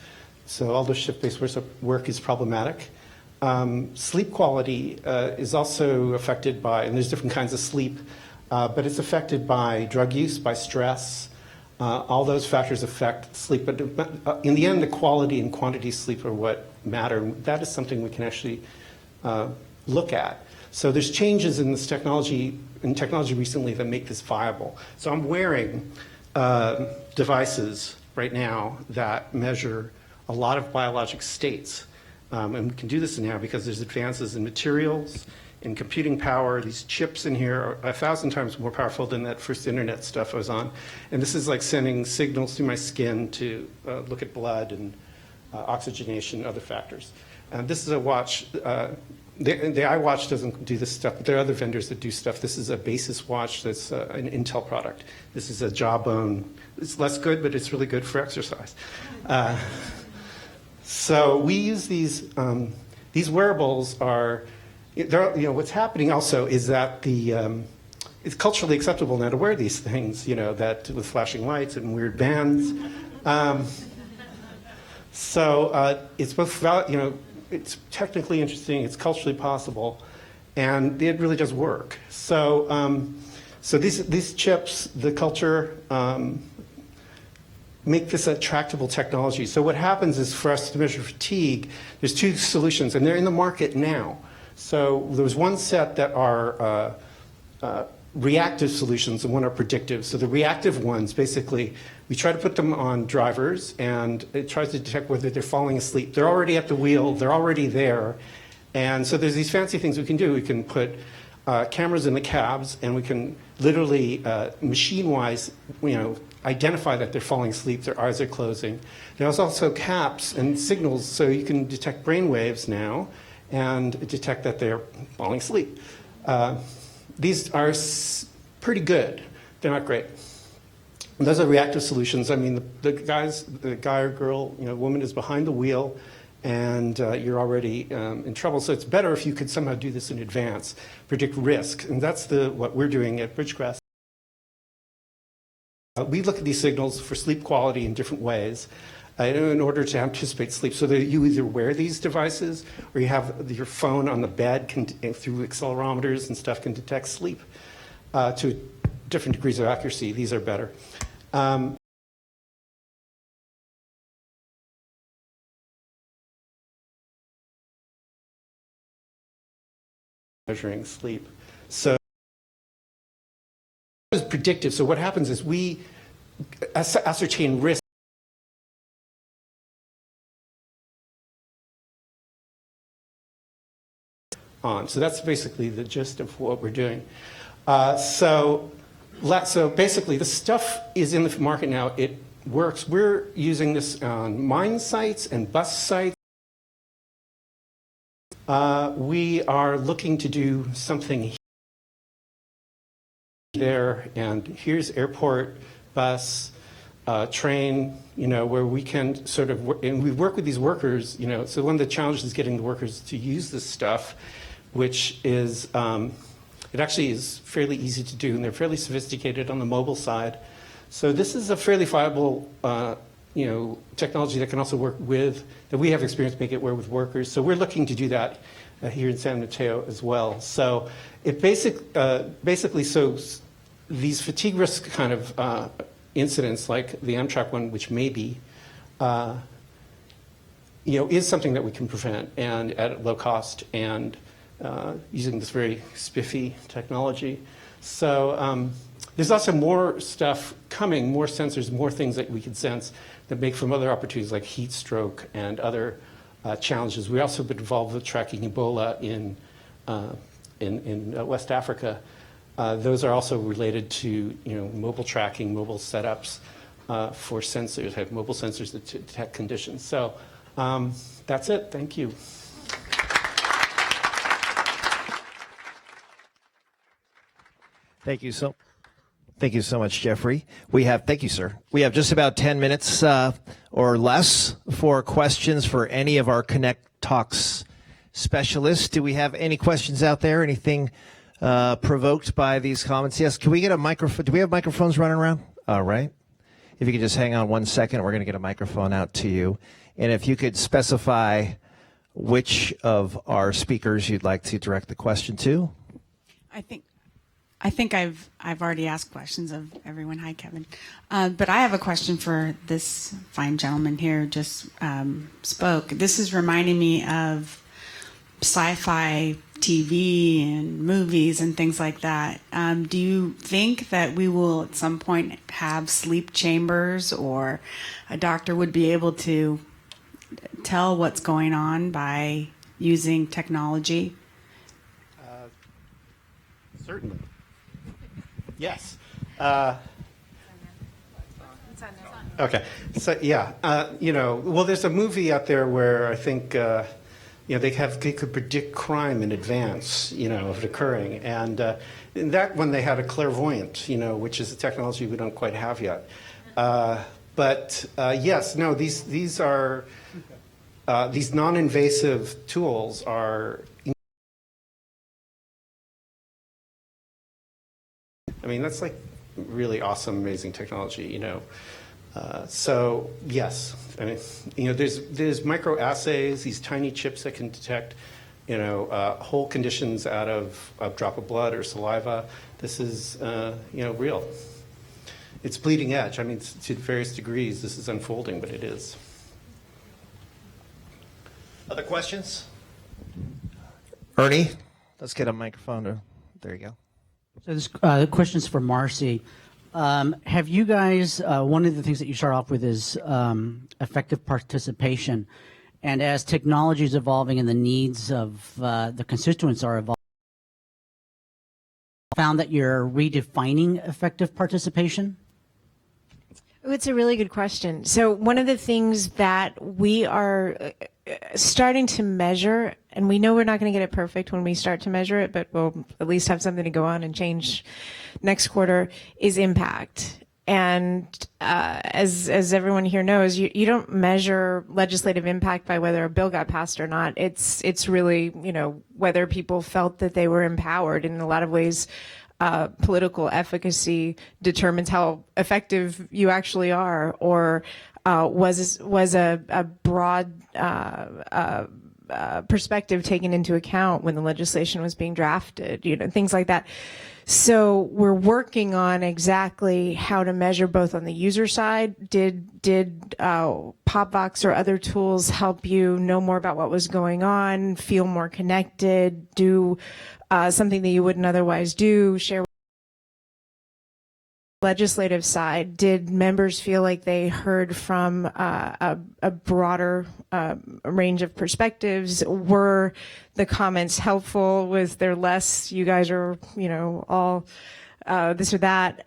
So all the shift-based work is problematic. Sleep quality is also affected by, and there's different kinds of sleep, but it's affected by drug use, by stress. All those factors affect sleep. But in the end, the quality and quantity of sleep are what matter. That is something we can actually look at. So there's changes in this technology recently that make this viable. So I'm wearing devices right now that measure a lot of biologic states. And we can do this now because there's advances in materials, in computing power. These chips in here are 1,000 times more powerful than that first internet stuff I was on. And this is like sending signals through my skin to look at blood and oxygenation, other factors. This is a watch. The iWatch doesn't do this stuff, but there are other vendors that do stuff. This is a Basis watch that's an Intel product. This is a Jawbone. It's less good, but it's really good for exercise. So we use these wearables are, what's happening also is that the it's culturally acceptable now to wear these things, that with flashing lights and weird bands. So it's both, it's technically interesting, it's culturally possible, and it really does work. So, so these chips, the culture, make this a tractable technology. So what happens is for us to measure fatigue, there's two solutions, and they're in the market now. So there's one set that are reactive solutions and one are predictive. So the reactive ones, basically, we try to put them on drivers, and it tries to detect whether they're falling asleep. They're already at the wheel, they're already there. And so there's these fancy things we can do. We can put cameras in the cabs, and we can literally, machine-wise, identify that they're falling asleep, their eyes are closing. There's also caps and signals, so you can detect brain waves now and detect that they're falling asleep. These are pretty good. They're not great. And those are reactive solutions. I mean, the guy or girl, woman is behind the wheel, and you're already in trouble. So it's better if you could somehow do this in advance, predict risk. And that's what we're doing at Bridgecrest. We look at these signals for sleep quality in different ways in order to anticipate sleep. So that you either wear these devices or you have your phone on the bed through accelerometers and stuff can detect sleep to different degrees of accuracy. These are better. Measuring sleep. So is predictive. So what happens is we ascertain risk. So that's basically the gist of what we're doing. So basically, the stuff is in the market now. It works. We're using this on mine sites and bus sites. We are looking to do something there, and here's airport, bus, train, where we can sort of work, and we work with these workers, so one of the challenges is getting the workers to use this stuff, which is, it actually is fairly easy to do, and they're fairly sophisticated on the mobile side. So this is a fairly viable, technology that can also work with, that we have experience making it work with workers. So we're looking to do that here in San Mateo as well. So it basically, so these fatigue risk kind of incidents, like the Amtrak one, which may be, is something that we can prevent and at low cost and using this very spiffy technology. So there's also more stuff coming, more sensors, more things that we can sense that make from other opportunities like heat stroke and other challenges. We also been involved with tracking Ebola in West Africa. Those are also related to mobile tracking, mobile setups for sensors, have mobile sensors that detect conditions. So that's it. Thank you. Thank you so much, Jeffrey. Thank you, sir. We have just about 10 minutes or less for questions for any of our Connect Talks specialists. Do we have any questions out there? Anything provoked by these comments? Yes. Can we get a microphone? Do we have microphones running around? All right. If you could just hang on 1 second, we're going to get a microphone out to you. And if you could specify which of our speakers you'd like to direct the question to. I think I've already asked questions of everyone. Hi, Kevin. But I have a question for this fine gentleman here who just spoke. This is reminding me of sci-fi TV and movies and things like that. Do you think that we will at some point have sleep chambers, or a doctor would be able to tell what's going on by using technology? Certainly. Yes. Okay. So yeah, well, there's a movie out there where I think they could predict crime in advance, of it occurring, and in that one they had a clairvoyant, which is a technology we don't quite have yet. But yes, no, these are these non-invasive tools are mean, that's like really awesome, amazing technology, you know. So yes, I mean, you know, there's microassays, these tiny chips that can detect, you know, whole conditions out of a drop of blood or saliva. This is, you know, real. It's bleeding edge. I mean, to various degrees, this is unfolding, but it is. Other questions? Ernie, let's get a microphone. There you go. So this question's for Marcy. Have you guys, one of the things that you start off with is effective participation. And as technology is evolving and the needs of the constituents are evolving, found that you're redefining effective participation? Oh, it's a really good question. So one of the things that we are starting to measure, and we know we're not going to get it perfect when we start to measure it, but we'll at least have something to go on and change next quarter, is impact. And as everyone here knows, you don't measure legislative impact by whether a bill got passed or not. It's really, you know, whether people felt that they were empowered. In a lot of ways, political efficacy determines how effective you actually are, or was a broad perspective taken into account when the legislation was being drafted, you know, things like that. So we're working on exactly how to measure both on the user side. Did PopVox or other tools help you know more about what was going on, feel more connected, do something that you wouldn't otherwise do, share legislative side? Did members feel like they heard from a broader range of perspectives? Were the comments helpful? Was there less, you guys are, you know, all this or that?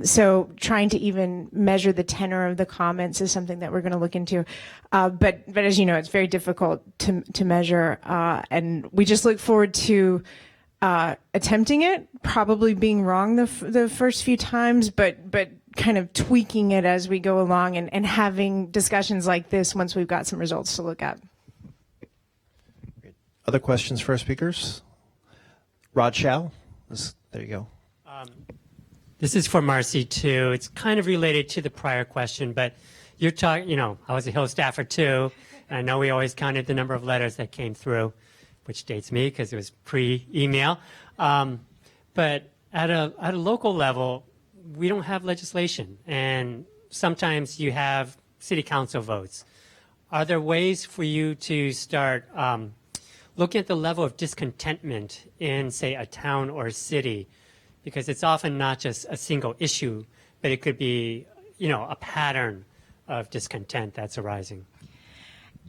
So trying to even measure the tenor of the comments is something that we're going to look into. But as you know, it's very difficult to measure, and we just look forward to attempting it, probably being wrong the first few times, but kind of tweaking it as we go along, and having discussions like this once we've got some results to look at. Other questions for our speakers? Rod Chow, there you go. This is for Marcy too. It's kind of related to the prior question, but you're talking, you know, I was a Hill staffer too, and I know we always counted the number of letters that came through, which dates me because it was pre-email. But at a local level, we don't have legislation, and sometimes you have city council votes. Are there ways for you to start looking at the level of discontentment in, say, a town or a city? Because it's often not just a single issue, but it could be, you know, a pattern of discontent that's arising.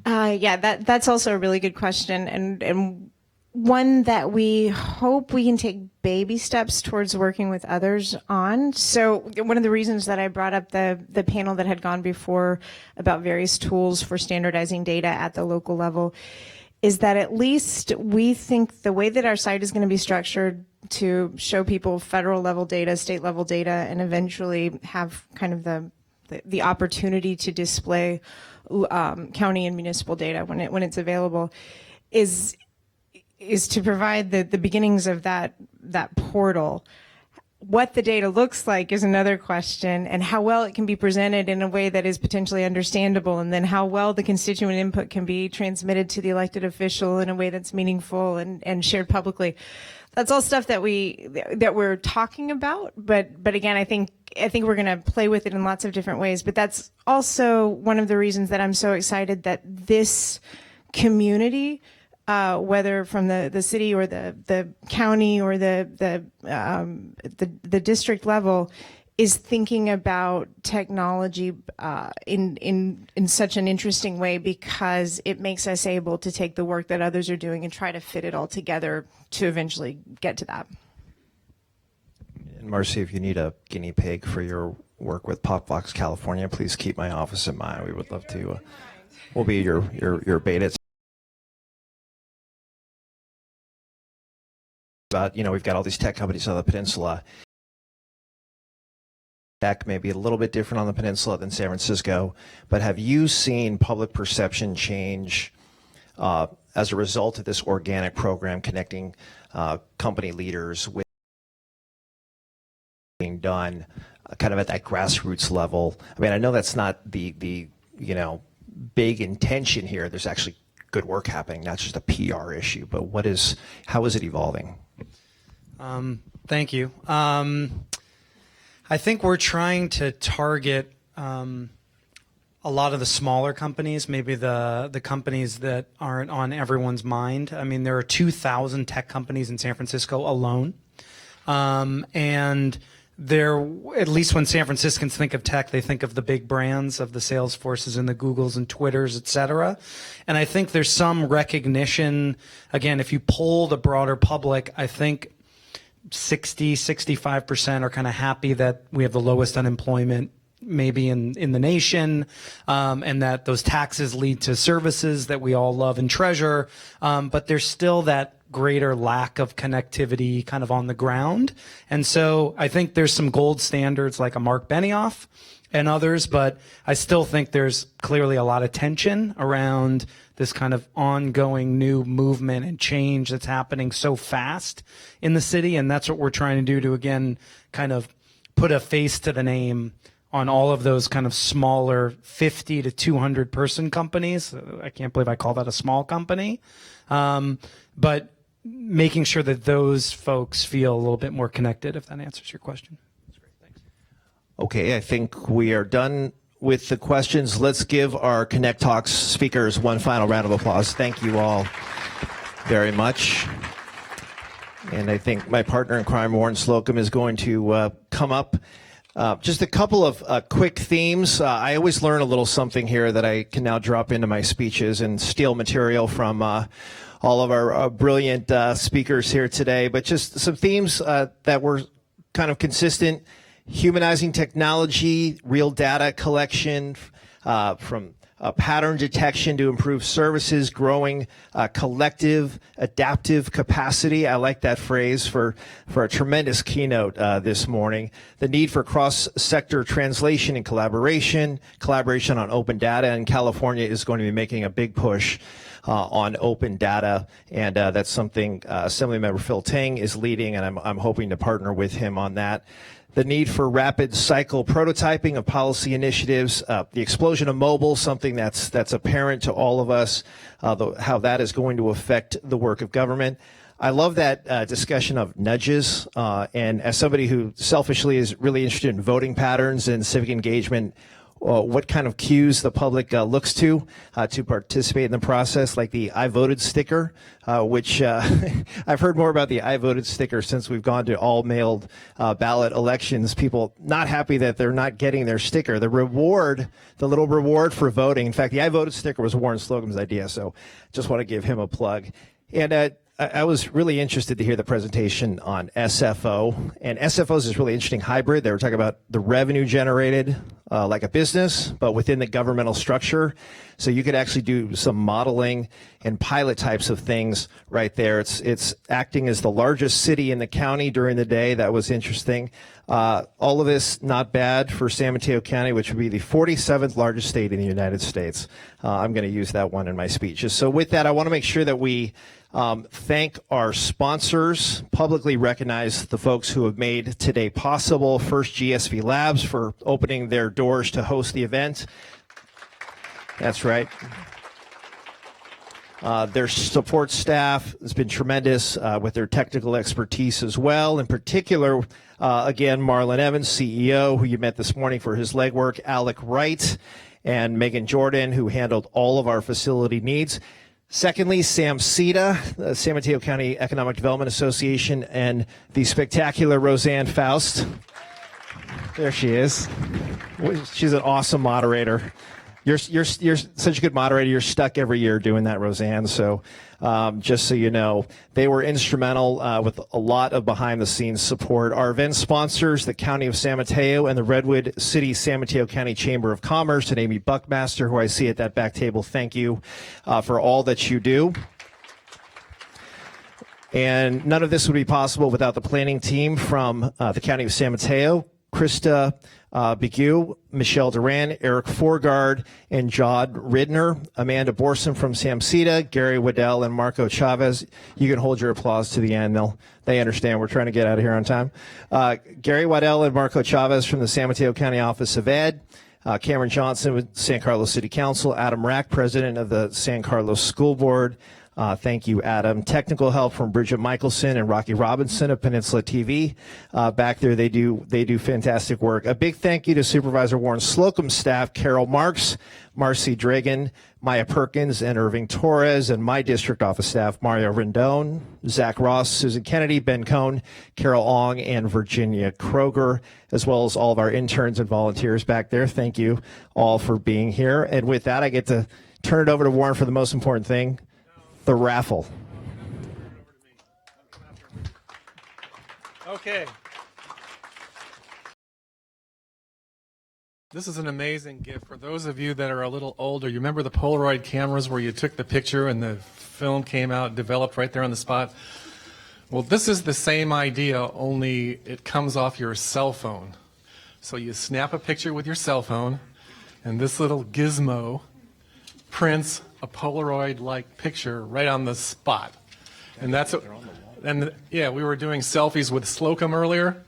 Yeah, that's also a really good question, and one that we hope we can take baby steps towards working with others on. So one of the reasons that I brought up the panel that had gone before about various tools for standardizing data at the local level is that at least we think the way that our site is going to be structured to show people federal level data, state level data, and eventually have kind of the opportunity to display county and municipal data when it's available is to provide the beginnings of that portal. What the data looks like is another question, and how well it can be presented in a way that is potentially understandable, and then how well the constituent input can be transmitted to the elected official in a way that's meaningful and shared publicly. That's all stuff that we're talking about, but again, I think we're going to play with it in lots of different ways. But that's also one of the reasons that I'm so excited that this community, whether from the city or the county or the district level, is thinking about technology in such an interesting way, because it makes us able to take the work that others are doing and try to fit it all together to eventually get to that. And Marcy, if you need a guinea pig for your work with PopVox California, please keep my office in mind. We would love to. We'll be your beta. But you know, we've got all these tech companies on the peninsula. Tech may be a little bit different on the peninsula than San Francisco, but have you seen public perception change as a result of this organic program connecting company leaders with being done kind of at that grassroots level? I mean, I know that's not the big intention here. There's actually good work happening, not just a PR issue, but how is it evolving? Thank you. I think we're trying to target a lot of the smaller companies, maybe the companies that aren't on everyone's mind. I mean, there are 2,000 tech companies in San Francisco alone. And they're, at least when San Franciscans think of tech, they think of the big brands, of the Salesforces and the Googles and Twitters, et cetera. And I think there's some recognition, again, if you poll the broader public, I think 65% are kind of happy that we have the lowest unemployment maybe in the nation, and that those taxes lead to services that we all love and treasure. But there's still that greater lack of connectivity kind of on the ground. And so I think there's some gold standards like a Mark Benioff and others, but I still think there's clearly a lot of tension around this kind of ongoing new movement and change that's happening so fast in the city. And that's what we're trying to do to, again, kind of put a face to the name on all of those kind of smaller 50 to 200 person companies. I can't believe I call that a small company. But making sure that those folks feel a little bit more connected, if that answers your question. That's great, thanks. Okay, I think we are done with the questions. Let's give our Connect Talks speakers one final round of applause. Thank you all very much. And I think my partner in crime, Warren Slocum, is going to come up. Just a couple of quick themes. I always learn a little something here that I can now drop into my speeches and steal material from all of our brilliant speakers here today. But just some themes that were kind of consistent: humanizing technology, real data collection, from pattern detection to improve services, growing collective adaptive capacity. I like that phrase for a tremendous keynote this morning. The need for cross-sector translation and collaboration on open data, and California is going to be making a big push on open data, and that's something Assemblymember Phil Ting is leading, and I'm hoping to partner with him on that. The need for rapid cycle prototyping of policy initiatives, the explosion of mobile, something that's apparent to all of us, how that is going to affect the work of government. I love that discussion of nudges, and as somebody who selfishly is really interested in voting patterns and civic engagement, what kind of cues the public looks to participate in the process, like the I voted sticker, which I've heard more about the I voted sticker since we've gone to all mailed ballot elections. People not happy that they're not getting their sticker. The little reward for voting. In fact, the I voted sticker was Warren Slocum's idea, so just want to give him a plug. And I was really interested to hear the presentation on SFO, and SFOs is really interesting hybrid. They were talking about the revenue generated like a business, but within the governmental structure. So you could actually do some modeling and pilot types of things right there. It's acting as the largest city in the county during the day. That was interesting. All of this not bad for San Mateo County, which would be the 47th largest state in the United States. I'm going to use that one in my speeches. So with that, I want to make sure that we thank our sponsors, publicly recognize the folks who have made today possible. First, GSV Labs for opening their doors to host the event. That's right. Their support staff has been tremendous with their technical expertise as well. In particular, again, Marlon Evans, CEO, who you met this morning for his legwork, Alec Wright, and Megan Jordan, who handled all of our facility needs. Secondly, Sam Sita, the San Mateo County Economic Development Association, and the spectacular Roseanne Faust. There she is. She's an awesome moderator. You're such a good moderator. You're stuck every year doing that, Roseanne. So just so you know, they were instrumental with a lot of behind-the-scenes support. Our event sponsors, the County of San Mateo and the Redwood City San Mateo County Chamber of Commerce, and Amy Buckmaster, who I see at that back table. Thank you for all that you do. And none of this would be possible without the planning team from the County of San Mateo, Krista Begue, Michelle Duran, Eric Forgard, and Jod Ridner, Amanda Borson from Samsita, Gary Waddell, and Marco Chavez. You can hold your applause to the end. They understand we're trying to get out of here on time. Gary Waddell and Marco Chavez from the San Mateo County Office of Ed. Cameron Johnson with San Carlos City Council. Adam Rack, president of the San Carlos School Board. Thank you, Adam. Technical help from Bridget Michelson and Rocky Robinson of Peninsula TV. Back there, they do fantastic work. A big thank you to Supervisor Warren Slocum's staff, Carol Marks, Marcy Dragan, Maya Perkins, and Irving Torres, and my district office staff, Mario Rendon, Zach Ross, Susan Kennedy, Ben Cohn, Carol Ong, and Virginia Kroger, as well as all of our interns and volunteers back there. Thank you all for being here. And with that, I get to turn it over to Warren for the most important thing, the raffle. Okay. This is an amazing gift. For those of you that are a little older, you remember the Polaroid cameras where you took the picture and the film came out, developed right there on the spot? Well, this is the same idea, only it comes off your cell phone. So you snap a picture with your cell phone, and this little gizmo prints a Polaroid-like picture right on the spot. And that's yeah, we were doing selfies with Slocum earlier.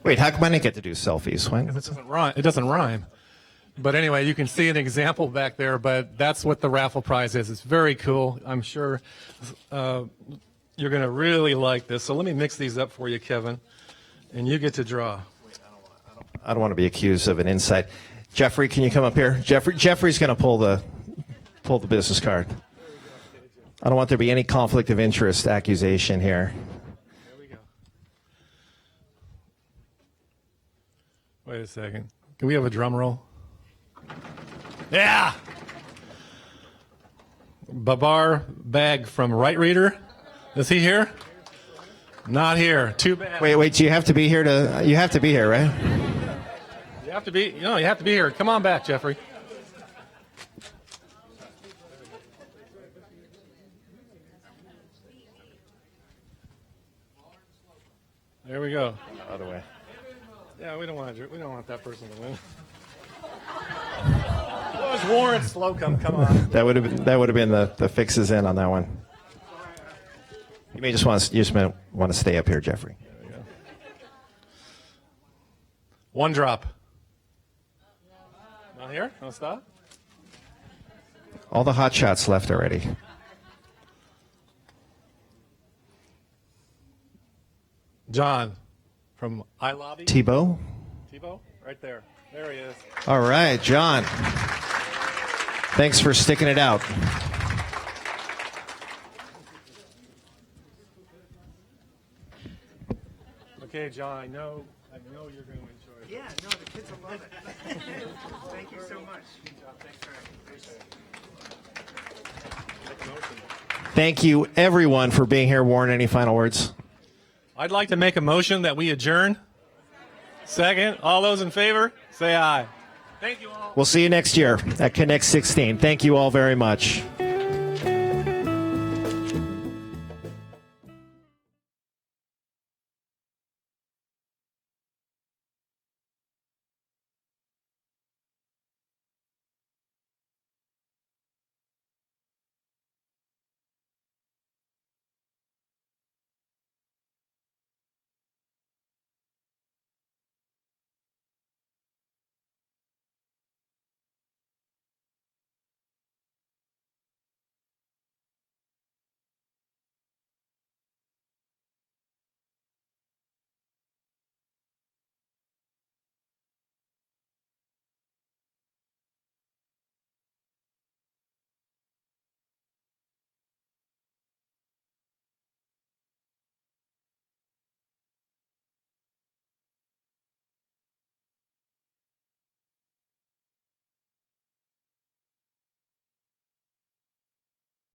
Wait, how come I didn't get to do selfies? It doesn't rhyme. But anyway, you can see an example back there, but that's what the raffle prize is. It's very cool. I'm sure you're going to really like this. So let me mix these up for you, Kevin, and you get to draw. I don't want to be accused of an insight. Jeffrey, can you come up here? Jeffrey's going to pull the business card. I don't want there to be any conflict of interest accusation here. Wait a second. Can we have a drum roll? Yeah! Babar Bag from Right Reader. Is he here? Not here. Too bad. Wait, do you have to be here you have to be here, right? You have to be here. Come on back, Jeffrey. There we go. Other way. Yeah, we don't want that person to win. That was Warren Slocum. Come on. That would have been the fixes in on that one. You may just want to stay up here, Jeffrey. There we go. One drop. Not here? No stop? All the hot shots left already. John from iLobby. Tebow? Tebow? Right there. There he is. All right, John. Thanks for sticking it out. Okay, John, I know you're going to enjoy it. Yeah, no, the kids will love it. Thank you so much. Thank you, everyone, for being here. Warren, any final words? I'd like to make a motion that we adjourn. Second. All those in favor, say aye. Thank you all. We'll see you next year at Connect 16. Thank you all very much.